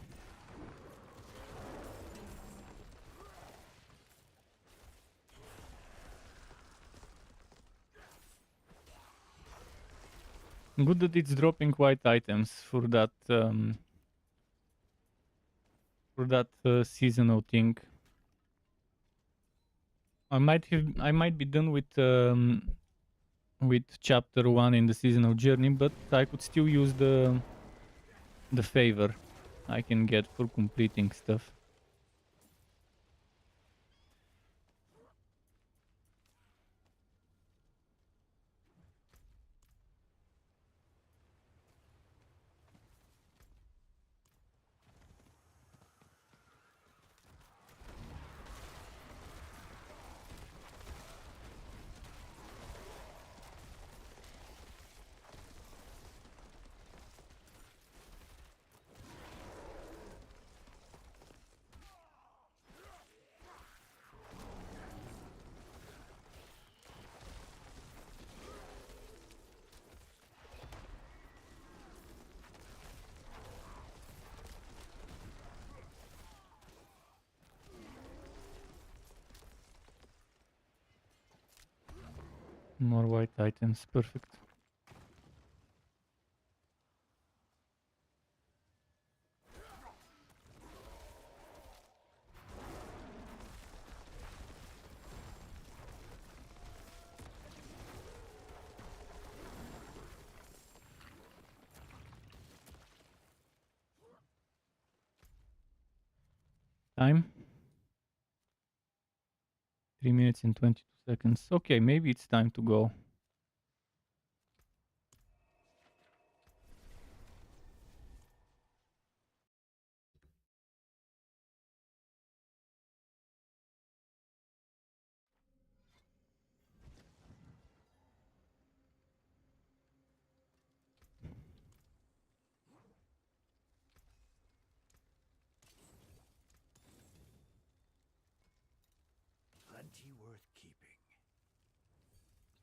Good that it's dropping white items for that seasonal thing. I might be done with with chapter 1 in the seasonal journey, but I could still use the favor I can get for completing stuff. More white items, perfect. Time? 3 minutes and 22 seconds. Okay, maybe it's time to go. Plenty worth keeping.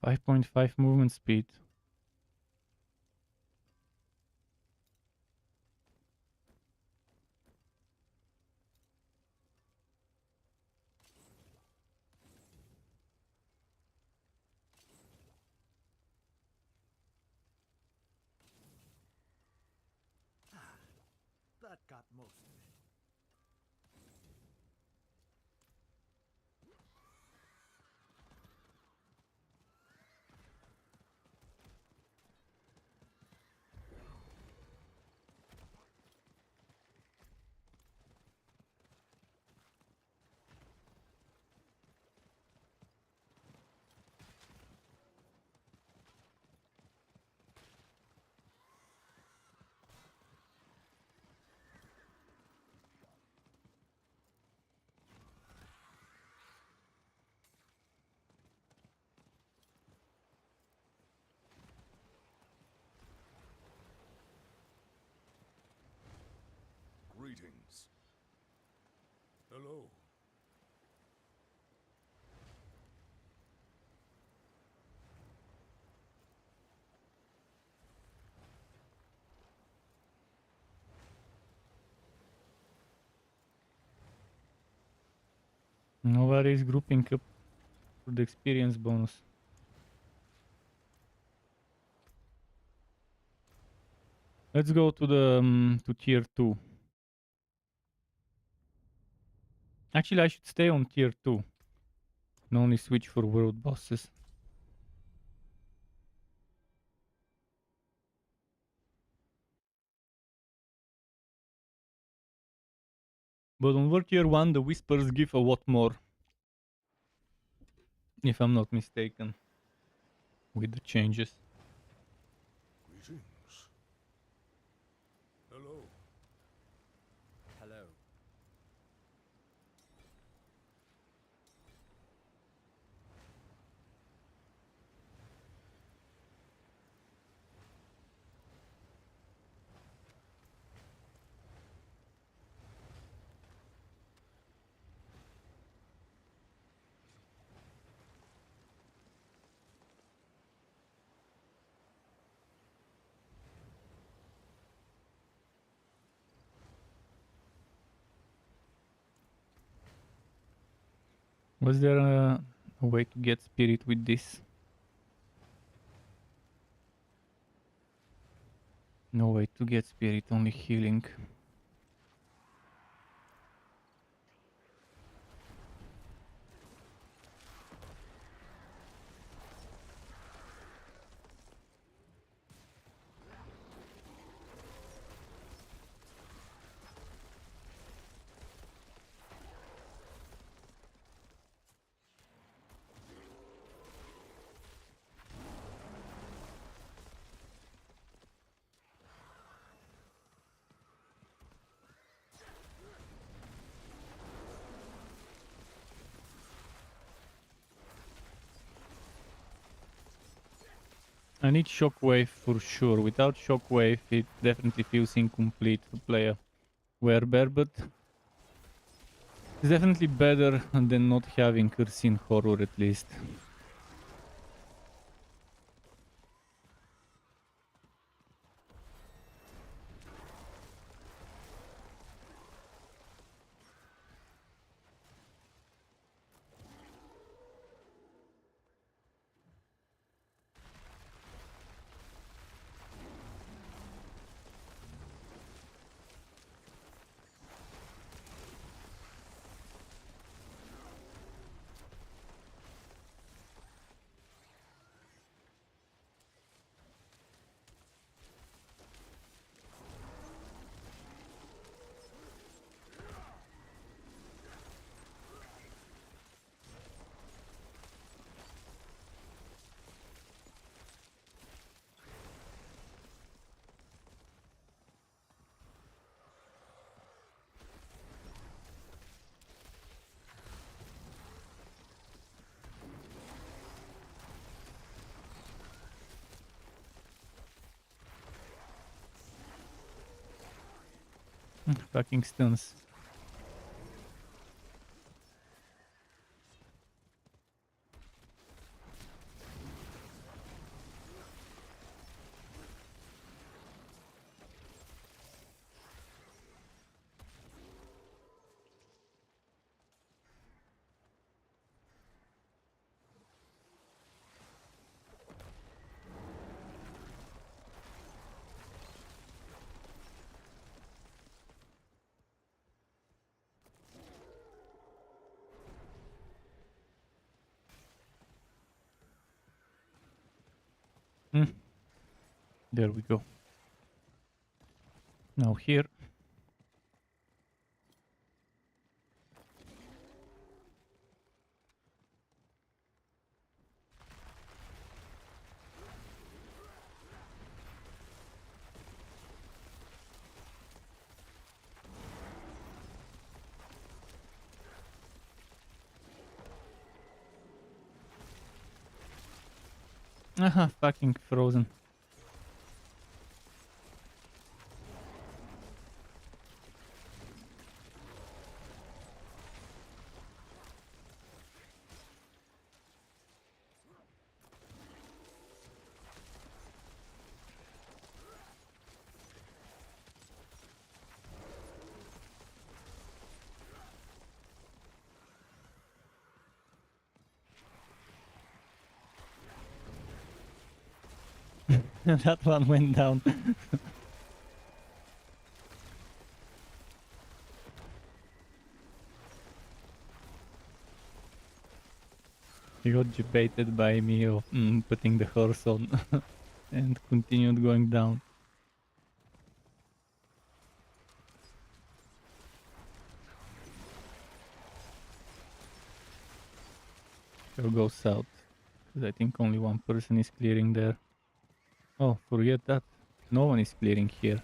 5.5 movement speed. That got most of it. Greetings. Hello. Nobody's grouping up for the experience bonus. Let's go to the to tier 2. Actually, I should stay on tier 2 and only switch for world bosses. But on World Tier 1, the whispers give a lot more. If I'm not mistaken. With the changes. Greetings. Hello. Hello. Was there a way to get spirit with this? No way to get spirit, only healing. I need shockwave for sure. Without shockwave, it definitely feels incomplete to play a werebear, but it's definitely better than not having cursing horror at least. Fucking stuns. There we go. Now here. Aha, fucking frozen. That one went down. He got debated by me of putting the horse on and continued going down. We'll go south, because I think only one person is clearing there. Oh, forget that. No one is clearing here.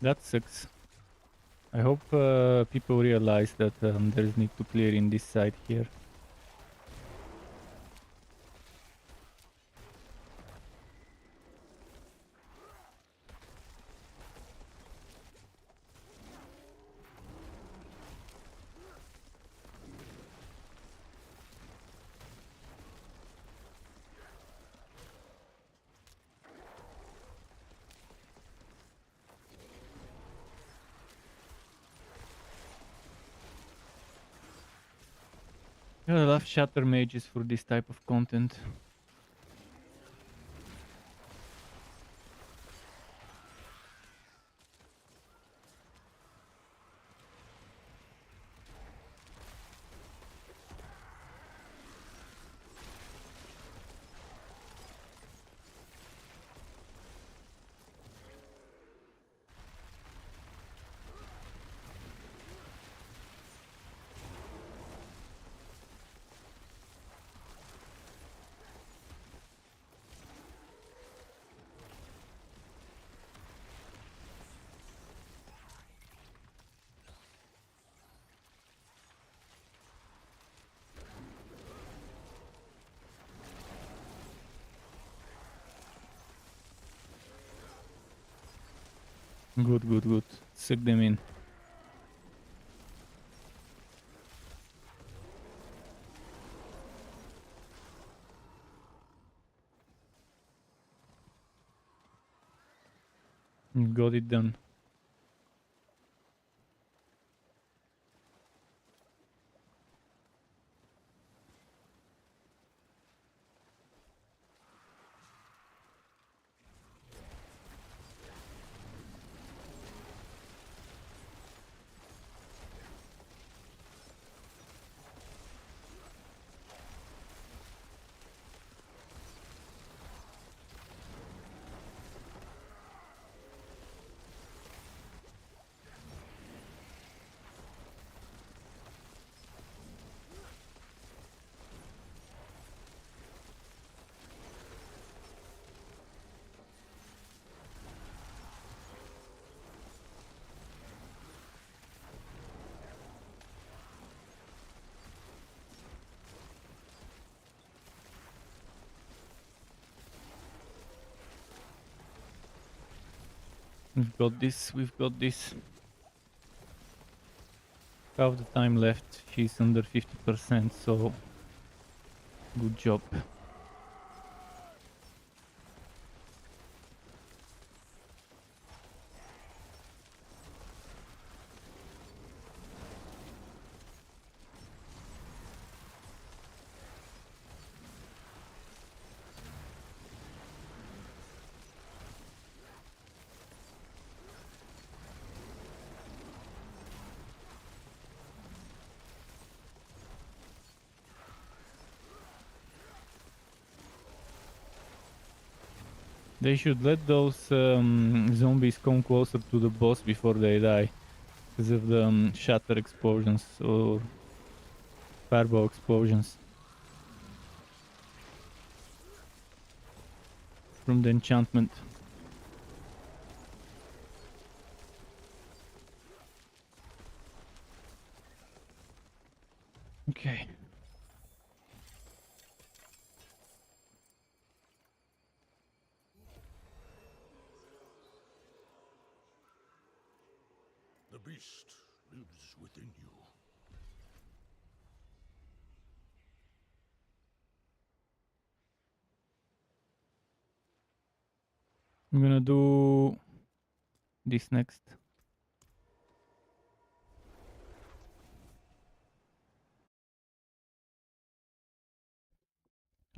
That sucks. I hope people realize that there's need to clear in this side here. I love shatter mages for this type of content. Good, good, good. Suck them in. Got it done. We've got this, we've got this. Half the time left, she's under 50%, so good job. They should let those zombies come closer to the boss before they die, because of the shatter explosions or fireball explosions from the enchantment. Okay. The beast lives within you. I'm gonna do this next.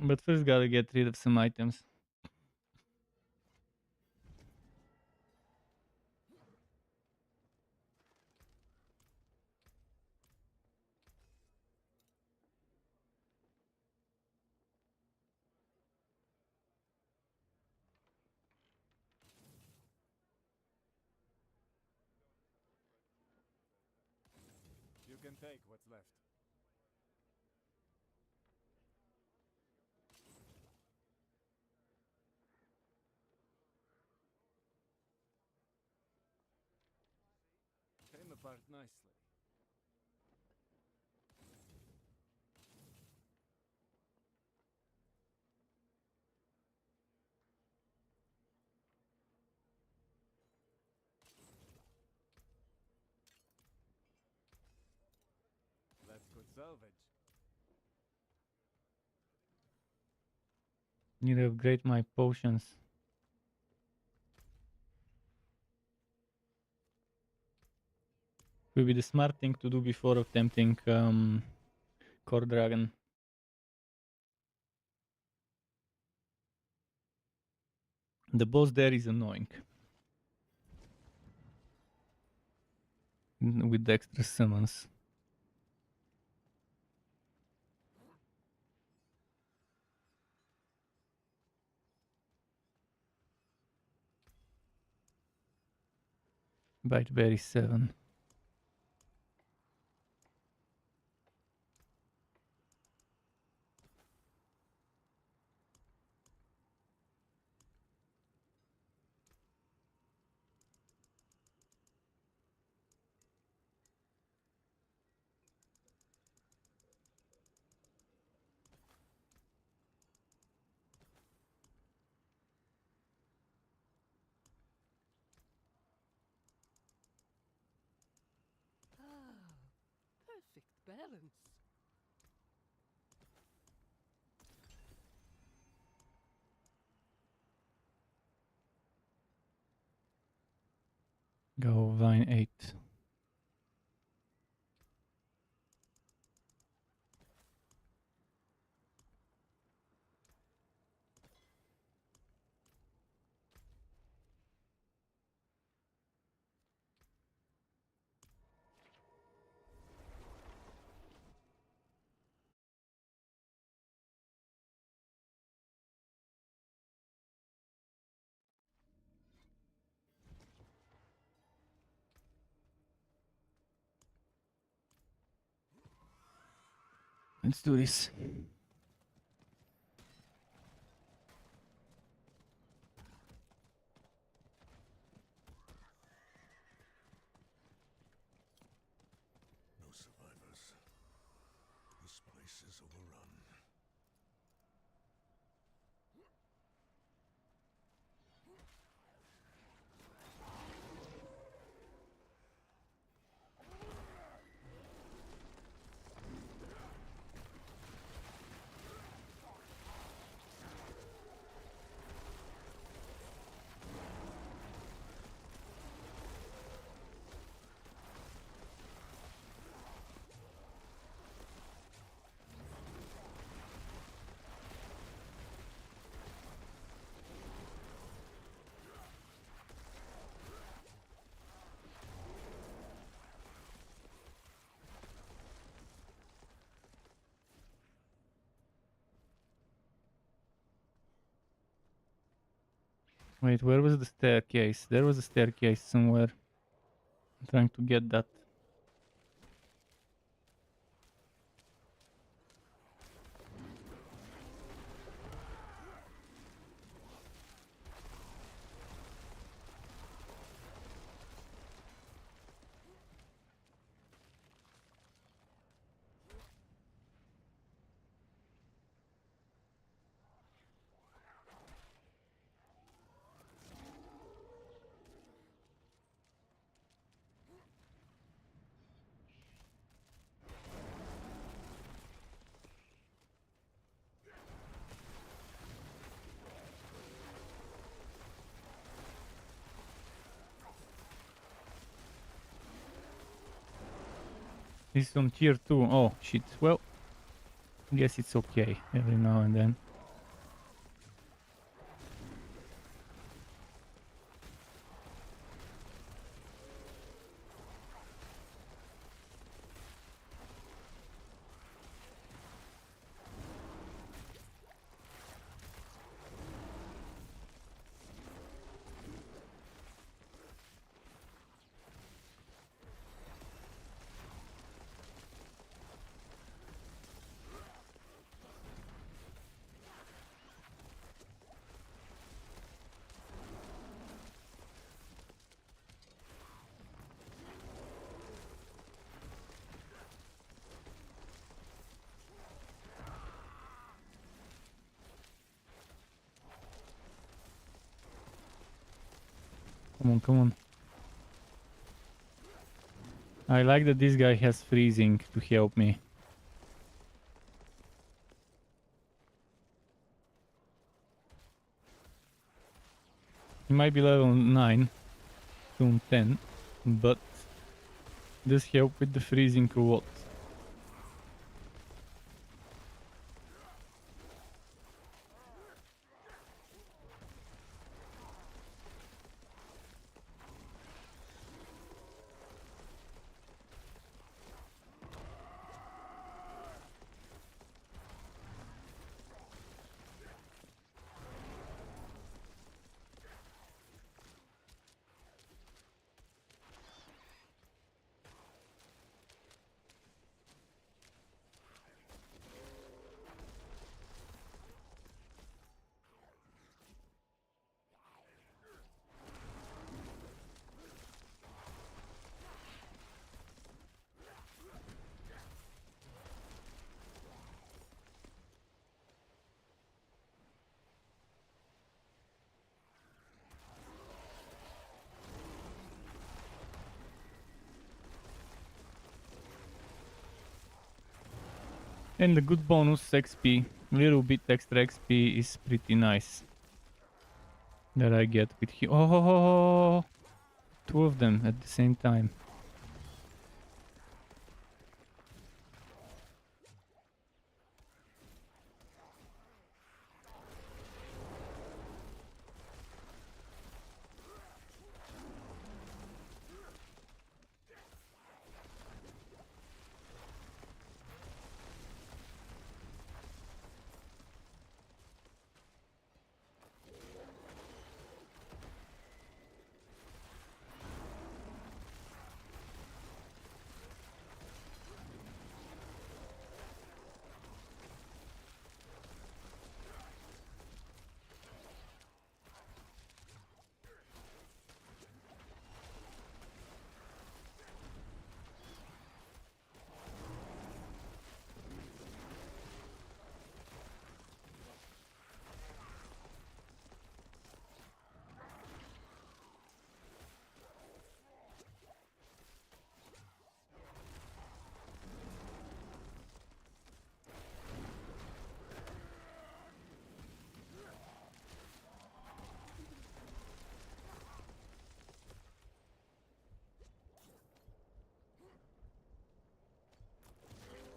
But first gotta get rid of some items. You can take what's left. Came apart nicely. That's good salvage. Need to upgrade my potions. Will be the smart thing to do before attempting Core Dragon. The boss there is annoying. With the extra summons. Biteberry 7. parents. Go Vine 8. Let's do this. No survivors. This place is overrun. Wait, where was the staircase? There was a staircase somewhere. I'm trying to get that. This is on tier 2. Oh, shit. Well, I guess it's okay every now and then. Come on, come on. I like that this guy has freezing to help me. He might be level 9, soon 10, but does help with the freezing a lot. And the good bonus XP, little bit extra XP is pretty nice. That I get with him. Oh, two of them at the same time.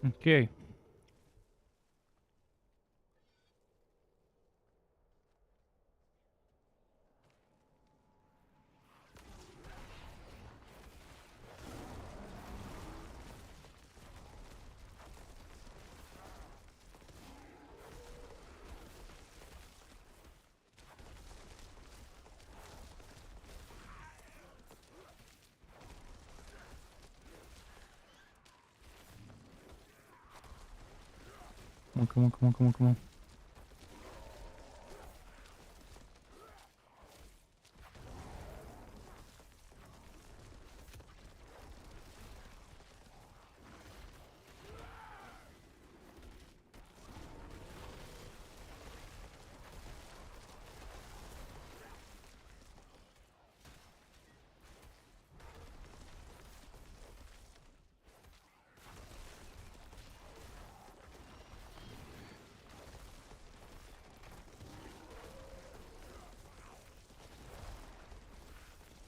Okay. Come on, come on, come on, come on.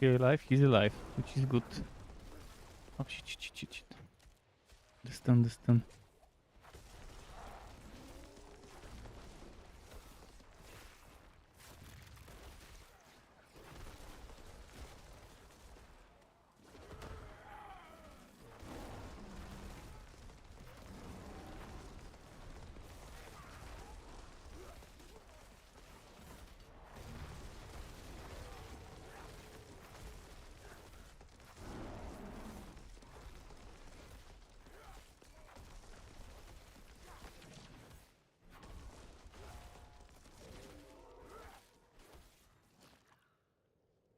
Okay, alive, he's alive, which is good. Oh shit, shit, shit, shit, shit. The stun, the stun.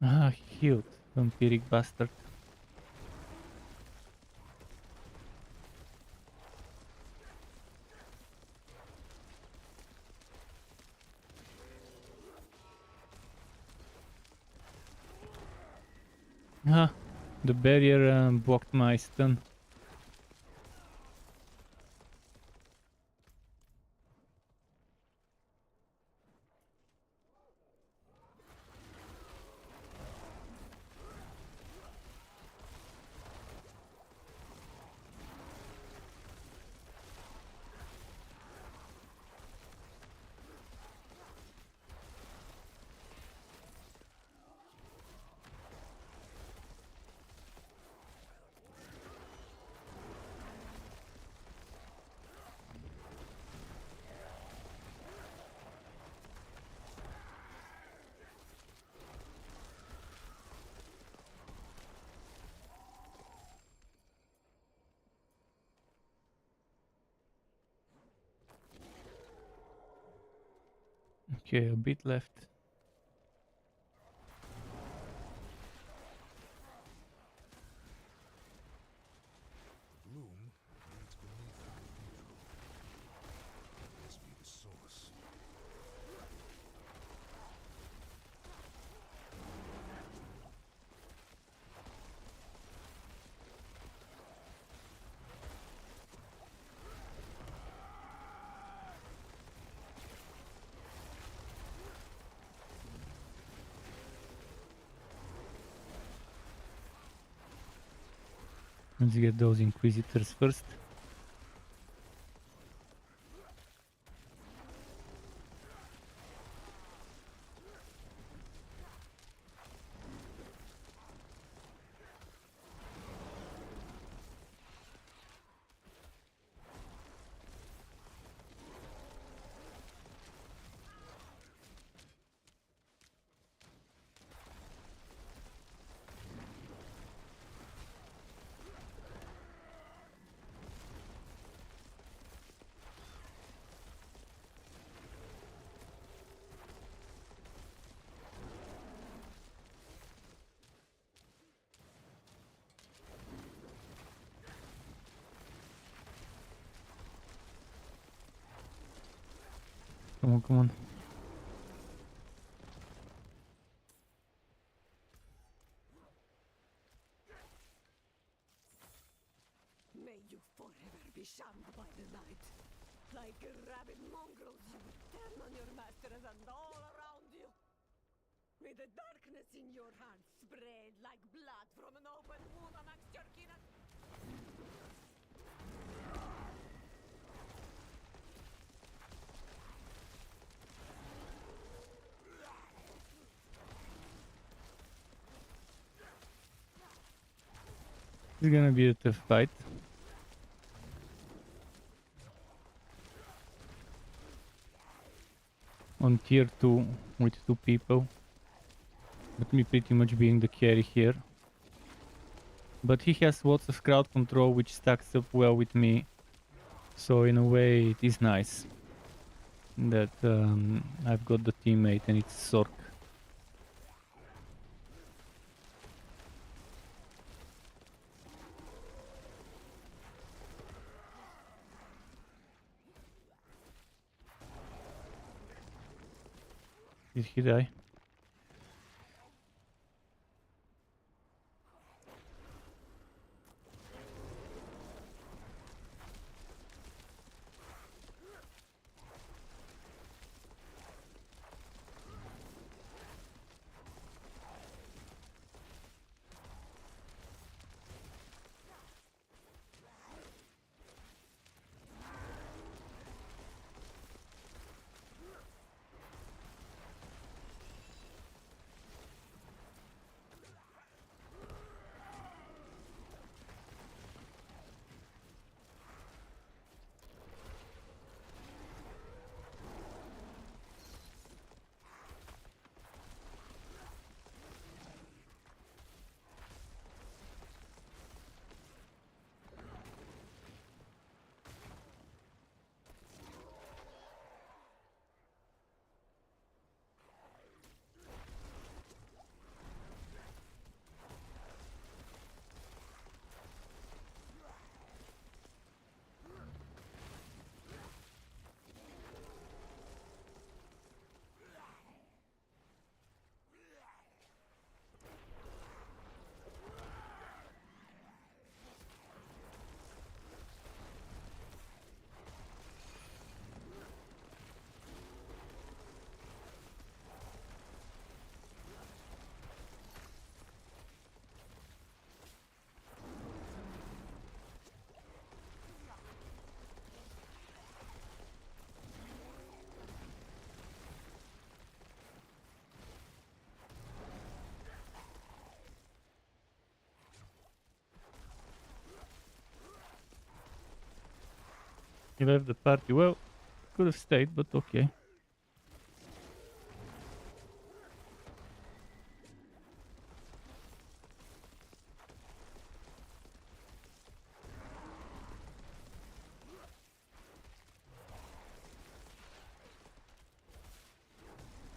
Ah, he healed. Vampiric bastard. Ah, the barrier blocked my stun. Okay, a bit left. Room right beneath the cathedral. Must be the source. Let's get those Inquisitors first. Come on, come on. May you forever be shunned by the light. Like rabid mongrels, you would turn on your masters and all around you. May the darkness in your heart spread like blood from an open wound amongst your kin. It's gonna be a tough fight. On tier 2 with 2 people. But me pretty much being the carry here. But he has lots of crowd control which stacks up well with me. So in a way it is nice that I've got the teammate and it's Sork. Did he die? He left the party. Well, could have stayed, but okay.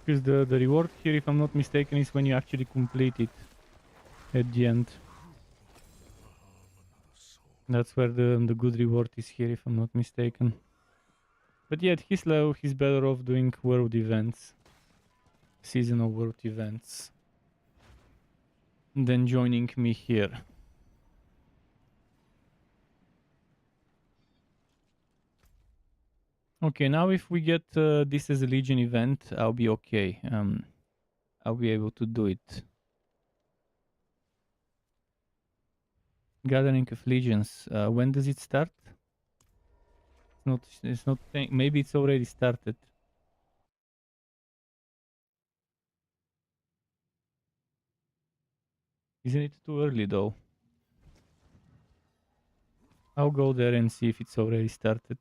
Because the reward here, if I'm not mistaken, is when you actually complete it at the end. That's where the good reward is here, if I'm not mistaken. But yeah, at his level, he's better off doing world events. Seasonal world events. Than joining me here. Okay, now if we get this as a Legion event, I'll be okay. I'll be able to do it. Gathering of Legions. When does it start? It's not saying. Maybe it's already started. Isn't it too early though? I'll go there and see if it's already started.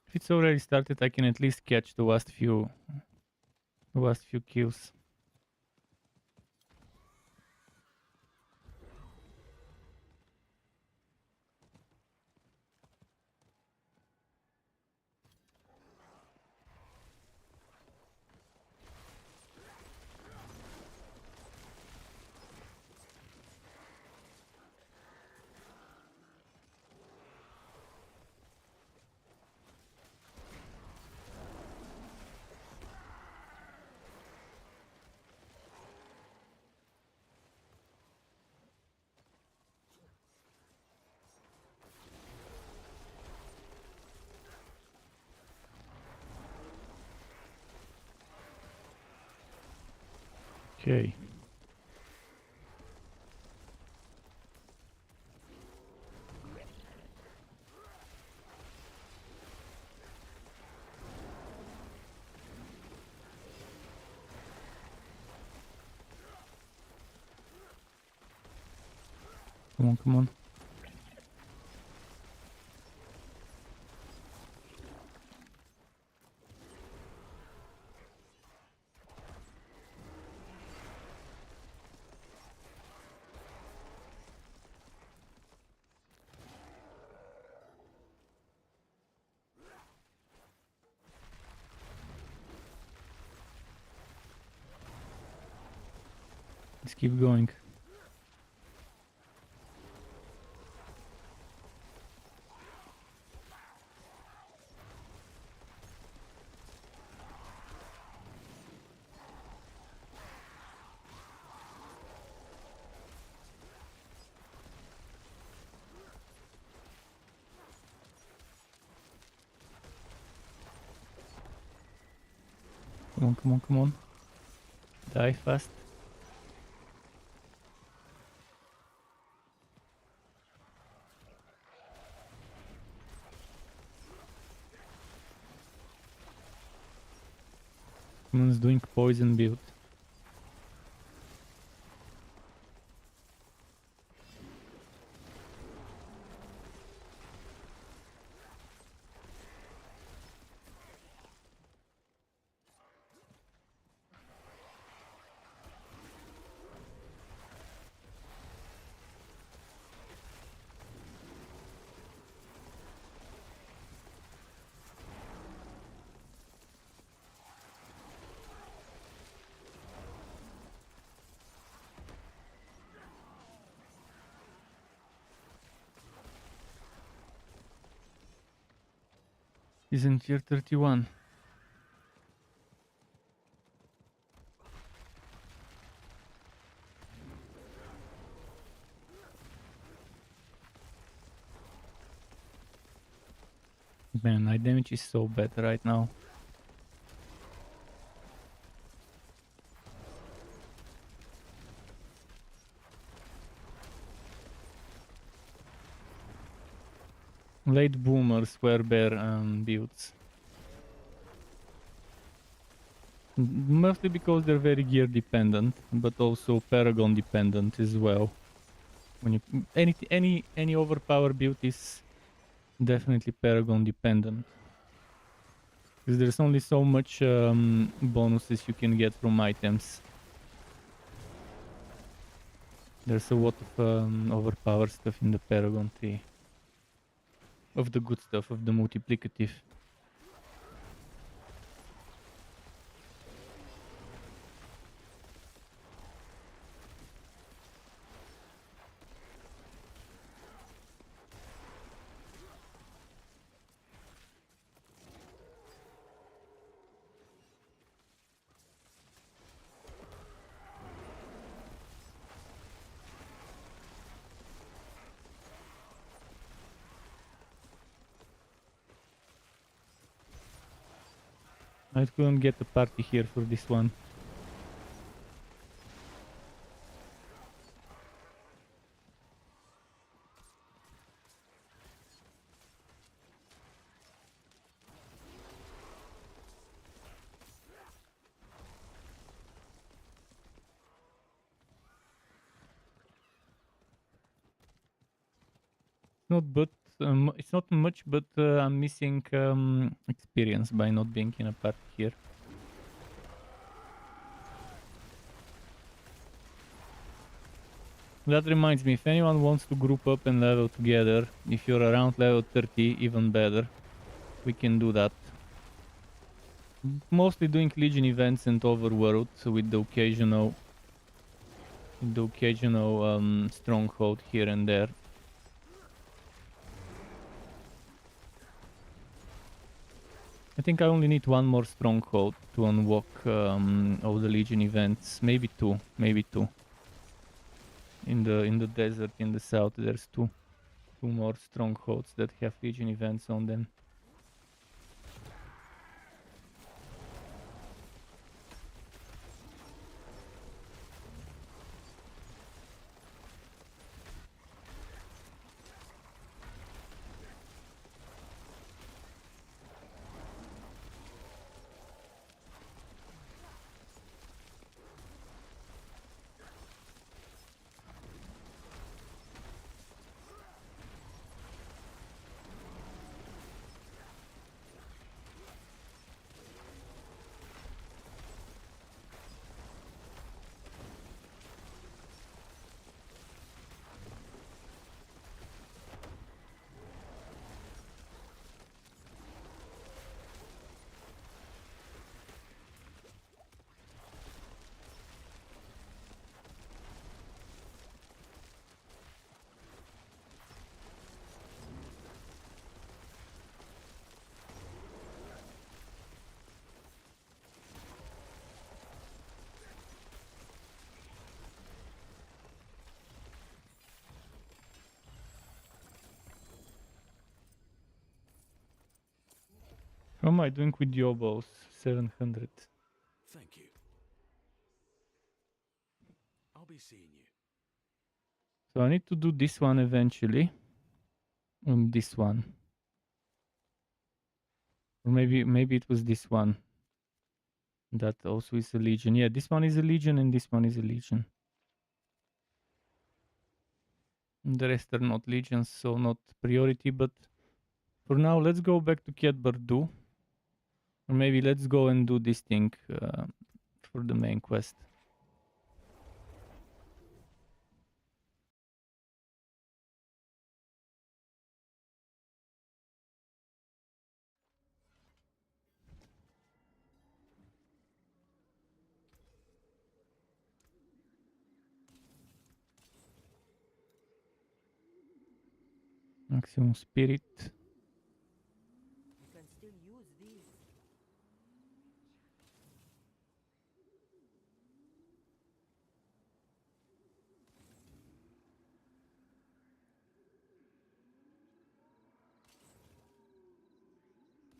If it's already started, I can at least catch the last few kills. Okay. Come on, come on. Let's keep going. Come on, come on, come on. Die fast. Someone's doing poison build. He's in tier 31. Man, my damage is so bad right now. Late boomers were bear builds. Mostly because they're very gear dependent, but also paragon dependent as well. When you any overpower build is definitely paragon dependent. Because there's only so much bonuses you can get from items. There's a lot of overpowered stuff in the paragon tree. Of the good stuff, of the multiplicative. I couldn't get a party here for this one. It's not much, but I'm missing experience by not being in a party here. That reminds me, if anyone wants to group up and level together, if you're around level 30, even better, we can do that. Mostly doing Legion events and Overworld with the occasional stronghold here and there. I think I only need one more stronghold to unlock all the Legion events. Maybe two. In the desert in the south, there's two more strongholds that have Legion events on them. How am I doing with Diablos? 700. Thank you. I'll be seeing you. So I need to do this one eventually. And this one. Or maybe it was this one. That also is a Legion. Yeah, this one is a Legion and this one is a Legion. The rest are not Legions, so not priority, but for now let's go back to Kiat Bardu. Or maybe let's go and do this thing for the main quest. Maximum Spirit. You can still use these.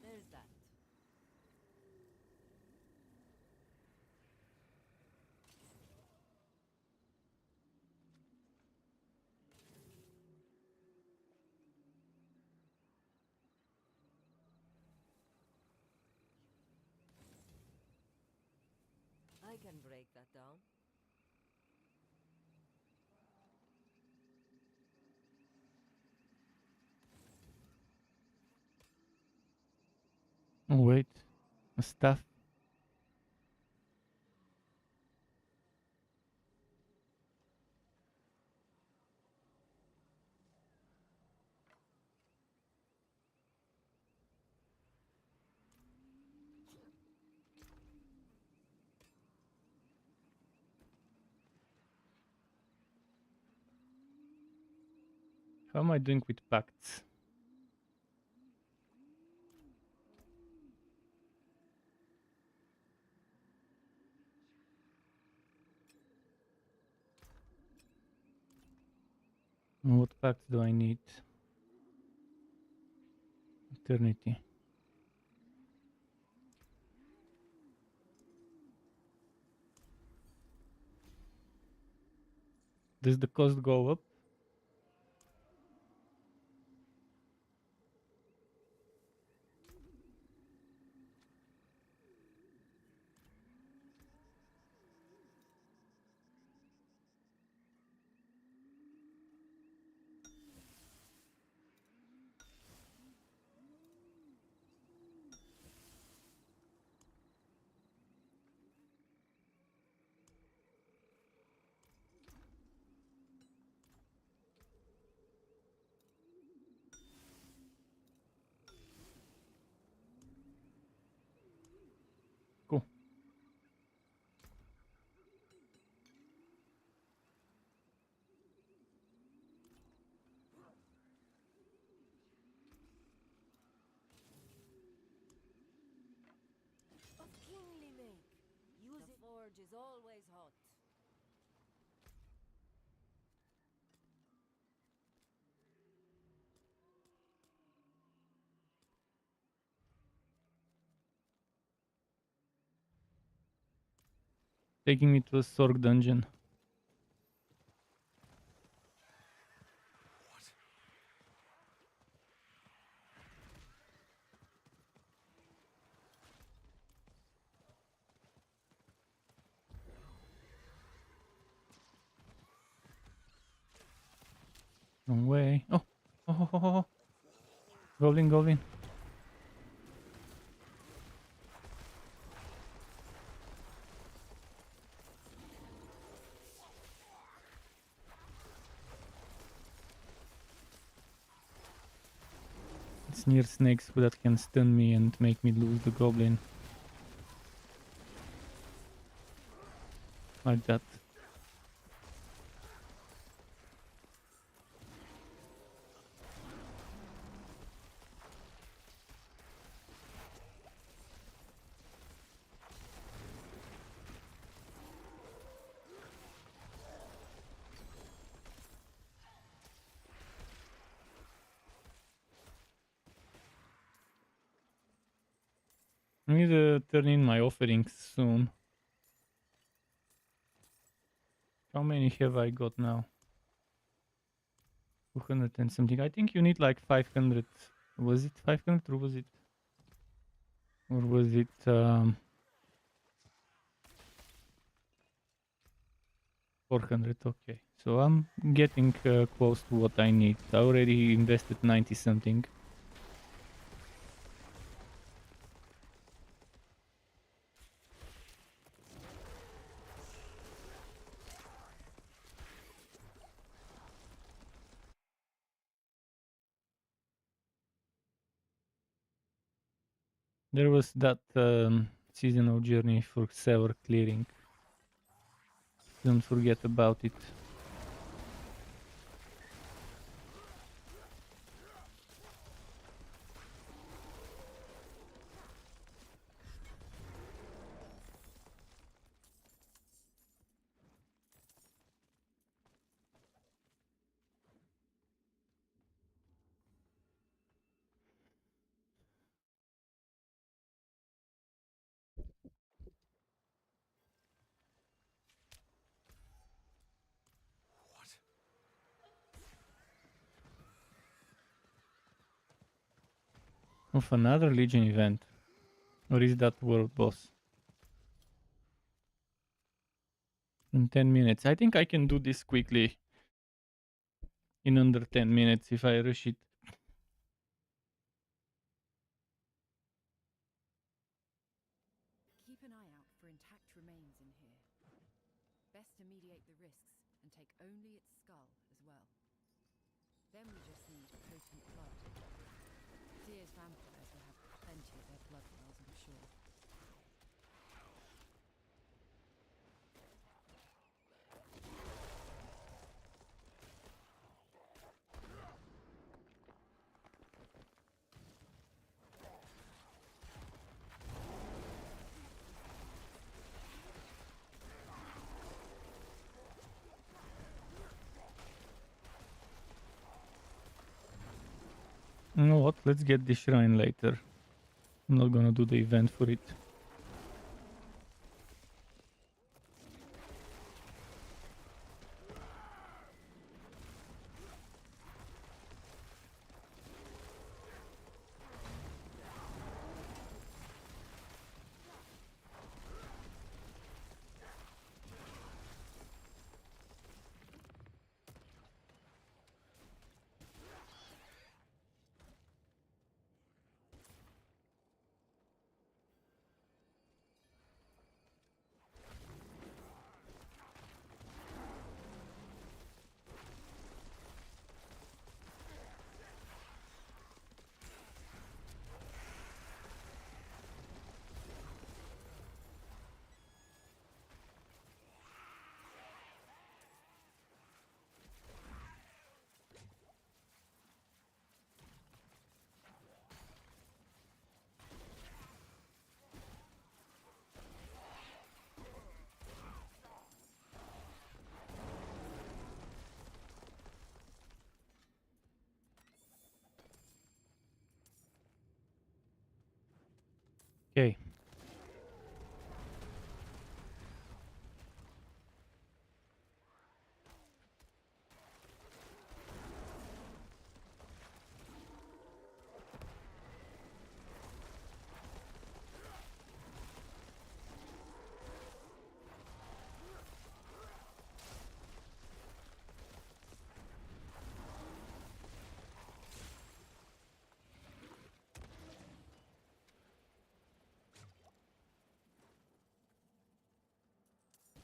There's that. I can break that down. Oh wait, a staff. How am I doing with pacts? What pacts do I need? Eternity. Does the cost go up? Cool. Of kingly make. Use the forge is always hot. Taking me to a Sorg dungeon. Wrong way. Oh. Oh, oh, oh, oh. Goblin, goblin. It's near snakes that can stun me and make me lose the goblin. Like that. I need to turn in my offerings soon. How many have I got now? 200 and something. I think you need like 500. Was it 500 or was it? Or was it 400? Okay. So I'm getting close to what I need. I already invested 90 something. There was that seasonal journey for sewer clearing. Don't forget about it. Of another Legion event. Or is that world boss? In 10 minutes. I think I can do this quickly. In under 10 minutes if I rush it. Keep an eye out for intact remains in here. Best to mediate the risks and take only its skull as well. Then we just need potent blood. Tyr's vampires will have plenty of their blood vials, I'm sure. You know what? Let's get the shrine later. I'm not gonna do the event for it. Okay.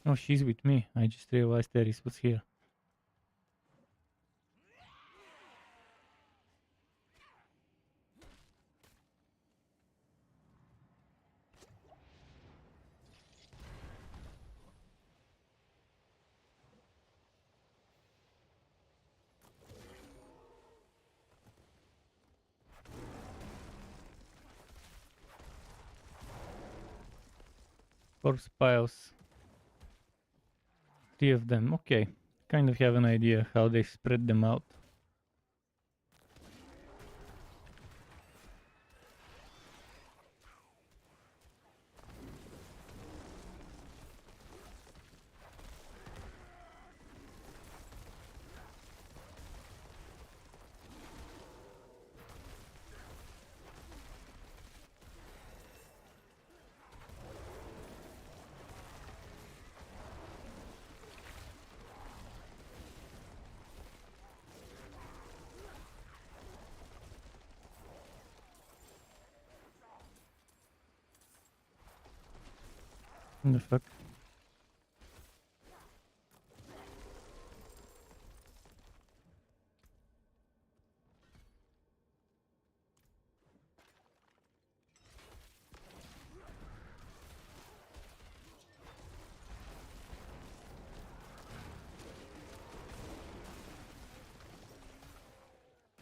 Oh, she's with me. I just realized Eris was here. Corpse piles. 3 of them. Okay. Kind of have an idea how they spread them out. What the fuck?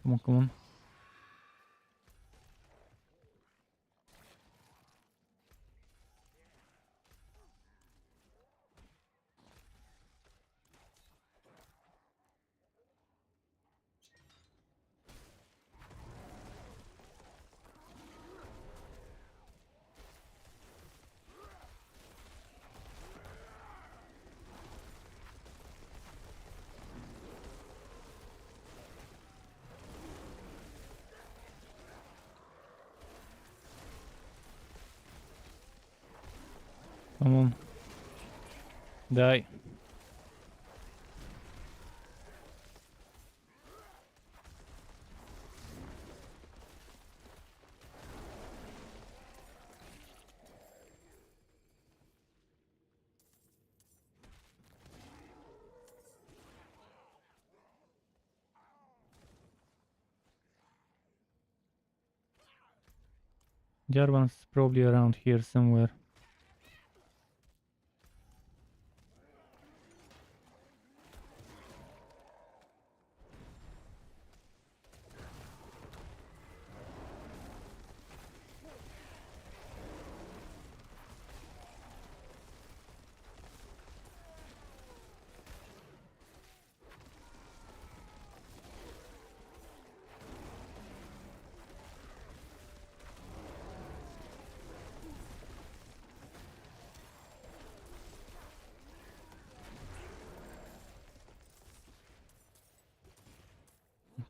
Come on, come on. Come on. Die. Jarvan's probably around here somewhere.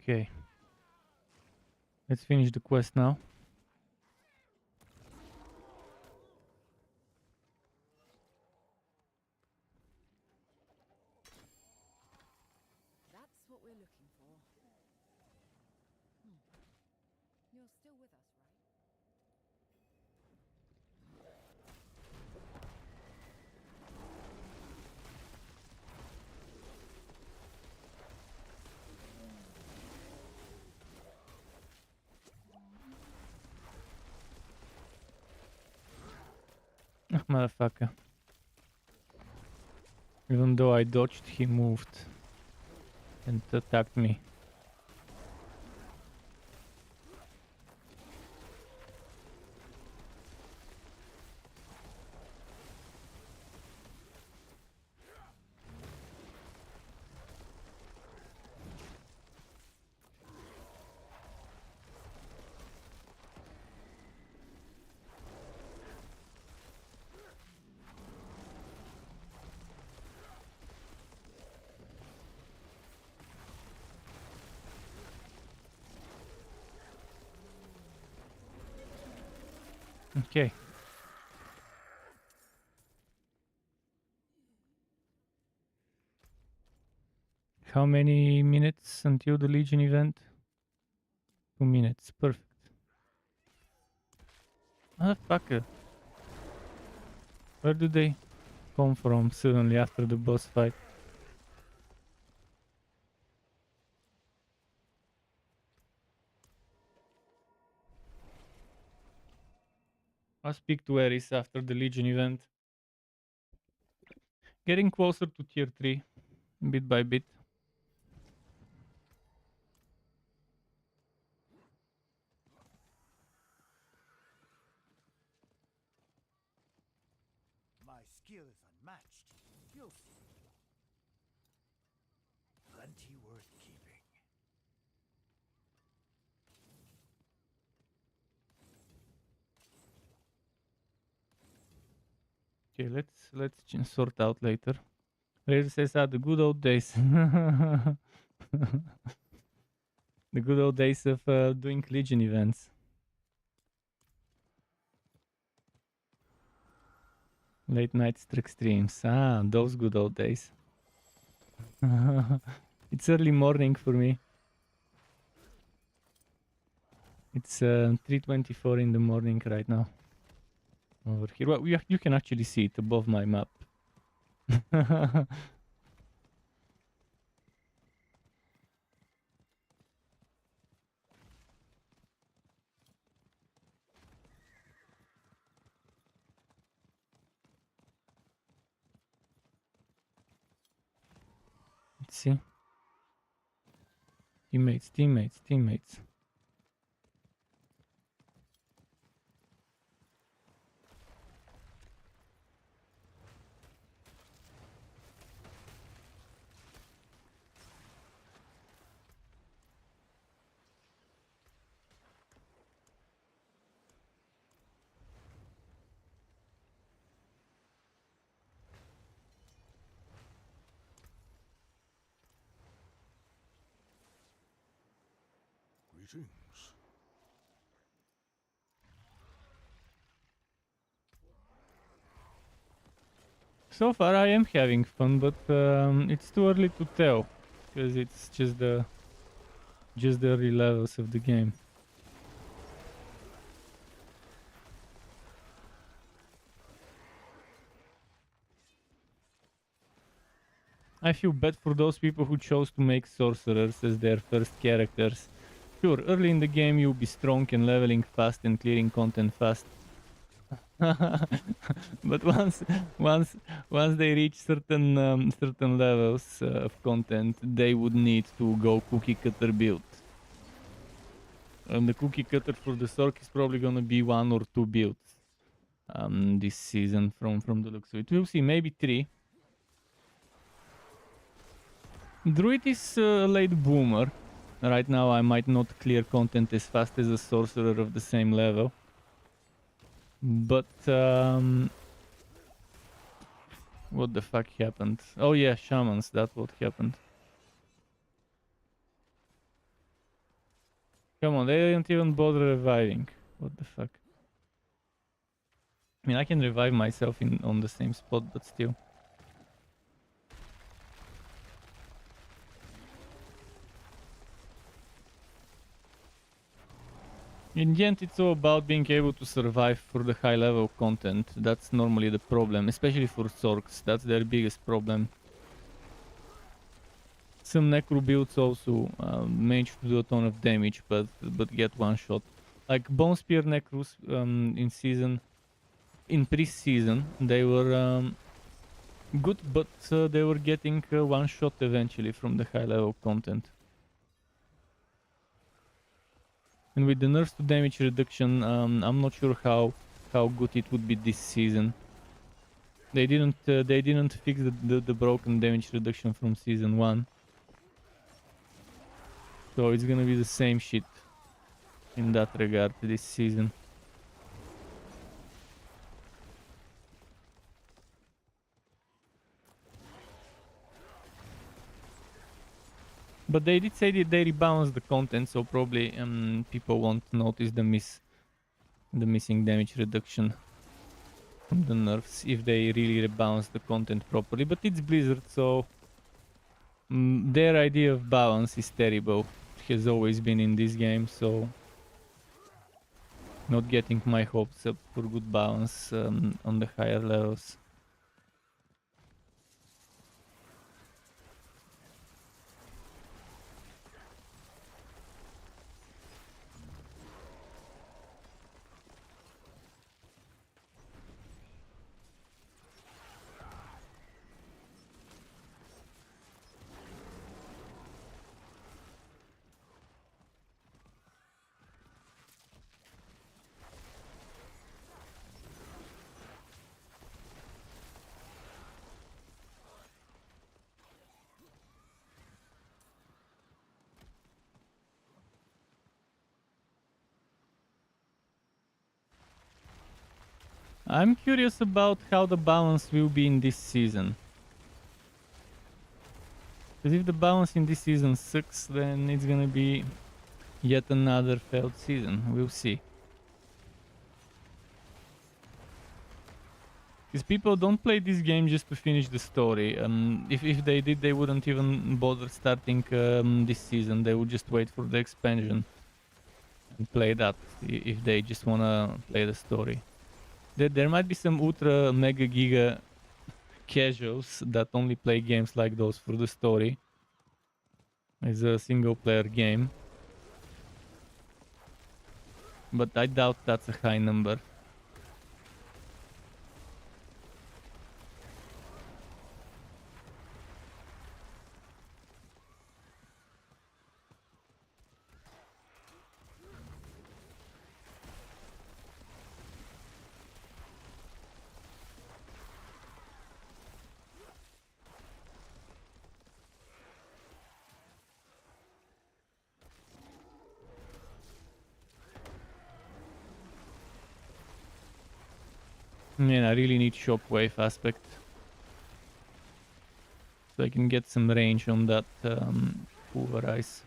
Okay. Let's finish the quest now. That's what we're looking for. You're still with us, right? Ah, motherfucker. Even though I dodged, he moved and attacked me. Okay. How many minutes until the Legion event? 2 minutes. Perfect. Motherfucker. Where do they come from suddenly after the boss fight? I'll speak to Eris after the Legion event. Getting closer to tier 3, bit by bit. My skill is unmatched. You'll see. Plenty worth keeping. Okay, let's sort out later. Razor says, the good old days. The good old days of doing Legion events. Late night Strix streams. Ah, those good old days. It's early morning for me. It's 3:24 in the morning right now. Over here. Well, you can actually see it above my map. Let's see. Teammates, teammates, teammates. Greetings. So far I am having fun, but it's too early to tell. Because it's just the early levels of the game. I feel bad for those people who chose to make sorcerers as their first characters. Sure, early in the game you'll be strong and leveling fast and clearing content fast. But once they reach certain levels of content, they would need to go cookie cutter build. And the cookie cutter for the Sork is probably gonna be 1 or 2 builds this season from the looks of it. We'll see, maybe 3. Druid is a late boomer. Right now I might not clear content as fast as a sorcerer of the same level. But what the fuck happened? Oh yeah, shamans, that's what happened. Come on, they didn't even bother reviving. What the fuck? I mean, I can revive myself on the same spot, but still. In the end, it's all about being able to survive for the high level content. That's normally the problem, especially for Sorks. That's their biggest problem. Some Necro builds also manage to do a ton of damage, but get one shot. Like Bone Spear Necros in pre-season, they were good, but they were getting one shot eventually from the high level content. And with the nerfs to damage reduction, I'm not sure how good it would be this season. They didn't fix the broken damage reduction from season 1. So it's gonna be the same shit in that regard this season. But they did say that they rebalance the content, so probably people won't notice the miss the missing damage reduction from the nerfs if they really rebalance the content properly. But it's Blizzard, so their idea of balance is terrible. It has always been in this game, so not getting my hopes up for good balance on the higher levels. I'm curious about how the balance will be in this season. Because if the balance in this season sucks, then it's gonna be yet another failed season. We'll see. Because people don't play this game just to finish the story. If they did, they wouldn't even bother starting this season. They would just wait for the expansion and play that if they just wanna play the story. There might be some ultra mega giga casuals that only play games like those for the story. It's a single player game. But I doubt that's a high number. Man, I really need shockwave aspect. So I can get some range on that pulverize.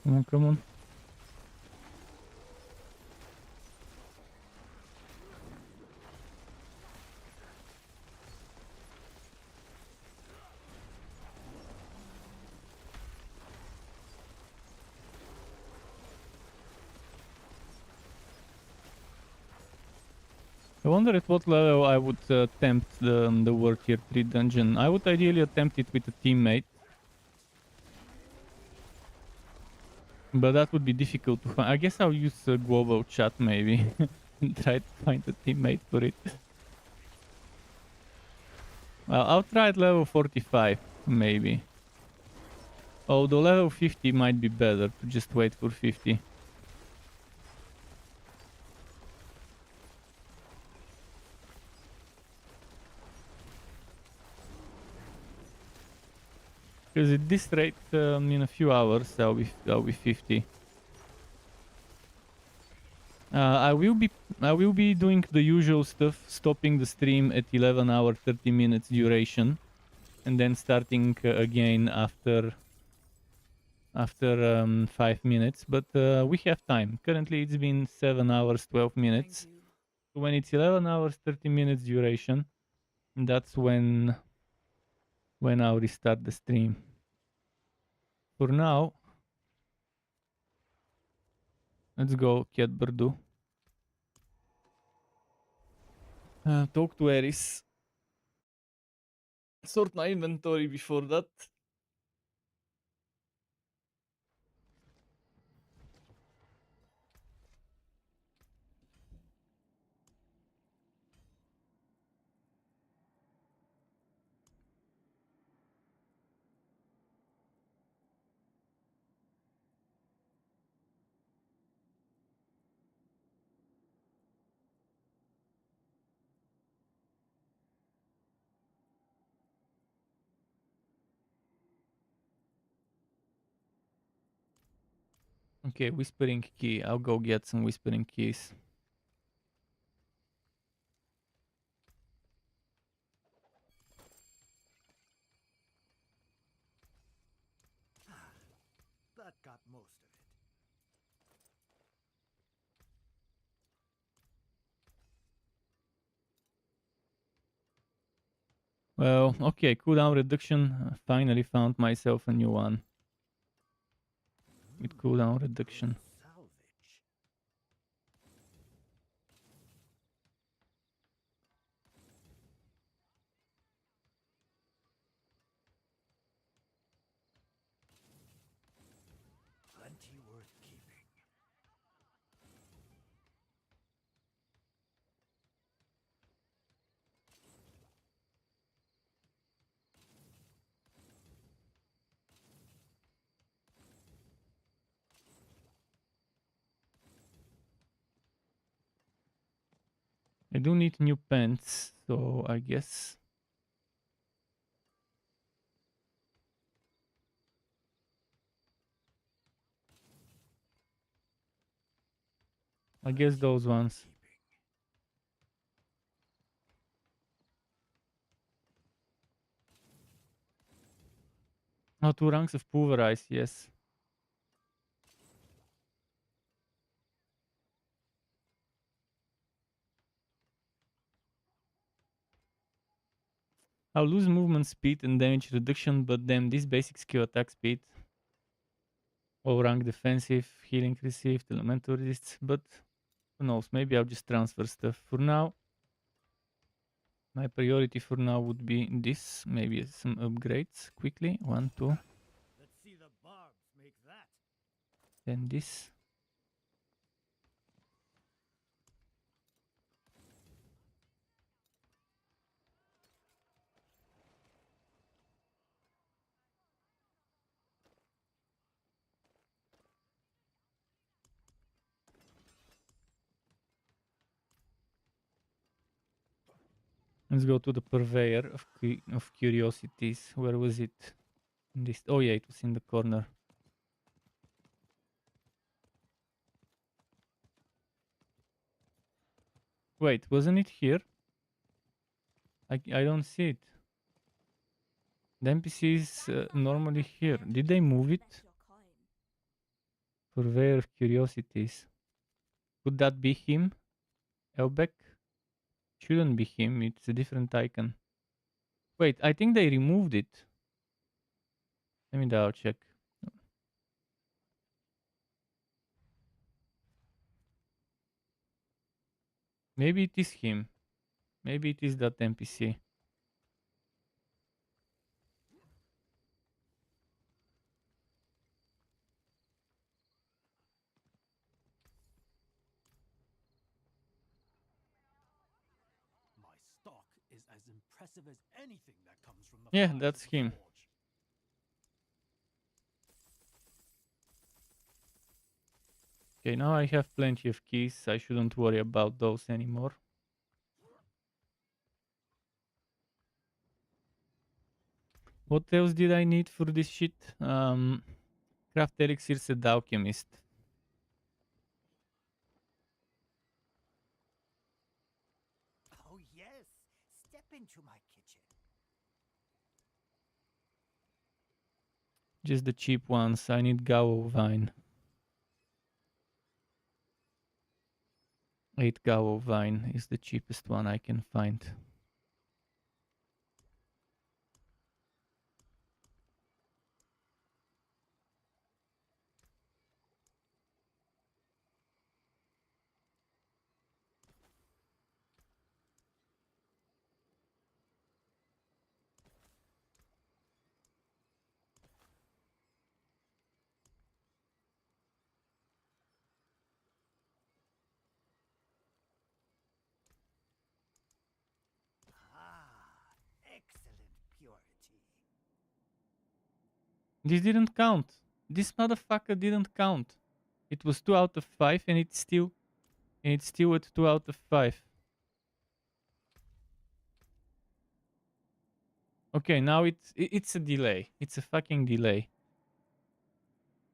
Come on, come on. I wonder at what level I would attempt the World Tier 3 dungeon. I would ideally attempt it with a teammate. But that would be difficult to find. I guess I'll use global chat maybe. And try to find a teammate for it. Well, I'll try at level 45 maybe. Although level 50 might be better to just wait for 50. Because at this rate, in a few hours, I'll be 50. I will be doing the usual stuff, stopping the stream at 11 hour 30 minutes duration, and then starting again after 5 minutes. But we have time. Currently, it's been 7 hours 12 minutes. So when it's 11 hours 30 minutes duration, that's when I'll restart the stream. For now, let's go, Cat Birdu. Talk to Eris. Sort my inventory before that. Okay, Whispering Key. I'll go get some Whispering Keys. That got most of it. Well, okay, cooldown reduction. Finally found myself a new one. With cooldown reduction. Salvage. Plenty worth keeping. I do need new pants, so I guess. I guess those ones. Oh, 2 ranks of pulverize, yes. I'll lose movement speed and damage reduction, but then this basic skill attack speed. All rank defensive, healing received, elemental resists, but who knows, maybe I'll just transfer stuff. For now, my priority for now would be this, maybe some upgrades quickly. 1, 2. Let's see the barbs make that. Then this. Let's go to the purveyor of curiosities. Where was it? This. Oh yeah, it was in the corner. Wait, wasn't it here? I don't see it. The NPC is normally here. Did they move it? Purveyor of curiosities. Could that be him? Elbeck? Shouldn't be him. It's a different icon. Wait, I think they removed it. Let me double check. Maybe it is him. Maybe it is that NPC. My stock is as impressive as anything that comes from the Yeah, fires that's of the him. forge. Okay, now I have plenty of keys. I shouldn't worry about those anymore. What else did I need for this shit? Craft elixir, said alchemist. Oh, yes. Step into my kitchen. Just the cheap ones. I need Gao vine. 8 Gao vine is the cheapest one I can find. Ah, excellent purity. This didn't count. This motherfucker didn't count. It was 2 out of 5 and it's still at 2 out of 5. Okay, now it's a delay. It's a fucking delay.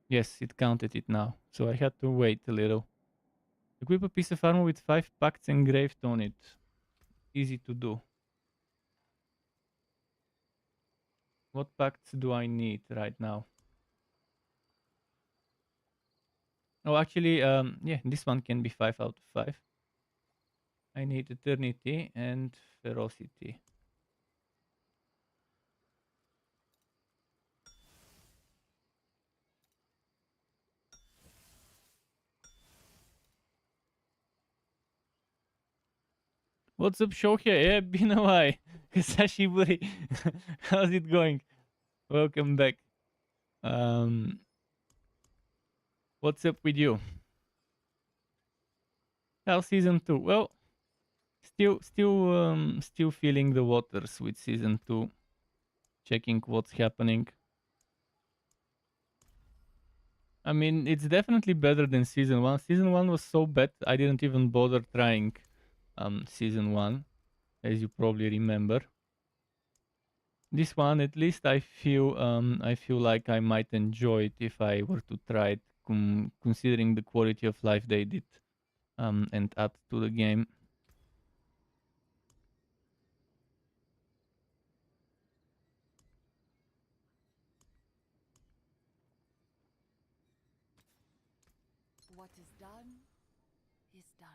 Yes, it counted it now. So I had to wait a little. Equip a piece of armor with 5 pacts engraved on it. Easy to do. What pacts do I need right now? Oh, actually, yeah, this one can be 5 out of 5. I need Eternity and Ferocity. What's up, Shohei? Yeah, been a while. Hisashiburi. How's it going? Welcome back. What's up with you? How's season 2? Well, still feeling the waters with season 2. Checking what's happening. I mean, it's definitely better than season 1. Season 1 was so bad, I didn't even bother trying season 1, as you probably remember. This one, at least I feel like I might enjoy it if I were to try it, considering the quality of life they did and add to the game. What is done is done.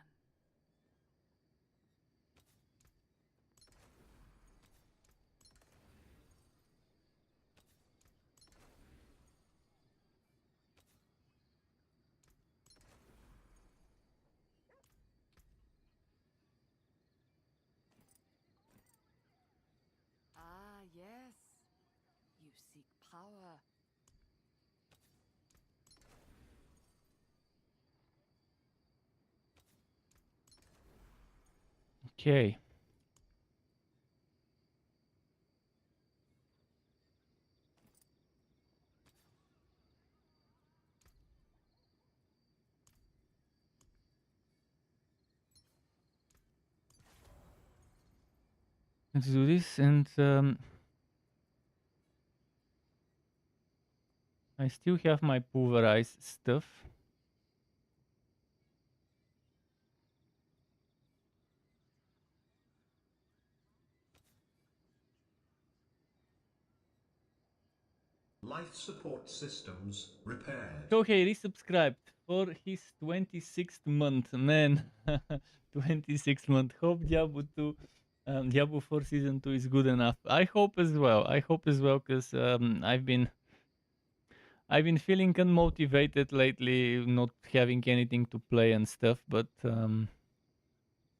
Ah, yes. You seek power. Okay. Let's do this, and I still have my pulverized stuff. Life support systems repaired. Okay, resubscribed for his 26th month, man. 26th month. Hope Diablo 2, Diablo 4 season 2 is good enough. I hope as well. I hope as well, because I've been feeling unmotivated lately, not having anything to play and stuff. But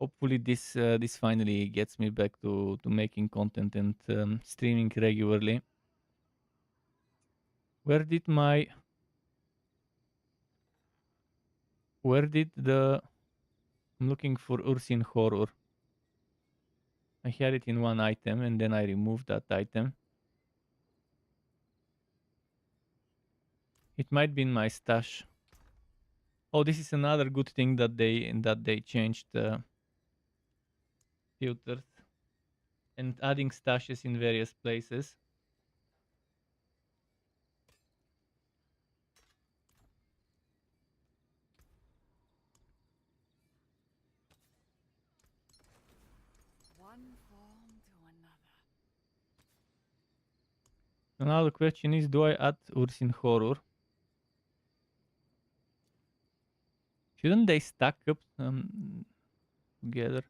hopefully this finally gets me back to making content and streaming regularly. Where did the... I'm looking for Ursin Horror. I had it in one item and then I removed that item. It might be in my stash. Oh, this is another good thing that they changed filters and adding stashes in various places. So now the question is, do I add Urs in horror? Shouldn't they stack up together?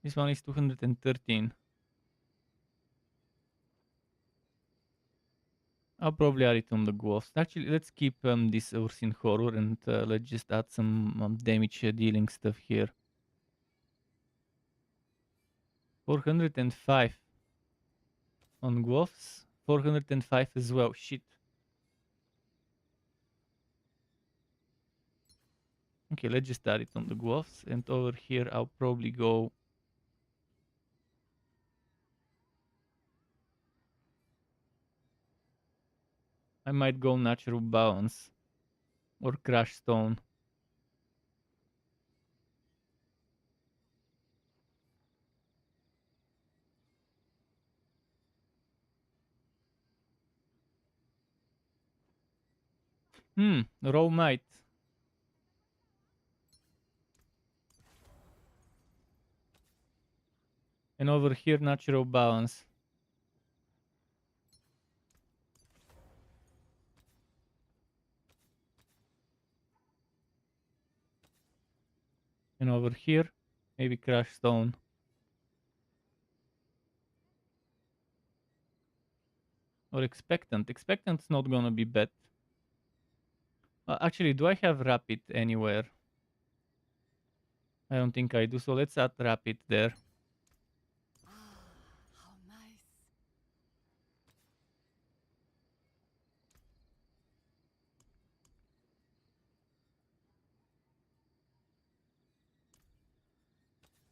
This one is 213. I'll probably add it on the ghost. Actually, let's keep this Urs in horror and let's just add some damage dealing stuff here. 405 on Gwofs, 405 as well. Shit. Okay, let's just add it on the Gwofs, and over here I'll probably go. I might go natural balance or crash stone. Raw might. And over here, natural balance. And over here, maybe crash stone. Or expectant. Expectant's not gonna be bad. Actually, do I have rapid anywhere? I don't think I do, so let's add rapid there. How nice.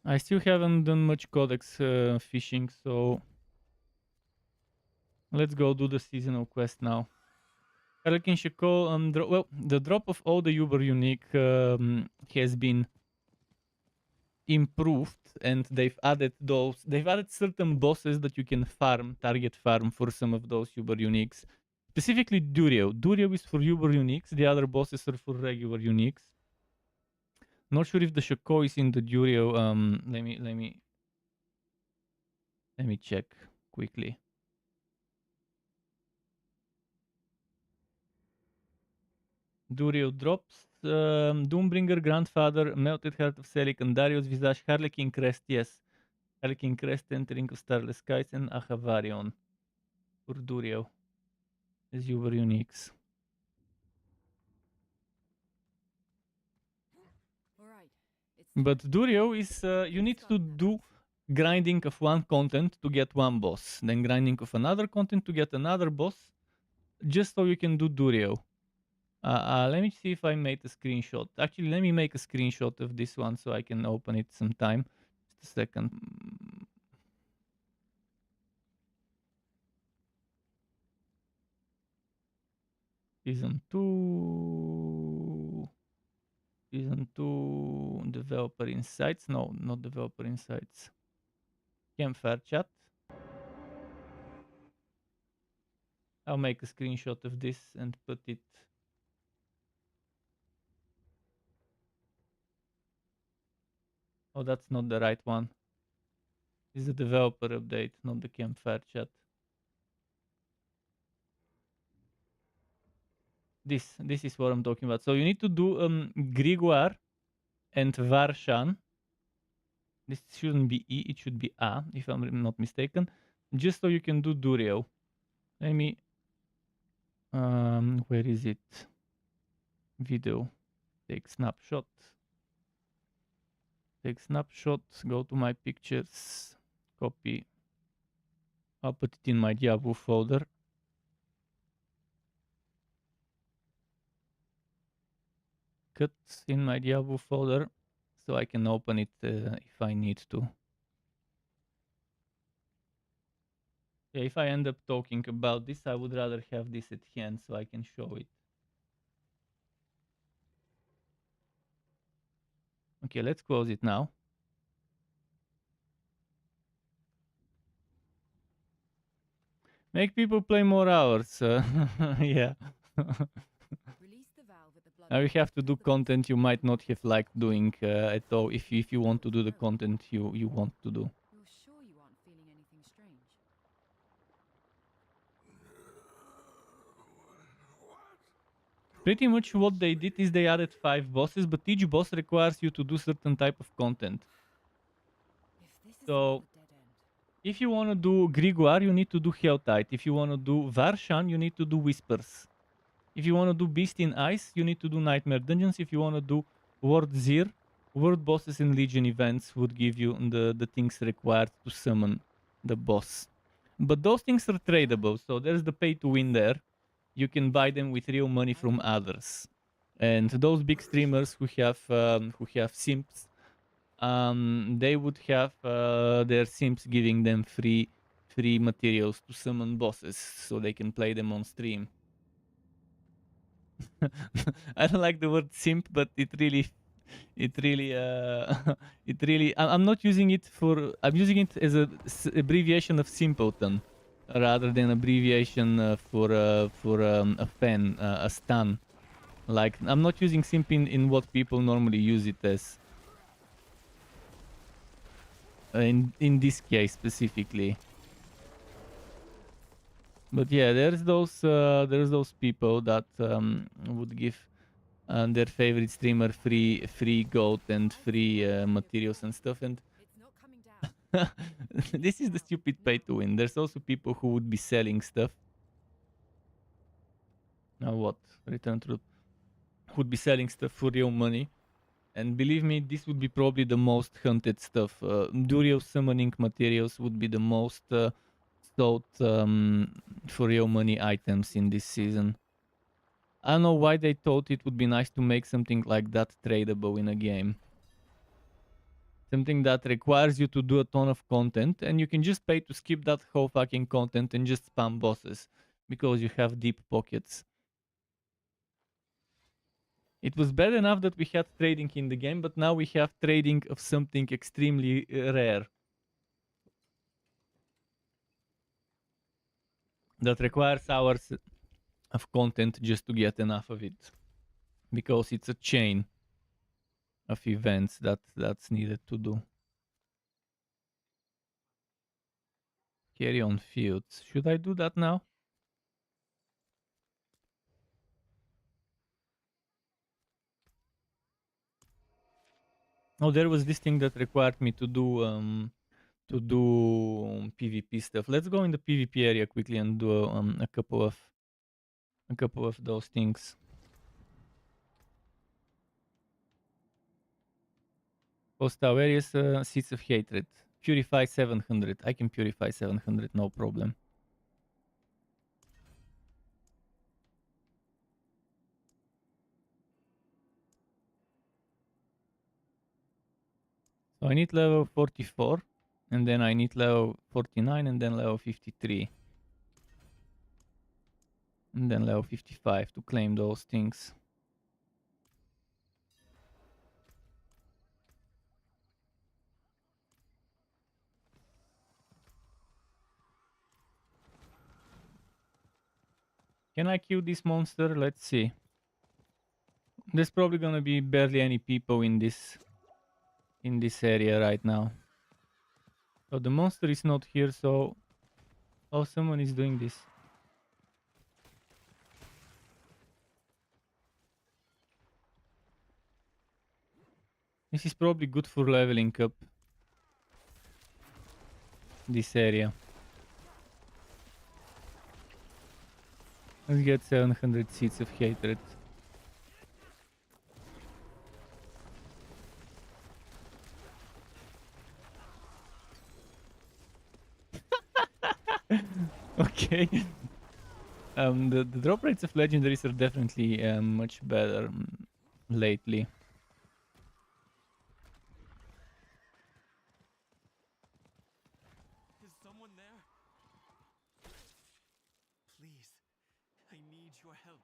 I still haven't done much codex fishing, so let's go do the seasonal quest now. Harlequin Shako, well, the drop of all the Uber unique has been improved, and they've added certain bosses that you can farm, target farm for some of those Uber uniques. Specifically Durio. Durio is for Uber uniques, the other bosses are for regular uniques. Not sure if the Shako is in the Durio. Let me check quickly. Durio drops. Doombringer, Grandfather, Melted Heart of Selic, and Darius Visage, Harlequin Crest, yes. Harlequin Crest, Entering of Starless Skies, and Ahavarion for Durio as Uber uniques. But Durio is, you need to do grinding of one content to get one boss, then grinding of another content to get another boss, just so you can do Durio. Let me see if I made a screenshot. Actually, let me make a screenshot of this one so I can open it sometime. Just a second. Season 2. Season 2 developer insights. No, not developer insights. Campfire chat. I'll make a screenshot of this and put it. Oh, that's not the right one. This is the developer update, not the campfire chat. This is what I'm talking about. So you need to do Grigor and Varshan. This shouldn't be E, it should be A, if I'm not mistaken. Just so you can do Durio. Let me... where is it? Video. Take snapshot. Take snapshot, go to my pictures, copy. I'll put it in my Diablo folder. Cut in my Diablo folder so I can open it if I need to. Yeah, if I end up talking about this, I would rather have this at hand so I can show it. Okay, let's close it now. Make people play more hours. Yeah. Now you have to do content you might not have liked doing at all if you want to do the content you want to do. You're sure you aren't feeling anything strange? Pretty much what they did is they added 5 bosses, but each boss requires you to do certain type of content. So if you want to do Grigor, you need to do Helltide. If you want to do Varshan, you need to do Whispers. If you want to do Beast in Ice, you need to do Nightmare Dungeons. If you want to do World Zir, World Bosses and Legion events would give you the things required to summon the boss. But those things are tradable, so there's the pay to win there. You can buy them with real money from others. And those big streamers who have simps, they would have their simps giving them free materials to summon bosses, so they can play them on stream. I don't like the word simp, but it really, I'm not using it for. I'm using it as a abbreviation of simpleton, rather than abbreviation for a fan, a stan. Like, I'm not using simp in what people normally use it as. In this case specifically. But yeah, there's those people that would give their favorite streamer free gold and free materials and stuff, and this is the stupid pay to win. There's also people who would be selling stuff. Now what? Return to would be selling stuff for real money. And believe me, this would be probably the most hunted stuff. Durio summoning materials would be the most sought for real money items in this season. I don't know why they thought it would be nice to make something like that tradable in a game. Something that requires you to do a ton of content, and you can just pay to skip that whole fucking content and just spam bosses because you have deep pockets. It was bad enough that we had trading in the game, but now we have trading of something extremely rare. That requires hours of content just to get enough of it. Because it's a chain of events that's needed to do. Carry on fields. Should I do that now? Oh, there was this thing that required me to do PvP stuff. Let's go in the PvP area quickly and do a couple of those things. Hostile areas, Seeds of Hatred. Purify 700. I can purify 700, no problem. So I need level 44, and then I need level 49, and then level 53. And then level 55 to claim those things. Can I kill this monster? Let's see. There's probably gonna be barely any people in this area right now. So the monster is not here, so... Oh, someone is doing this. This is probably good for leveling up this area. Let's get 700 Seeds of Hatred. Okay. The drop rates of legendaries are definitely much better lately. Is someone there? Please, I need your help.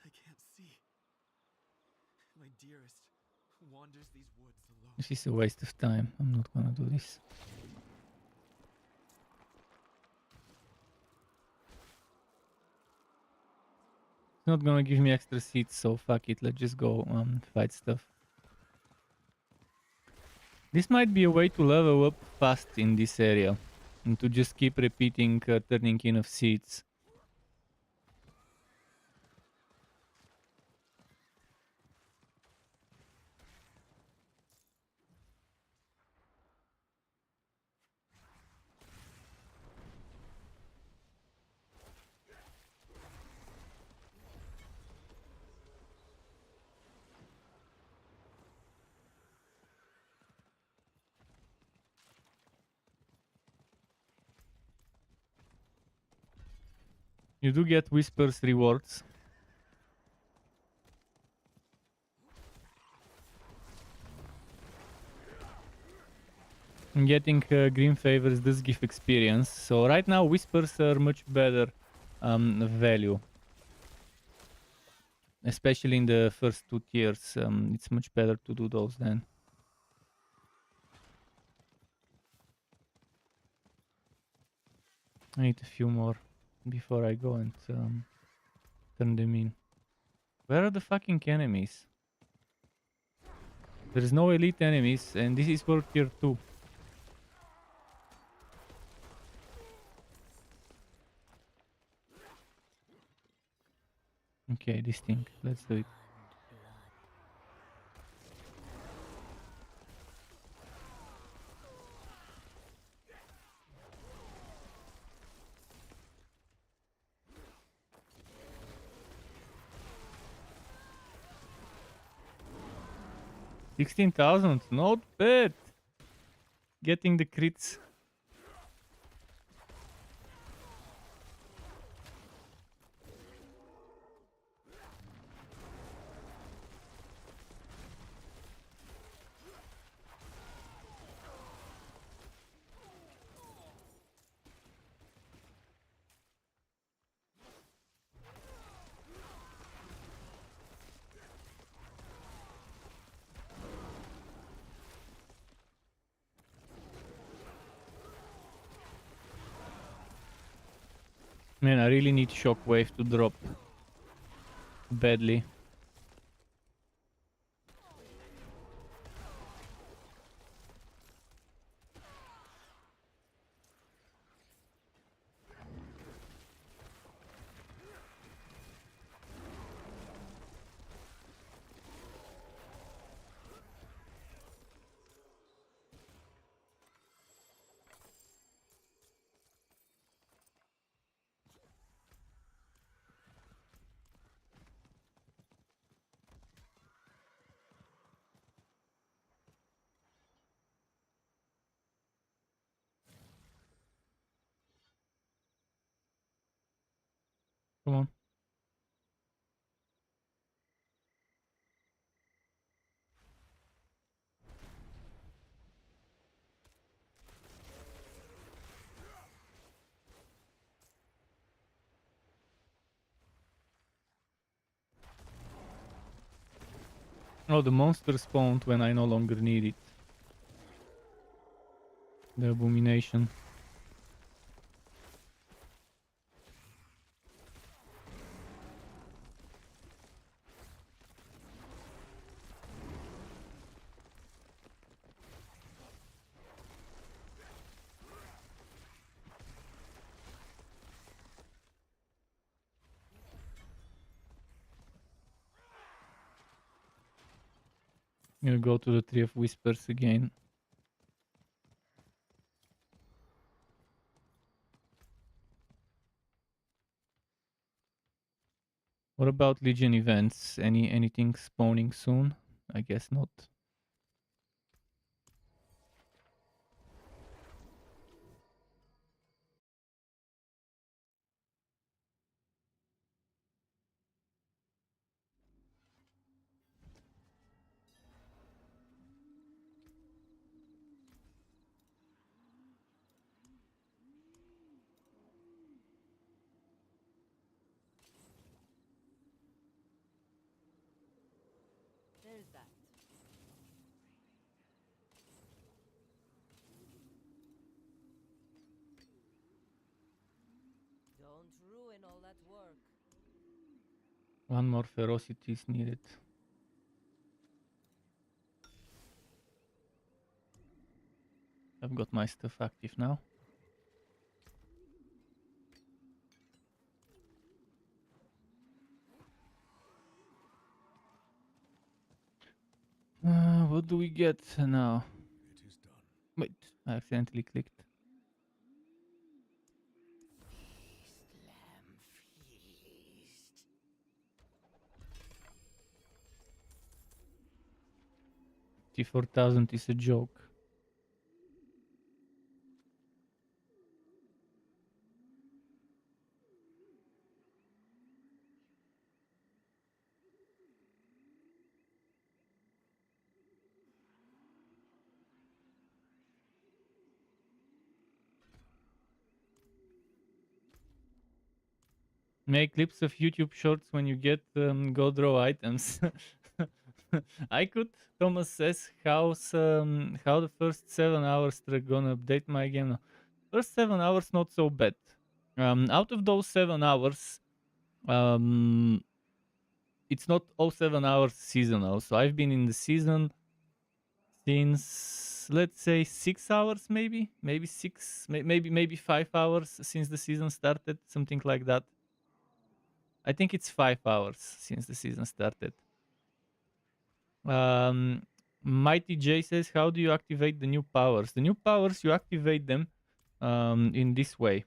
I can't see. My dearest wanders these woods alone. This is a waste of time. I'm not gonna do this. It's not gonna give me extra seats, so fuck it. Let's just go fight stuff. This might be a way to level up fast in this area, and to just keep repeating turning in of seats. You do get Whispers rewards. And getting green favors does give experience. So right now Whispers are much better value. Especially in the first 2 tiers. It's much better to do those then. I need a few more before I go and turn them in. Where are the fucking enemies? There is no elite enemies, and this is for tier 2. Okay, this thing. Let's do it. $16,000, not bad. Getting the crits. Man, I really need Shockwave to drop badly. Come on. Oh, the monster spawned when I no longer need it. The abomination. We'll go to the Tree of Whispers again. What about Legion events? Anything spawning soon? I guess not. There's that. Don't ruin all that work. One more ferocity is needed. I've got my stuff active now. What do we get now? It is done. Wait, I accidentally clicked. T4000 is a joke. Make clips of YouTube shorts when you get gold raw items. I could. Thomas says, how the first 7 hours they're gonna update my game now? First 7 hours not so bad. Out of those 7 hours, it's not all 7 hours seasonal. So I've been in the season since, let's say, 6 hours, maybe 6, maybe 5 hours since the season started, something like that. I think it's 5 hours since the season started. Mighty J says, how do you activate the new powers? The new powers, you activate them in this way,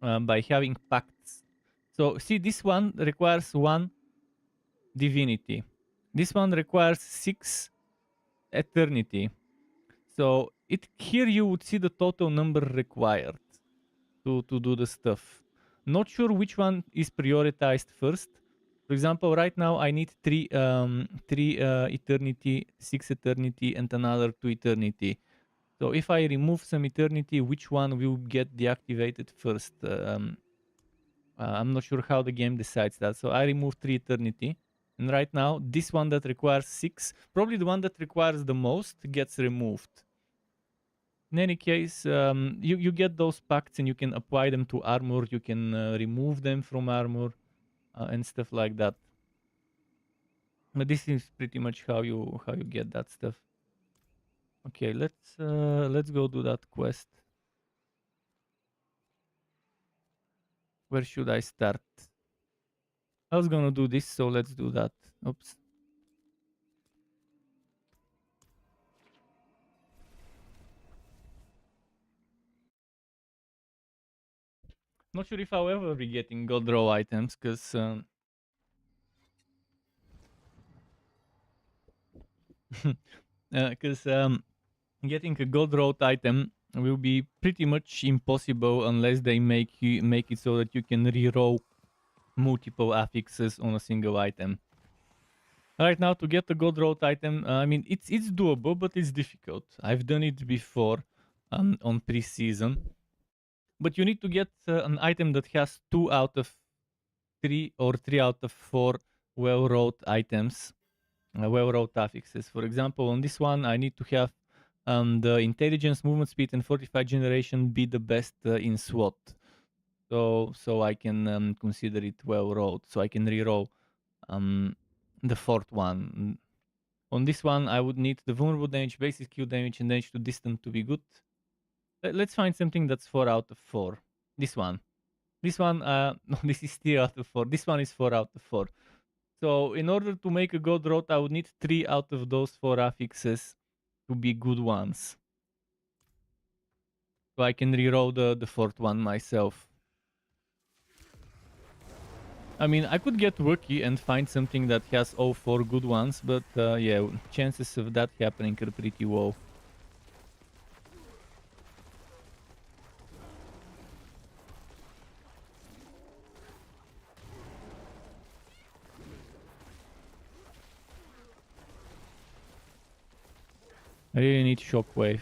by having pacts. So see, this one requires 1 divinity. This one requires 6 eternity. So here you would see the total number required to do the stuff. Not sure which one is prioritized first. For example, right now I need 3 eternity, 6 eternity, and another 2 eternity. So if I remove some eternity, which one will get deactivated first? I'm not sure how the game decides that. So I remove 3 eternity. And right now, this one that requires 6, probably the one that requires the most, gets removed. In any case, you get those pacts and you can apply them to armor. You can remove them from armor and stuff like that. But this is pretty much how you get that stuff. Okay, let's go do that quest. Where should I start? I was gonna do this, so let's do that. Oops. Not sure if I'll ever be getting gold raw items, because getting a gold raw item will be pretty much impossible unless they make it so that you can reroll multiple affixes on a single item. Right now, to get the gold raw item, I mean, it's doable, but it's difficult. I've done it before on pre-season. But you need to get an item that has 2 out of 3 or 3 out of 4 well-wrought items, well-wrought affixes. For example, on this one, I need to have the intelligence, movement speed, and fortified generation be the best in SWAT. So I can consider it well-wrought. So I can reroll the 4th one. On this one, I would need the vulnerable damage, basic Q damage, and damage to distant to be good. Let's find something that's 4 out of 4. This one. This one, no, this is 3 out of 4. This one is 4 out of 4. So in order to make a gold road, I would need 3 out of those 4 affixes to be good ones. So I can reroll the 4th one myself. I mean, I could get lucky and find something that has all 4 good ones, but yeah, chances of that happening are pretty low. I really need shockwave.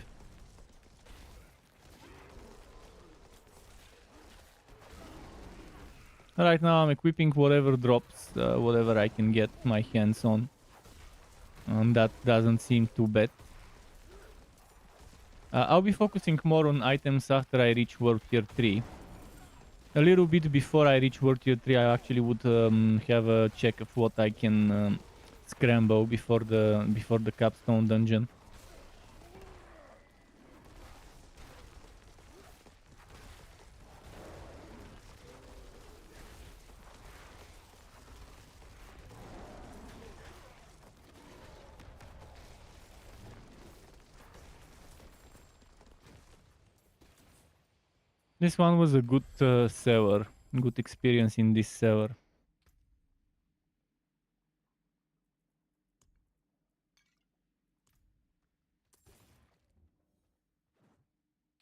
Right now I'm equipping whatever drops, whatever I can get my hands on. And that doesn't seem too bad. I'll be focusing more on items after I reach World Tier 3. A little bit before I reach World Tier 3 I actually would have a check of what I can scramble before the capstone dungeon. This one was a good seller, good experience in this seller.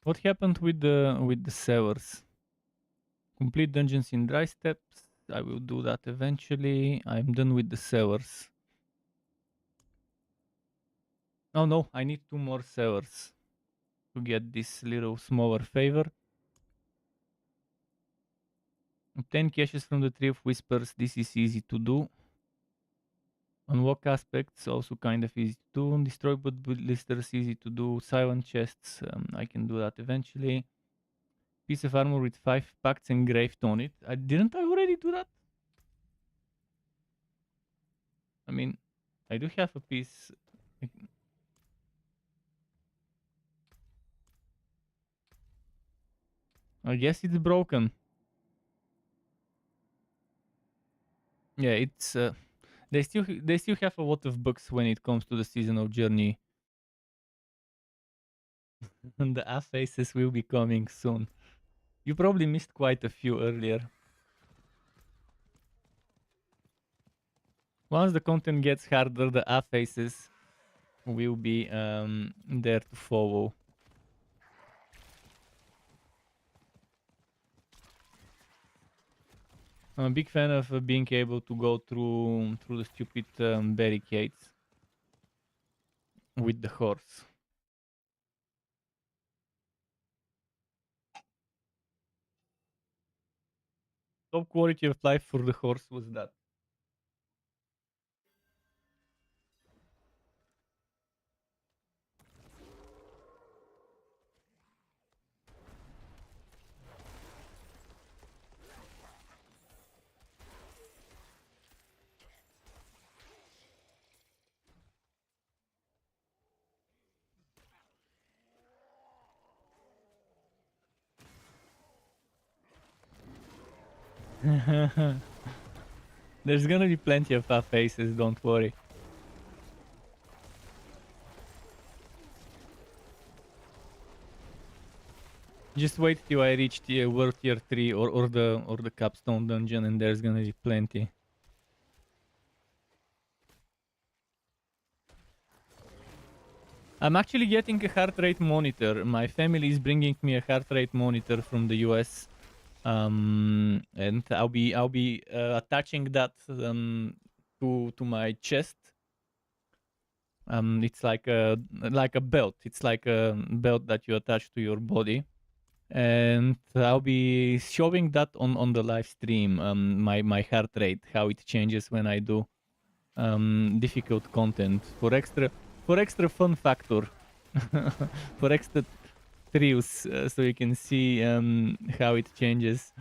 What happened with the sellers? Complete dungeons in dry steps. I will do that eventually. I'm done with the sellers. Oh no, I need 2 more sellers to get this little smaller favor. Obtain caches from the Tree of Whispers. This is easy to do. Unlock aspects, also kind of easy to do. Destroy boot blisters, easy to do. Silent chests, I can do that eventually. Piece of armor with 5 pacts engraved on it. Didn't I already do that? I mean, I do have a piece. I guess it's broken. Yeah, it's they still have a lot of bugs when it comes to the seasonal journey. And the A faces will be coming soon. You probably missed quite a few earlier. Once the content gets harder, the A faces will be there to follow. I'm a big fan of being able to go through the stupid barricades with the horse. Top quality of life for the horse was that. There's gonna be plenty of A faces, don't worry. Just wait till I reach the World Tier 3 or the Capstone dungeon, and there's gonna be plenty. I'm actually getting a heart rate monitor. My family is bringing me a heart rate monitor from the US, and I'll be attaching that to my chest. It's like a belt. It's like a belt that you attach to your body, and I'll be showing that on the live stream. My heart rate, how it changes when I do difficult content for extra fun factor, for extra thrills, so you can see how it changes.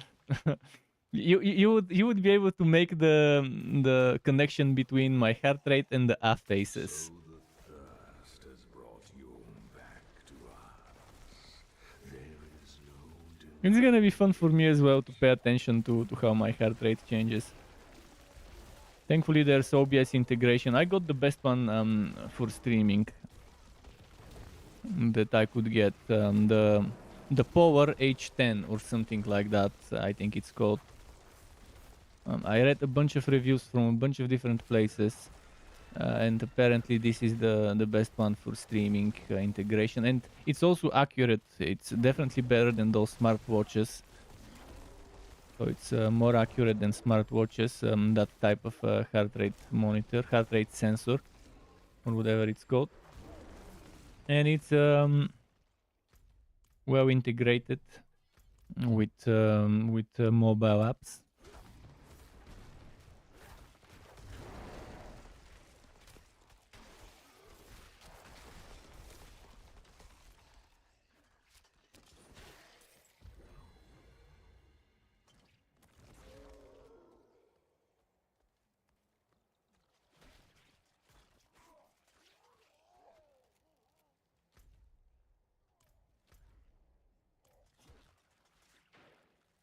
You would be able to make the connection between my heart rate and the A faces. So the thirst has brought you back to us. There is no It's gonna be fun for me as well to pay attention to how my heart rate changes. Thankfully, there's OBS integration. I got the best one for streaming that I could get. The Power H10 or something like that, I think it's called. I read a bunch of reviews from a bunch of different places, and apparently this is the best one for streaming integration. And it's also accurate. It's definitely better than those smartwatches. So it's more accurate than smartwatches, that type of heart rate monitor, heart rate sensor, or whatever it's called. And it's well integrated with mobile apps.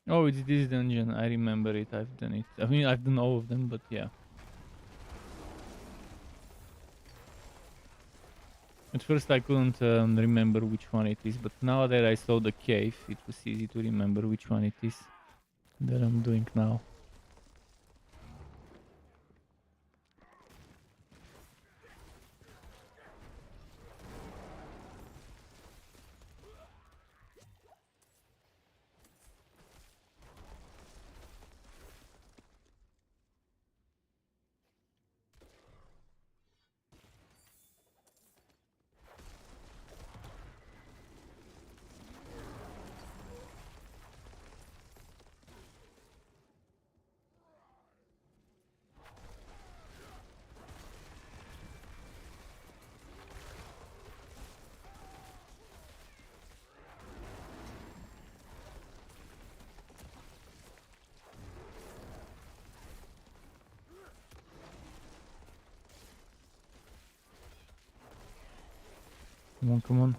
Oh, it's this dungeon. I remember it. I've done it. I mean, I've done all of them, but yeah. At first I couldn't remember which one it is, but now that I saw the cave, it was easy to remember which one it is that I'm doing now. Come on, come on.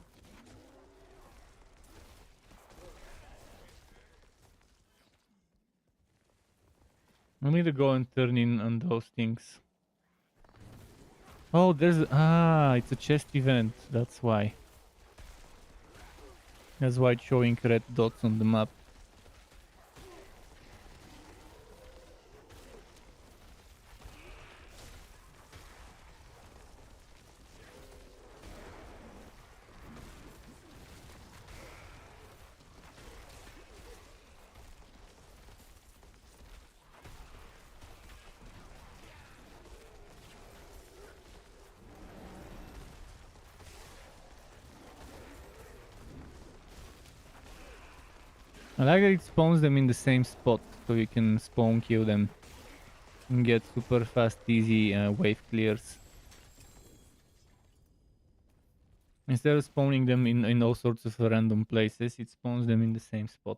I need to go and turn in on those things. Oh, there's... Ah, it's a chest event. That's why. That's why it's showing red dots on the map. I like that it spawns them in the same spot, so you can spawn kill them and get super fast, easy wave clears. Instead of spawning them in all sorts of random places, it spawns them in the same spot.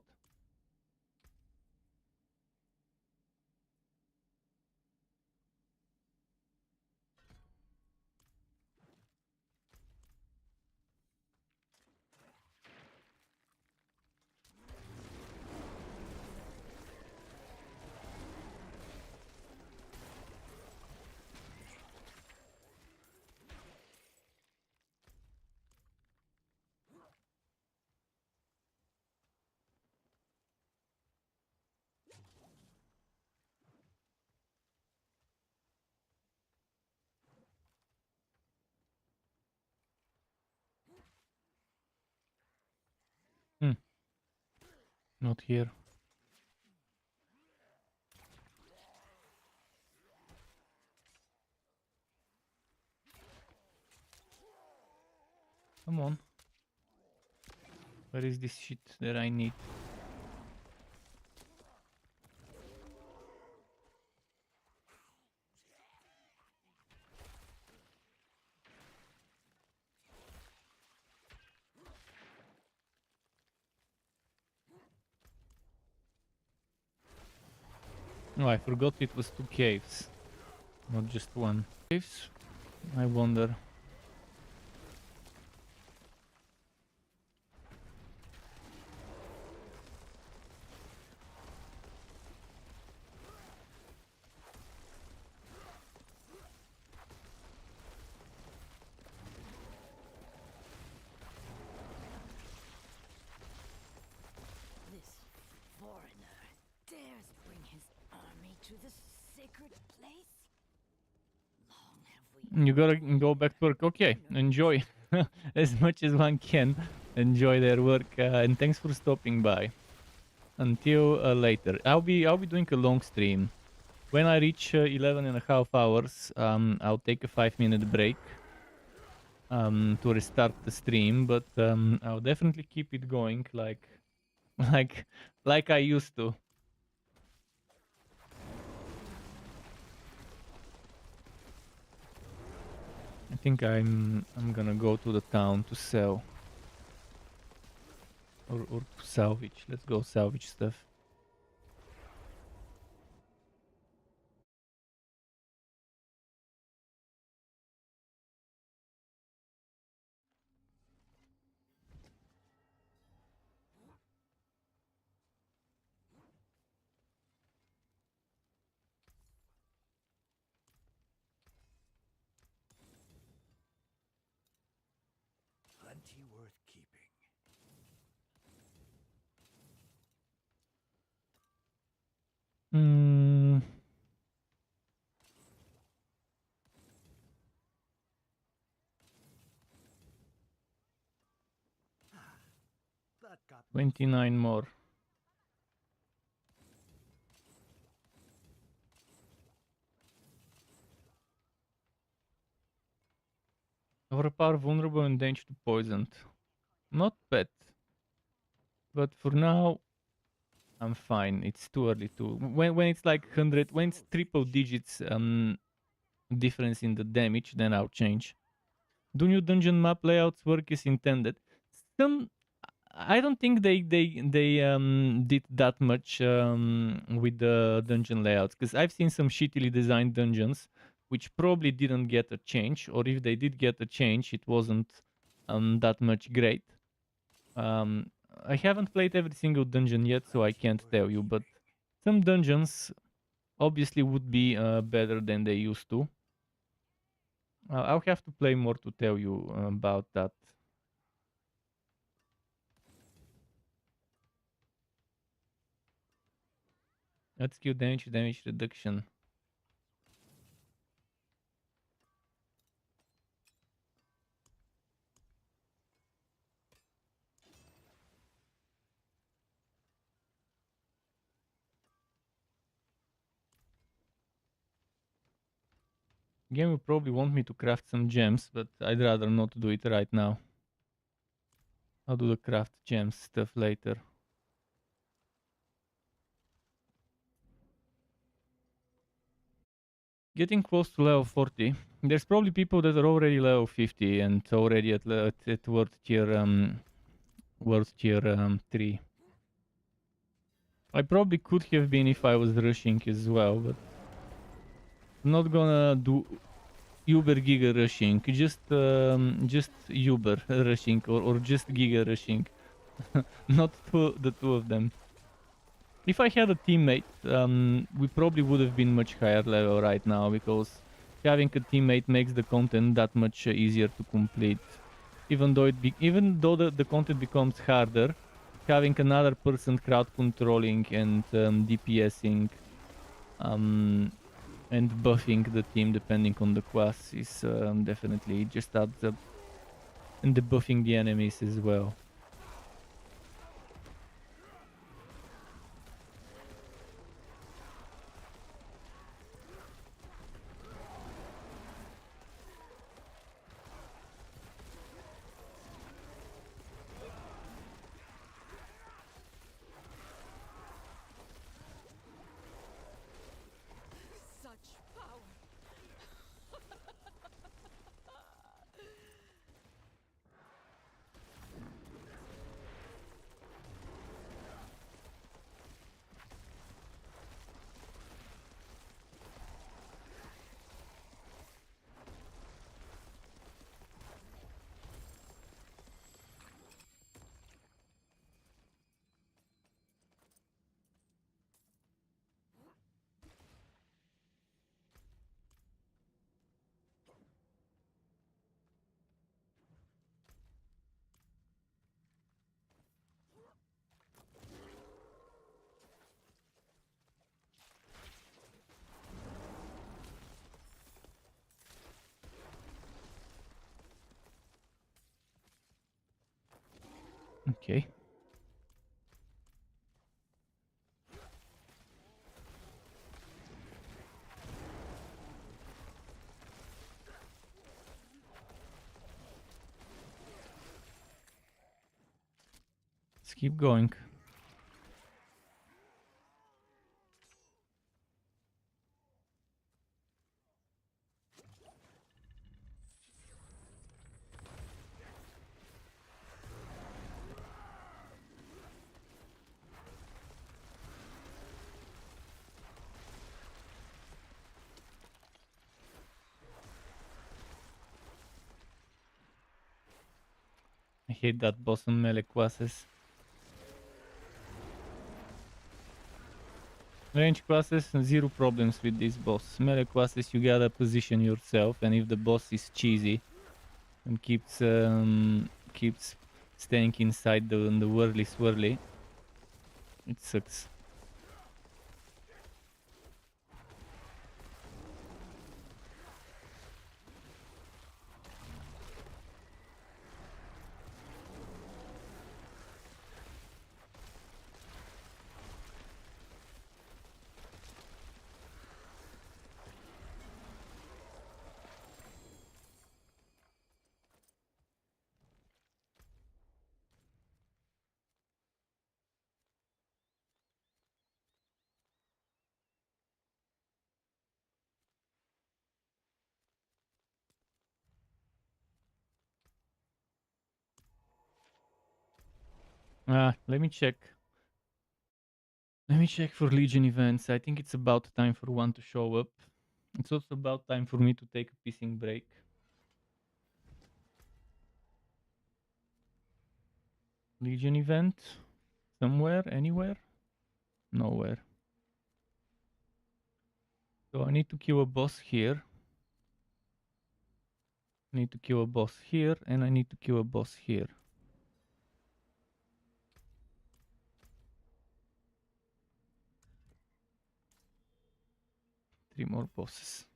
Not here. Come on. Where is this shit that I need? Oh, I forgot it was 2 caves, not just 1. Caves? I wonder. This foreigner dares bring his army to the sacred place? Long have we... You gotta go back to work. Okay, enjoy as much as one can. Enjoy their work, and thanks for stopping by. Until later. I'll be doing a long stream. When I reach 11.5 hours, I'll take a 5-minute break to restart the stream, but I'll definitely keep it going like I used to. I think I'm gonna go to the town to sell or to salvage. Let's go salvage stuff. Plenty worth keeping. Hmm. That got 29 more. Overpower, vulnerable, and danger to poisoned. Not bad. But for now, I'm fine. It's too early to... When it's like 100... When it's triple digits difference in the damage, then I'll change. Do new dungeon map layouts work as intended? Some... I don't think they did that much with the dungeon layouts, because I've seen some shittily designed dungeons which probably didn't get a change, or if they did get a change, it wasn't that much great. I haven't played every single dungeon yet, so I can't tell you, but some dungeons obviously would be better than they used to. I'll have to play more to tell you about that. Let's kill damage reduction. Game will probably want me to craft some gems, but I'd rather not do it right now. I'll do the craft gems stuff later. Getting close to level 40. There's probably people that are already level 50 and already at world tier 3. I probably could have been if I was rushing as well, but I'm not gonna do Uber Giga rushing, just Uber rushing or just Giga rushing. Not the two of them. If I had a teammate, we probably would have been much higher level right now, because having a teammate makes the content that much easier to complete. Even though the content becomes harder, having another person crowd controlling and DPSing and buffing the team depending on the class is definitely just adds up. And debuffing the enemies as well. Such power. Okay. Let's keep going. I hate that boss on melee classes. Range classes, zero problems with this boss. Melee classes, you gotta position yourself, and if the boss is cheesy and keeps staying inside the whirly swirly, it sucks. Let me check. Let me check for Legion events. I think it's about time for one to show up. It's also about time for me to take a pissing break. Legion event? Somewhere? Anywhere? Nowhere. So I need to kill a boss here. I need to kill a boss here, and I need to kill a boss here. 3 more bosses.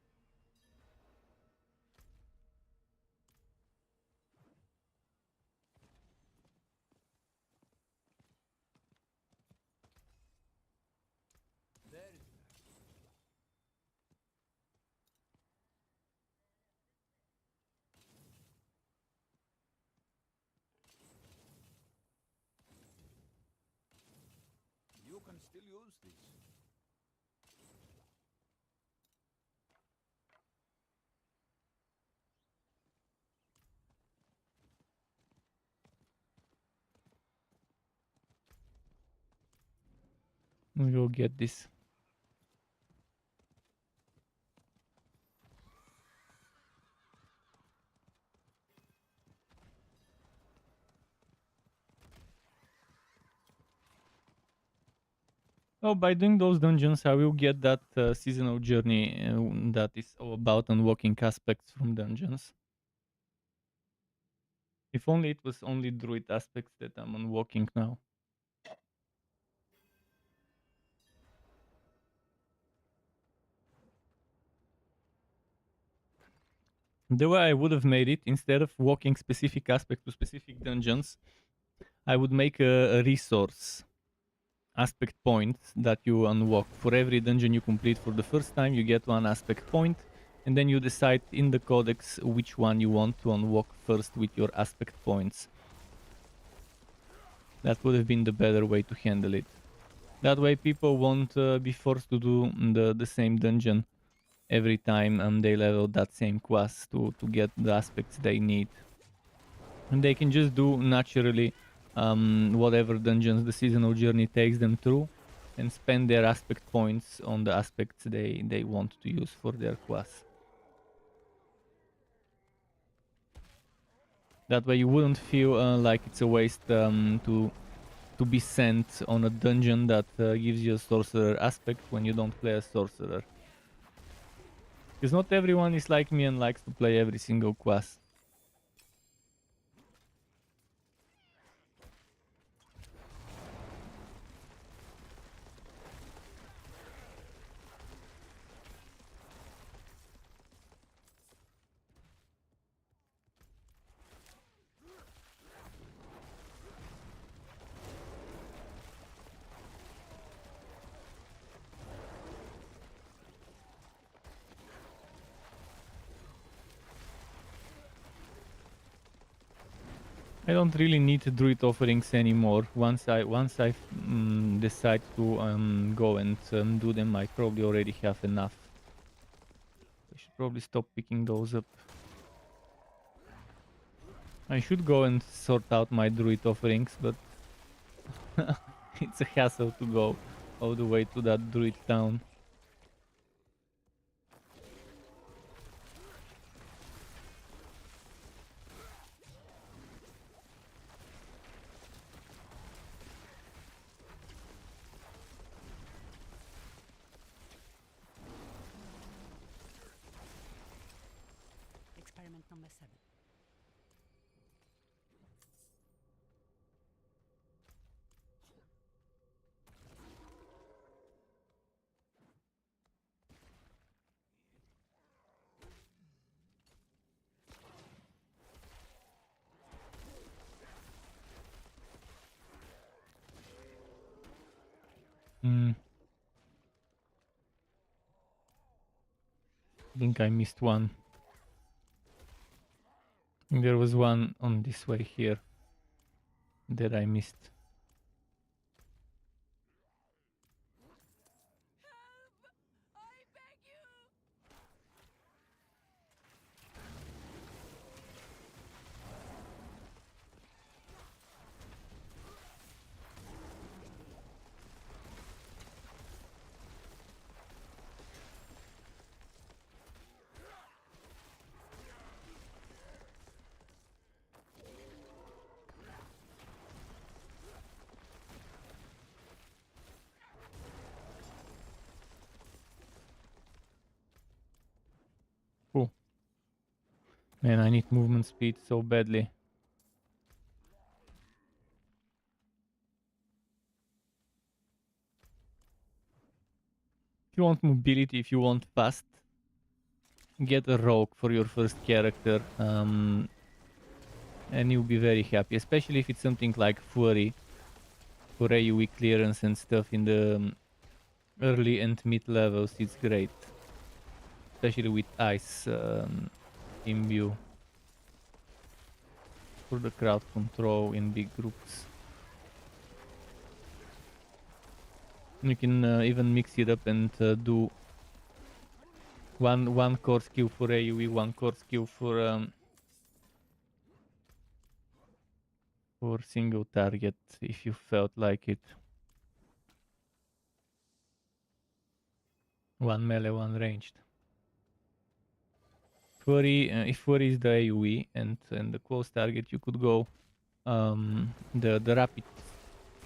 You can still use these. We will get this. Oh, by doing those dungeons, I will get that seasonal journey that is all about unlocking aspects from dungeons. If only it was only druid aspects that I'm unlocking now. The way I would have made it, instead of walking specific aspect to specific dungeons, I would make a resource aspect point that you unlock. For every dungeon you complete for the first time, you get 1 aspect point, and then you decide in the codex which one you want to unlock first with your aspect points. That would have been the better way to handle it. That way people won't be forced to do the same dungeon every time they level that same quest to get the aspects they need. And they can just do naturally whatever dungeons the seasonal journey takes them through and spend their aspect points on the aspects they want to use for their quest. That way you wouldn't feel like it's a waste to be sent on a dungeon that gives you a sorcerer aspect when you don't play a sorcerer. Because not everyone is like me and likes to play every single quest. I don't really need druid offerings anymore. Once I decide to go and do them, I probably already have enough. I should probably stop picking those up. I should go and sort out my druid offerings, but it's a hassle to go all the way to that druid town. Experiment number 7. I think I missed one. There was one on this way here that I missed. Man, I need movement speed so badly. If you want mobility, if you want fast, get a rogue for your first character, and you'll be very happy. Especially if it's something like Fury for AoE clearance and stuff in the early and mid levels. It's great, especially with ice imbue for the crowd control in big groups. You can even mix it up and do one core skill for AoE, one core skill for single target if you felt like it. One melee, one ranged. Fury, if Fury is the AoE and the close target, you could go the rapid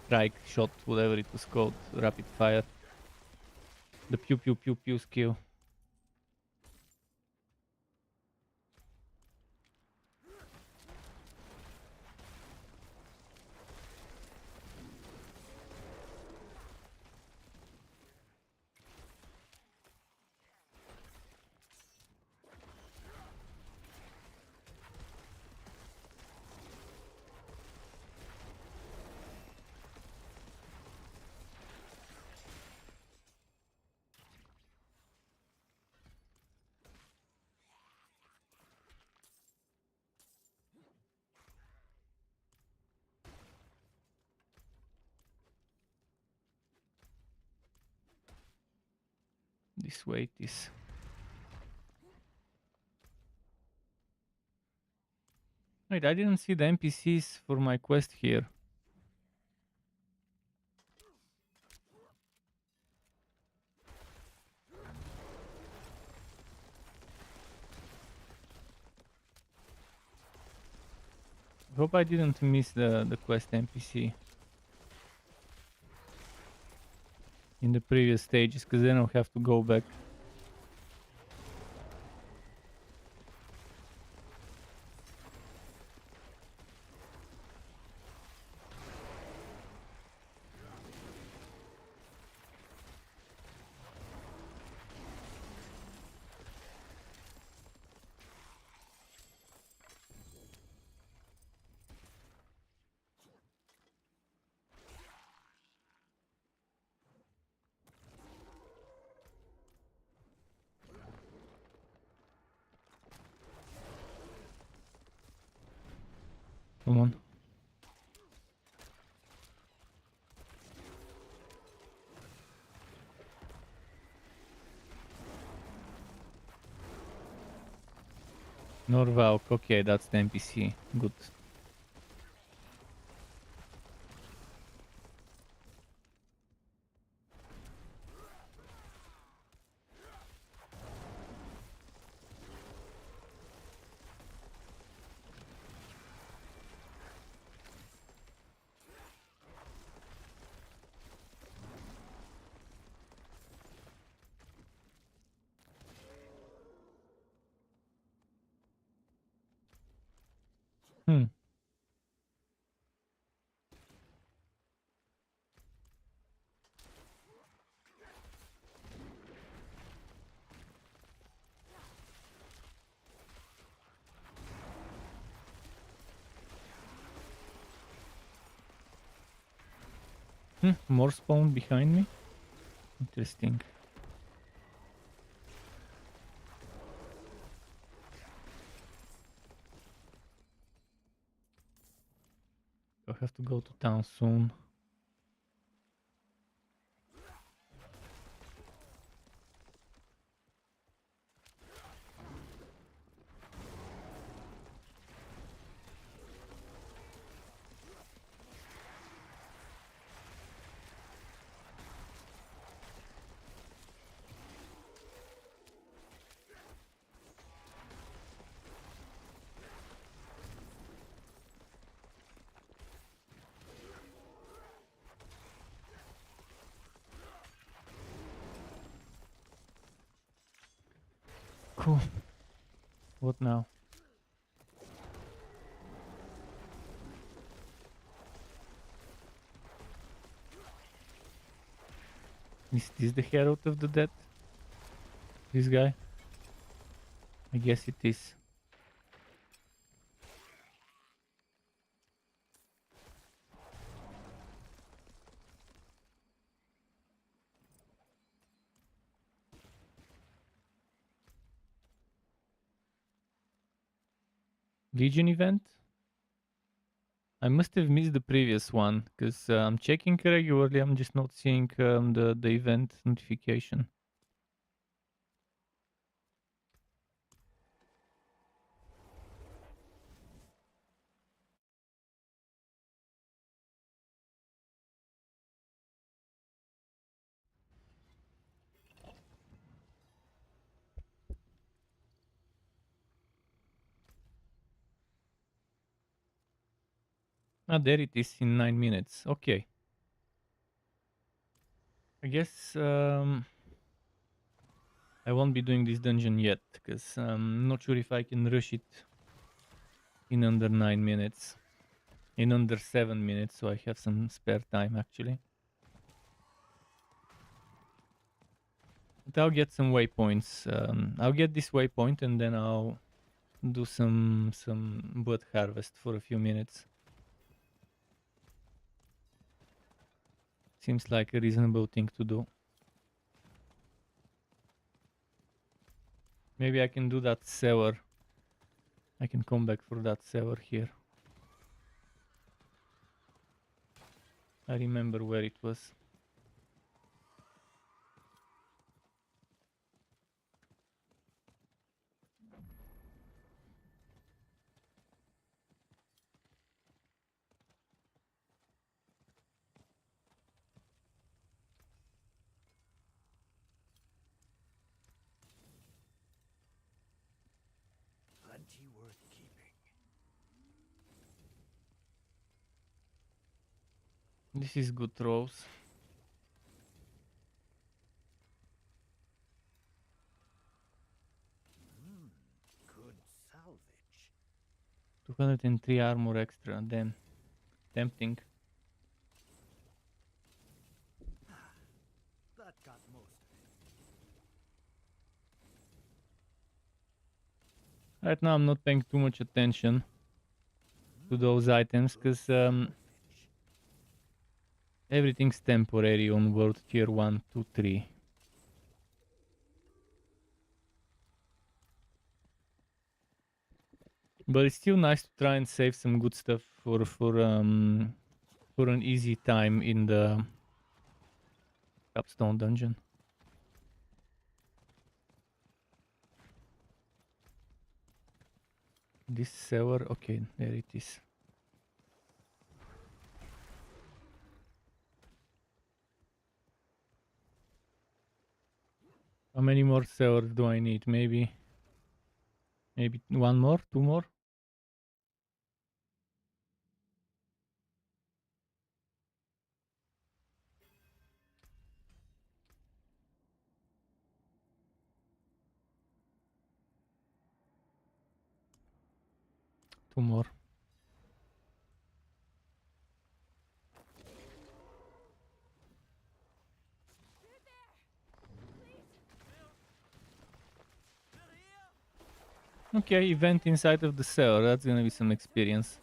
strike shot, whatever it was called, rapid fire. The pew pew pew pew skill. This way it is. Wait, I didn't see the NPCs for my quest here. Hope I didn't miss the quest NPC in the previous stages, because then I'll have to go back. Come on. Norvalk, okay, that's the NPC. Good. Hmm. More spawn behind me? Interesting. I'll have to go to town soon. Cool. What now? Is this the Herald of the Dead? This guy? I guess it is. Legion event? I must have missed the previous one because I'm checking regularly. I'm just not seeing the event notification. Ah, there it is in 9 minutes. Okay. I guess I won't be doing this dungeon yet because I'm not sure if I can rush it in under 9 minutes. In under 7 minutes, so I have some spare time actually. But I'll get some waypoints. I'll get this waypoint and then I'll do some blood harvest for a few minutes. Seems like a reasonable thing to do. Maybe I can do that sewer. I can come back for that sewer here. I remember where it was. Plenty worth keeping. This is good throws. Good salvage. 203 armor extra, damn. Tempting. That got most of it. Right now I'm not paying too much attention to those items because everything's temporary on world tier 1, 2, 3. But it's still nice to try and save some good stuff for an easy time in the capstone dungeon. This sewer, okay, there it is. How many more sewers do I need? Maybe one more, two more? Two more. Okay, event inside of the cellar. That's gonna be some experience.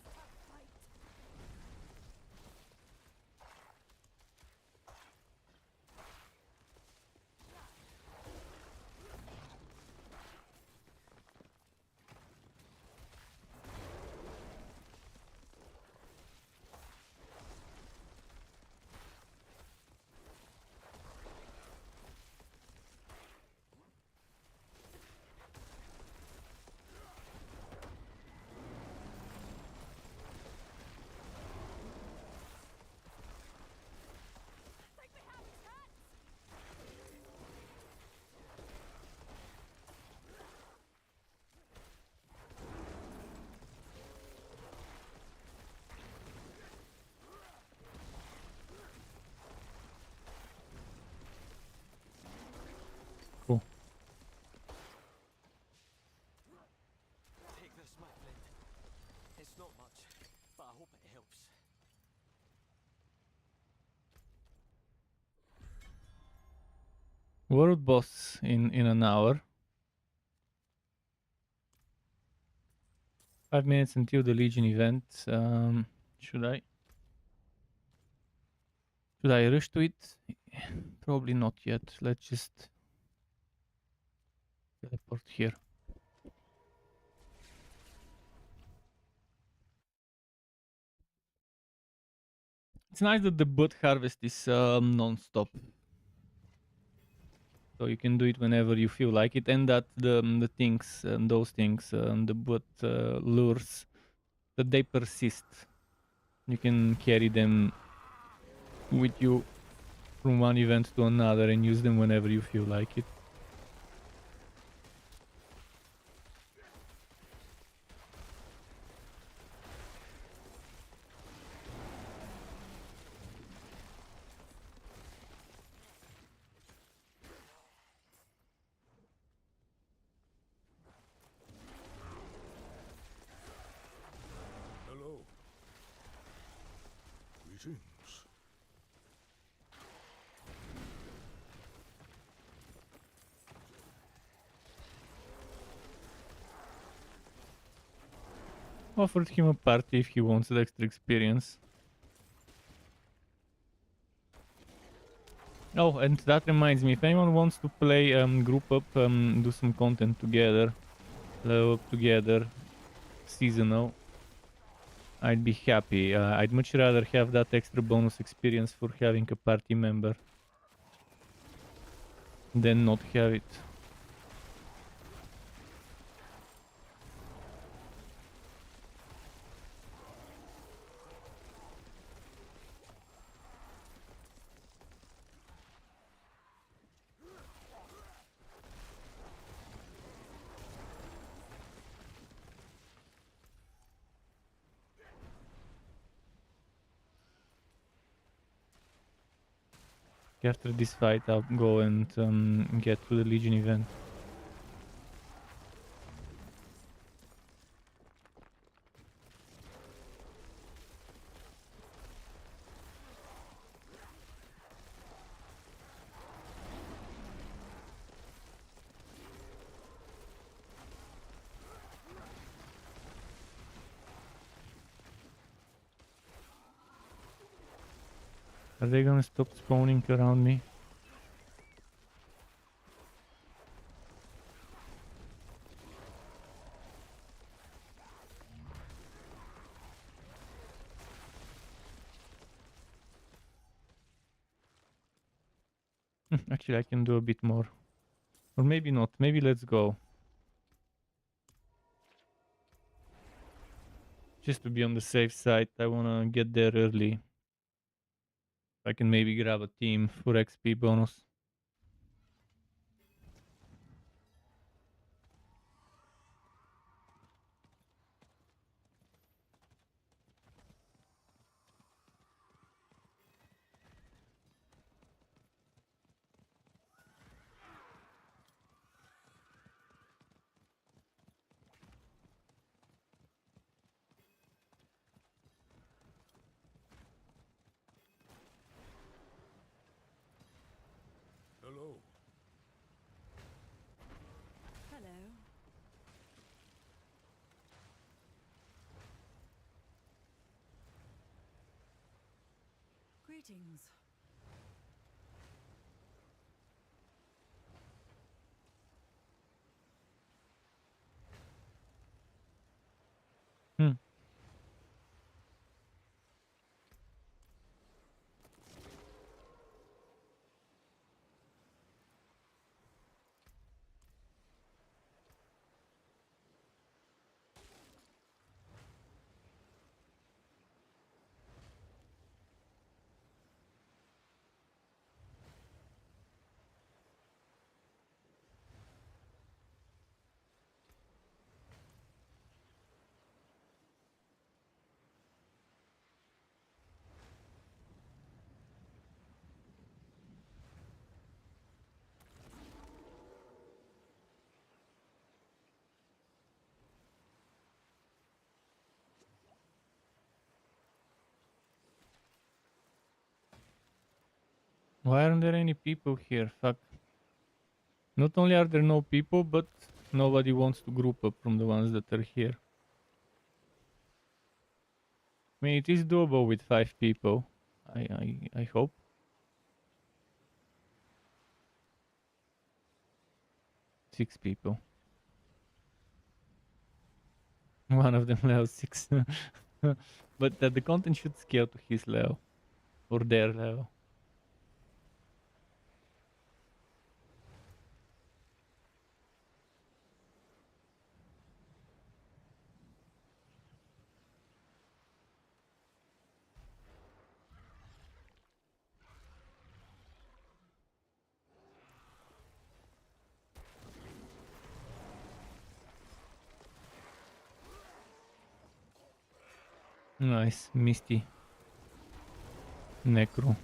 World boss in an hour. 5 minutes until the Legion event. Should I rush to it? Probably not yet. Let's just teleport here. It's nice that the bud harvest is non-stop. So you can do it whenever you feel like it, and that the things, those things, the bud lures, that they persist. You can carry them with you from one event to another and use them whenever you feel like it. Hello. Greetings. Offered him a party if he wants the extra experience. Oh, and that reminds me, if anyone wants to play group up, do some content together, level up together, seasonal, I'd be happy. I'd much rather have that extra bonus experience for having a party member than not have it. After this fight, I'll go and get to the Legion event. Are they gonna stop spawning around me? Actually, I can do a bit more. Or maybe not. Maybe let's go. Just to be on the safe side, I wanna get there early. I can maybe grab a team for XP bonus. Hello. Hello. Greetings. Hmm. Why aren't there any people here? Fuck. Not only are there no people, but nobody wants to group up from the ones that are here. I mean, it is doable with 5 people. I hope. Six people. One of them level 6. But the content should scale to his level. Or their level. Nice, Misty. Necro.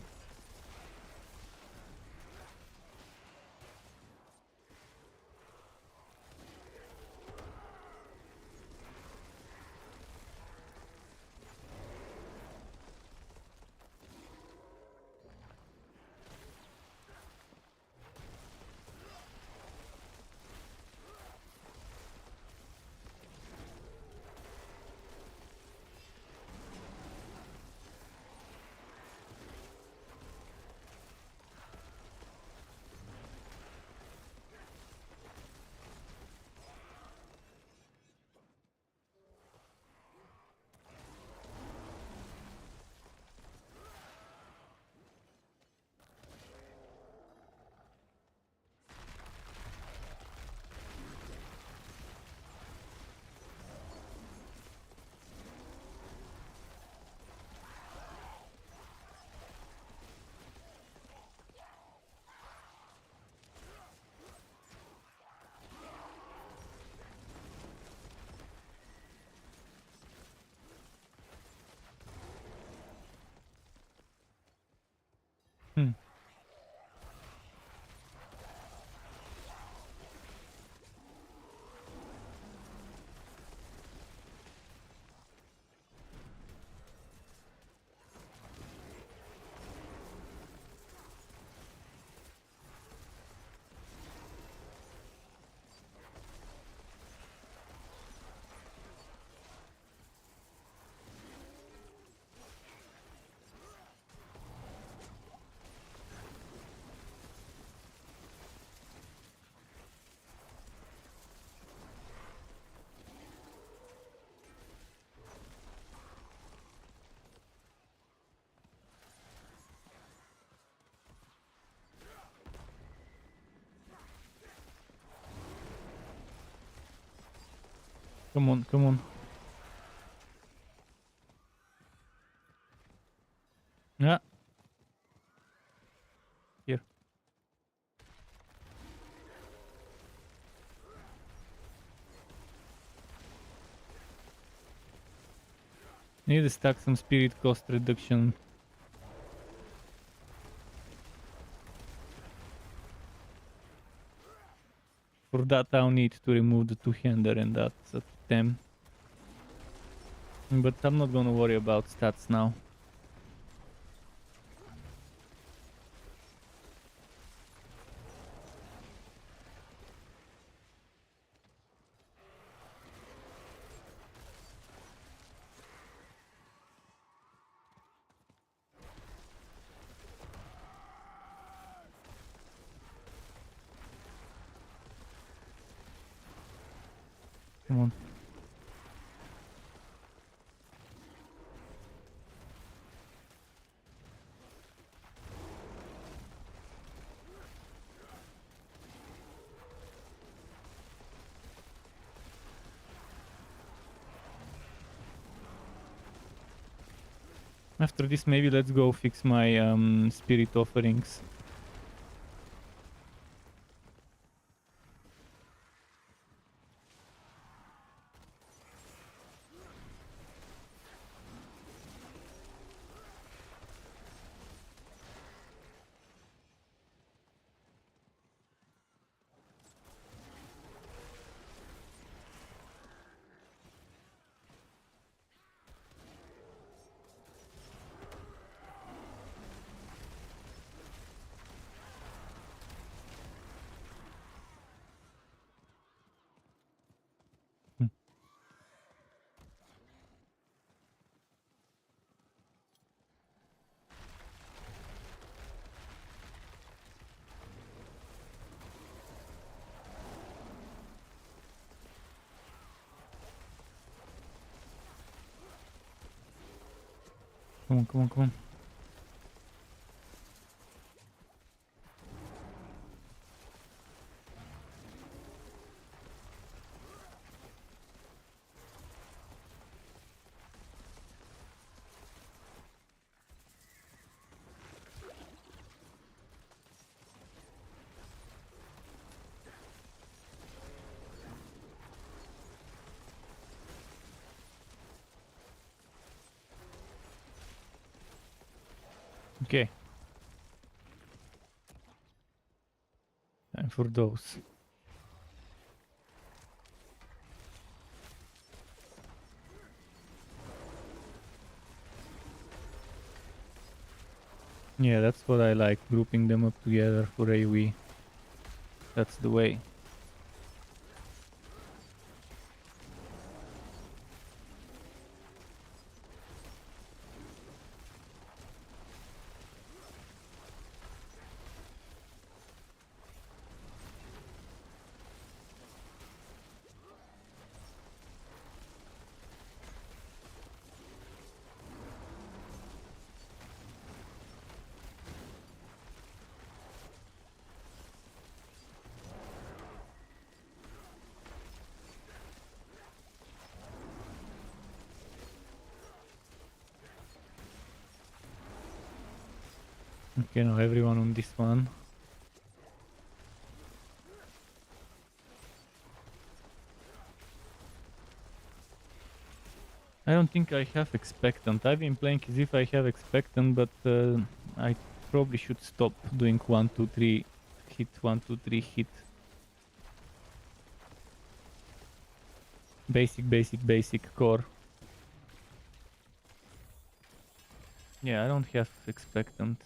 Hmm. Come on, come on. Yeah. Here. Need to stack some spirit cost reduction. For that I'll need to remove the two-hander and that's at 10. But I'm not gonna worry about stats now. Come on. After this, maybe let's go fix my spirit offerings. Come on, come on, come on. Okay. Time for those. Yeah, that's what I like, grouping them up together for AoE. That's the way. Okay, now everyone on this one. I don't think I have expectant. I've been playing as if I have expectant, but I probably should stop doing 1, 2, 3 hit, 1, 2, 3 hit. Basic core. Yeah, I don't have expectant.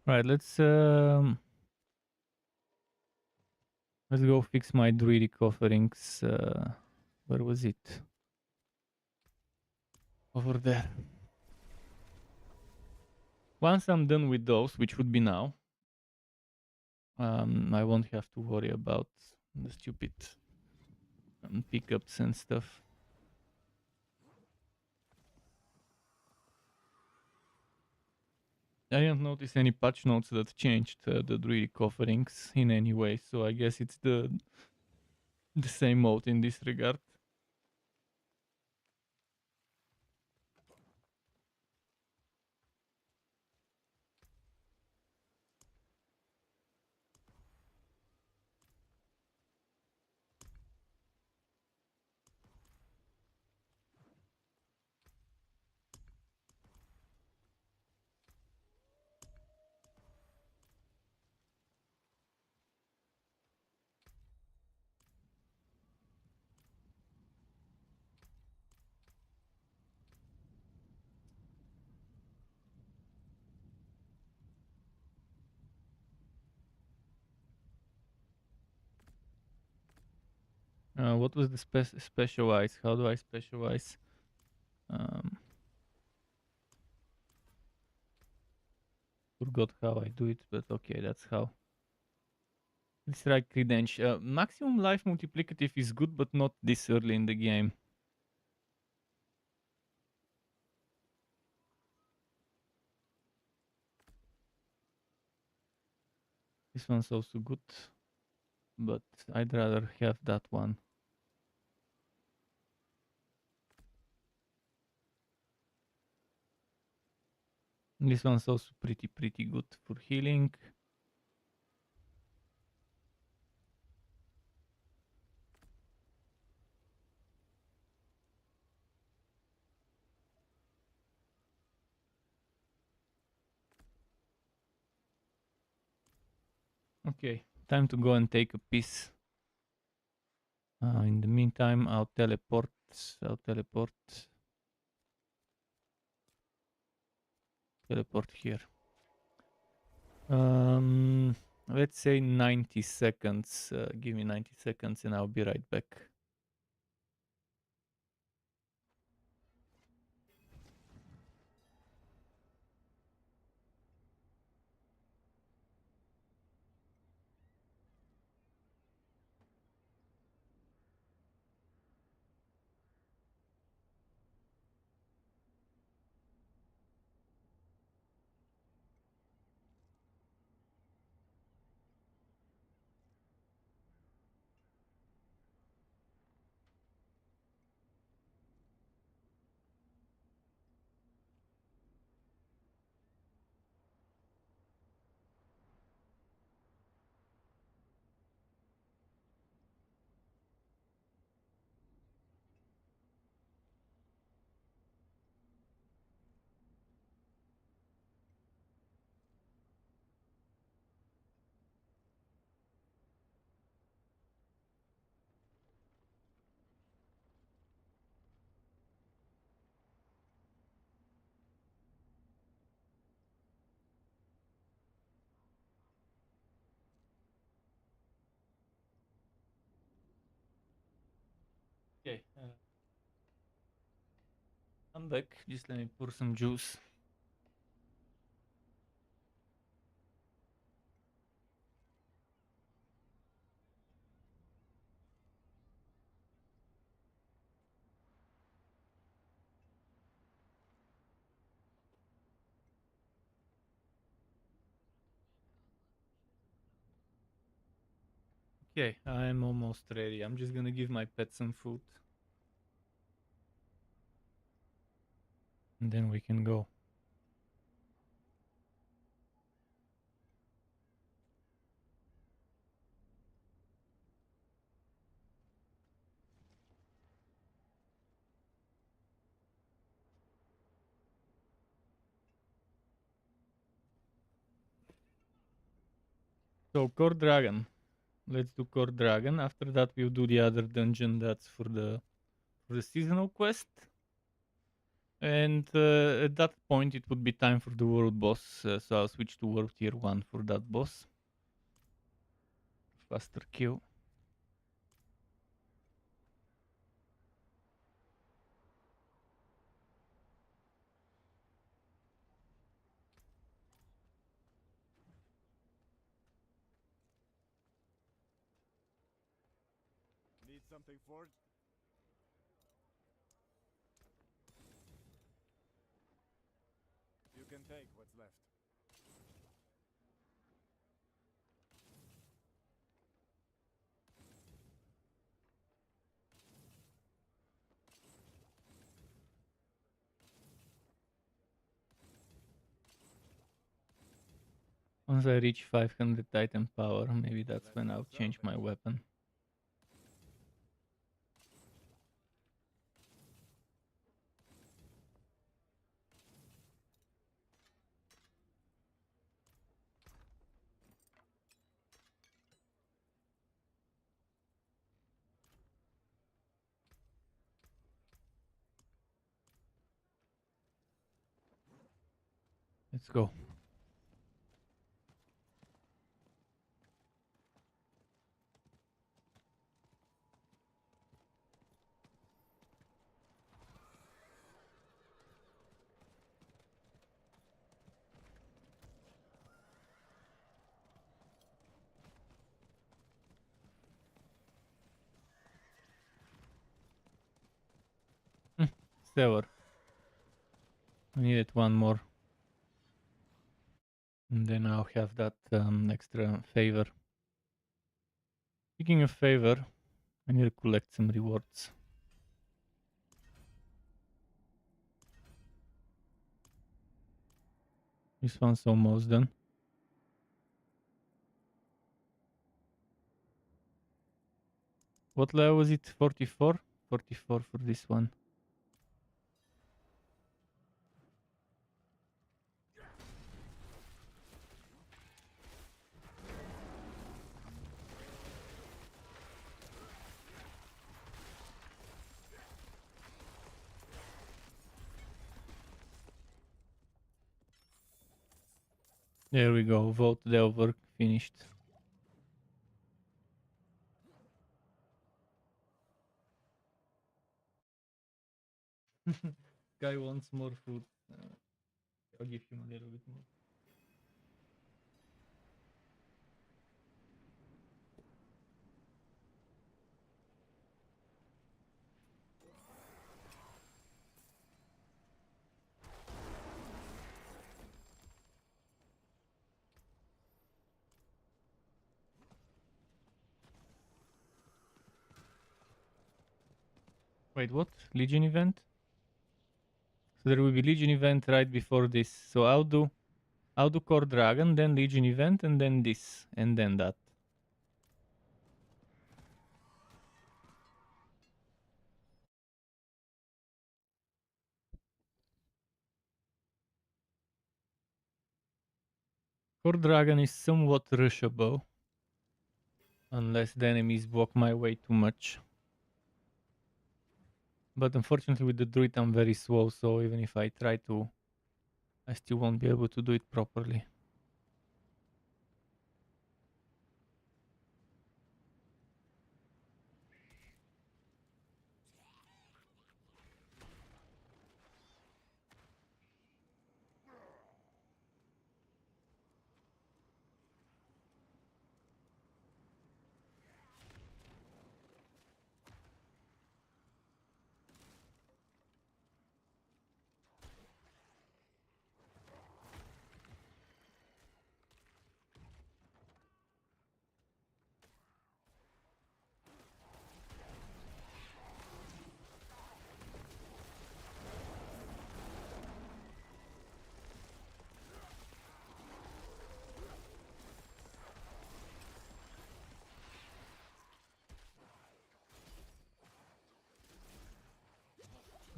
Right, let's go fix my druidic offerings. Where was it? Over there. Once I'm done with those, which would be now, I won't have to worry about the stupid pickups and stuff. I didn't notice any patch notes that changed the druidic offerings in any way, so I guess it's the same mode in this regard. What was the specialize? How do I specialize? Forgot how I do it, but okay, that's how. Let's try credential. Maximum life multiplicative is good, but not this early in the game. This one's also good, but I'd rather have that one. This one's also pretty good for healing. Okay, time to go and take a piss. In the meantime, I'll teleport. Teleport here. Let's say 90 seconds. Give me 90 seconds and I'll be right back. Okay. I'm back. Just let me pour some juice. Okay, I'm almost ready. I'm just gonna give my pet some food. And then we can go. So, Core Dragon. Let's do Core Dragon. After that, we'll do the other dungeon that's for the seasonal quest. And at that point, it would be time for the world boss. So I'll switch to World Tier 1 for that boss. Faster kill. Need something forged? You can take what's left. Once I reach 500 Titan power, maybe that's when I'll change my weapon. Let's go. Sever. I needed one more. And then I'll have that extra favor. Speaking of favor, I need to collect some rewards. This one's almost done. What level was it? 44? 44 for this one. There we go. Vote Delver finished. Guy wants more food. I'll give him a little bit more. Wait, what? Legion event? So there will be Legion event right before this. So I'll do Core Dragon, then Legion event, and then this, and then that. Core Dragon is somewhat rushable. Unless the enemies block my way too much. But unfortunately with the druid I'm very slow, so even if I try to, I still won't be able to do it properly.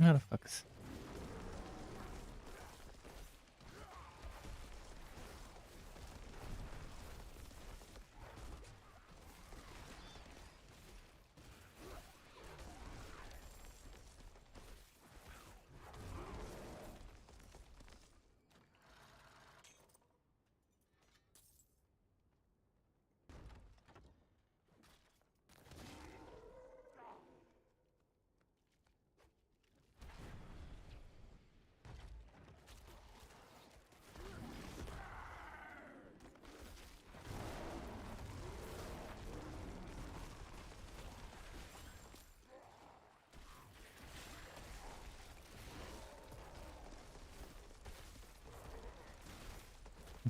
Artifacts.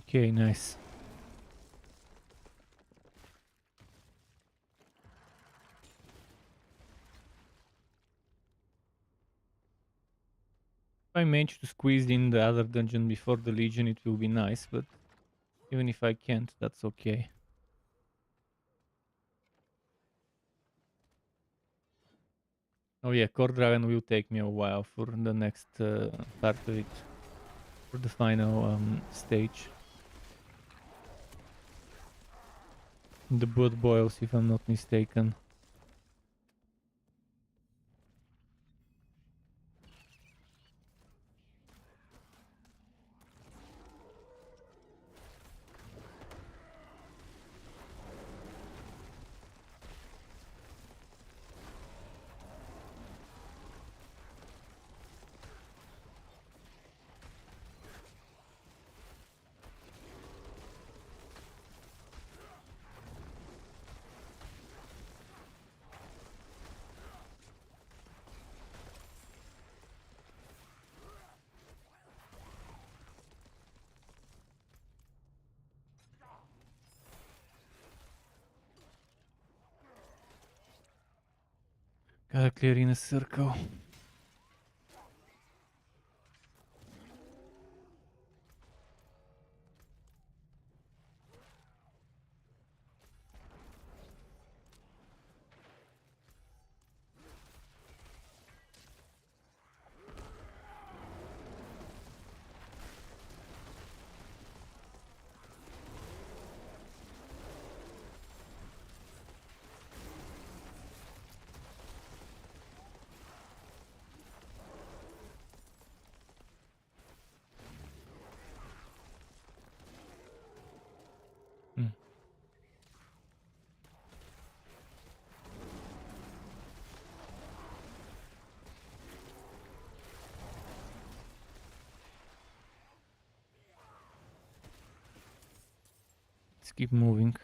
Okay, nice. If I manage to squeeze in the other dungeon before the Legion, it will be nice, but even if I can't, that's okay. Oh yeah, Core Dragon will take me a while for the next part of it, for the final stage. The blood boils, if I'm not mistaken. Gotta clear in a circle. Let's keep moving.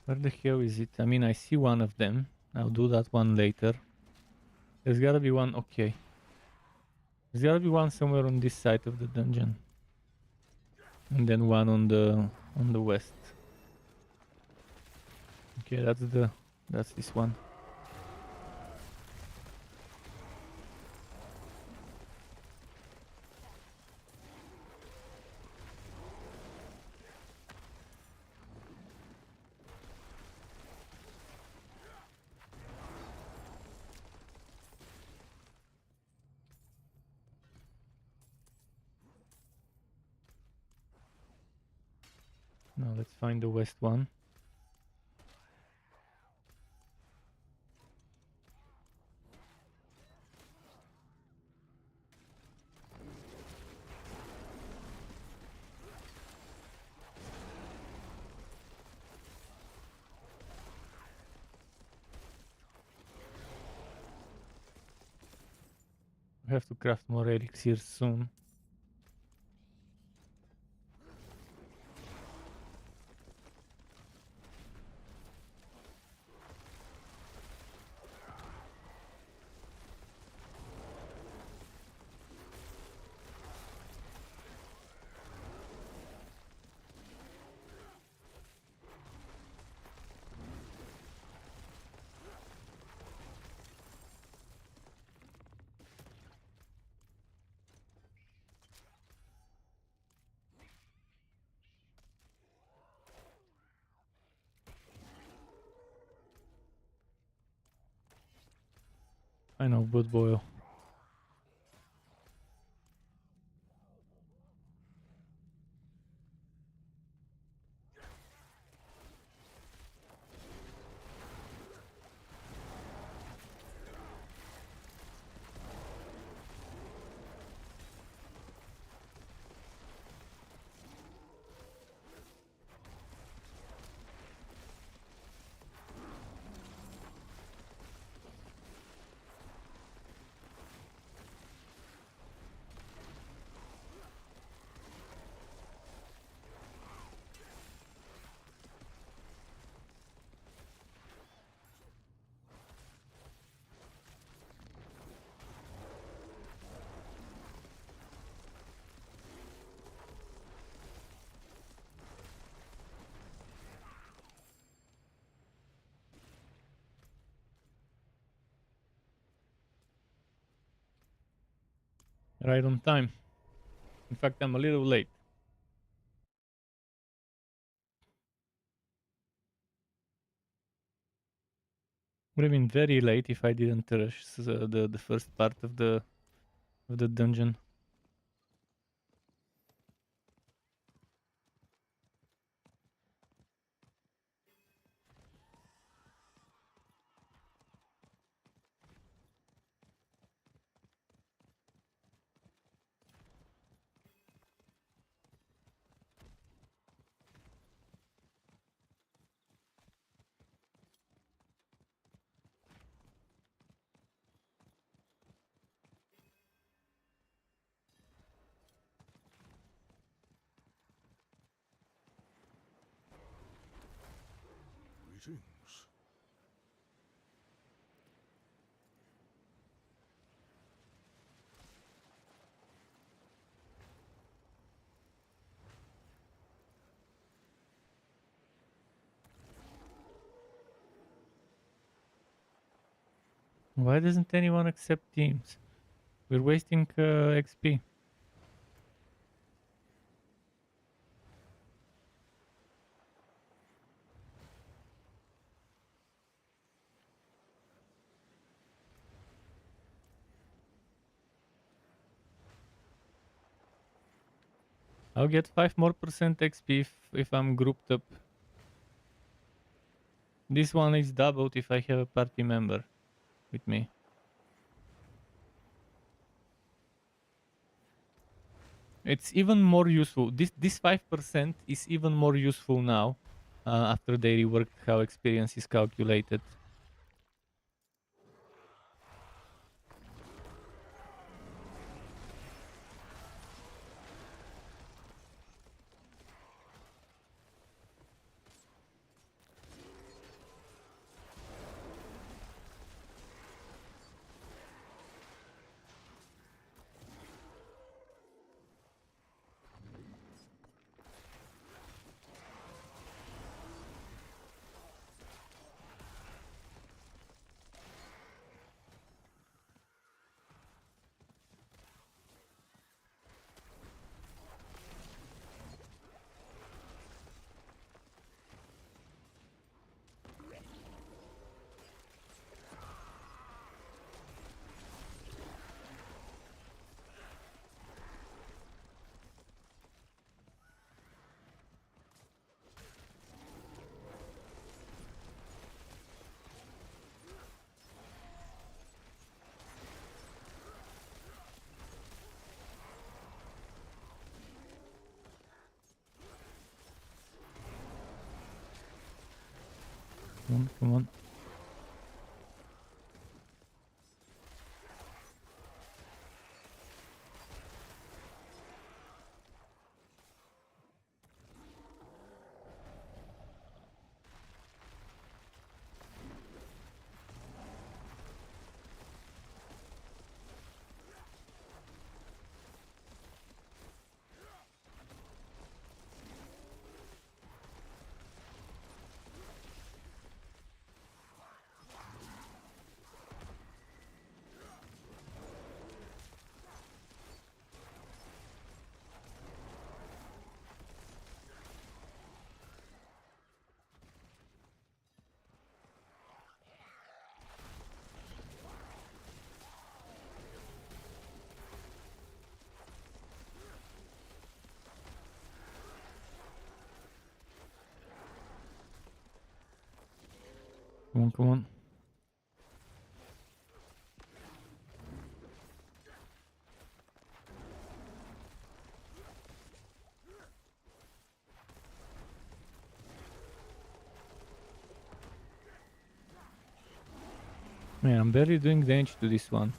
Where the hell is it? I mean, I see one of them. I'll do that one later. There's gotta be one. Okay. There's gotta be one somewhere on this side of the dungeon. And then one on the west. Okay, that's this one. Now let's find the west one. We have to craft more elixirs soon. I know, but boil. Right on time. In fact, I'm a little late. Would have been very late if I didn't rush the first part of the dungeon. Greetings. Why doesn't anyone accept teams? We're wasting XP. I'll get 5% more XP if I'm grouped up. This one is doubled if I have a party member with me. It's even more useful. This 5% is even more useful now after they reworked how experience is calculated. Come on. Come on, come on. Man, I'm barely doing damage to this one.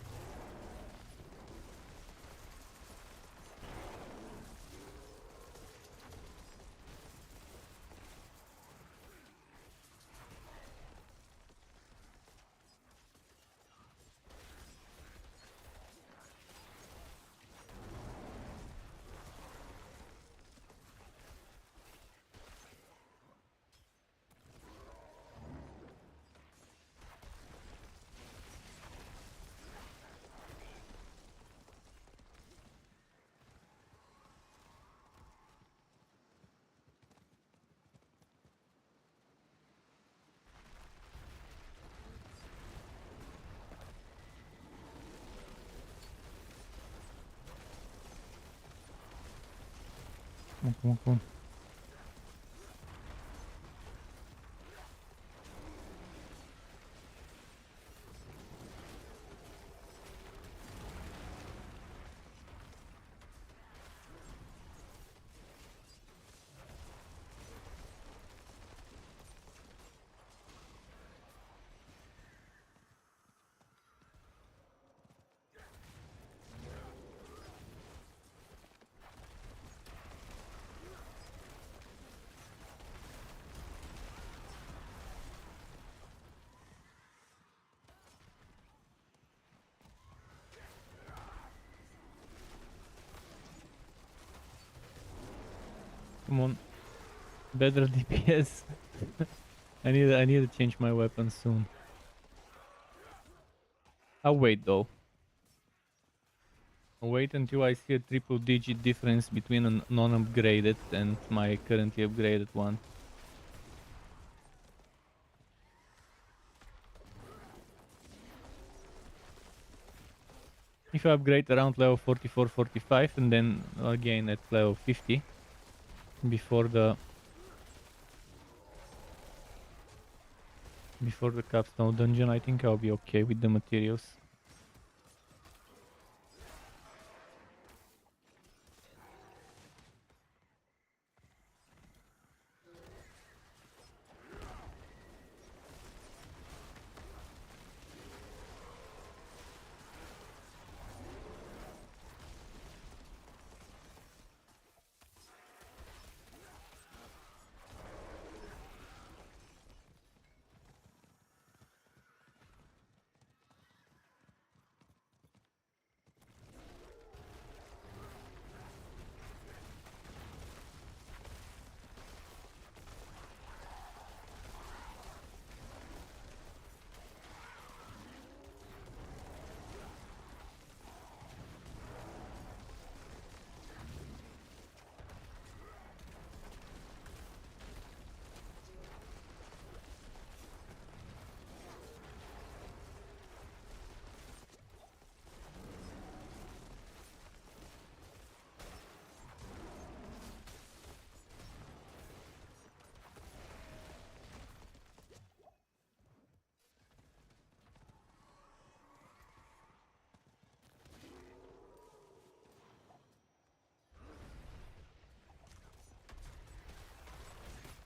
Come on, come on, come on. Come on. Better DPS. I need to change my weapon soon. I'll wait though. I'll wait until I see a triple digit difference between a non-upgraded and my currently upgraded one. If I upgrade around level 44-45 and then again at level 50 before the capstone dungeon, I think I'll be okay with the materials.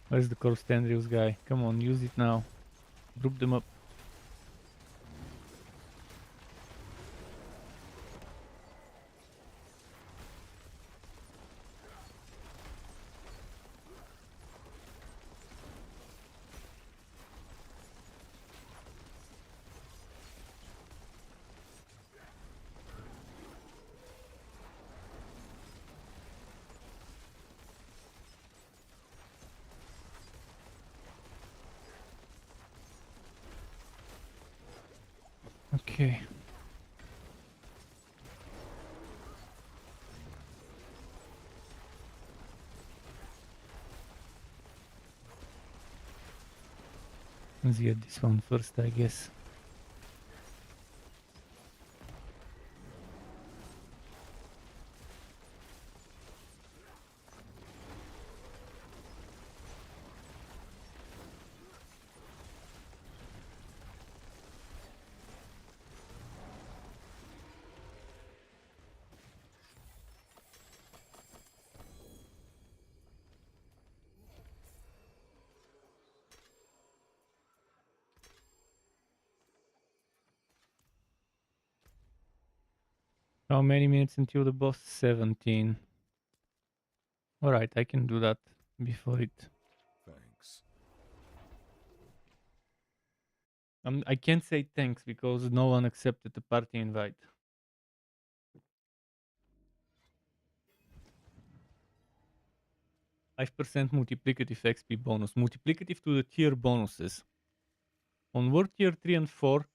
Where's the Cursed Andrews guy? Come on, use it now. Group them up. Okay. Let's get this one first, I guess. How many minutes until the boss? 17. Alright, I can do that before it. Thanks. I can't say thanks because no one accepted the party invite. 5% multiplicative XP bonus. Multiplicative to the tier bonuses. On World Tier 3 and 4,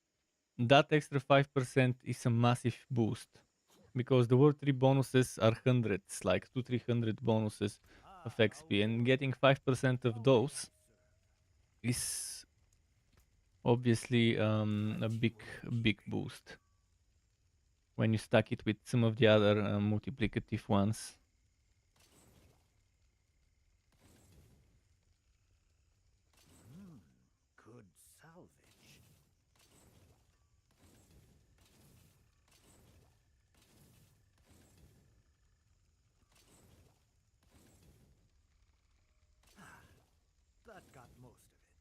that extra 5% is a massive boost. Because the World 3 bonuses are hundreds, like 200-300 bonuses of XP. And getting 5% of those is obviously a big boost. When you stack it with some of the other multiplicative ones. Good salvage. That got most of it.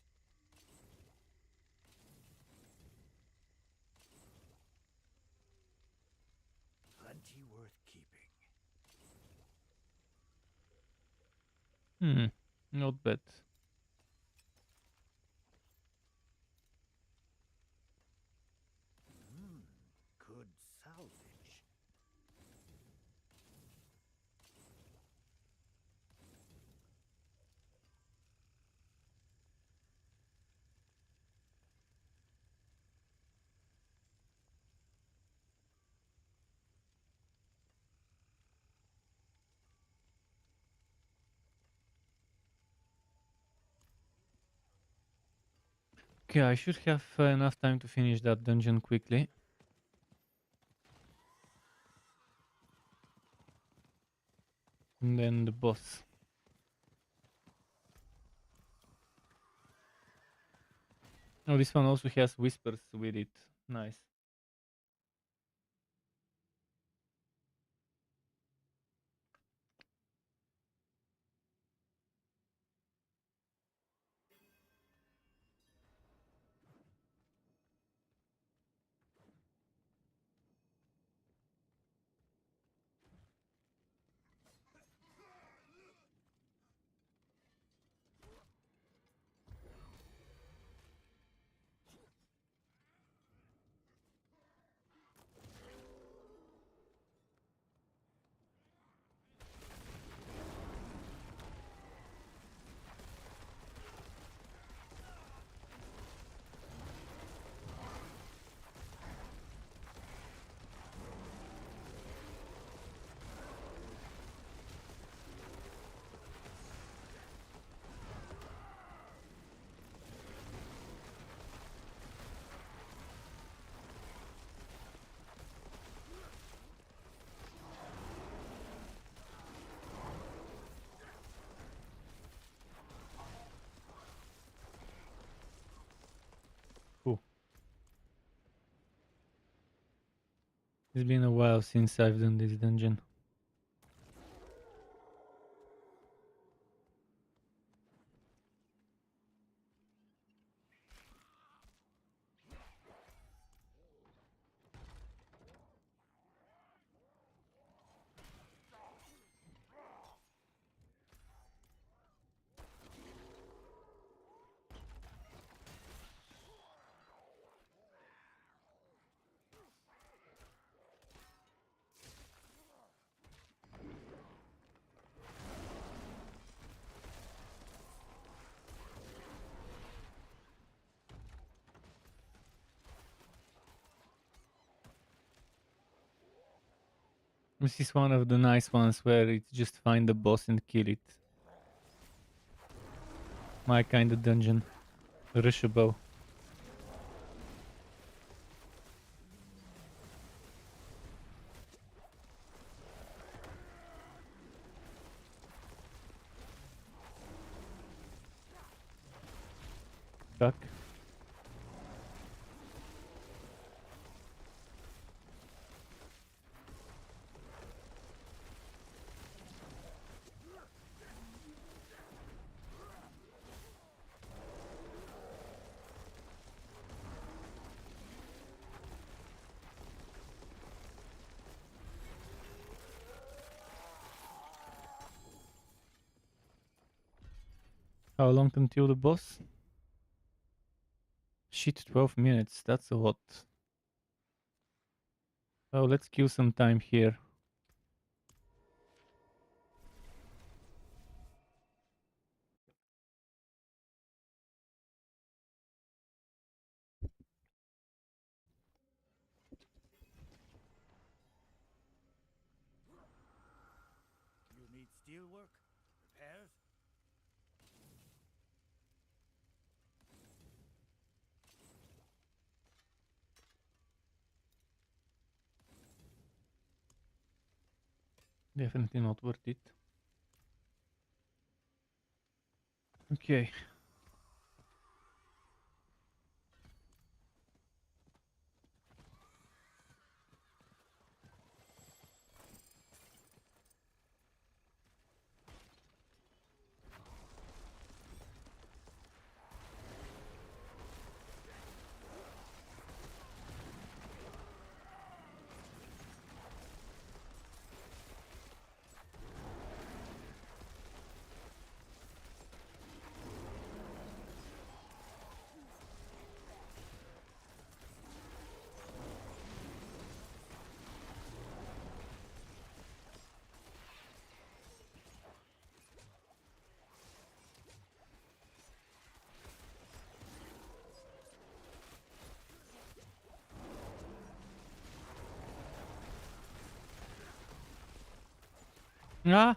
Plenty worth keeping. Not bad. Good salvage. Okay, I should have enough time to finish that dungeon quickly. And then the boss. Oh, this one also has whispers with it. Nice. Cool. It's been a while since I've done this dungeon. This is one of the nice ones where it's just find the boss and kill it. My kind of dungeon. Rushable. Duck. How long until the boss? Shit, 12 minutes. That's a lot. Oh, let's kill some time here. You need steelwork? Repairs? Definitely not worth it. Okay. Ah!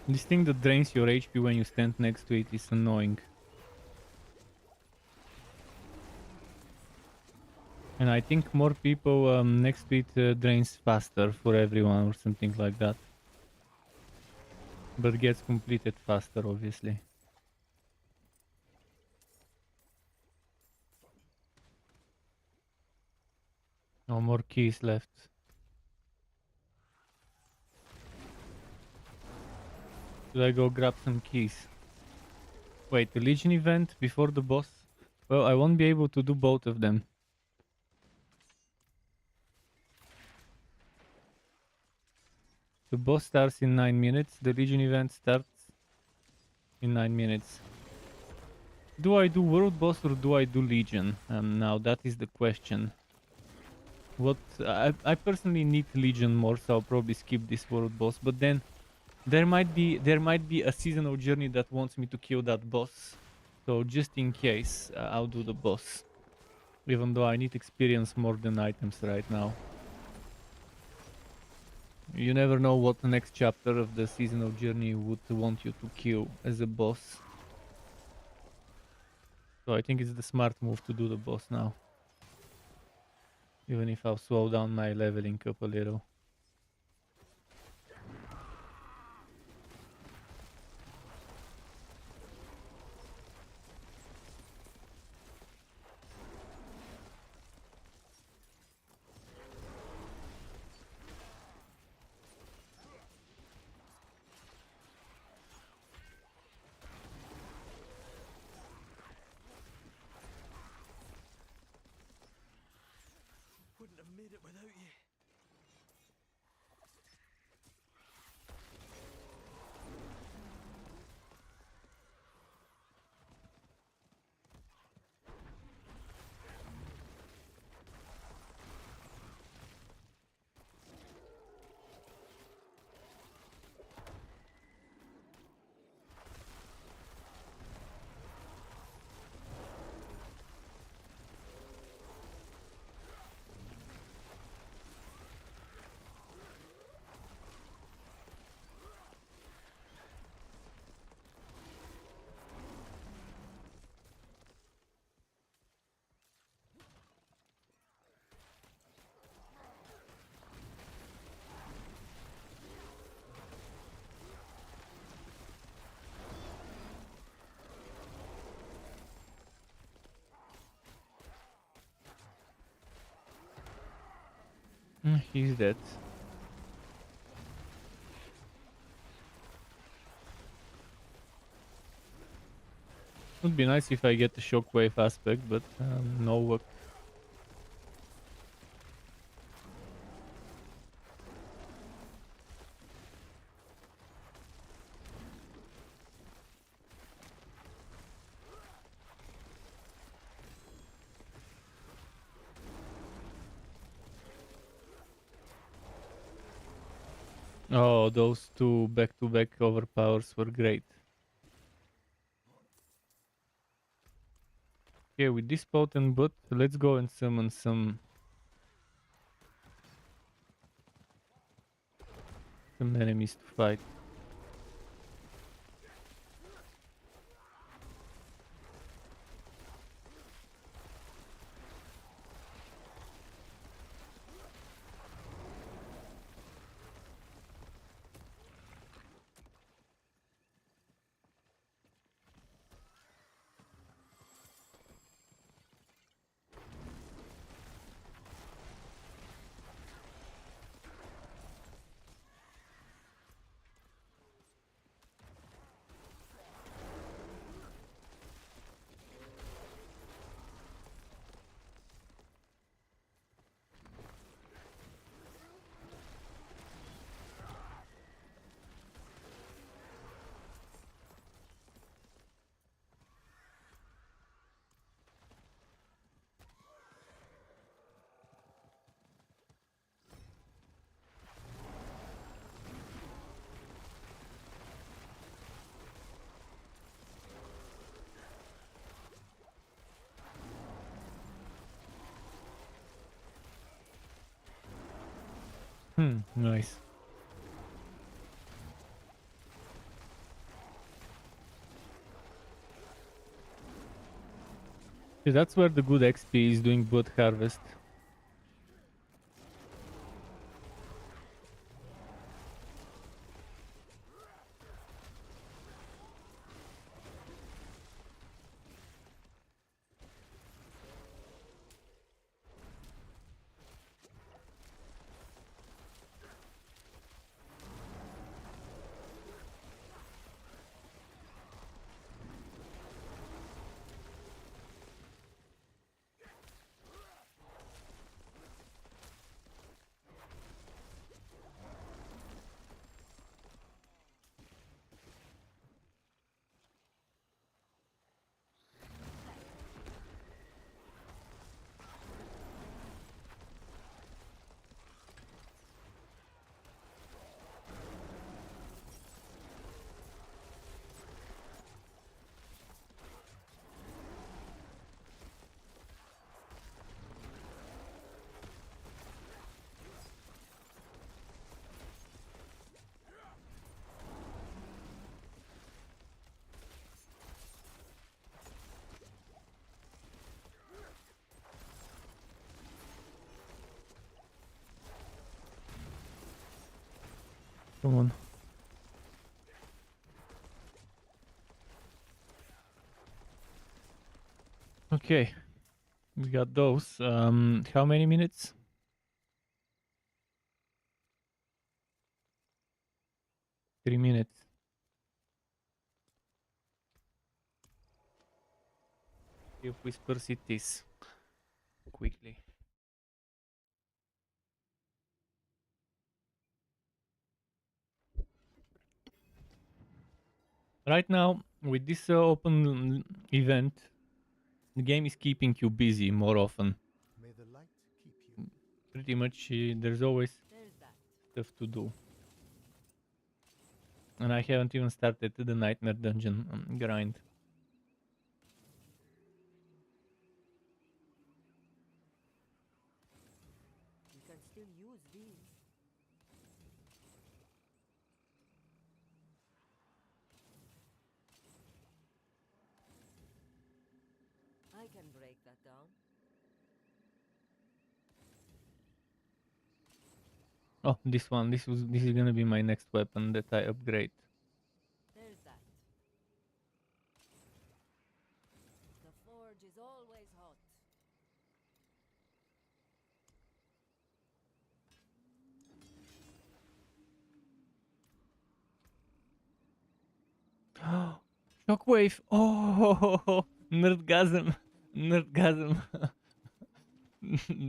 This thing that drains your HP when you stand next to it is annoying. And I think more people next to it drains faster for everyone or something like that. But gets completed faster, obviously. No more keys left. Should I go grab some keys? Wait, the Legion event before the boss? Well, I won't be able to do both of them. The boss starts in 9 minutes, the Legion event starts in 9 minutes. Do I do World Boss or do I do Legion? Now that is the question. What I personally need Legion more, so I'll probably skip this World Boss. But then there might be a seasonal journey that wants me to kill that boss. So just in case, I'll do the boss. Even though I need experience more than items right now. You never know what the next chapter of the seasonal journey would want you to kill as a boss. So I think it's the smart move to do the boss now. Even if I'll slow down my leveling up a little. Wouldn't have made it without you. He's dead. Would be nice if I get the shockwave aspect, but no luck. Oh, those two back-to-back overpowers were great. Okay, with this potent bot, let's go and summon some enemies to fight. Nice. Yeah, that's where the good XP is doing bot harvest. Come on. Okay, we got those. How many minutes? 3 minutes. If Whisper Cities quickly. Right now, with this open event, the game is keeping you busy more often. May the light keep you. Pretty much, there's always stuff to do. And I haven't even started the Nightmare Dungeon grind. You can still use these. I can break that down. Oh, this one. This is gonna be my next weapon that I upgrade. There's that. The forge is always hot. Shockwave! Oh, nerdgasm! Nerdgasm!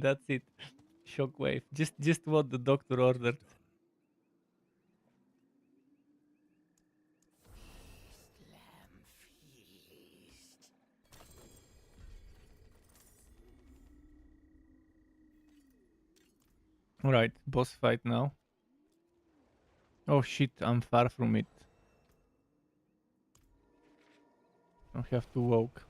That's it. Shockwave. Just what the doctor ordered. Alright, boss fight now. Oh shit, I'm far from it. I have to walk.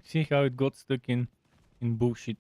See how it got stuck in bullshit.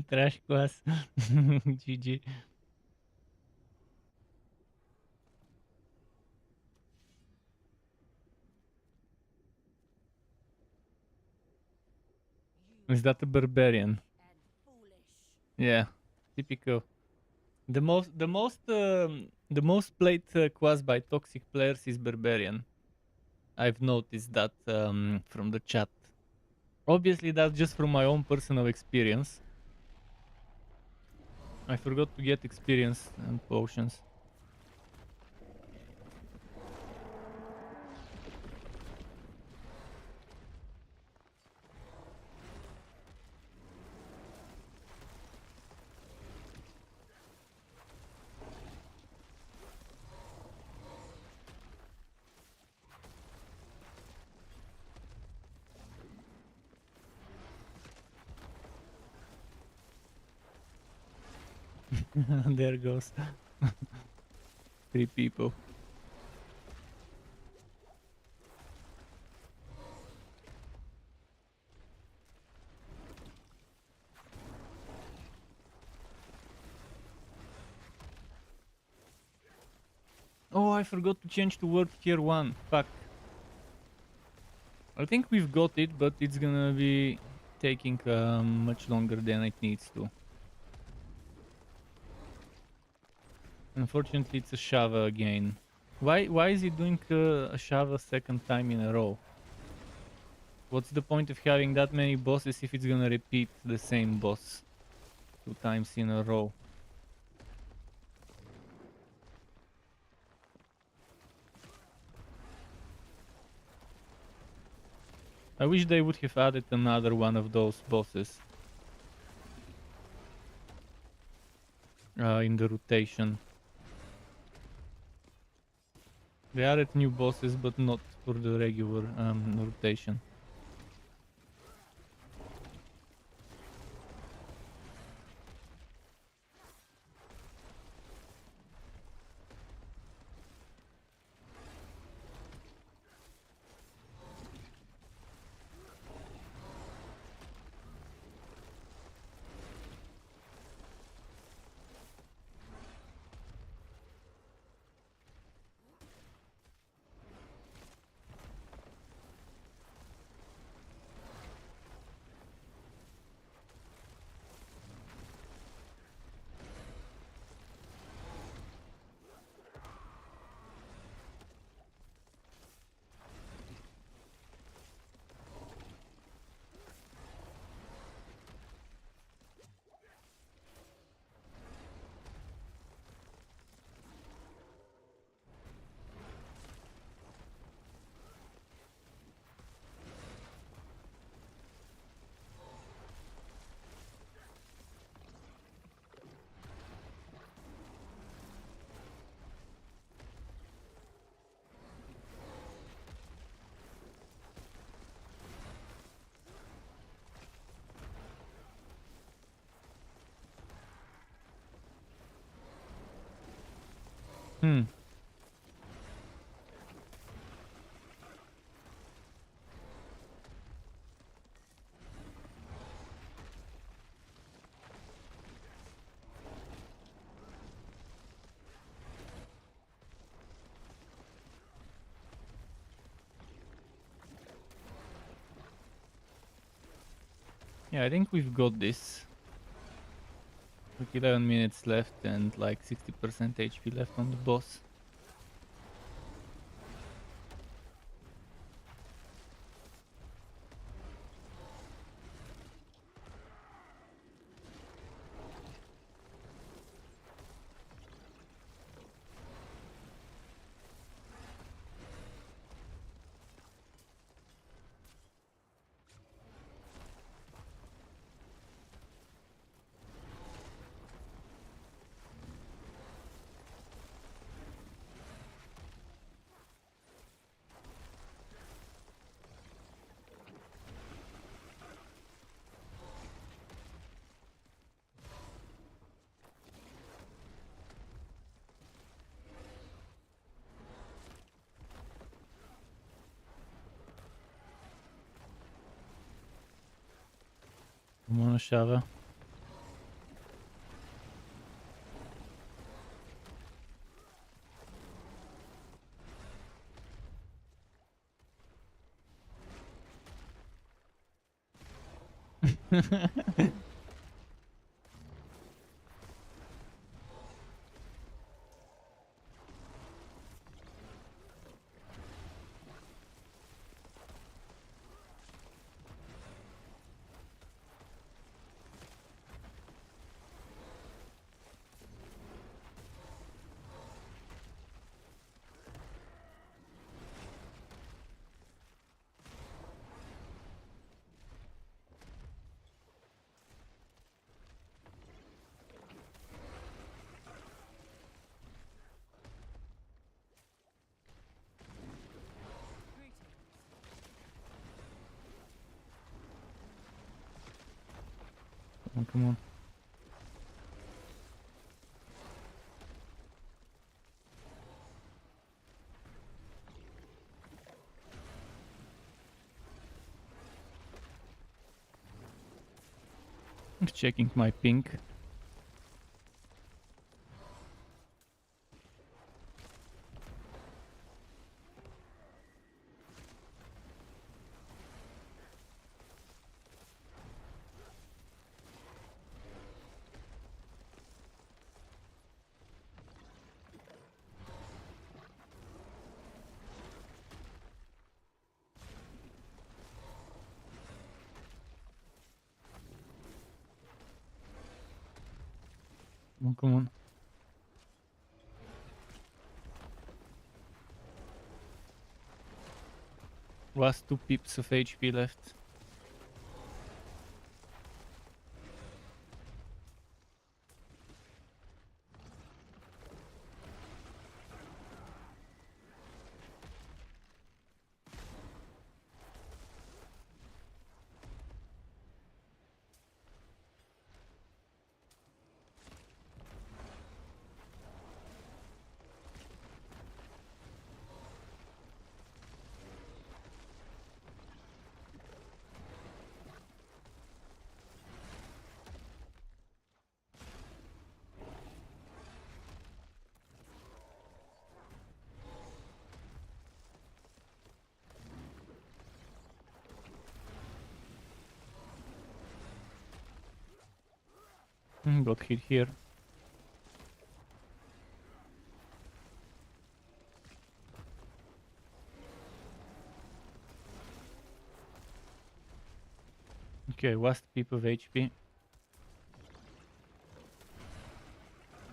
Trash class. GG. Is that a barbarian? Yeah, typical. The most played class by toxic players is barbarian. I've noticed that from the chat. Obviously, that's just from my own personal experience. I forgot to get experience and potions. There goes 3 people. Oh, I forgot to change to word tier 1. Fuck. I think we've got it, but it's gonna be taking much longer than it needs to. Unfortunately, it's a Shava again. Why is he doing a Shava second time in a row? What's the point of having that many bosses if it's gonna repeat the same boss 2 times in a row? I wish they would have added another one of those bosses in the rotation. They added new bosses, but not for the regular rotation. Hmm. Yeah, I think we've got this. Like 11 minutes left and like 60% HP left on the boss. I'm on a shower. Oh, come on. I'm checking my ping. Oh, come on. Last 2 pips of HP left. Got hit here. Okay, last pip of HP. We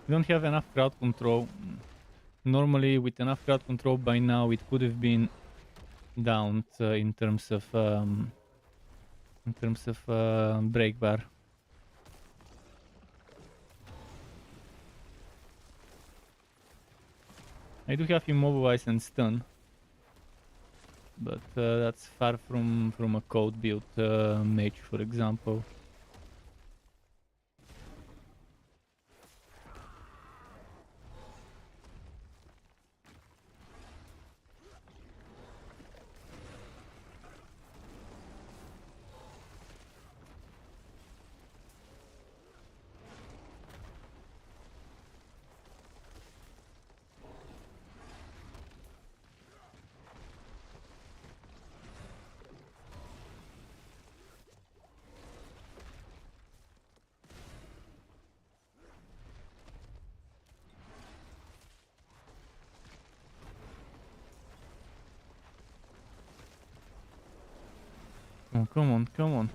don't have enough crowd control. Normally, with enough crowd control by now, it could have been downed in terms of break bar. I do have immobilize and stun, but that's far from a code build mage, for example. Oh, come on, come on.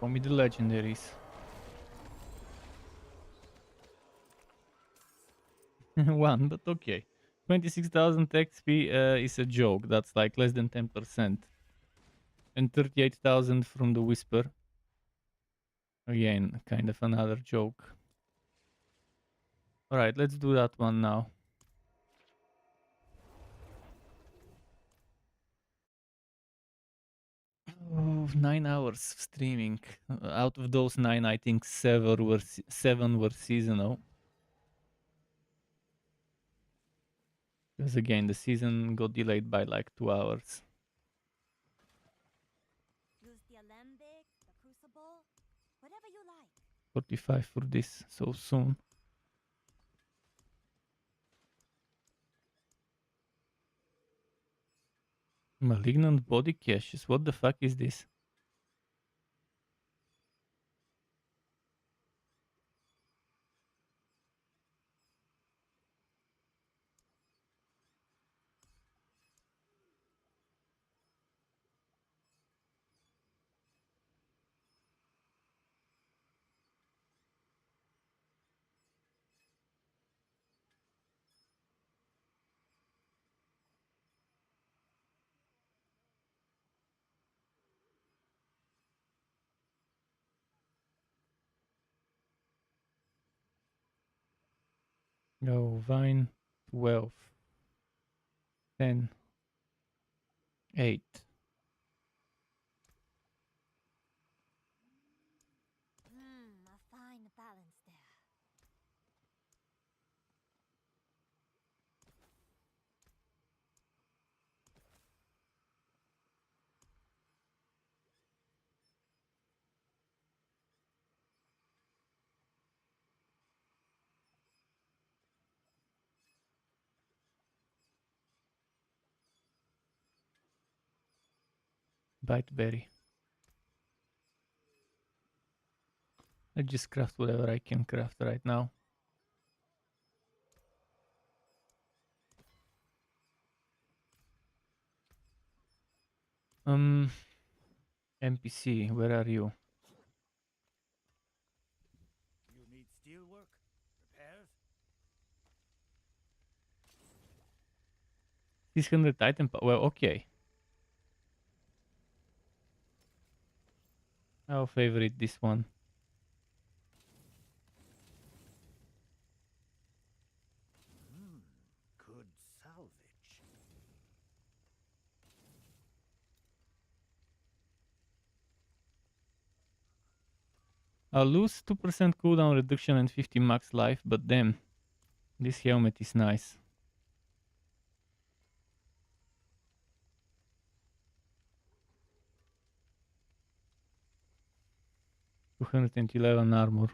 Show me the legendaries. 1, but okay. 26,000 XP is a joke. That's like less than 10%. And 38,000 from the Whisper. Again, kind of another joke. Alright, let's do that one now. Oh, 9 hours of streaming. Out of those 9, I think 7 were seasonal. Because again, the season got delayed by like 2 hours. Use the alembic, the crucible, whatever you like. 45 for this so soon. Malignant body caches. What the fuck is this? Go, Vine, 12, 10, 8. A fine balance there. Biteberry. I just craft whatever I can craft right now. NPC, where are you? You need steelwork? Repairs? 600 item well, okay. I'll favorite this one. Good salvage. I'll lose 2% cooldown reduction and 50 max life, but damn, this helmet is nice. $211 armor.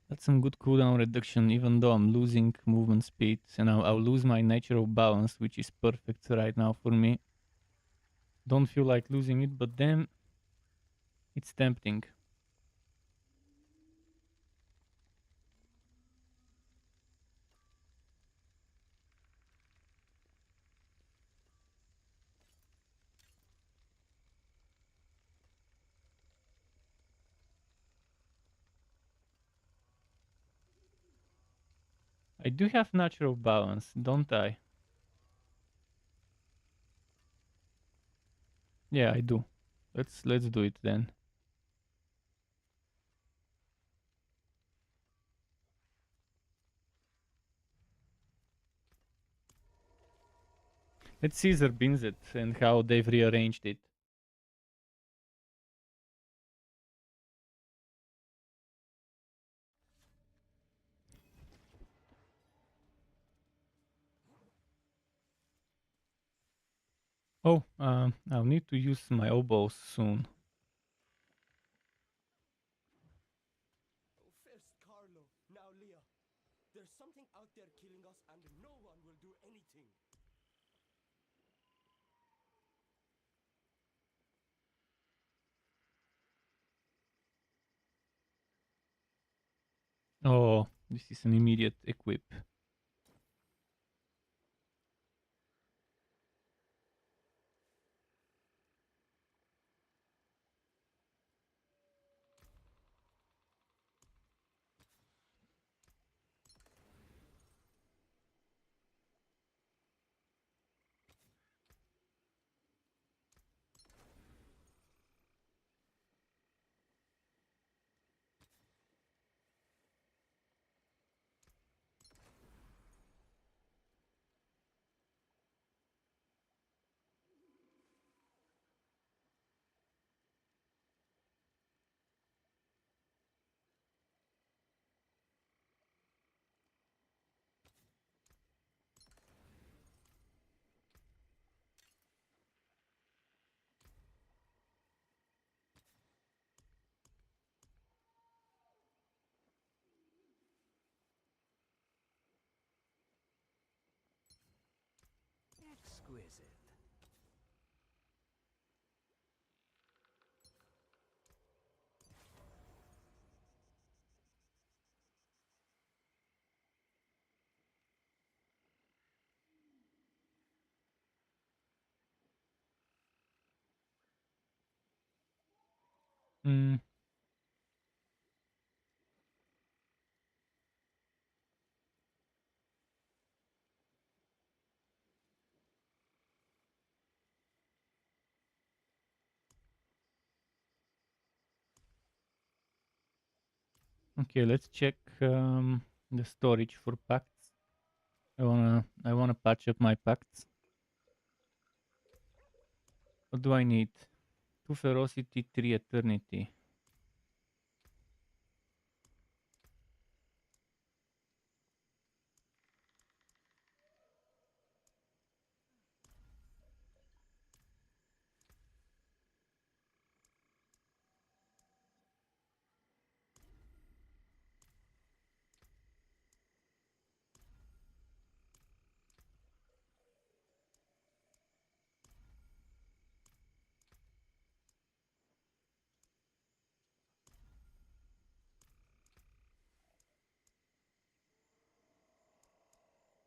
That's some good cooldown reduction, even though I'm losing movement speed, and I'll lose my natural balance, which is perfect right now for me. Don't feel like losing it, but then it's tempting. I do have natural balance, don't I? Yeah, I do. Let's do it then. Let's Caesar bins it and how they've rearranged it. Oh, I'll need to use my oboes soon. First Carlo, now Leah. There's something out there killing us and no one will do anything. Oh, this is an immediate equip. Exquisite. Mm. Okay, let's check the storage for pacts. I wanna patch up my pacts. What do I need? 2 ferocity, 3 eternity.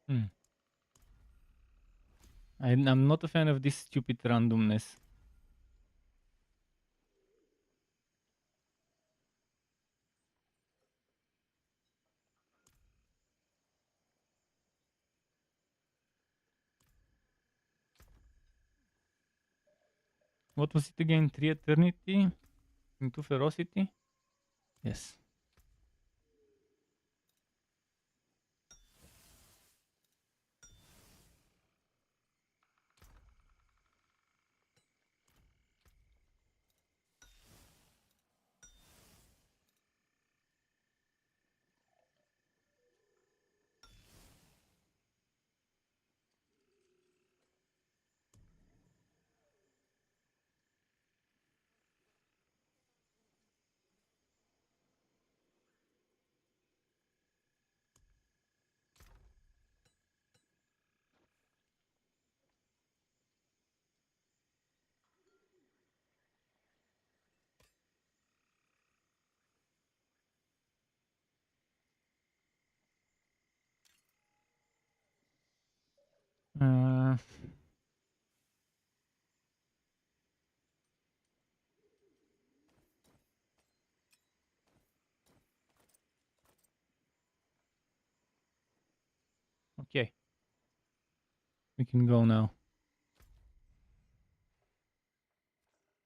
Hmm. I'm not a fan of this stupid randomness. What was it again? 3 eternity into ferocity? Yes. Uh, Okay. We can go now.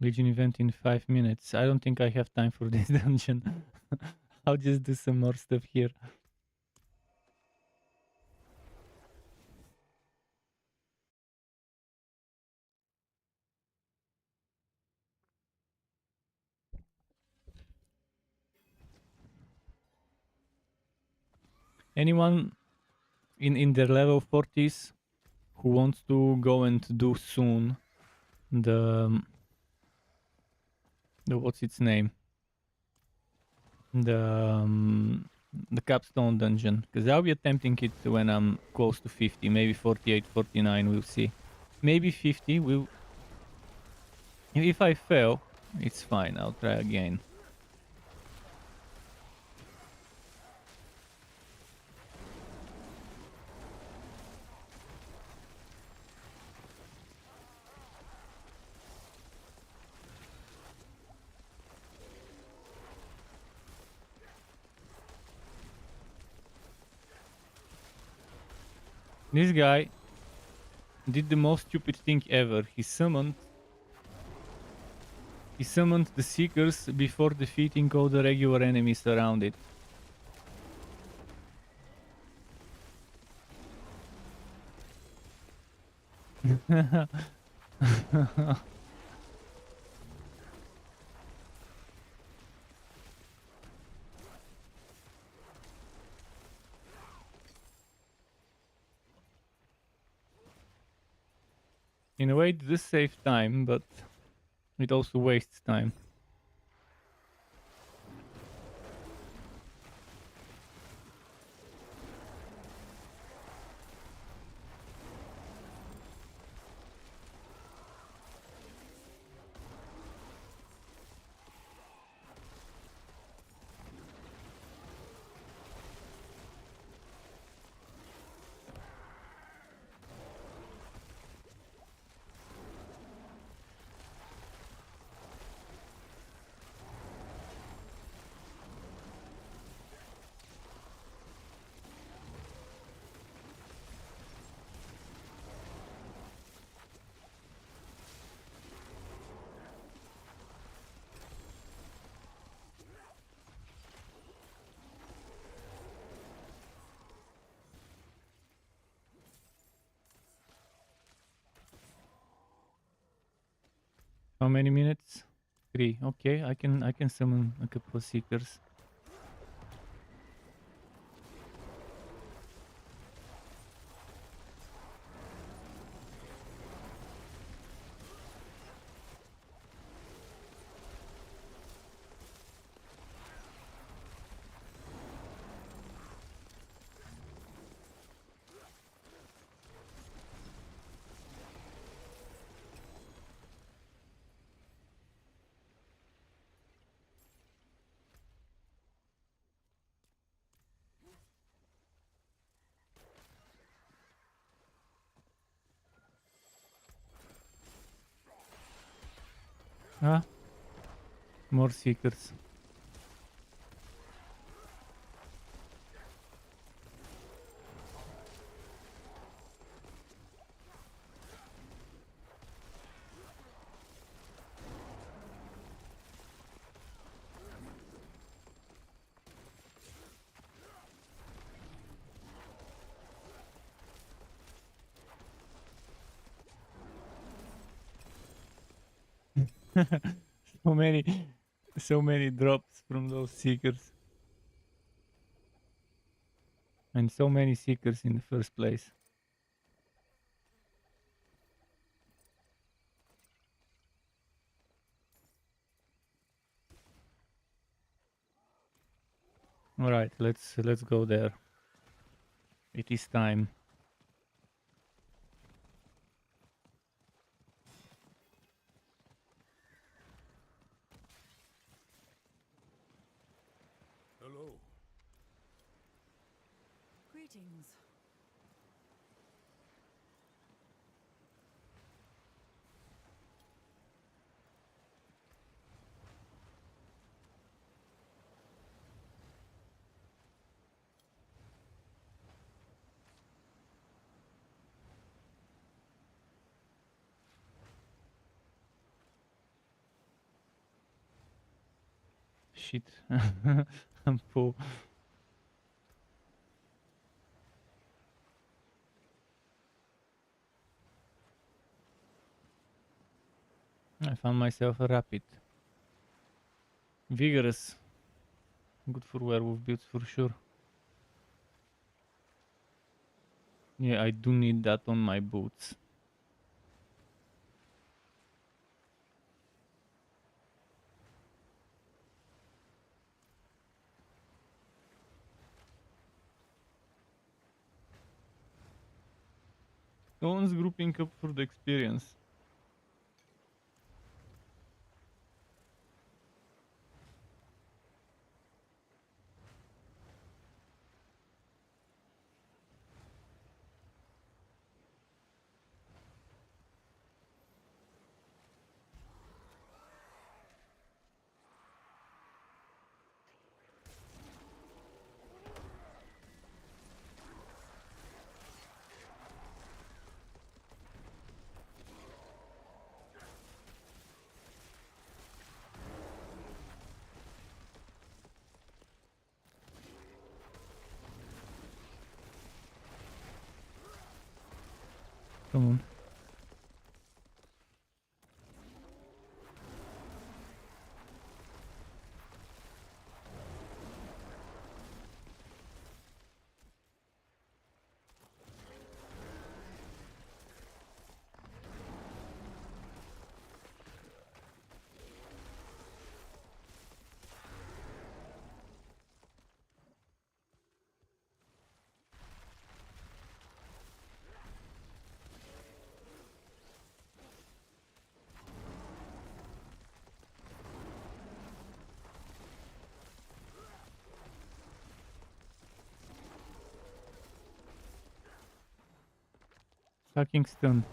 Legion event in 5 minutes. I don't think I have time for this dungeon. I'll just do some more stuff here. Anyone in their level 40s who wants to go and do soon the what's its name? The capstone dungeon, because I'll be attempting it when I'm close to 50, maybe 48, 49, we'll see. Maybe 50, if I fail, it's fine, I'll try again. This guy did the most stupid thing ever. He summoned the Seekers before defeating all the regular enemies around it. In a way, it does save time, but it also wastes time. How many minutes? 3. Okay, I can summon a couple of Seekers. Ah, more Seekers. so many drops from those Seekers. And so many Seekers in the first place. All right, let's go there. It is time. Hello. Greetings. Shit. I'm full. I found myself a rapid. Vigorous. Good for werewolf builds for sure. Yeah, I do need that on my boots. No one's grouping up for the experience. Come on. Fucking stun.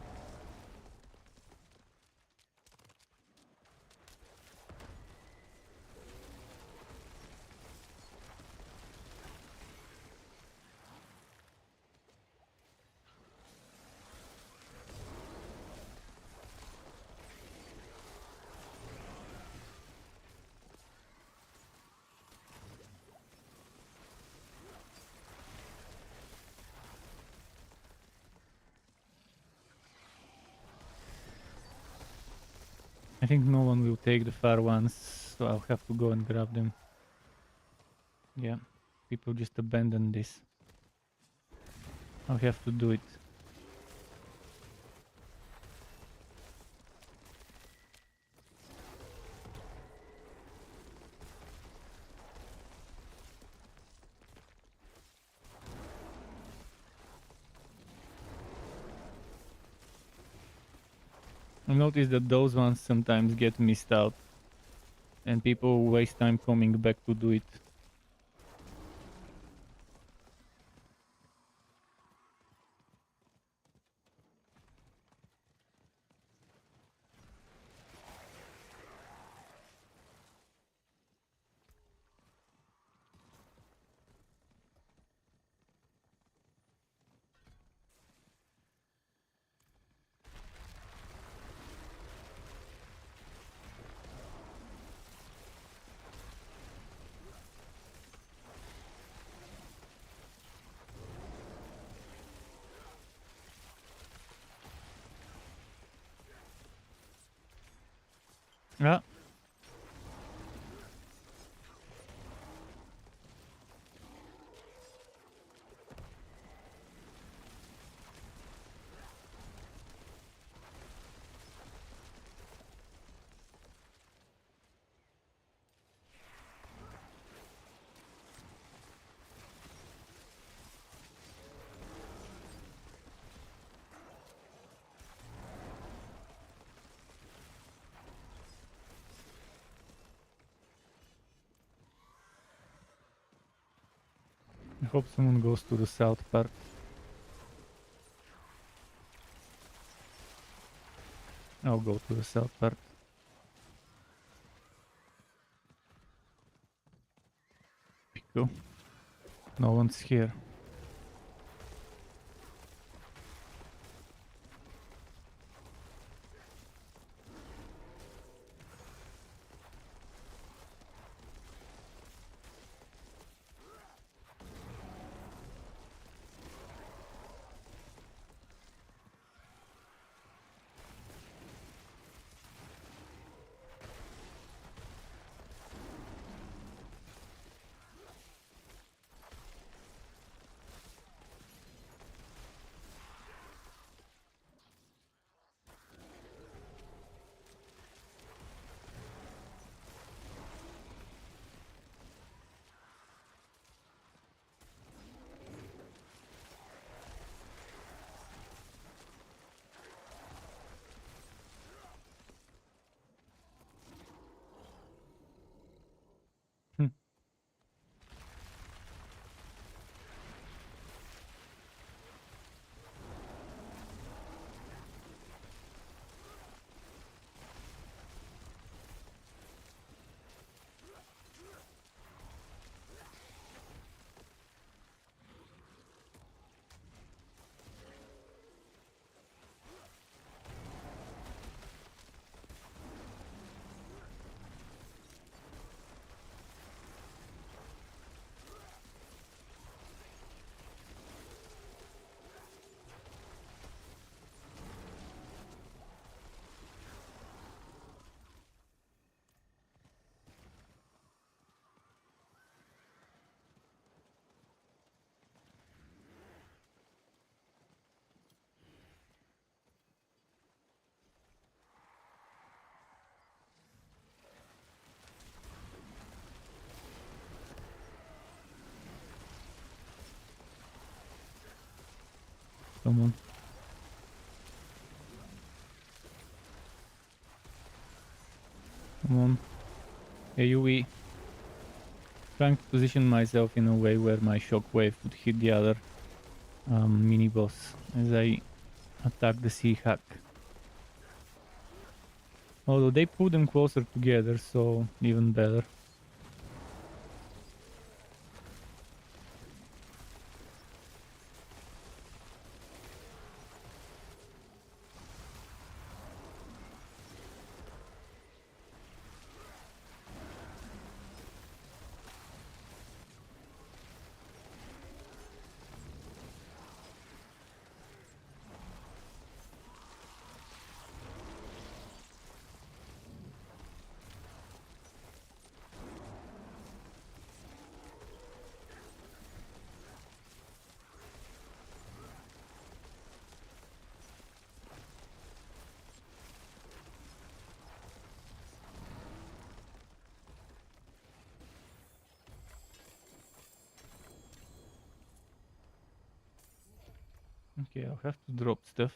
I think no one will take the far ones, so I'll have to go and grab them. Yeah, people just abandon this. I'll have to do it. I noticed that those ones sometimes get missed out, and people waste time coming back to do it. Yeah. I hope someone goes to the south part. I'll go to the south part. Pico. No one's here. Come on. Come on. AoE. Trying to position myself in a way where my shockwave would hit the other mini boss as I attack the sea hack. Although they put them closer together, so even better. Okay, I'll have to drop stuff.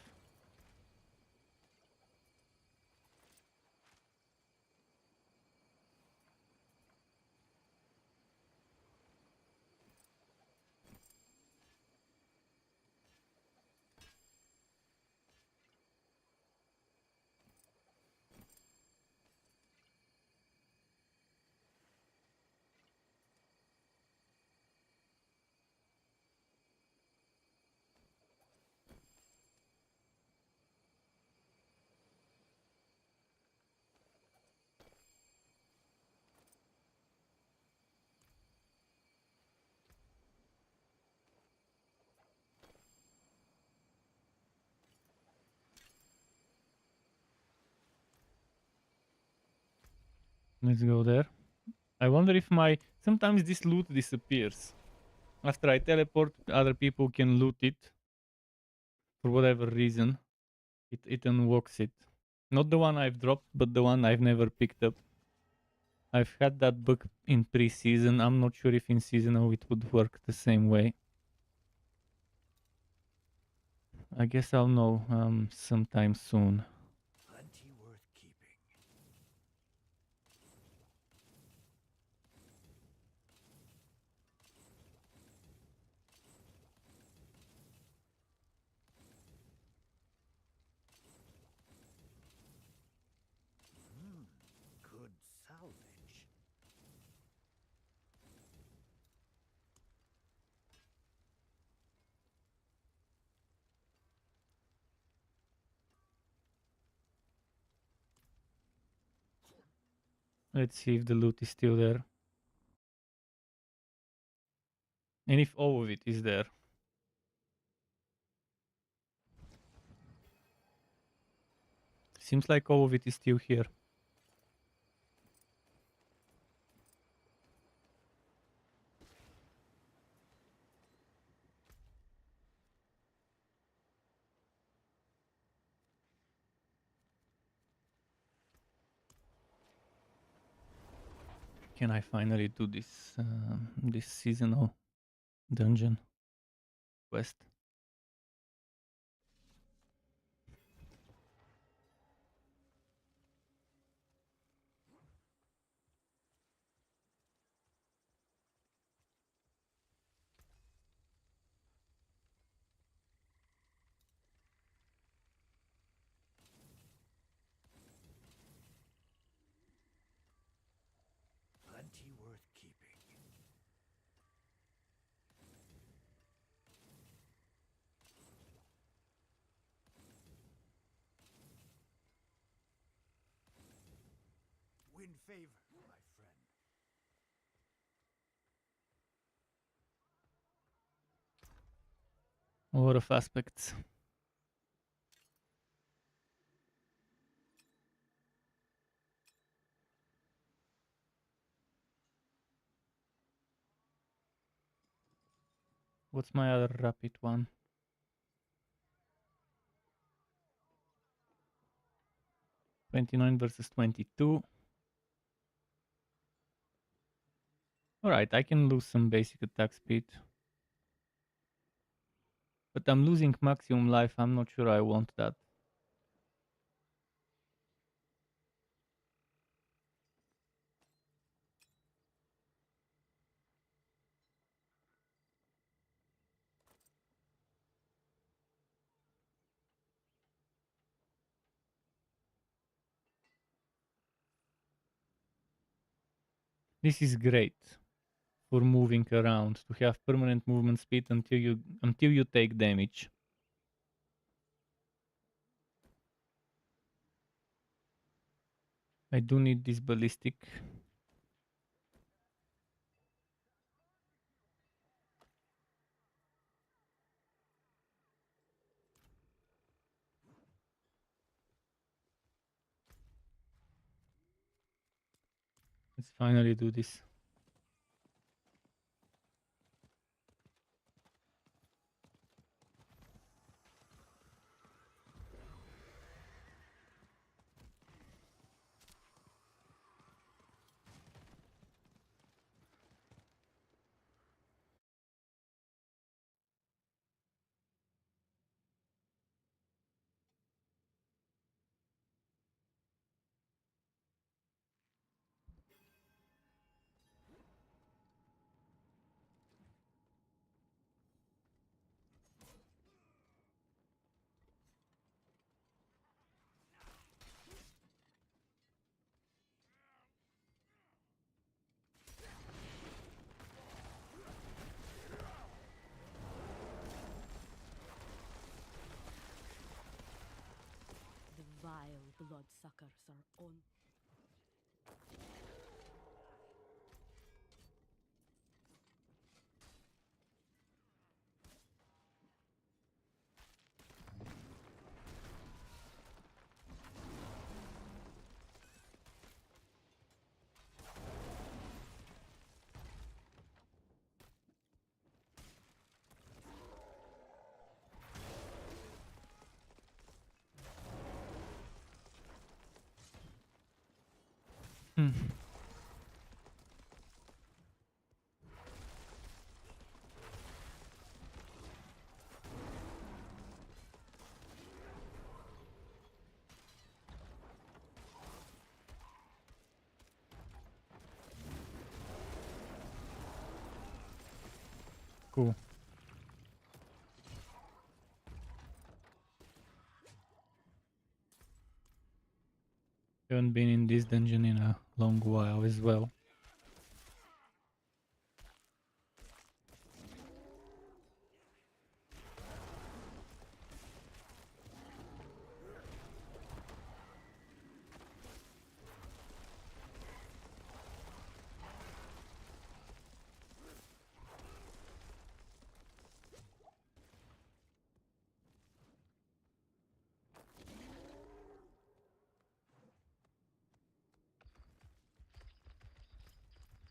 Let's go there. I wonder if my... Sometimes this loot disappears. After I teleport, other people can loot it. For whatever reason. It unlocks it. Not the one I've dropped, but the one I've never picked up. I've had that bug in pre-season. I'm not sure if in seasonal it would work the same way. I guess I'll know sometime soon. Plenty worth keeping. Good salvage. Let's see if the loot is still there. And if all of it is there. Seems like all of it is still here. Can I finally do this this seasonal dungeon quest? Plenty worth keeping. Win favor, my friend. A lot of aspects. What's my other rapid one? 29 versus 22. Alright, I can lose some basic attack speed. But I'm losing maximum life. I'm not sure I want that. This is great for moving around, to have permanent movement speed until you take damage. I do need this ballistic. Let's finally do this. The vile bloodsuckers are on. Cool. Haven't been in this dungeon in a long while as well.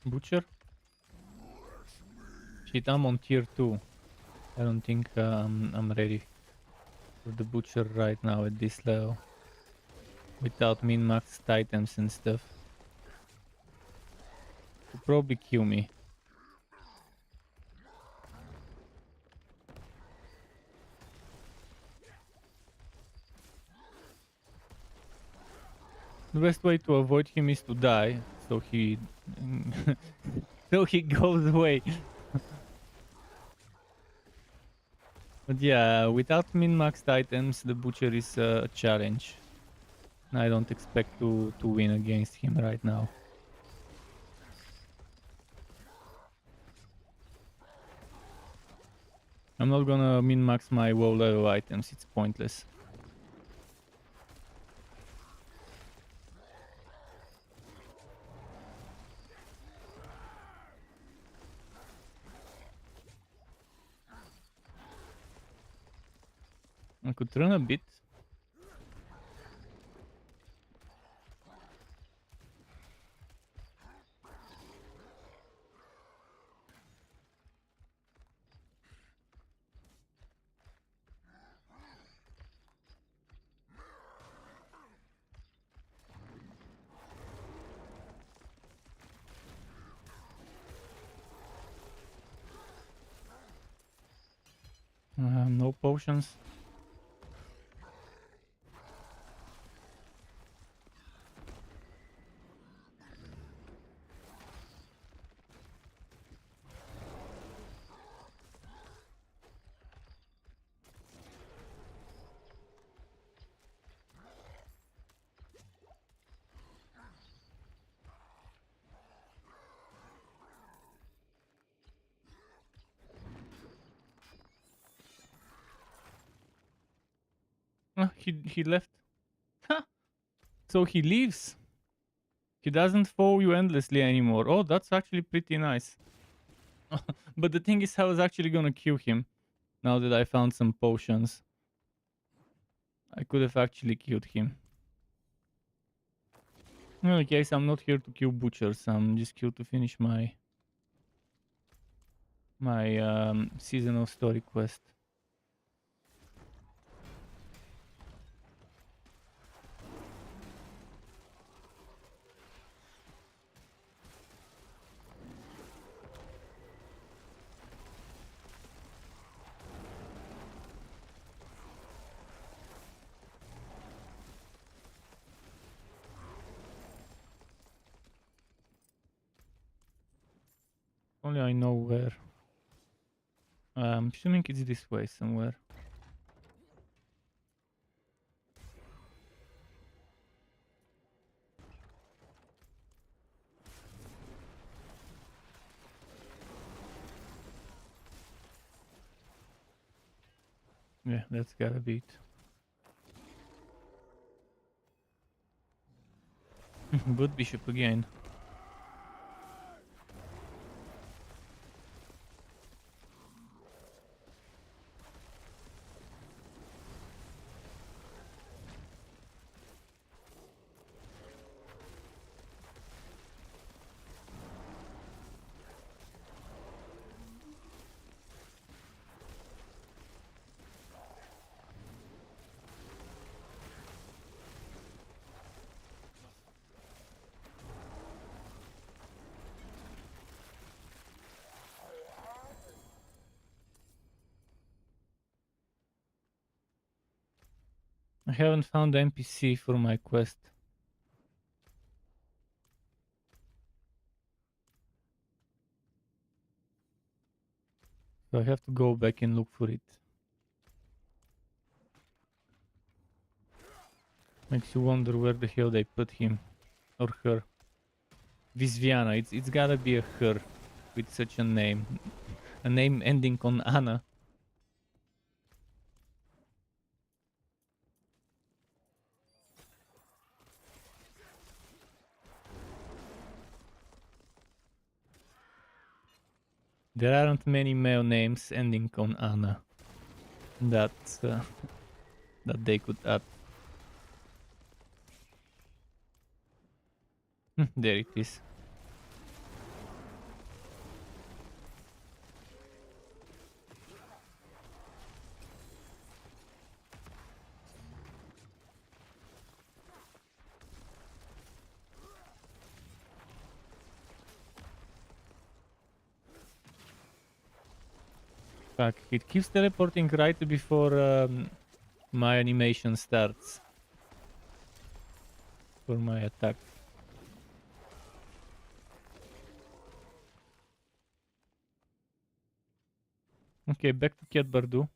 Butcher? Shit, I'm on tier 2. I don't think I'm ready for the butcher right now at this level. Without min-maxed items and stuff. He'll probably kill me. The best way to avoid him is to die, so he so he goes away. But yeah, without min-maxed items, the butcher is a challenge. I don't expect to win against him right now. I'm not gonna min-max my low level items, it's pointless. I could run a bit. No potions. He left. So he leaves. He doesn't follow you endlessly anymore. Oh, that's actually pretty nice. But the thing is, I was actually gonna kill him. Now that I found some potions, I could have actually killed him. In any case, I'm not here to kill butchers. I'm just here to finish my seasonal story quest. Only I know where. I'm assuming it's this way somewhere. Yeah, that's gotta be it. Good bishop again. I haven't found the NPC for my quest. So I have to go back and look for it. Makes you wonder where the hell they put him. Or her. Visviana, it's gotta be a her with such a name. A name ending on Anna. There aren't many male names ending on Anna that that they could add. There it is. Fuck, it keeps teleporting right before my animation starts. For my attack. Okay, back to Cat Bardu.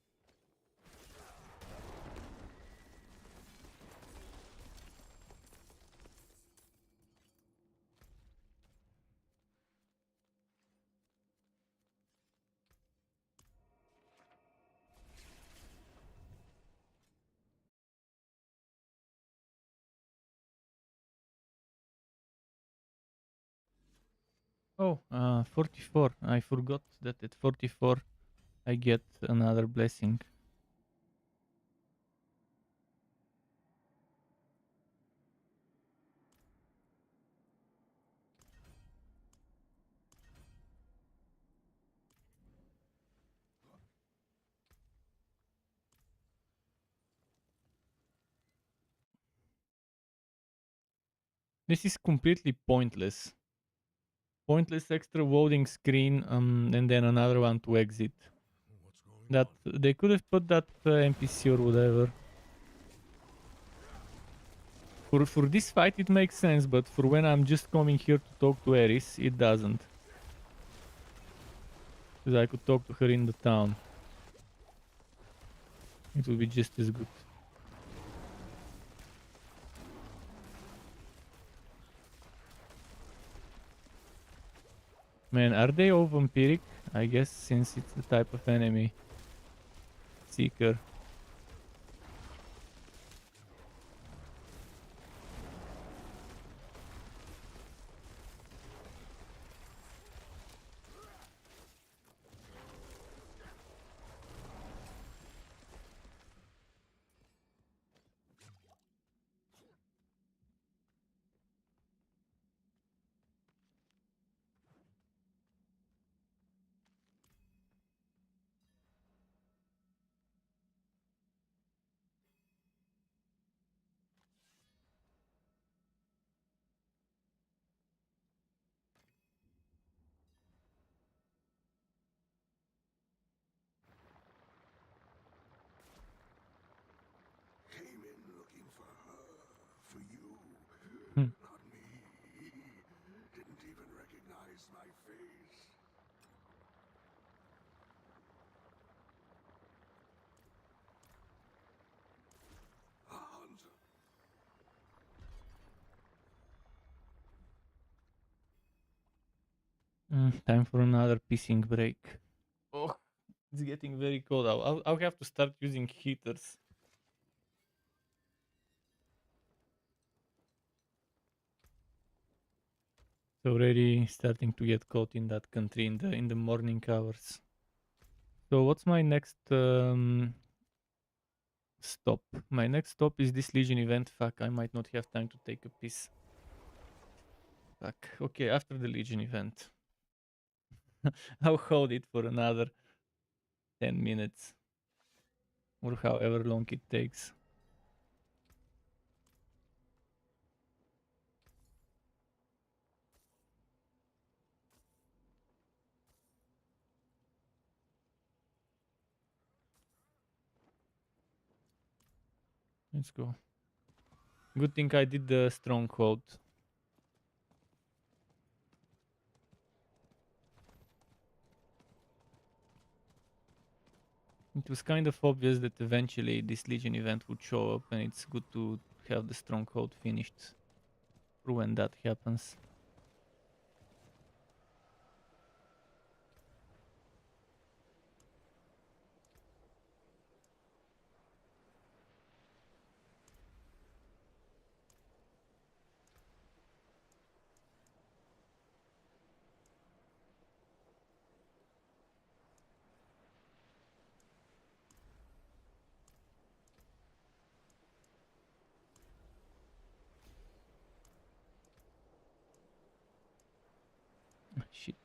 Oh, 44. I forgot that at 44 I get another blessing. This is completely pointless. Pointless extra loading screen and then another one to exit. What's going That they could have put that NPC or whatever. For this fight it makes sense, but for when I'm just coming here to talk to Eris, it doesn't. Because I could talk to her in the town. It would be just as good. Man, are they all vampiric? I guess since it's the type of enemy. Seeker. Came in looking for her, for you, Hmm. not me. Didn't even recognize my face. Hans, Time for another pissing break. Oh, it's getting very cold. I'll have to start using heaters. It's already starting to get cold in that country in the morning hours. So what's my next stop? My next stop is this Legion event. Fuck, I might not have time to take a piss. Fuck. Okay, after the Legion event. I'll hold it for another 10 minutes. Or however long it takes. Let's go. Good thing I did the stronghold. It was kind of obvious that eventually this Legion event would show up, and it's good to have the stronghold finished for when that happens. Shit.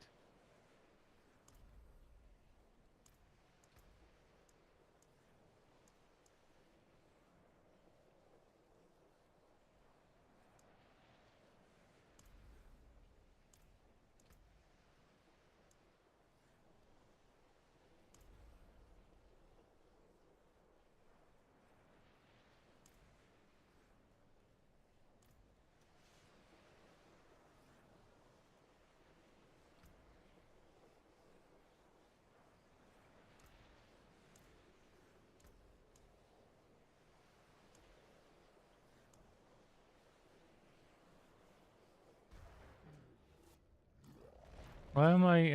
Why am I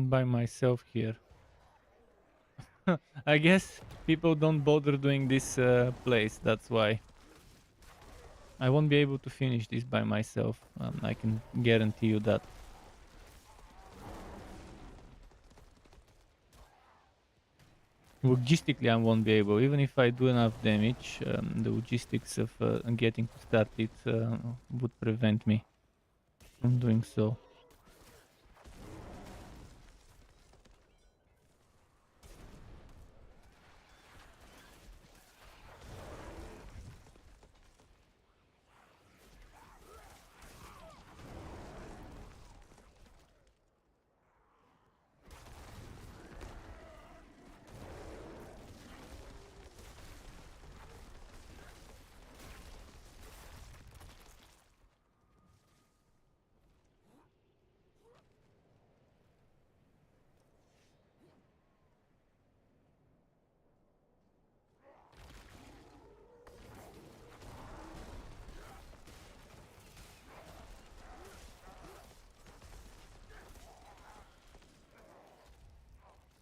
by myself here? I guess people don't bother doing this place, that's why. I won't be able to finish this by myself, I can guarantee you that. Logistically I won't be able, even if I do enough damage, the logistics of getting to start it would prevent me from doing so.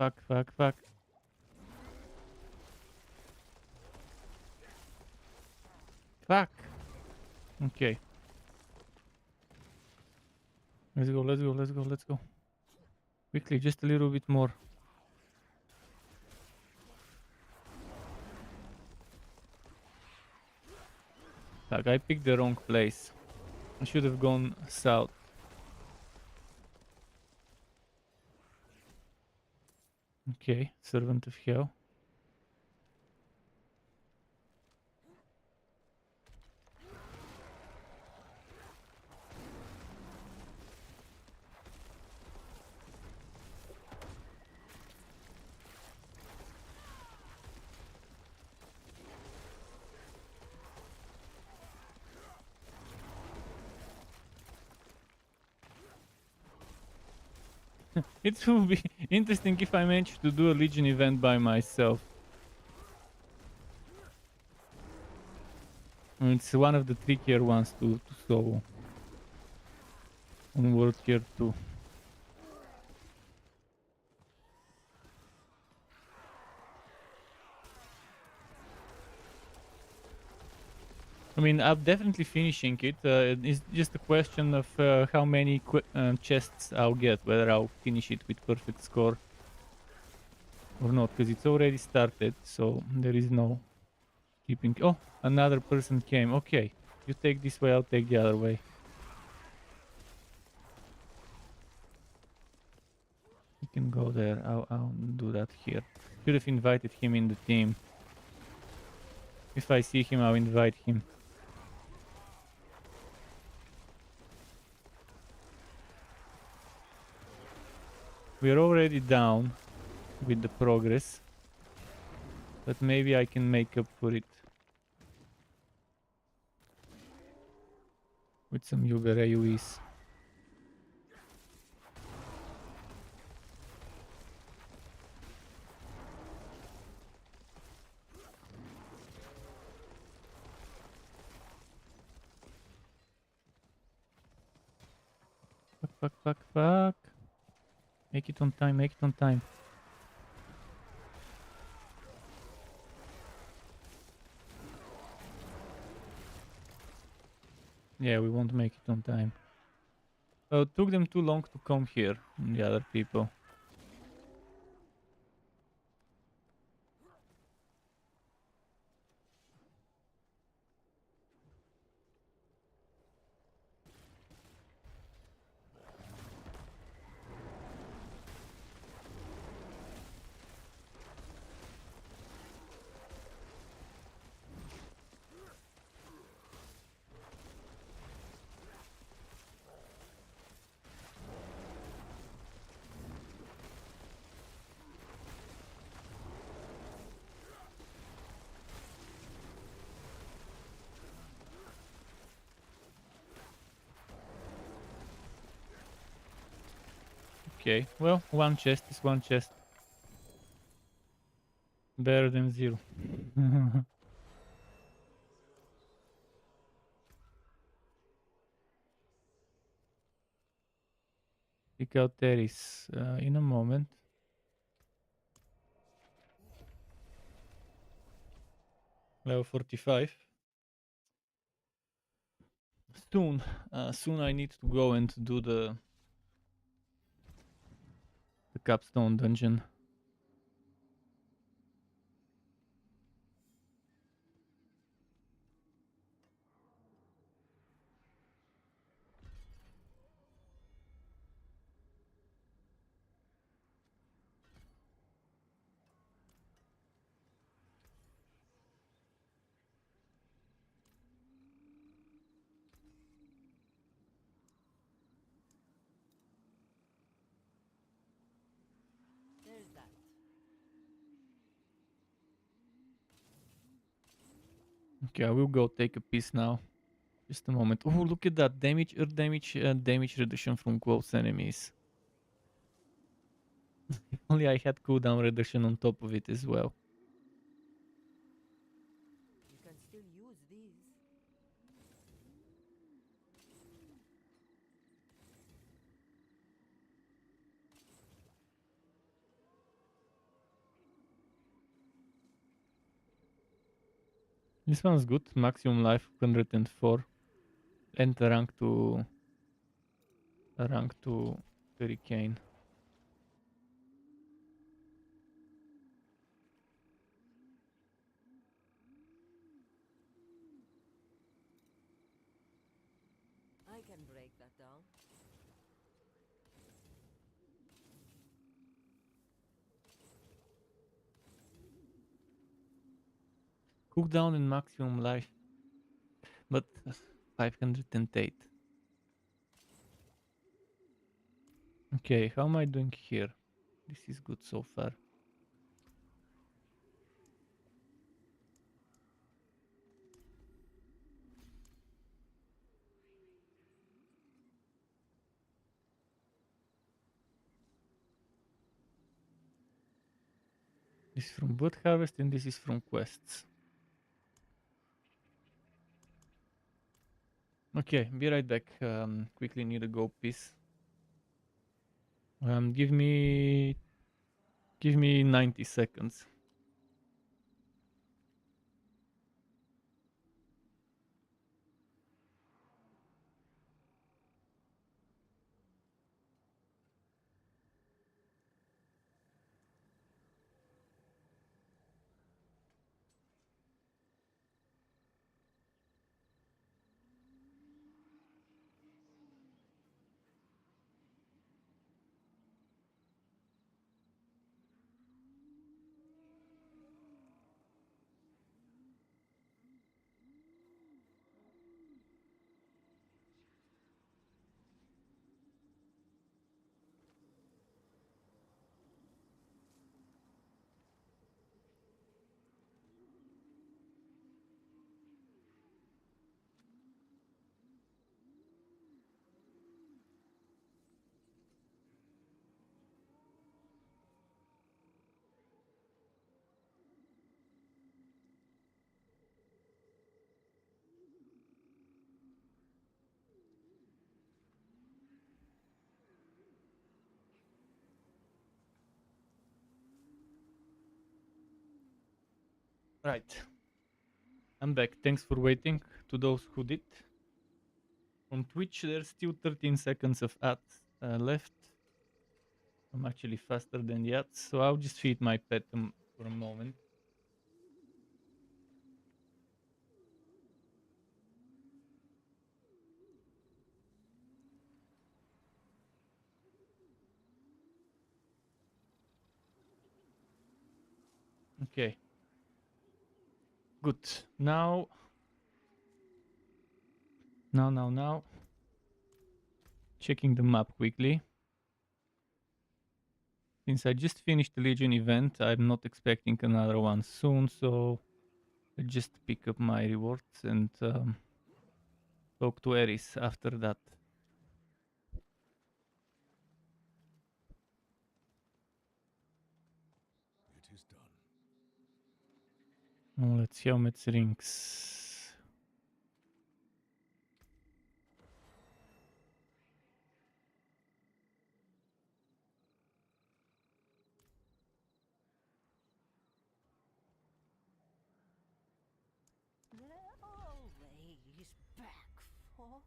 Fuck, fuck, fuck. Fuck. Okay. Let's go, let's go, let's go, let's go. Quickly, just a little bit more. Fuck, I picked the wrong place. I should have gone south. Okay, Servant of Hell. It will be interesting if I manage to do a Legion event by myself. It's one of the trickier ones to solo on World Tier 2. I mean, I'm definitely finishing it. It's just a question of how many chests I'll get, whether I'll finish it with perfect score or not, because it's already started, so there is no keeping. Oh, another person came. Okay, you take this way, I'll take the other way. You can go there. I'll do that here. Should have invited him in the team. If I see him, I'll invite him. We're already down with the progress, but maybe I can make up for it with some Uber AoEs. Fuck, fuck, fuck, fuck. Make it on time, make it on time. Yeah, we won't make it on time. Oh, it took them too long to come here, the other people. Okay, well, one chest is one chest. Better than zero. Pick out Terry's in a moment. Level 45. Soon I need to go and do the capstone dungeon. There's that. Okay, I will go take a piece now. Just a moment. Oh, look at that damage, damage reduction from close enemies. If only I had cooldown reduction on top of it as well. You can still use these. This one's good. Maximum life 104. And rank to Hurricane. I can break that down. Cooldown and maximum life. But 508. Okay, how am I doing here? This is good so far. This is from Blood Harvest and this is from quests. Okay, be right back. Quickly need to go piss. Give me 90 seconds. Right. I'm back. Thanks for waiting. To those who did. On Twitch, there's still 13 seconds of ads left. I'm actually faster than the ads, so I'll just feed my pet for a moment. Okay. Good. Now. Checking the map quickly. Since I just finished the Legion event, I'm not expecting another one soon, so I'll just pick up my rewards and talk to Eris after that. It is done. Oh, let's see how much rings. Always back for.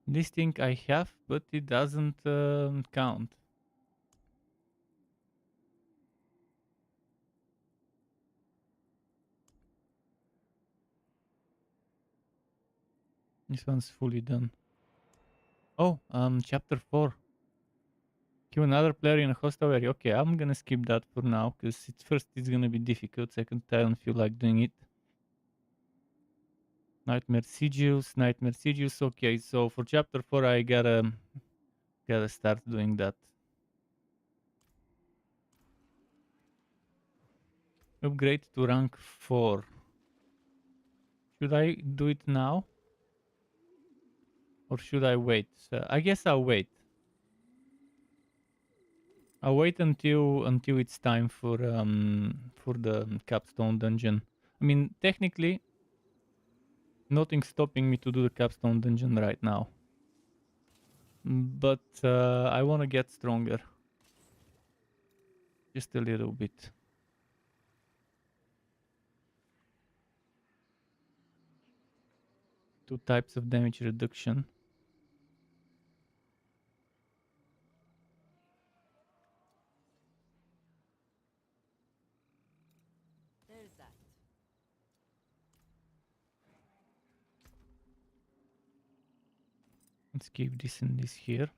This thing I have, but it doesn't count. This one's fully done. Oh, chapter 4. Kill another player in a hostile area. Okay, I'm gonna skip that for now, because first it's gonna be difficult, second I don't feel like doing it. Nightmare Sigils. Okay, so for chapter 4 I gotta start doing that. Upgrade to rank 4. Should I do it now? Or should I wait? I guess I'll wait. I'll wait until it's time for the capstone dungeon. I mean, technically, nothing's stopping me to do the capstone dungeon right now. But I want to get stronger. Just a little bit. Two types of damage reduction. There's that. Let's keep this and this here.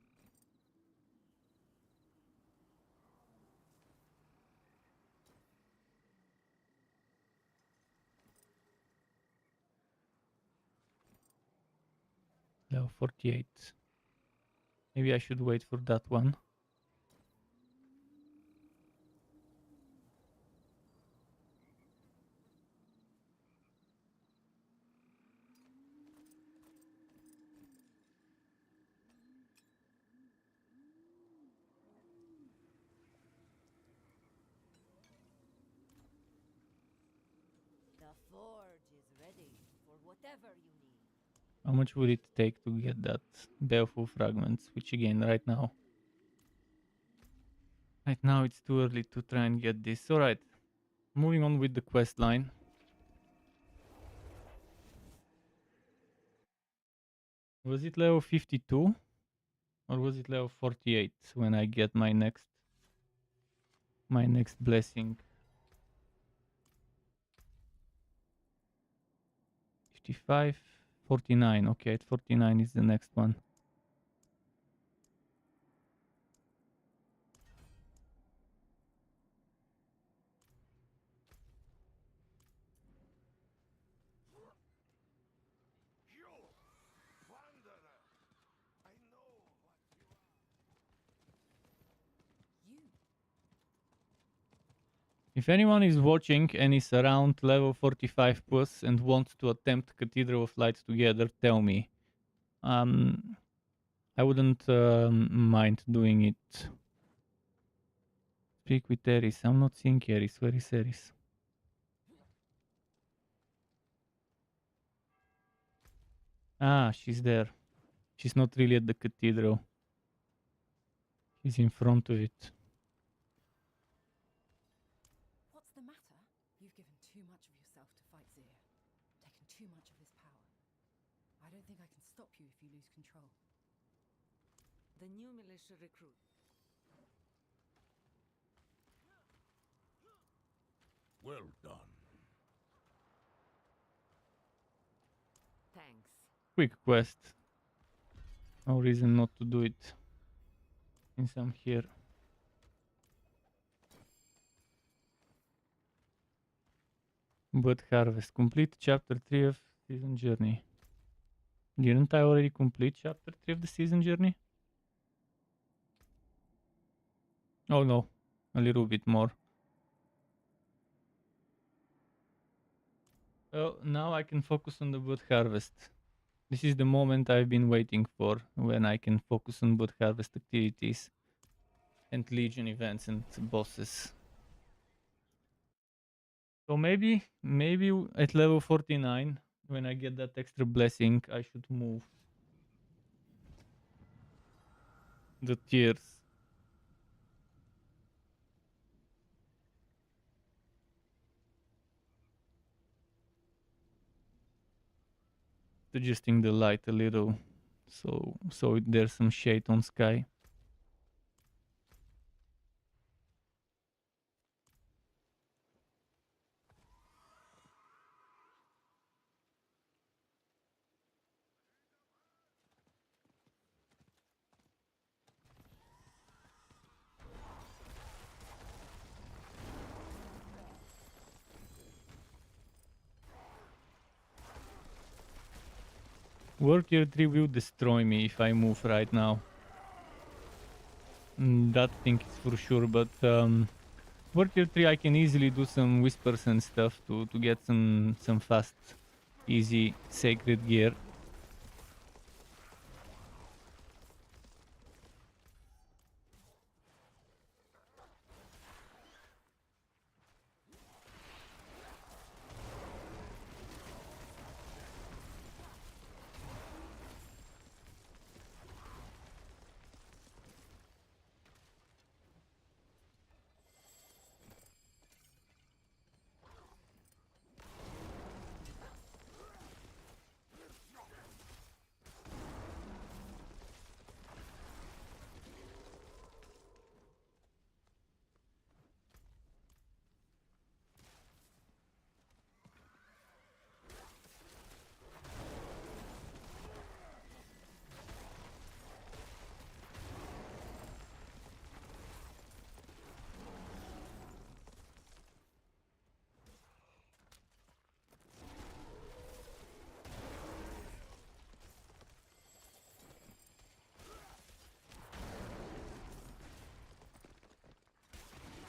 Level 48. Maybe I should wait for that one. The forge is ready for whatever you need. How much would it take to get that baleful fragments? Which again, right now it's too early to try and get this. Alright, moving on with the quest line. Was it level 52? Or was it level 48 when I get my next blessing? 55, 49. Okay, at 49 is the next one. If anyone is watching and is around level 45 plus and wants to attempt Cathedral of Light together, tell me. I wouldn't mind doing it. Speak with Eris. I'm not seeing Eris. Where is Eris? Ah, she's there. She's not really at the cathedral. She's in front of it. What's the matter? You've given too much of yourself to fight Zir. Taken too much of his power. I don't think I can stop you if you lose control. The new militia recruit. Well done. Thanks. Quick quest. No reason not to do it. Since I'm here. But harvest. Complete chapter 3 of season journey. Didn't I already complete chapter 3 of the season journey? Oh no. A little bit more. Oh, now I can focus on the wood harvest. This is the moment I've been waiting for, when I can focus on wood harvest activities and legion events and bosses. So maybe at level 49, when I get that extra blessing, I should move the tiers. Adjusting the light a little, so there's some shade on sky. World Tier 3 will destroy me if I move right now. That thing is for sure, but World Tier 3 I can easily do some whispers and stuff to get some fast, easy sacred gear.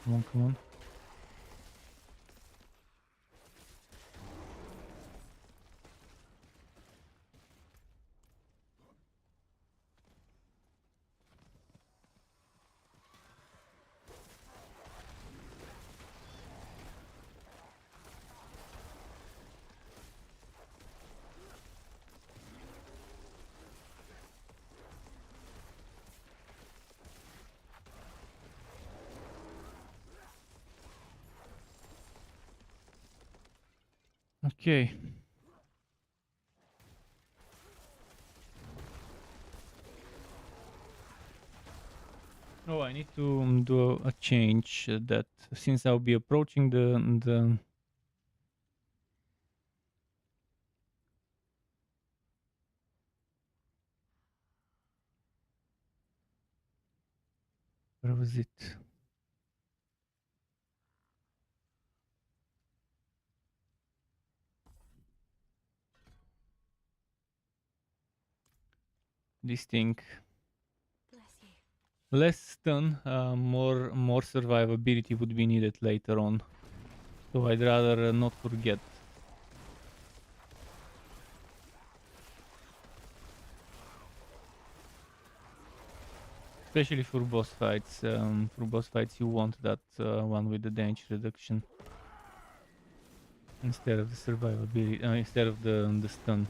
Come on, come on. Okay. Oh, I need to do a change that since I'll be approaching the where was it? This thing. Less stun, more survivability would be needed later on. So I'd rather not forget. Especially for boss fights. For boss fights you want that one with the damage reduction. Instead of the survivability, instead of the stun.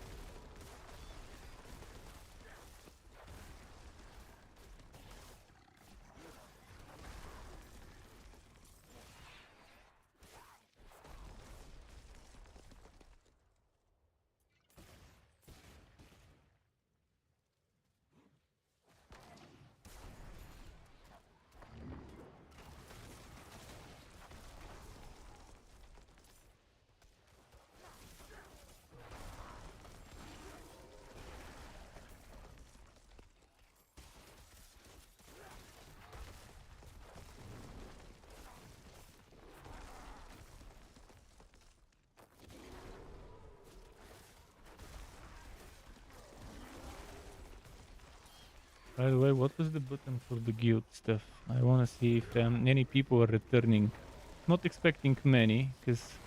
By the way, what was the button for the guild stuff? I wanna see if any people are returning. Not expecting many, because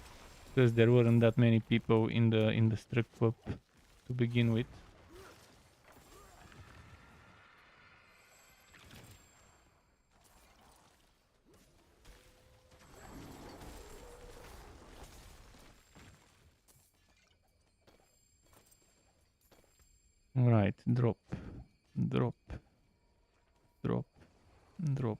there weren't that many people in the Struck pub to begin with. Right, drop, drop, drop, drop.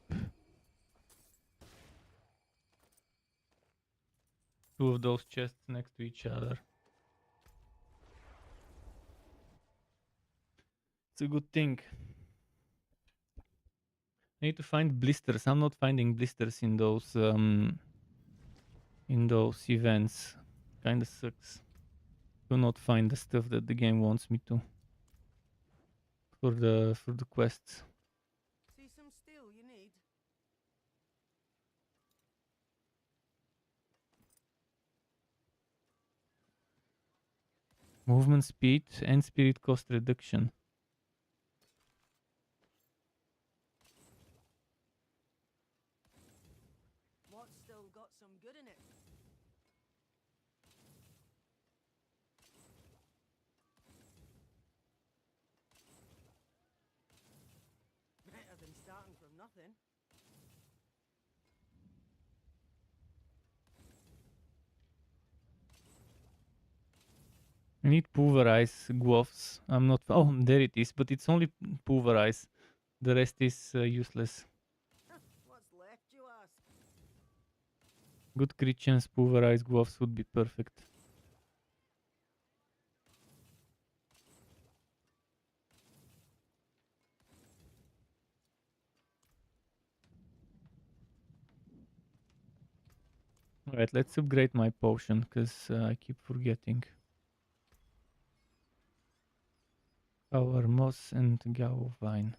Two of those chests next to each other. It's a good thing. I need to find blisters. I'm not finding blisters in those events. Kinda sucks. Do not find the stuff that the game wants me to. For the quests. See some steel you need? Movement speed and spirit cost reduction. What's still got some good in it? Better than starting from nothing. I need pulverize gloves. I'm not. Oh, there it is. But it's only pulverize. The rest is useless. What's left, you ask? Good crit chance pulverize gloves would be perfect. Alright, let's upgrade my potion, because I keep forgetting. Power moss and gao vine.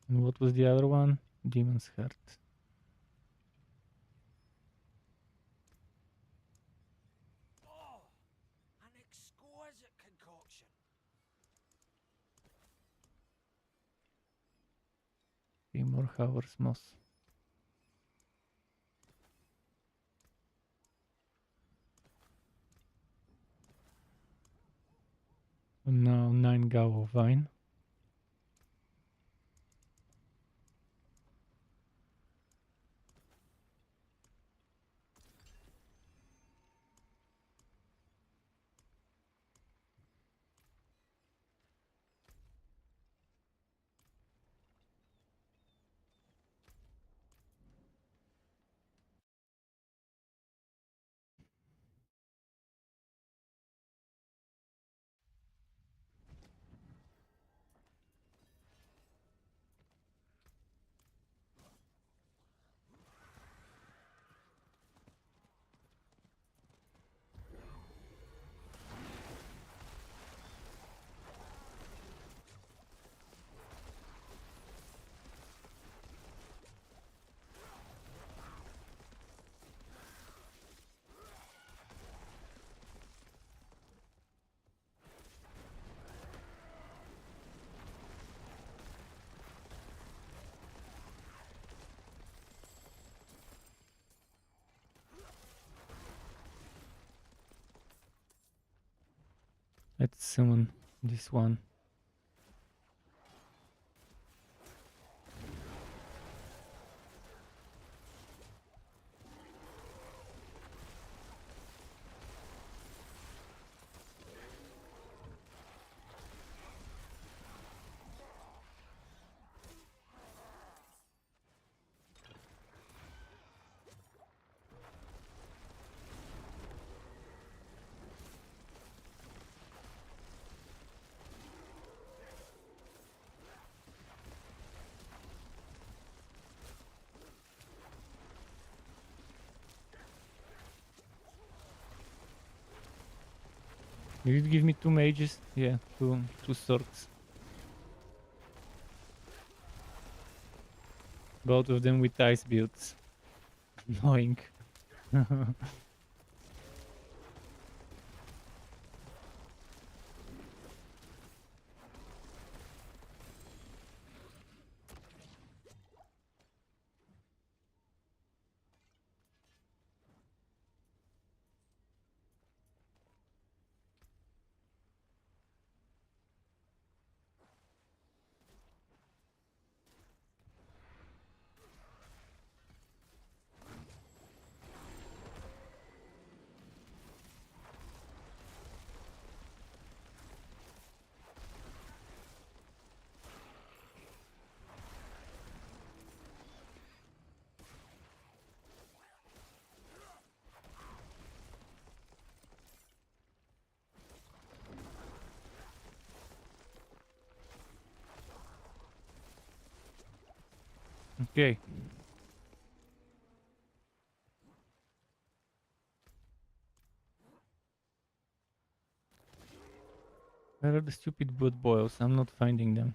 And what was the other one? Demon's heart. Oh, an exquisite concoction. more Howard's Moss. And now 9 Gao Vine. Let's summon this one. Did it give me 2 mages? Yeah, two swords. Both of them with ice builds. Annoying. Okay. Where are the stupid blood boils? I'm not finding them.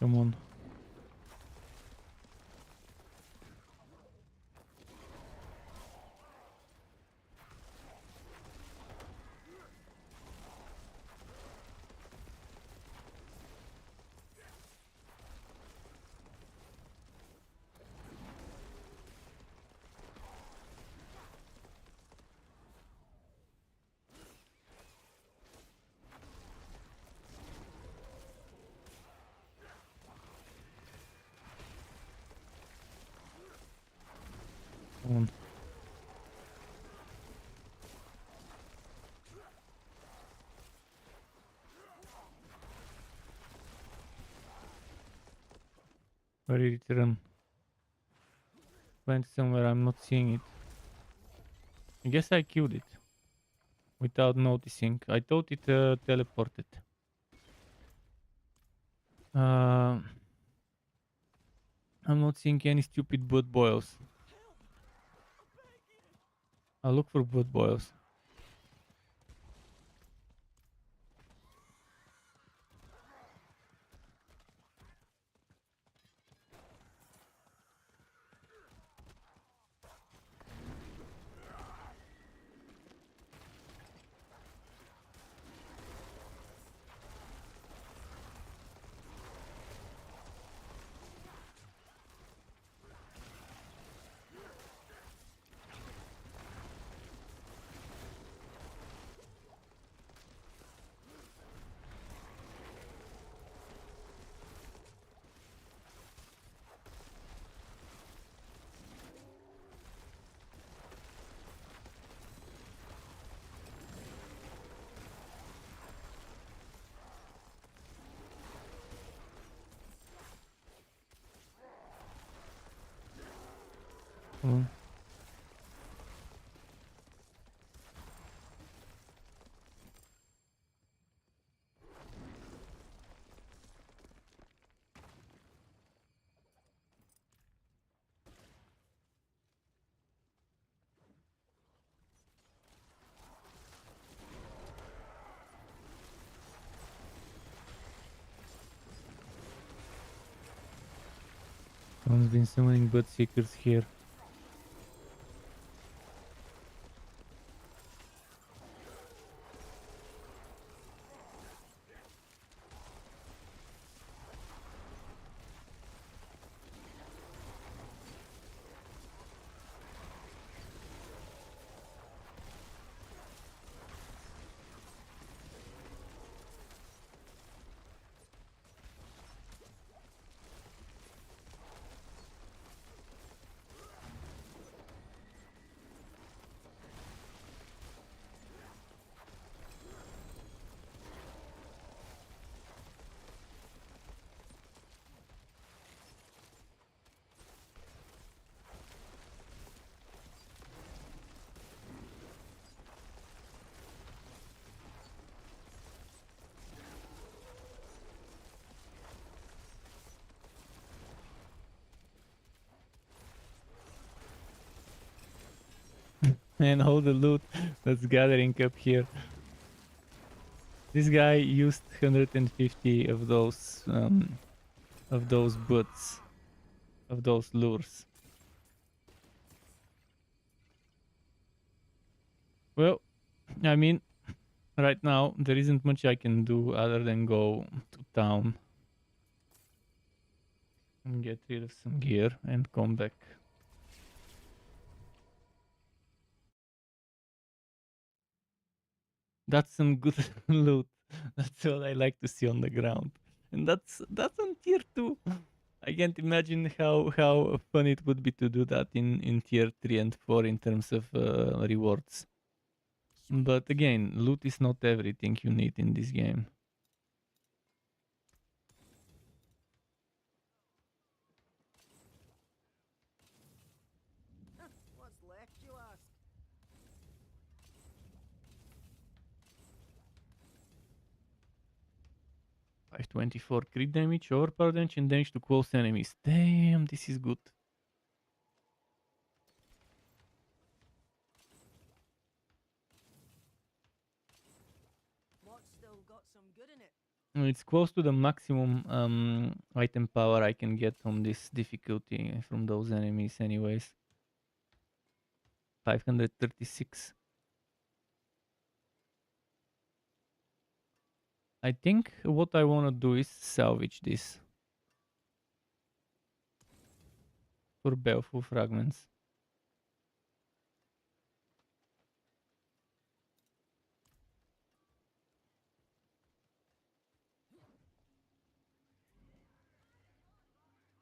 Come on. Come on. Where did it run? Went somewhere, I'm not seeing it. I guess I killed it. Without noticing. I thought it teleported. I'm not seeing any stupid blood boils. I'll look for blood boils. Mm. Someone's been summoning blood seekers here. And all the loot that's gathering up here. This guy used 150 of those butts, of those lures. Well, I mean, right now there isn't much I can do other than go to town and get rid of some gear and come back. That's some good loot. That's what I like to see on the ground. And that's on tier 2. I can't imagine how fun it would be to do that in tier 3 and 4 in terms of rewards. But again, loot is not everything you need in this game. What's left, you ask? $524 crit damage, overpower damage, and damage to close enemies. Damn, this is good. What's still got some good in it? It's close to the maximum item power I can get on this difficulty from those enemies anyways. 536. I think what I want to do is salvage this for baleful fragments.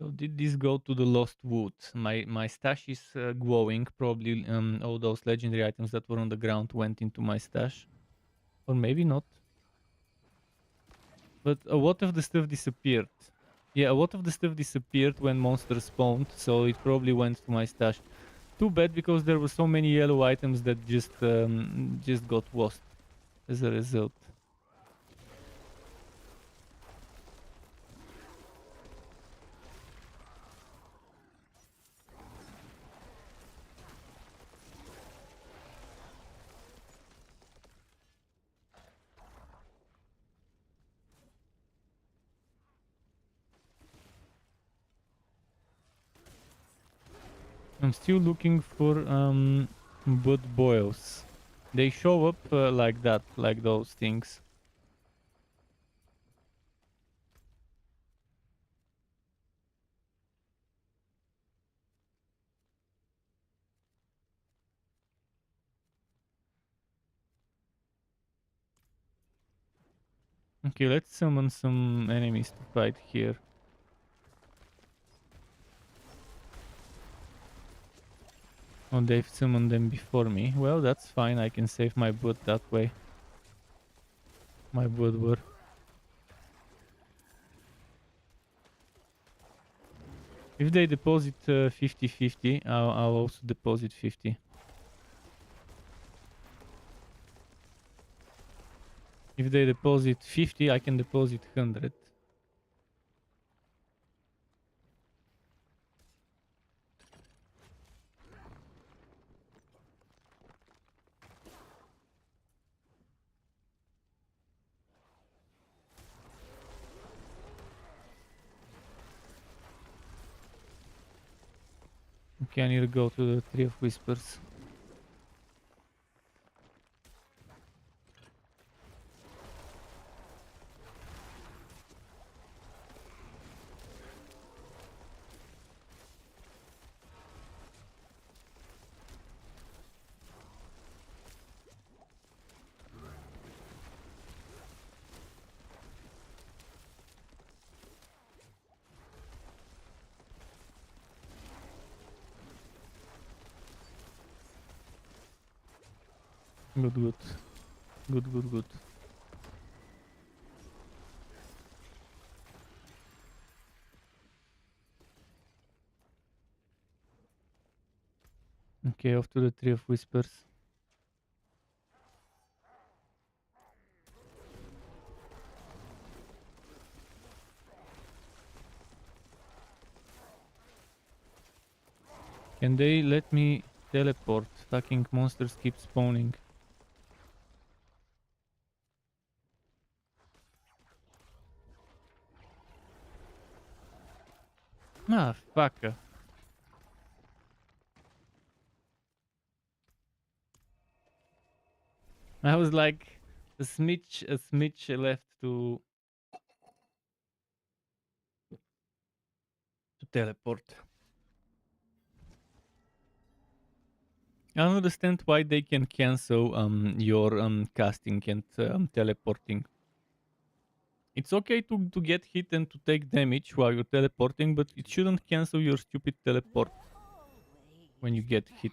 So did this go to the lost wood? My stash is glowing. Probably all those legendary items that were on the ground went into my stash. Or maybe not. But a lot of the stuff disappeared. Yeah, a lot of the stuff disappeared when monsters spawned, so it probably went to my stash. Too bad, because there were so many yellow items that just got lost as a result. I'm still looking for blood boils. They show up like that, like those things. Okay, let's summon some enemies to fight here. Oh, they've summoned them before me. Well, that's fine. I can save my blood that way. My blood war. If they deposit 50-50, I'll also deposit 50. If they deposit 50, I can deposit 100. Okay, I need to go to the Tree of Whispers. Good, good. Good, good, good. Okay, off to the Tree of Whispers. Can they let me teleport? Fucking monsters keep spawning. Ah, fuck. I was like a smidge left to teleport. I don't understand why they can cancel your casting and teleporting. It's okay to get hit and to take damage while you're teleporting, but it shouldn't cancel your stupid teleport when you get hit.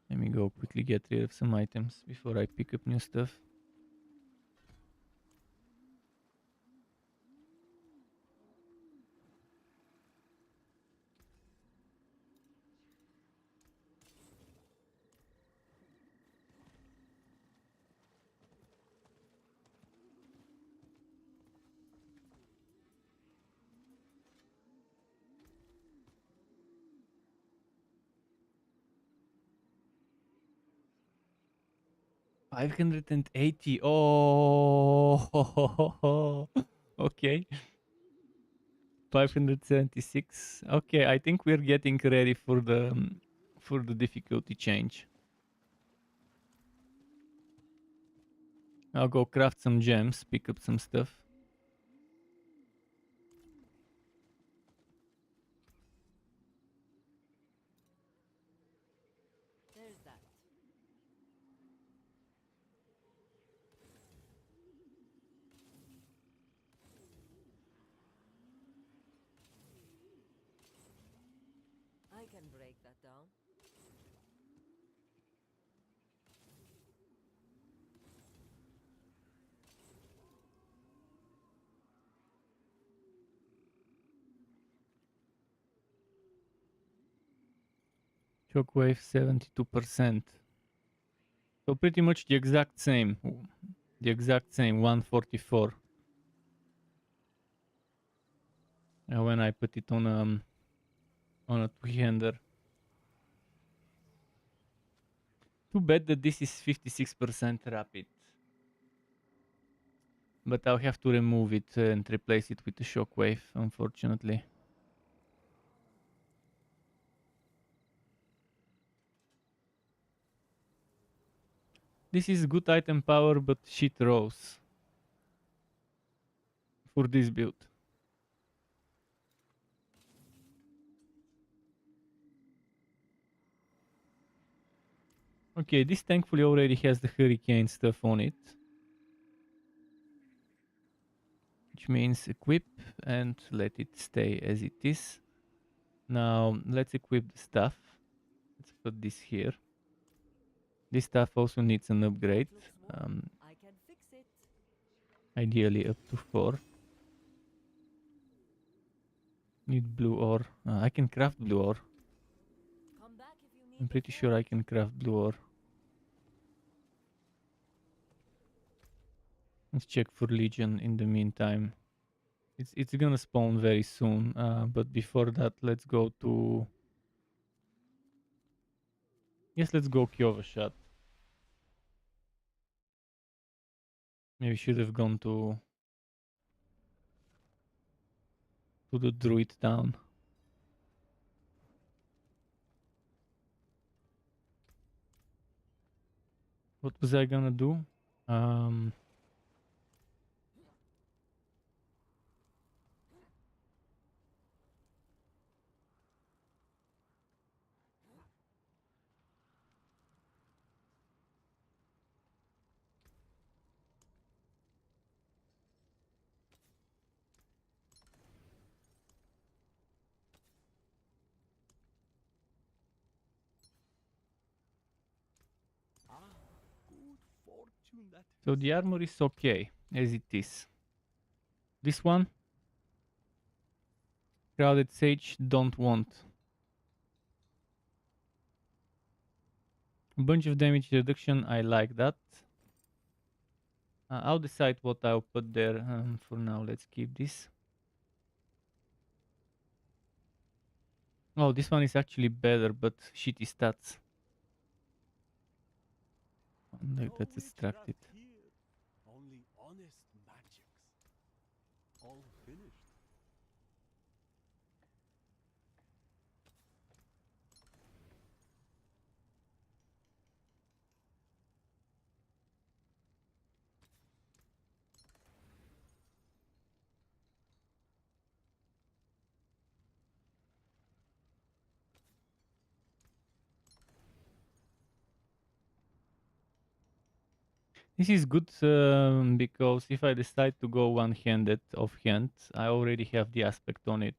Let me go quickly get rid of some items before I pick up new stuff. $580. Oh, okay. 576. Okay, I think we're getting ready for the difficulty change. I'll go craft some gems, pick up some stuff. There's that. I can break that down. Shockwave 72%. So pretty much the exact same. The exact same 144. When I put it on a two-hander. Too bad that this is 56% rapid. But I'll have to remove it and replace it with the shockwave, unfortunately. This is good item power, but shit rolls for this build. Okay, this thankfully already has the hurricane stuff on it. Which means equip and let it stay as it is. Now let's equip the stuff. Let's put this here. This stuff also needs an upgrade. I can fix it. Ideally up to 4. Need blue ore. I can craft blue ore. Come back if you need I'm pretty sure I can craft blue ore. Let's check for Legion in the meantime. It's gonna spawn very soon, but before that, let's go to... Yes, let's go Kyovashad. Maybe should have gone to the Druid town. What was I gonna do? So the armor is okay, as it is. This one, Crowded Sage, don't want. A bunch of damage reduction, I like that. I'll decide what I'll put there. For now, let's keep this. Oh, this one is actually better, but shitty stats. Let's extract it. Only honest magics. All finished. This is good because if I decide to go one-handed offhand, I already have the aspect on it.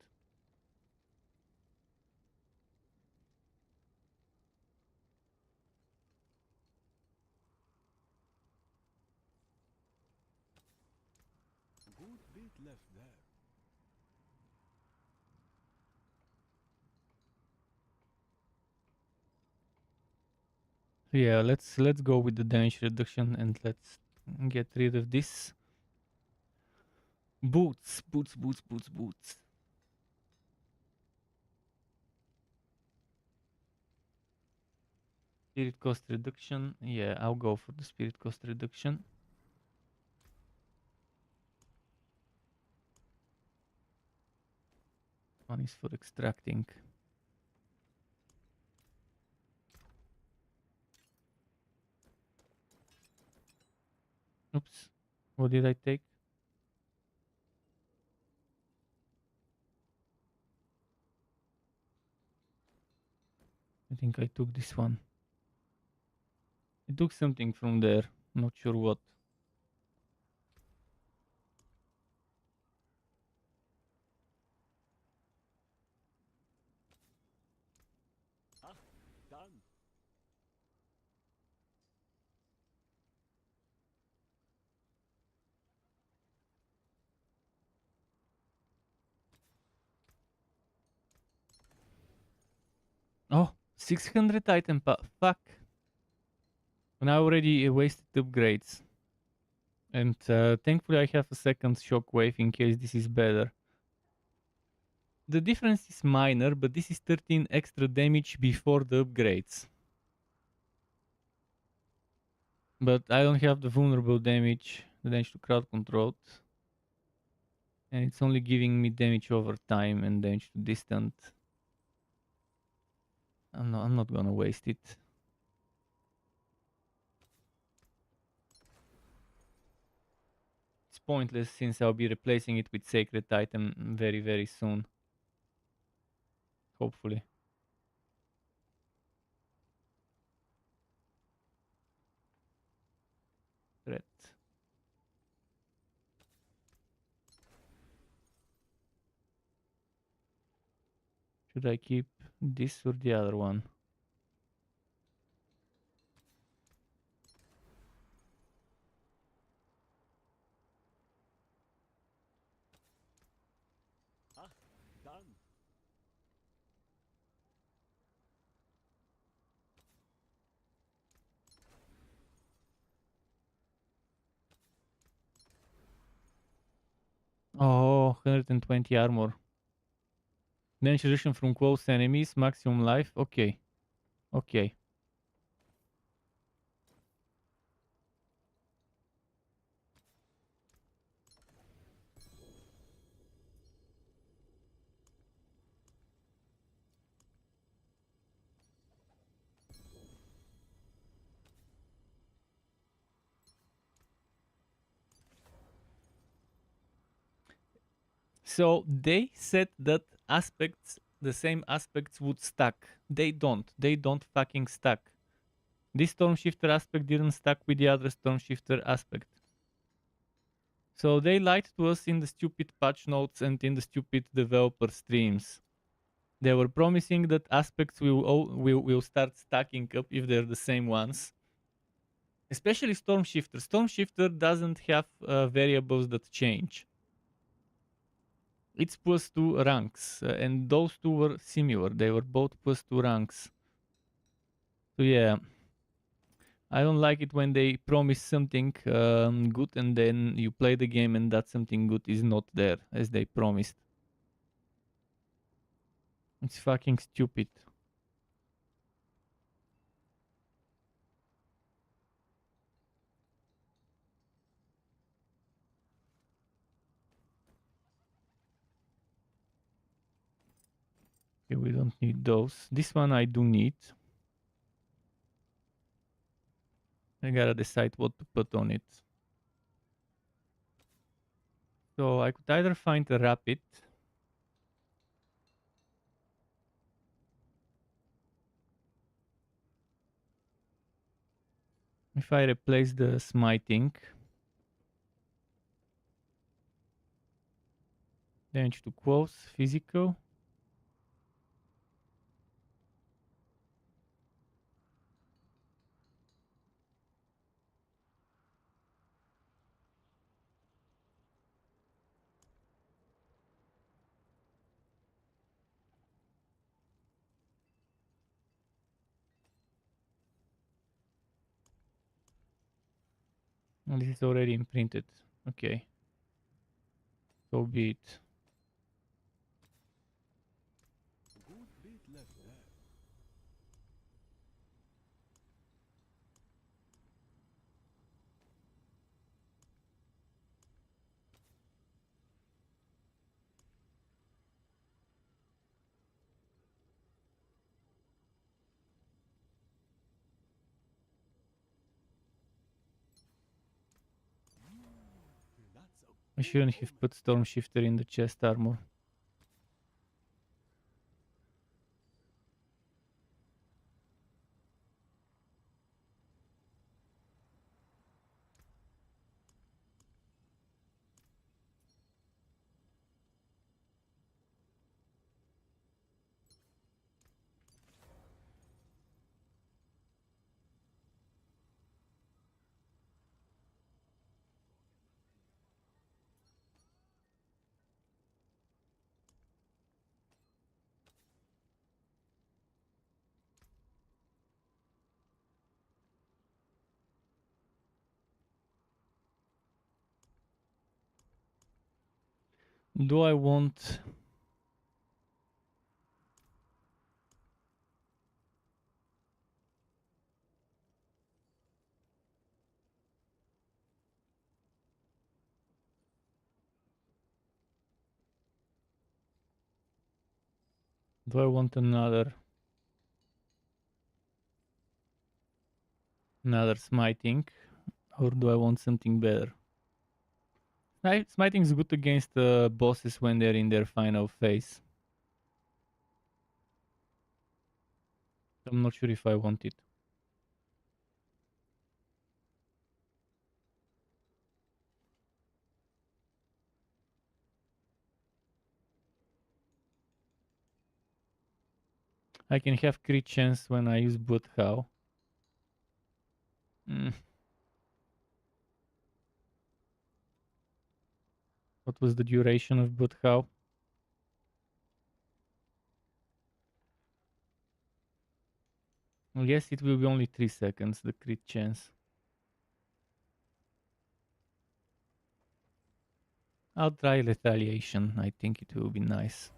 Good bit left there. Yeah, let's go with the damage reduction and let's get rid of this. Boots, boots, boots, boots, boots. Spirit cost reduction. Yeah, I'll go for the spirit cost reduction. One is for extracting. Oops. What did I take? I think I took this one. I took something from there. Not sure what. Done. Oh, 600 item fuck. And I already wasted upgrades. And thankfully I have a second shockwave in case this is better. The difference is minor, but this is 13 extra damage before the upgrades. But I don't have the vulnerable damage, the damage to crowd controlled. And it's only giving me damage over time and damage to distant. I'm not gonna waste it. It's pointless since I'll be replacing it with sacred item very, very soon. Hopefully. Threat. Should I keep this or the other one? Ah, done. Oh, 120 armor. Damage reduction from close enemies, maximum life. Okay. Okay. So they said that aspects, the same aspects would stack. They don't. They don't fucking stack. This Stormshifter aspect didn't stack with the other Stormshifter aspect. So they lied to us in the stupid patch notes and in the stupid developer streams. They were promising that aspects will start stacking up if they're the same ones. Especially Stormshifter. Stormshifter doesn't have variables that change. It's +2 ranks, and those two were similar. They were both +2 ranks. So yeah, I don't like it when they promise something good and then you play the game and that something good is not there as they promised. It's fucking stupid. Okay, we don't need those. This one I do need. I gotta decide what to put on it. So I could either find a rapid. If I replace the smiting. Damage to close, physical. Oh, this is already imprinted. Okay. So be it. Good bit left there. I shouldn't have put Stormshifter in the chest armor. Do I want... Do I want another smiting, or do I want something better? Smiting is good against bosses when they're in their final phase. I'm not sure if I want it. I can have crit chance when I use Bloodhow. What was the duration of Bloodhow? Yes, it will be only 3 seconds, the crit chance. I'll try retaliation. I think it will be nice.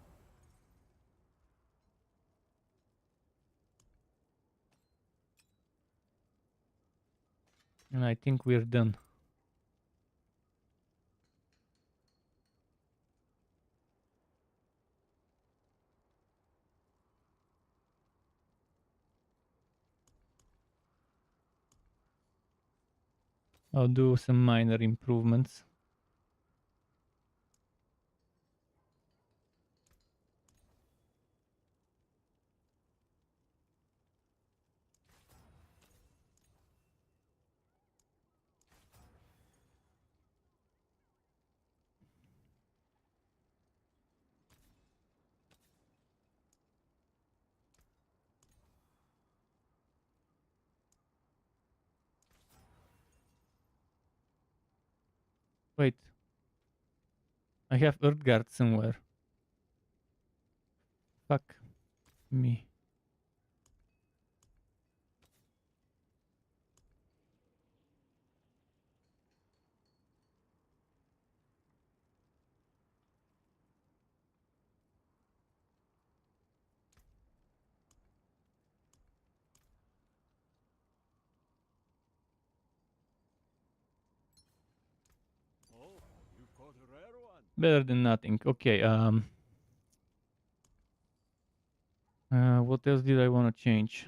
And I think we're done. I'll do some minor improvements. Wait. I have Earthguard somewhere. Fuck me. Oh, you caught a rare one. Better than nothing. Okay, what else did I want to change?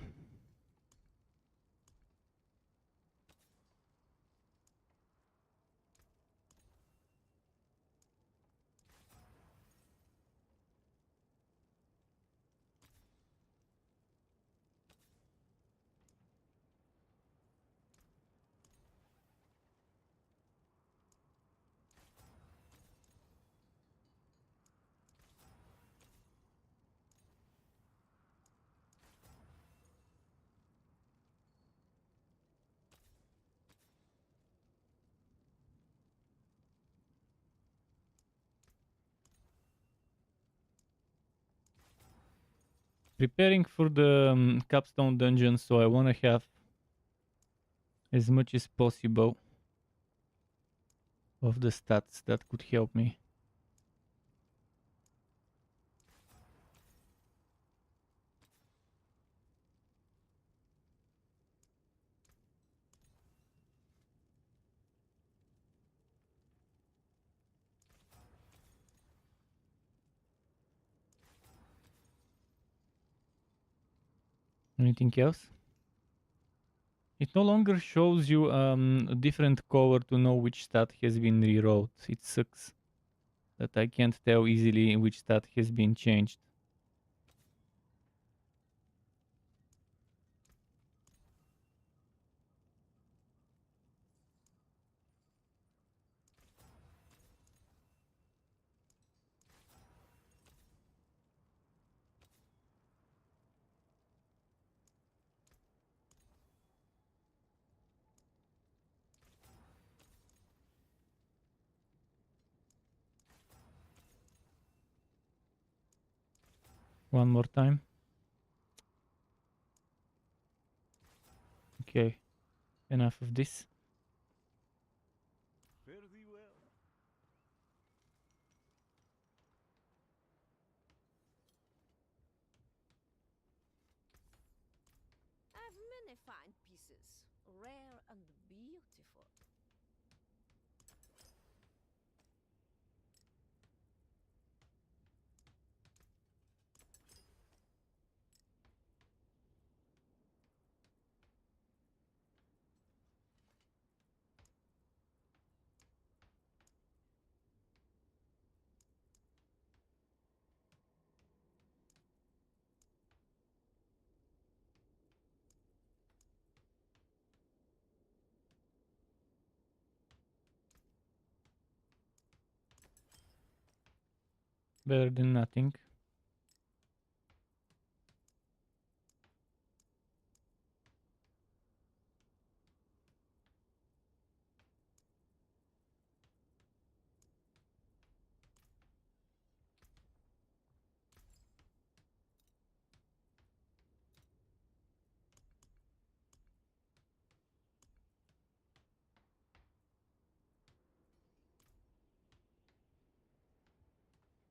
Preparing for the capstone dungeon, so I want to have as much as possible of the stats that could help me. Anything else? It no longer shows you a different color to know which stat has been rewrote. It sucks that I can't tell easily which stat has been changed. One more time. Okay, enough of this. Fare thee well. Better than nothing.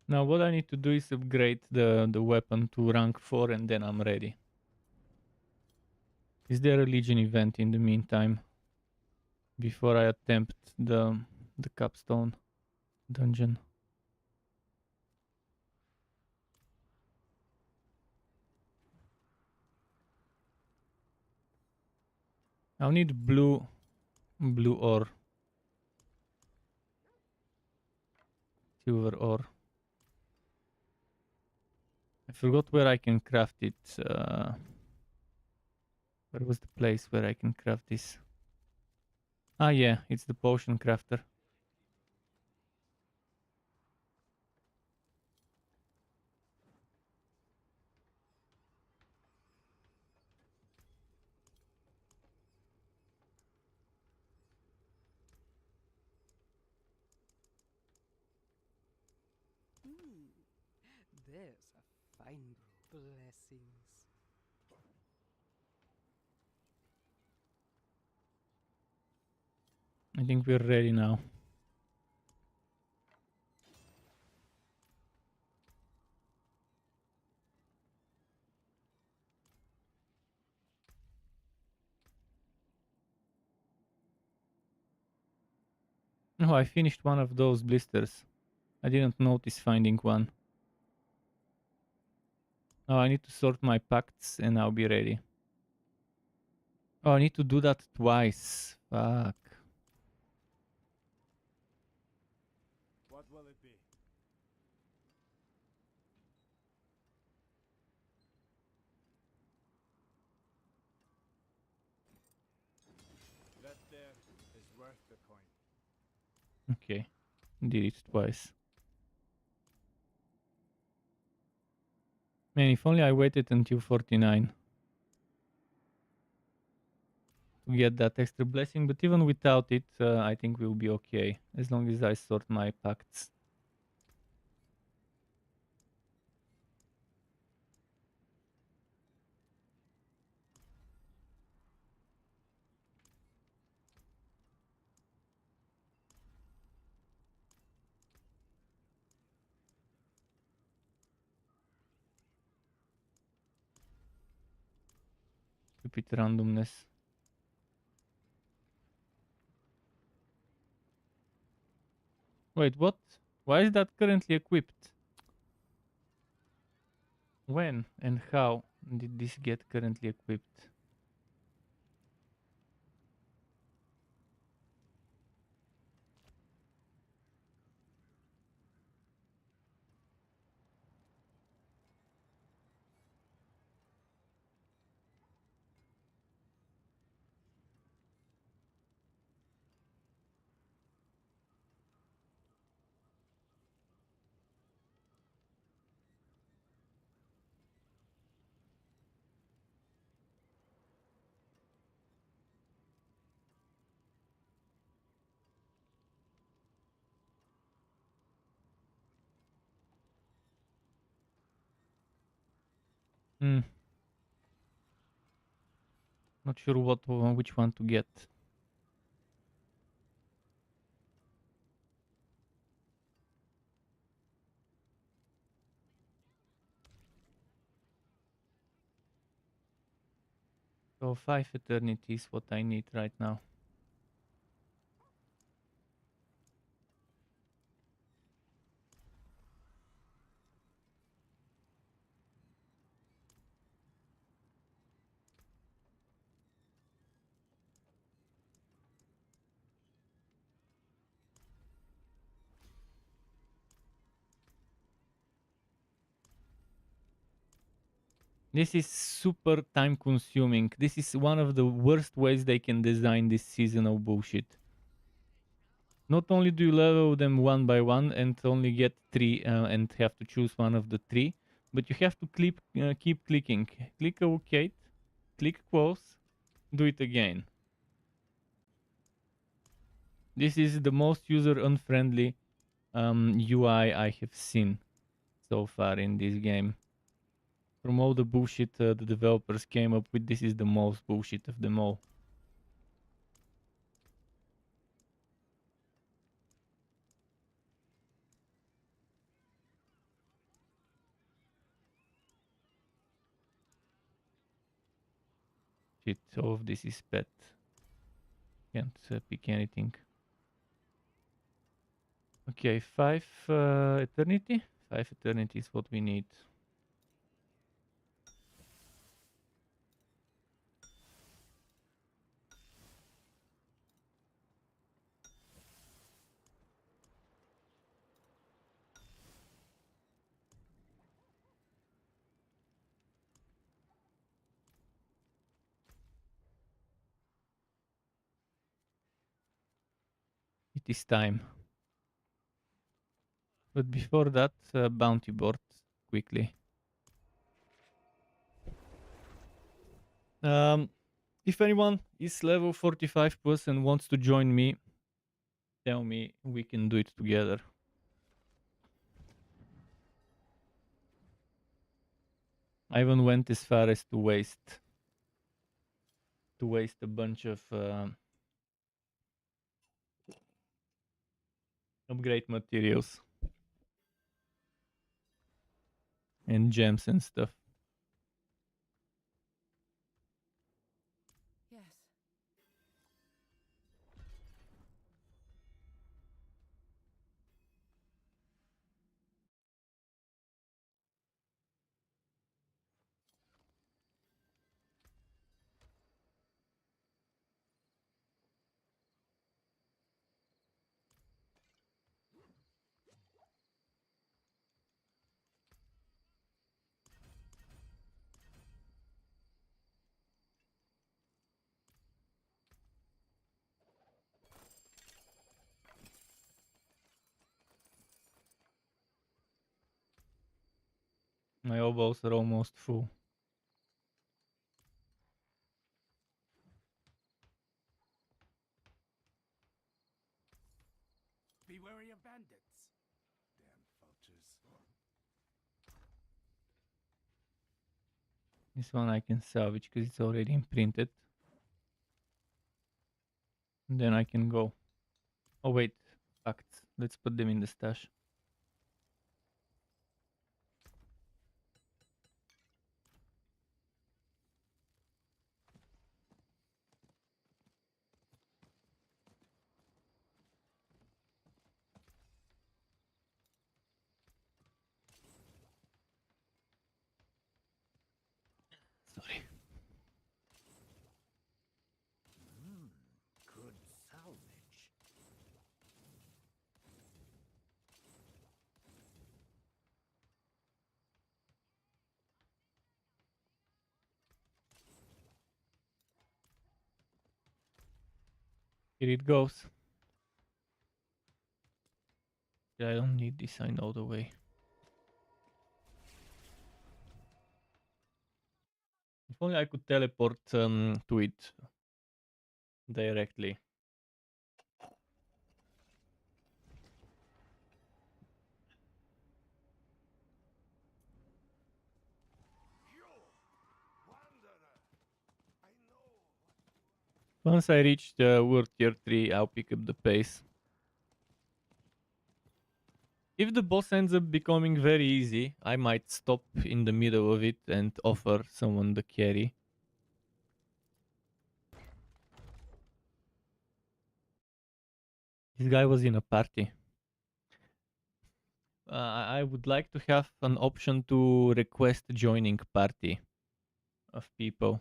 Now what I need to do is upgrade the weapon to rank 4 and then I'm ready. Is there a Legion event in the meantime? Before I attempt the capstone dungeon. I'll need blue ore. Silver ore. I forgot where I can craft it. Where was the place where I can craft this? Ah yeah, it's the potion crafter. There's a fine blessings. I think we're ready now. Oh, I finished one of those blisters. I didn't notice finding one. Oh, I need to sort my pacts and I'll be ready. Oh, I need to do that twice. Fuck. What will it be? That there is worth the coin. Okay. Did it twice. Man, if only I waited until 49 to get that extra blessing, but even without it, I think we'll be okay, as long as I sort my pacts. Stupid randomness. Wait, what? Why is that currently equipped? When and how did this get currently equipped? Hmm. Not sure which one to get. So 5 eternity is what I need right now. This is super time consuming. This is one of the worst ways they can design this seasonal bullshit. Not only do you level them one by one and only get 3 and have to choose one of the 3, but you have to keep clicking. Click OK, click close, do it again. This is the most user-unfriendly UI I have seen so far in this game. From all the bullshit the developers came up with, this is the most bullshit of them all. Shit, all of this is pet. Can't pick anything. Okay, 5 eternity. 5 eternity is what we need. It is time. But before that, bounty board quickly. If anyone is level 45 plus and wants to join me, tell me, we can do it together. I even went as far as to waste a bunch of upgrade materials and gems and stuff. Yes. My oboes are almost full. Be wary of bandits. Damn vultures. This one I can salvage because it's already imprinted. And then I can go. Oh wait, facts. Let's put them in the stash. Sorry. Good salvage. Here it goes. Yeah, I don't need this, I know the way. If only I could teleport to it directly. Once I reach the world tier 3, I'll pick up the pace. If the boss ends up becoming very easy, I might stop in the middle of it and offer someone the carry. This guy was in a party. I would like to have an option to request joining party of people.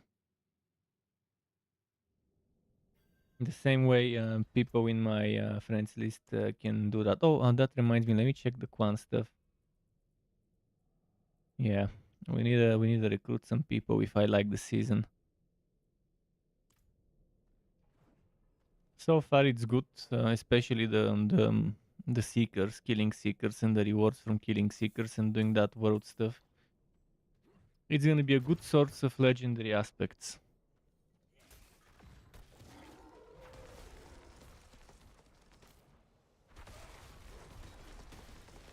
The same way people in my friends list can do that. Oh, that reminds me. Let me check the Quan stuff. Yeah, we need to recruit some people if I like the season. So far it's good, especially the seekers, killing seekers, and the rewards from killing seekers and doing that world stuff. It's gonna be a good source of legendary aspects.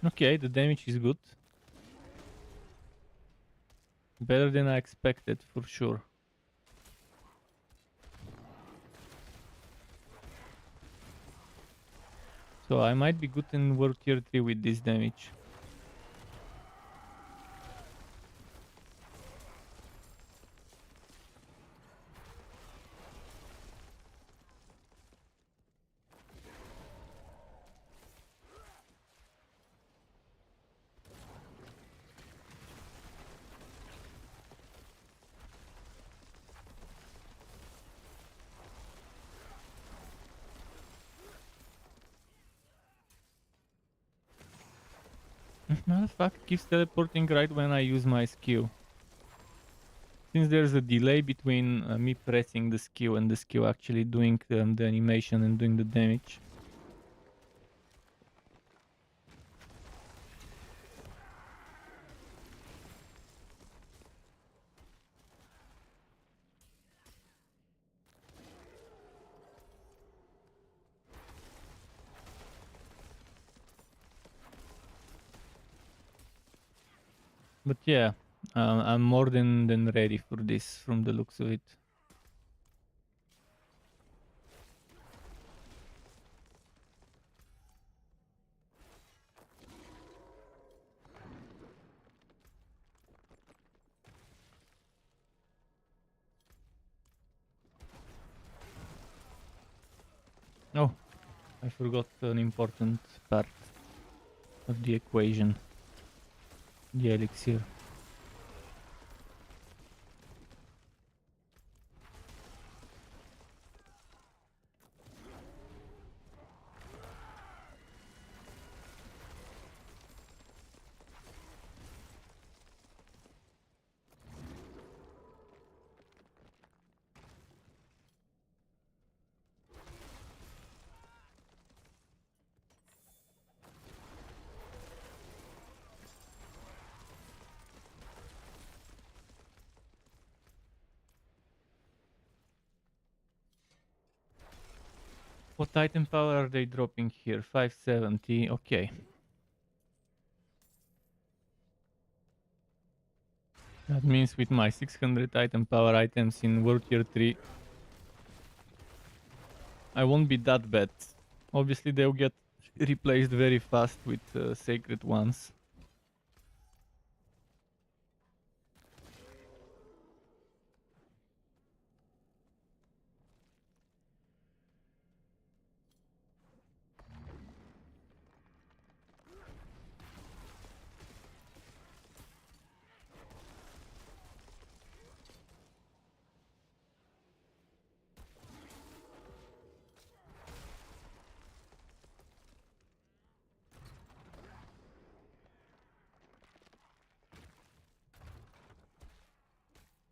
Okay, the damage is good. Better than I expected, for sure. So I might be good in World Tier 3 with this damage. Motherfucker keeps teleporting right when I use my skill. Since there's a delay between me pressing the skill and the skill actually doing the animation and doing the damage. But yeah, I'm more than ready for this from the looks of it. Oh, I forgot an important part of the equation. The elixir. What item power are they dropping here? 570, okay. That means with my 600 item power items in World Tier 3, I won't be that bad. Obviously they'll get replaced very fast with sacred ones.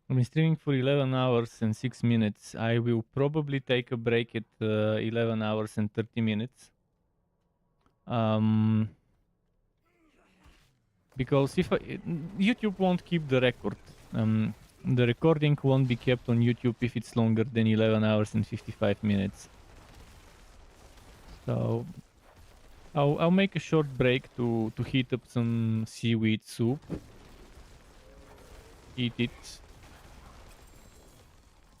I've been streaming for 11 hours and 6 minutes. I will probably take a break at 11 hours and 30 minutes. Because if YouTube won't keep the record. The recording won't be kept on YouTube if it's longer than 11 hours and 55 minutes. So I'll make a short break to heat up some seaweed soup. Eat it.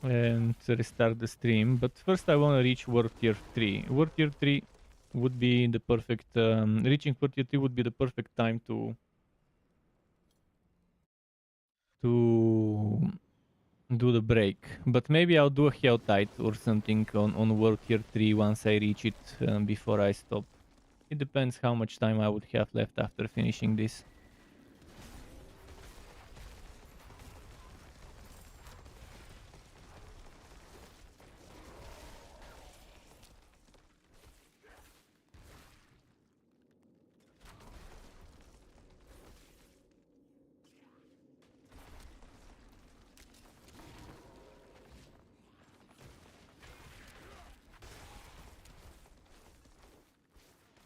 And restart the stream. But first I want to reach World Tier 3. World Tier 3 would be the perfect... reaching World Tier 3 would be the perfect time to do the break. But maybe I'll do a Helltide or something on World Tier 3 once I reach it before I stop. It depends how much time I would have left after finishing this.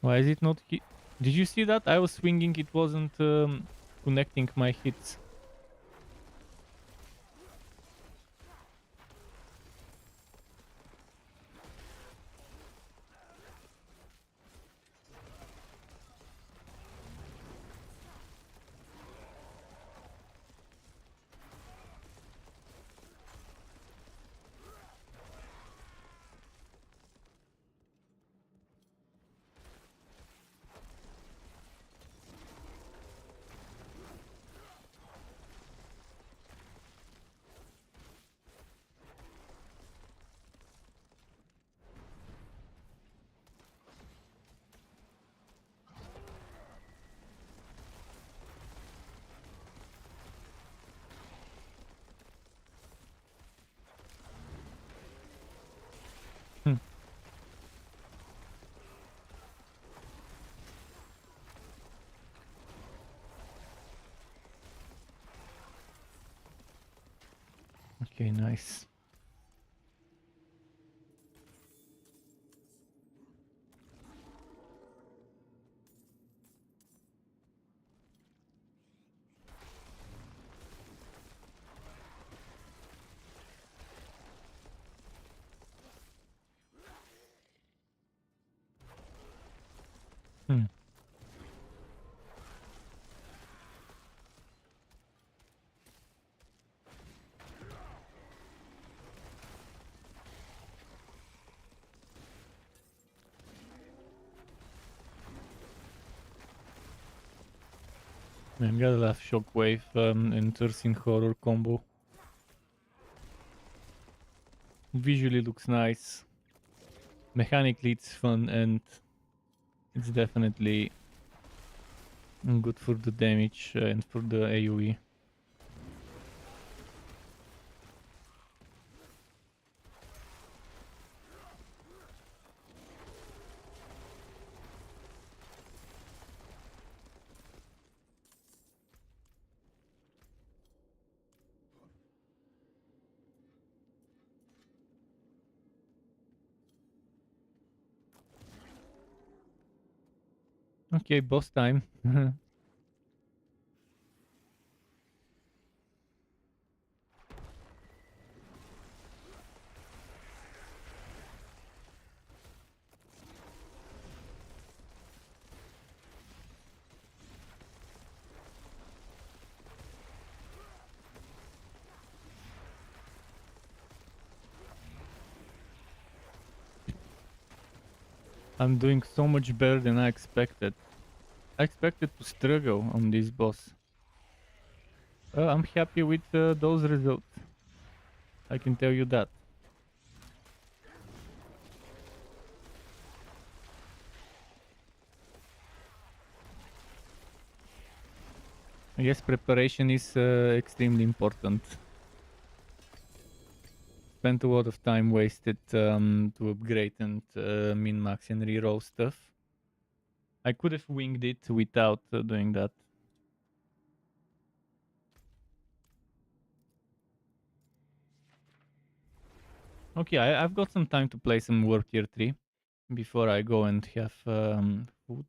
Why is it not Did you see that? I was swinging, it wasn't connecting my hits. Okay, nice. Man, gotta love Shockwave and Earthing Horror combo. Visually looks nice. Mechanically it's fun and it's definitely good for the damage and for the AoE. Okay, boss time. I'm doing so much better than I expected. I expected to struggle on this boss. I'm happy with those results. I can tell you that. Yes, preparation is extremely important. Spent a lot of time wasted to upgrade and min-max and reroll stuff. I could have winged it without doing that. Okay, I've got some time to play some War Tier 3 before I go and have food.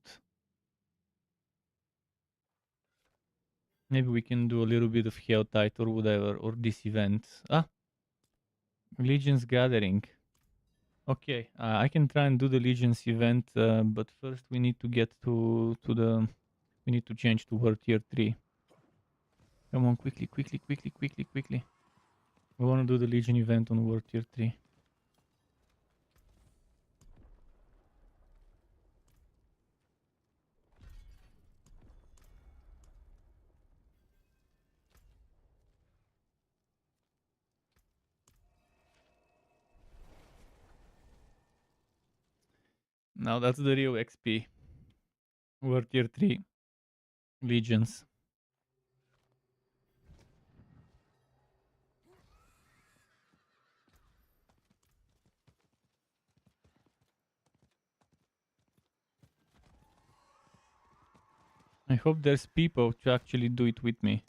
Maybe we can do a little bit of Helltide or whatever, or this event. Ah! Legion's Gathering. Okay, I can try and do the Legion's event, but first we need to get to the... We need to change to War Tier 3. Come on, quickly, quickly, quickly, quickly, quickly. We want to do the Legion event on War Tier 3. Now that's the real XP. War Tier 3 Legions. I hope there's people to actually do it with me.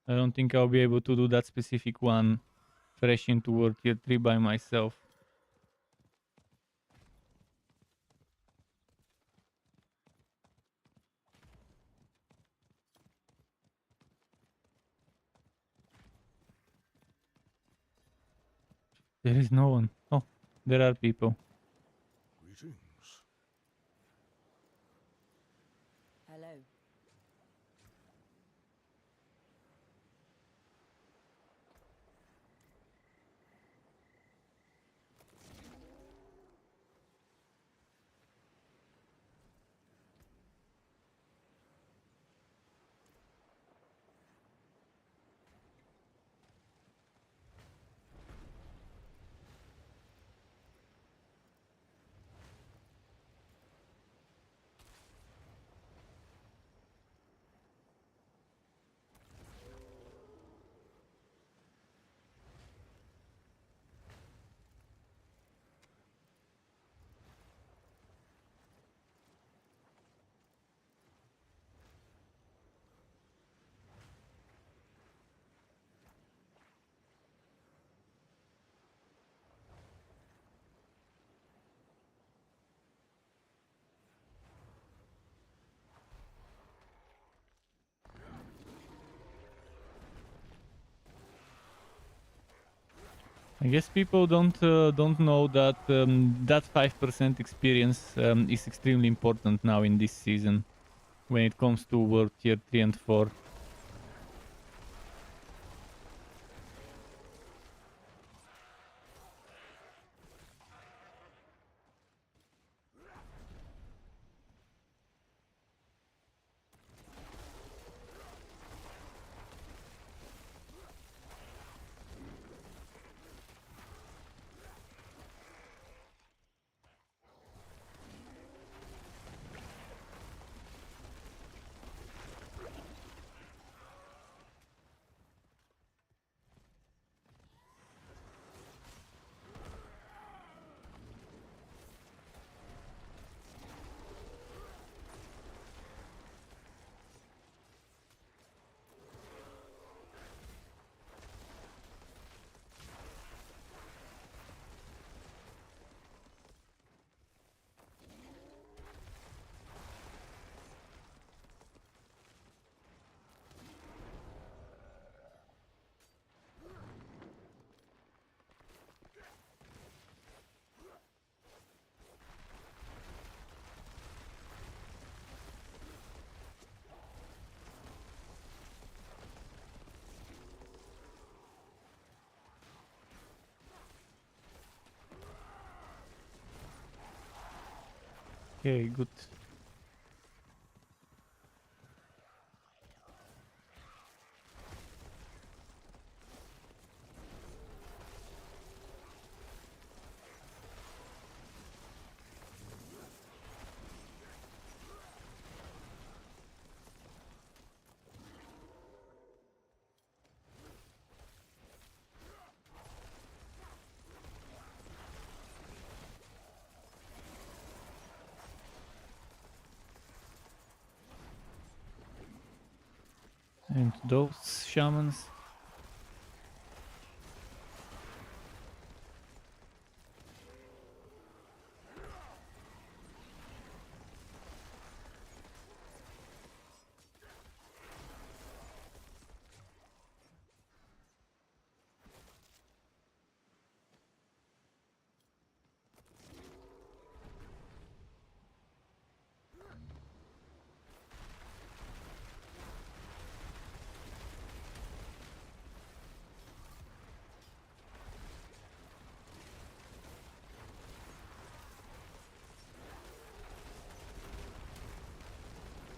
I don't think I'll be able to do that specific one fresh into World Tier 3 by myself. There is no one. Oh, there are people. Greetings. Hello. I guess people don't know that that 5% experience is extremely important now in this season when it comes to World Tier 3 and 4. Okay, good. And those shamans.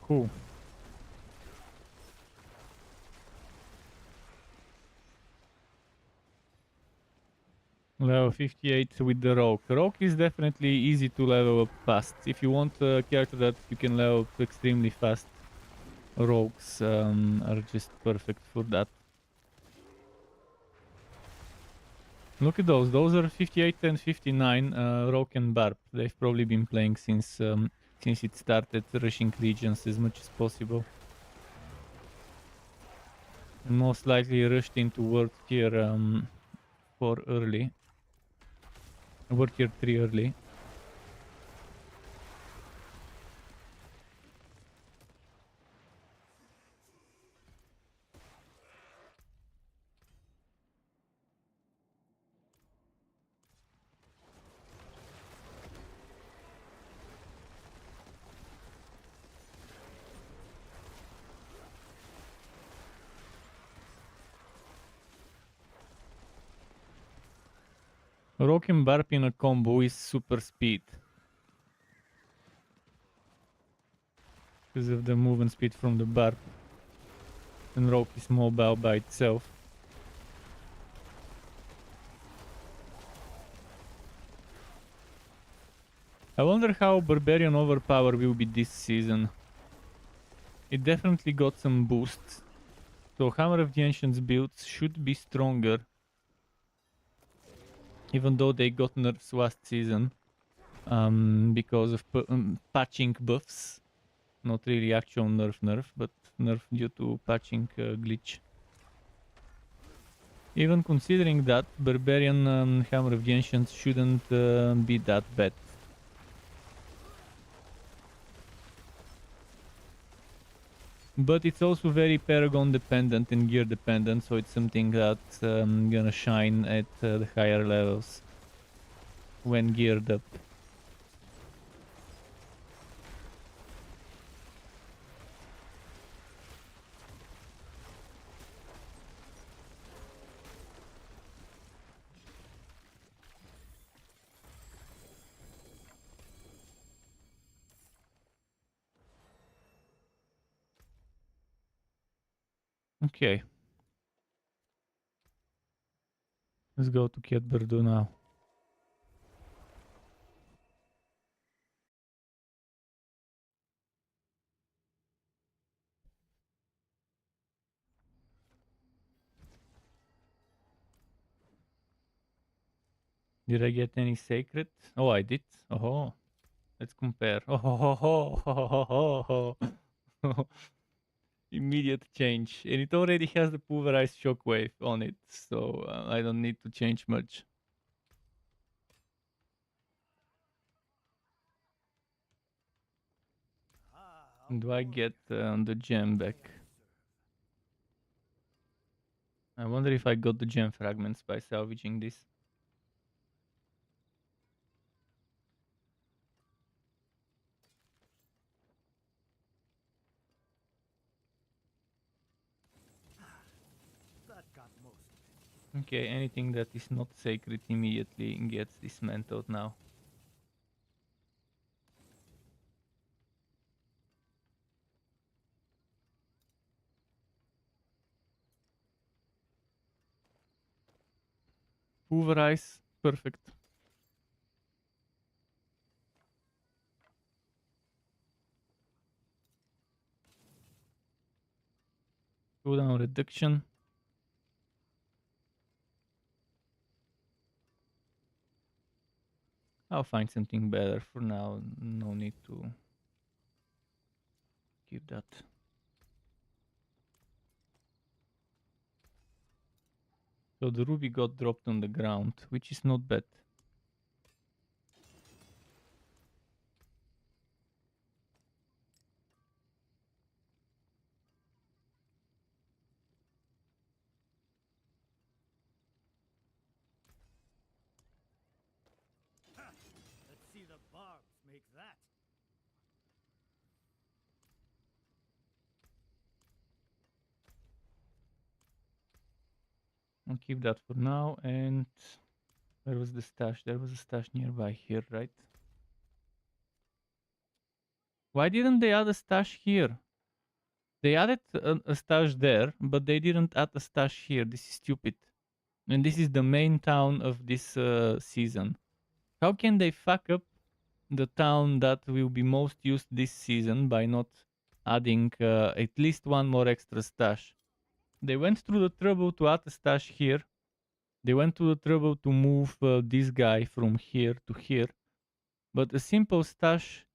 Cool. Level 58 with the Rogue. Rogue is definitely easy to level up fast. If you want a character that you can level up extremely fast, Rogues are just perfect for that. Look at those. Those are 58 and 59, Rogue and Barb. They've probably been playing since it started, rushing legions as much as possible. And most likely rushed into World Tier 4 early. I work here 3 early. Rock and Barp in a combo is super speed. Because of the movement speed from the Barp. And Rock is mobile by itself. I wonder how Barbarian Overpower will be this season. It definitely got some boosts. So Hammer of the Ancients builds should be stronger. Even though they got nerfs last season. Because of patching buffs. Not really actual nerf, but nerf due to patching glitch. Even considering that, Barbarian Hammer of the Ancients shouldn't be that bad. But it's also very Paragon dependent and gear dependent, so it's something that's gonna shine at the higher levels when geared up. Okay. Let's go to Kiet Berdu now. Did I get any sacred? Oh, I did. Oh, let's compare. Oh, immediate change, and it already has the pulverized shockwave on it, so I don't need to change much. Do I get the gem back? I wonder if I got the gem fragments by salvaging this. That got most of it. Okay, anything that is not sacred immediately gets dismantled now. Pulverize, perfect. Cooldown reduction. I'll find something better for now. No need to keep that. So the ruby got dropped on the ground, which is not bad. Let's see the barbs make that. I'll keep that for now. And where was the stash? There was a stash nearby here, right? Why didn't they add a stash here? They added a stash there, but they didn't add a stash here. This is stupid. And this is the main town of this season. How can they fuck up the town that will be most used this season by not adding at least one more extra stash? They went through the trouble to add a stash here. They went to the trouble to move this guy from here to here. But a simple stash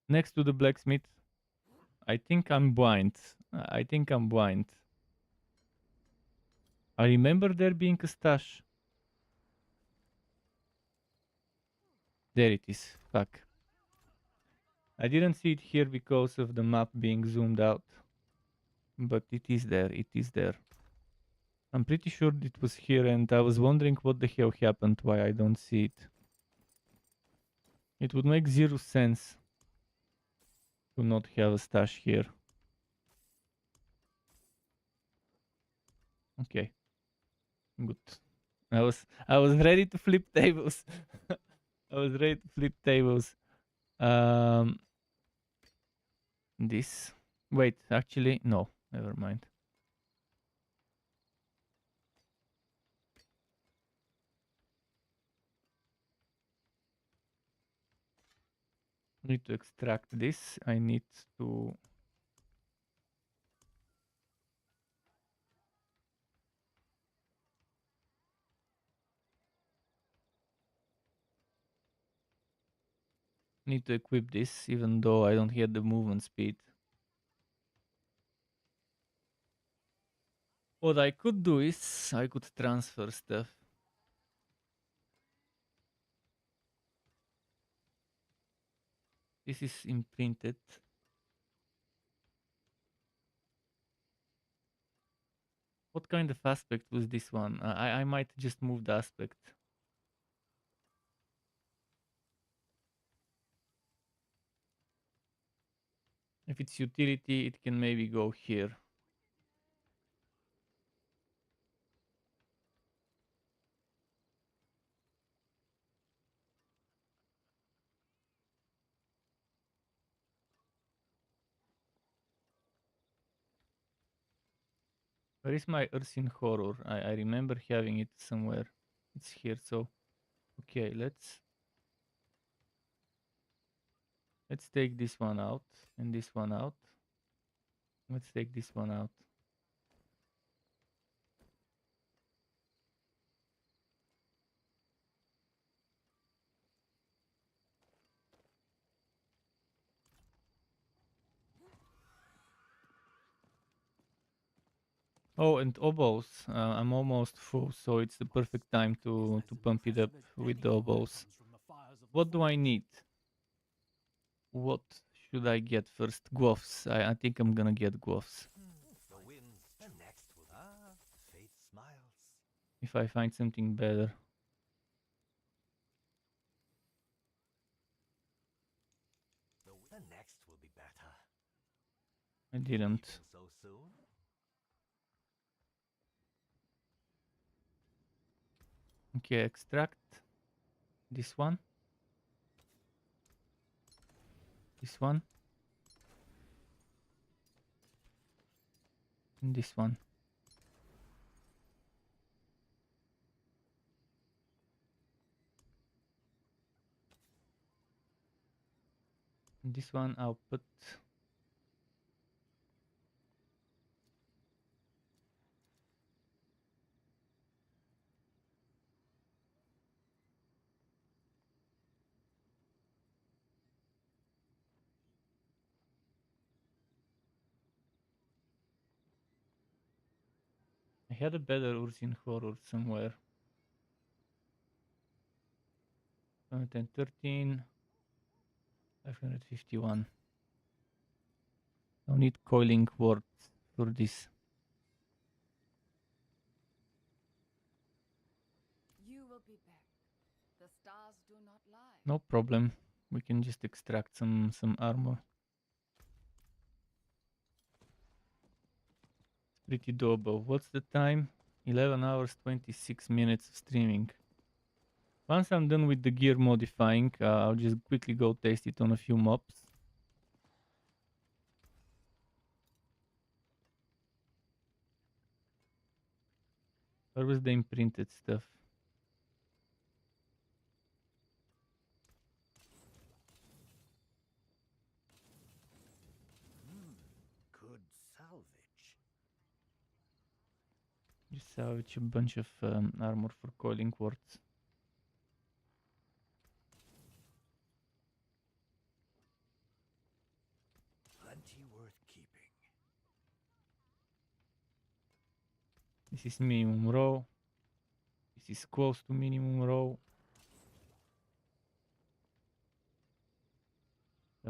next to the blacksmith, I think I'm blind. I think I'm blind. I remember there being a stash. There it is. Fuck. I didn't see it here because of the map being zoomed out. But it is there. It is there. I'm pretty sure it was here, and I was wondering what the hell happened, why I don't see it. It would make zero sense to not have a stash here. Okay. Good. I was ready to flip tables. I was ready to flip tables. This. Wait, actually, no. Never mind. Need to extract this. I need to... Need to equip this, even though I don't have the movement speed. What I could do is, I could transfer stuff. This is imprinted. What kind of aspect was this one? I might just move the aspect. If it's utility, it can maybe go here. Where is my Ursine Horror? I remember having it somewhere. It's here, so... Okay, let's take this one out, and this one out. Let's take this one out. Oh, and oboes. I'm almost full, so it's the perfect time to pump it up with the oboes. What do I need? What should I get first? Guavs. I think I'm gonna get guavs. If I find something better. The next will be better. I didn't. So soon? Okay, extract this one. This one. And this one. And this one I'll put... I had a better Ursine Horror somewhere. 113. 551. I'll need coiling wards for this. You will be back. The stars do not lie. No problem. We can just extract some armor. It's pretty doable. What's the time? 11 hours 26 minutes of streaming. Once I'm done with the gear modifying, I'll just quickly go test it on a few mobs. Where was the imprinted stuff? Good salvage. Just salvage a bunch of armor for coiling wards. Plenty worth keeping. This is minimum row. This is close to minimum row.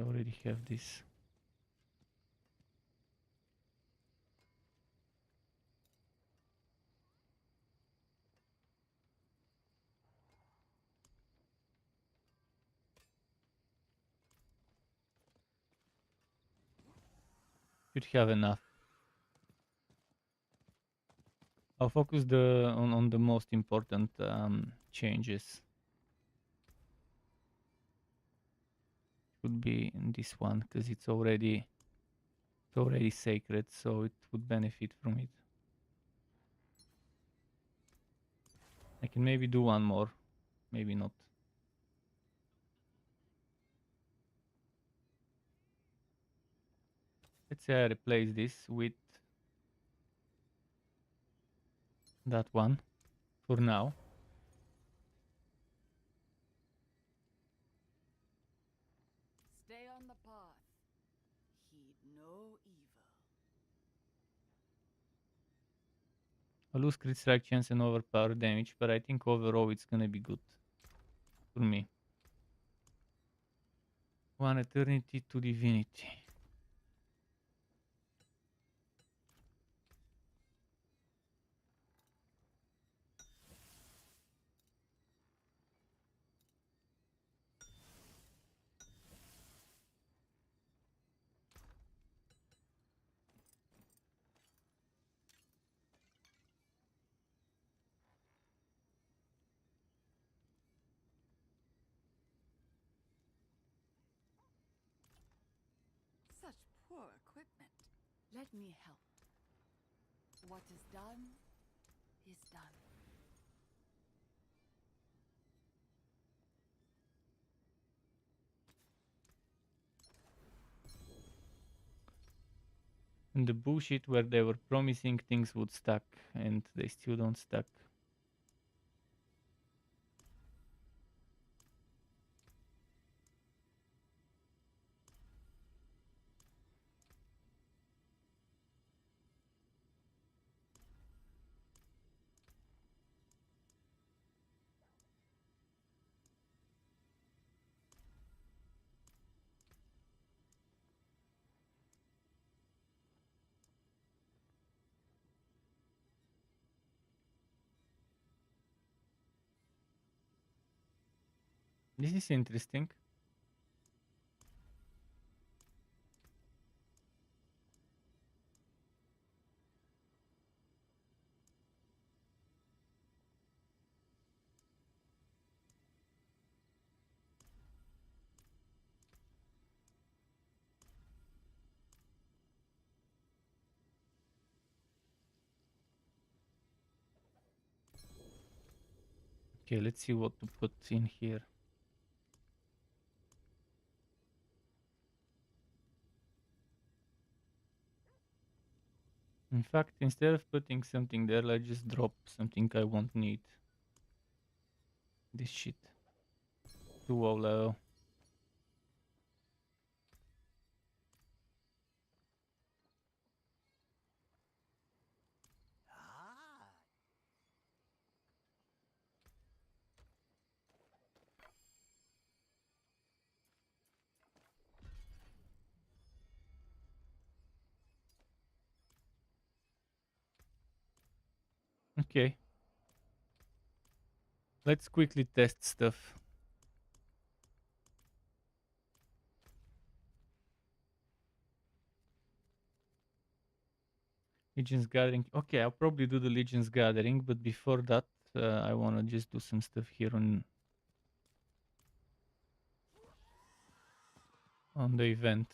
I already have this. Should have enough. I'll focus on the most important changes. Should be in this one because it's already sacred, so it would benefit from it. I can maybe do one more, maybe not. Let's say I replace this with that one for now. Stay on the path. Heed no evil. I lose crit strike chance and overpower damage, but I think overall it's gonna be good for me. One eternity to divinity. Such poor equipment. Let me help. What is done is done. And the bullshit where they were promising things would stack and they still don't stack. This is interesting. Okay, let's see what to put in here. In fact, instead of putting something there, let's just drop something I won't need. This shit. Too low level. Okay. Let's quickly test stuff. Legion's Gathering. Okay, I'll probably do the Legion's Gathering, but before that, I want to just do some stuff here on the event.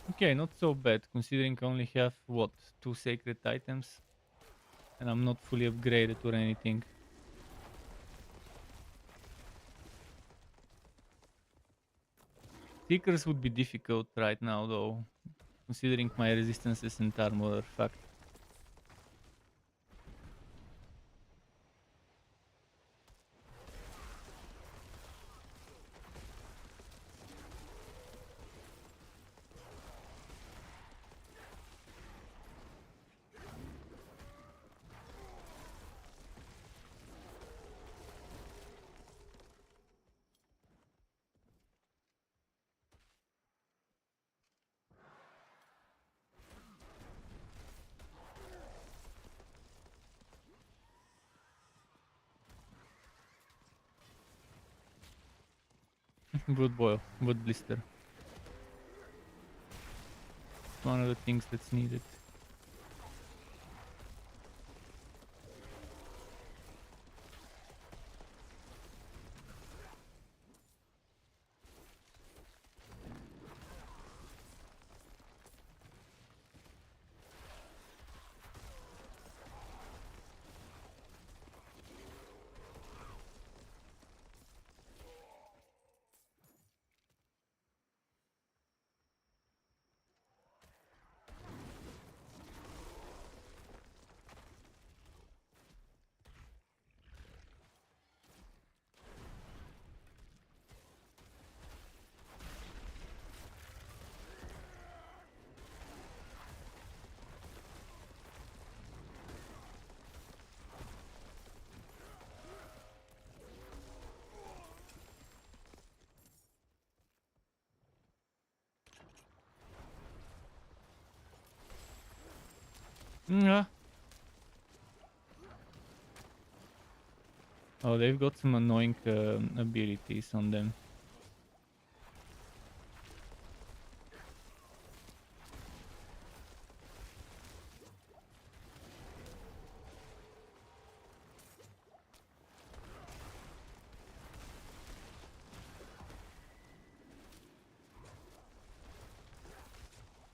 Okay, not so bad, considering I only have, what, 2 sacred items? And I'm not fully upgraded or anything. Seekers would be difficult right now, though, considering my resistances and armor are fucked. Wood boil, wood blister. One of the things that's needed. Yeah. Oh, they've got some annoying abilities on them.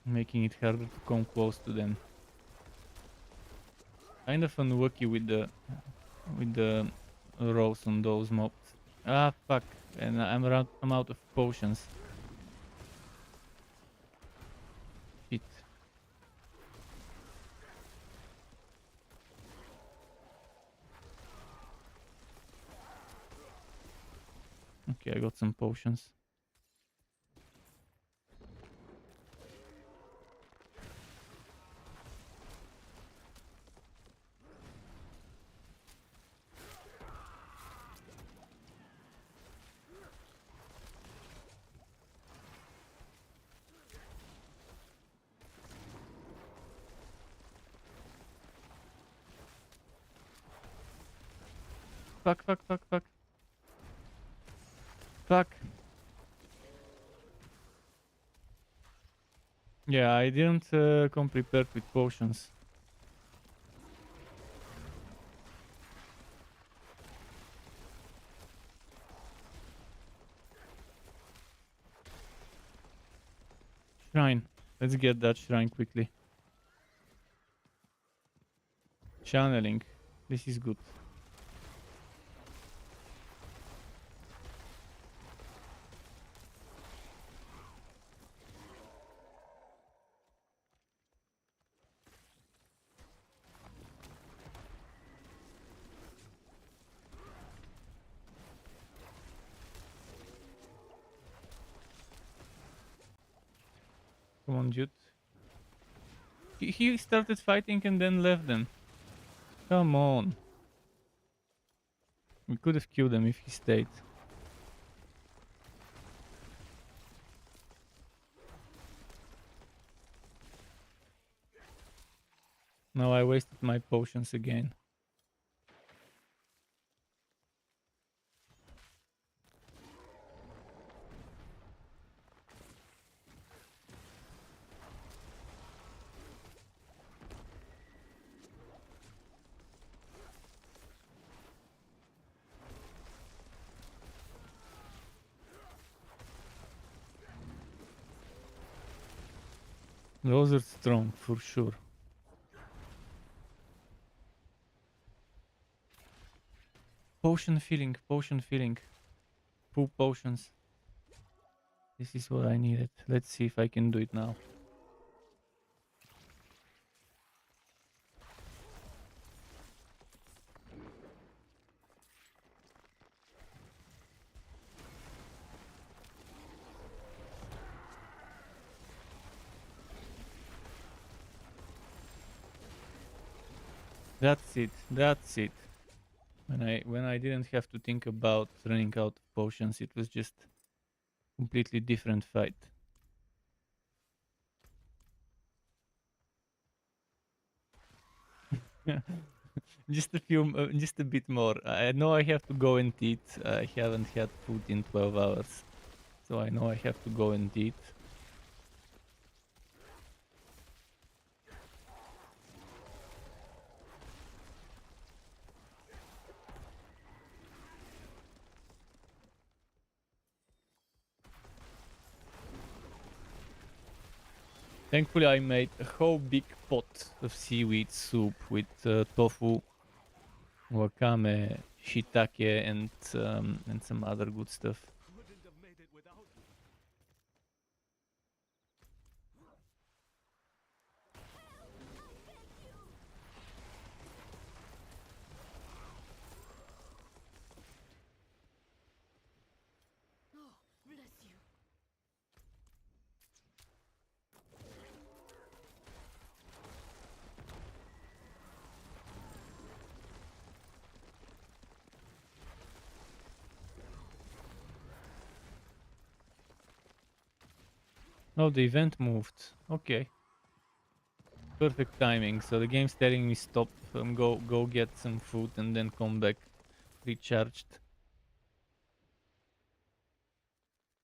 Making it harder to come close to them. Kind of unlucky with the rolls on those mobs. Ah, fuck! And I'm out of potions. Shit. Okay, I got some potions. Fuck, fuck, fuck, fuck. Fuck. Yeah, I didn't come prepared with potions. Shrine. Let's get that shrine quickly. Channeling. This is good. Come on, Jude. He started fighting and then left them. Come on. We could have killed him if he stayed. Now I wasted my potions again. Those are strong for sure. Potion filling, potion filling. Full potions. This is what I needed. Let's see if I can do it now. That's it. That's it. When I didn't have to think about running out of potions, it was just completely different fight. Just a bit more. I know I have to go and eat. I haven't had food in 12 hours. so I know I have to go and eat. Thankfully, I made a whole big pot of seaweed soup with tofu, wakame, shiitake, and some other good stuff. Couldn't have made it without you. Oh, bless you. Oh, the event moved. Okay. Perfect timing. So the game's telling me stop, go get some food, and then come back recharged.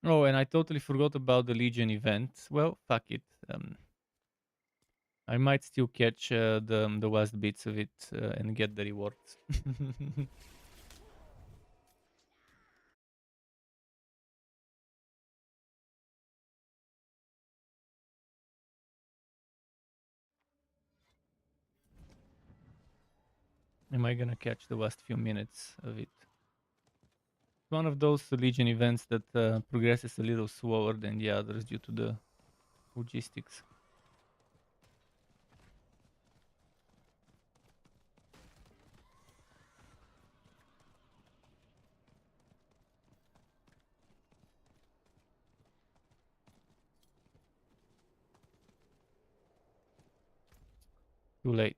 Oh, and I totally forgot about the Legion event. Well, fuck it. I might still catch the last bits of it and get the rewards. Am I gonna catch the last few minutes of it? One of those Legion events that progresses a little slower than the others due to the logistics. Too late.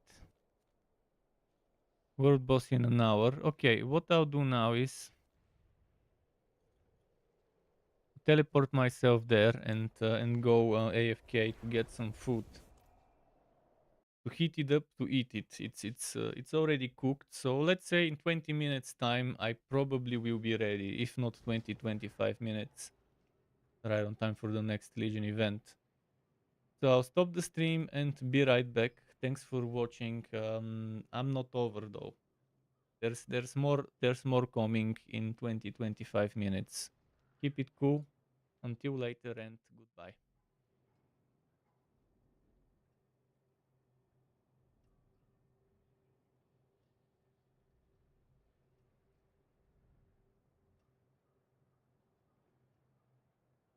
World boss in an hour. Okay, what I'll do now is teleport myself there and go AFK to get some food. To heat it up, to eat it. It's already cooked. So let's say in 20 minutes time, I probably will be ready. If not 20-25 minutes, right on time for the next Legion event. So I'll stop the stream and be right back. Thanks for watching. I'm not over though. There's more coming in 20-25 minutes. Keep it cool. Until later and goodbye.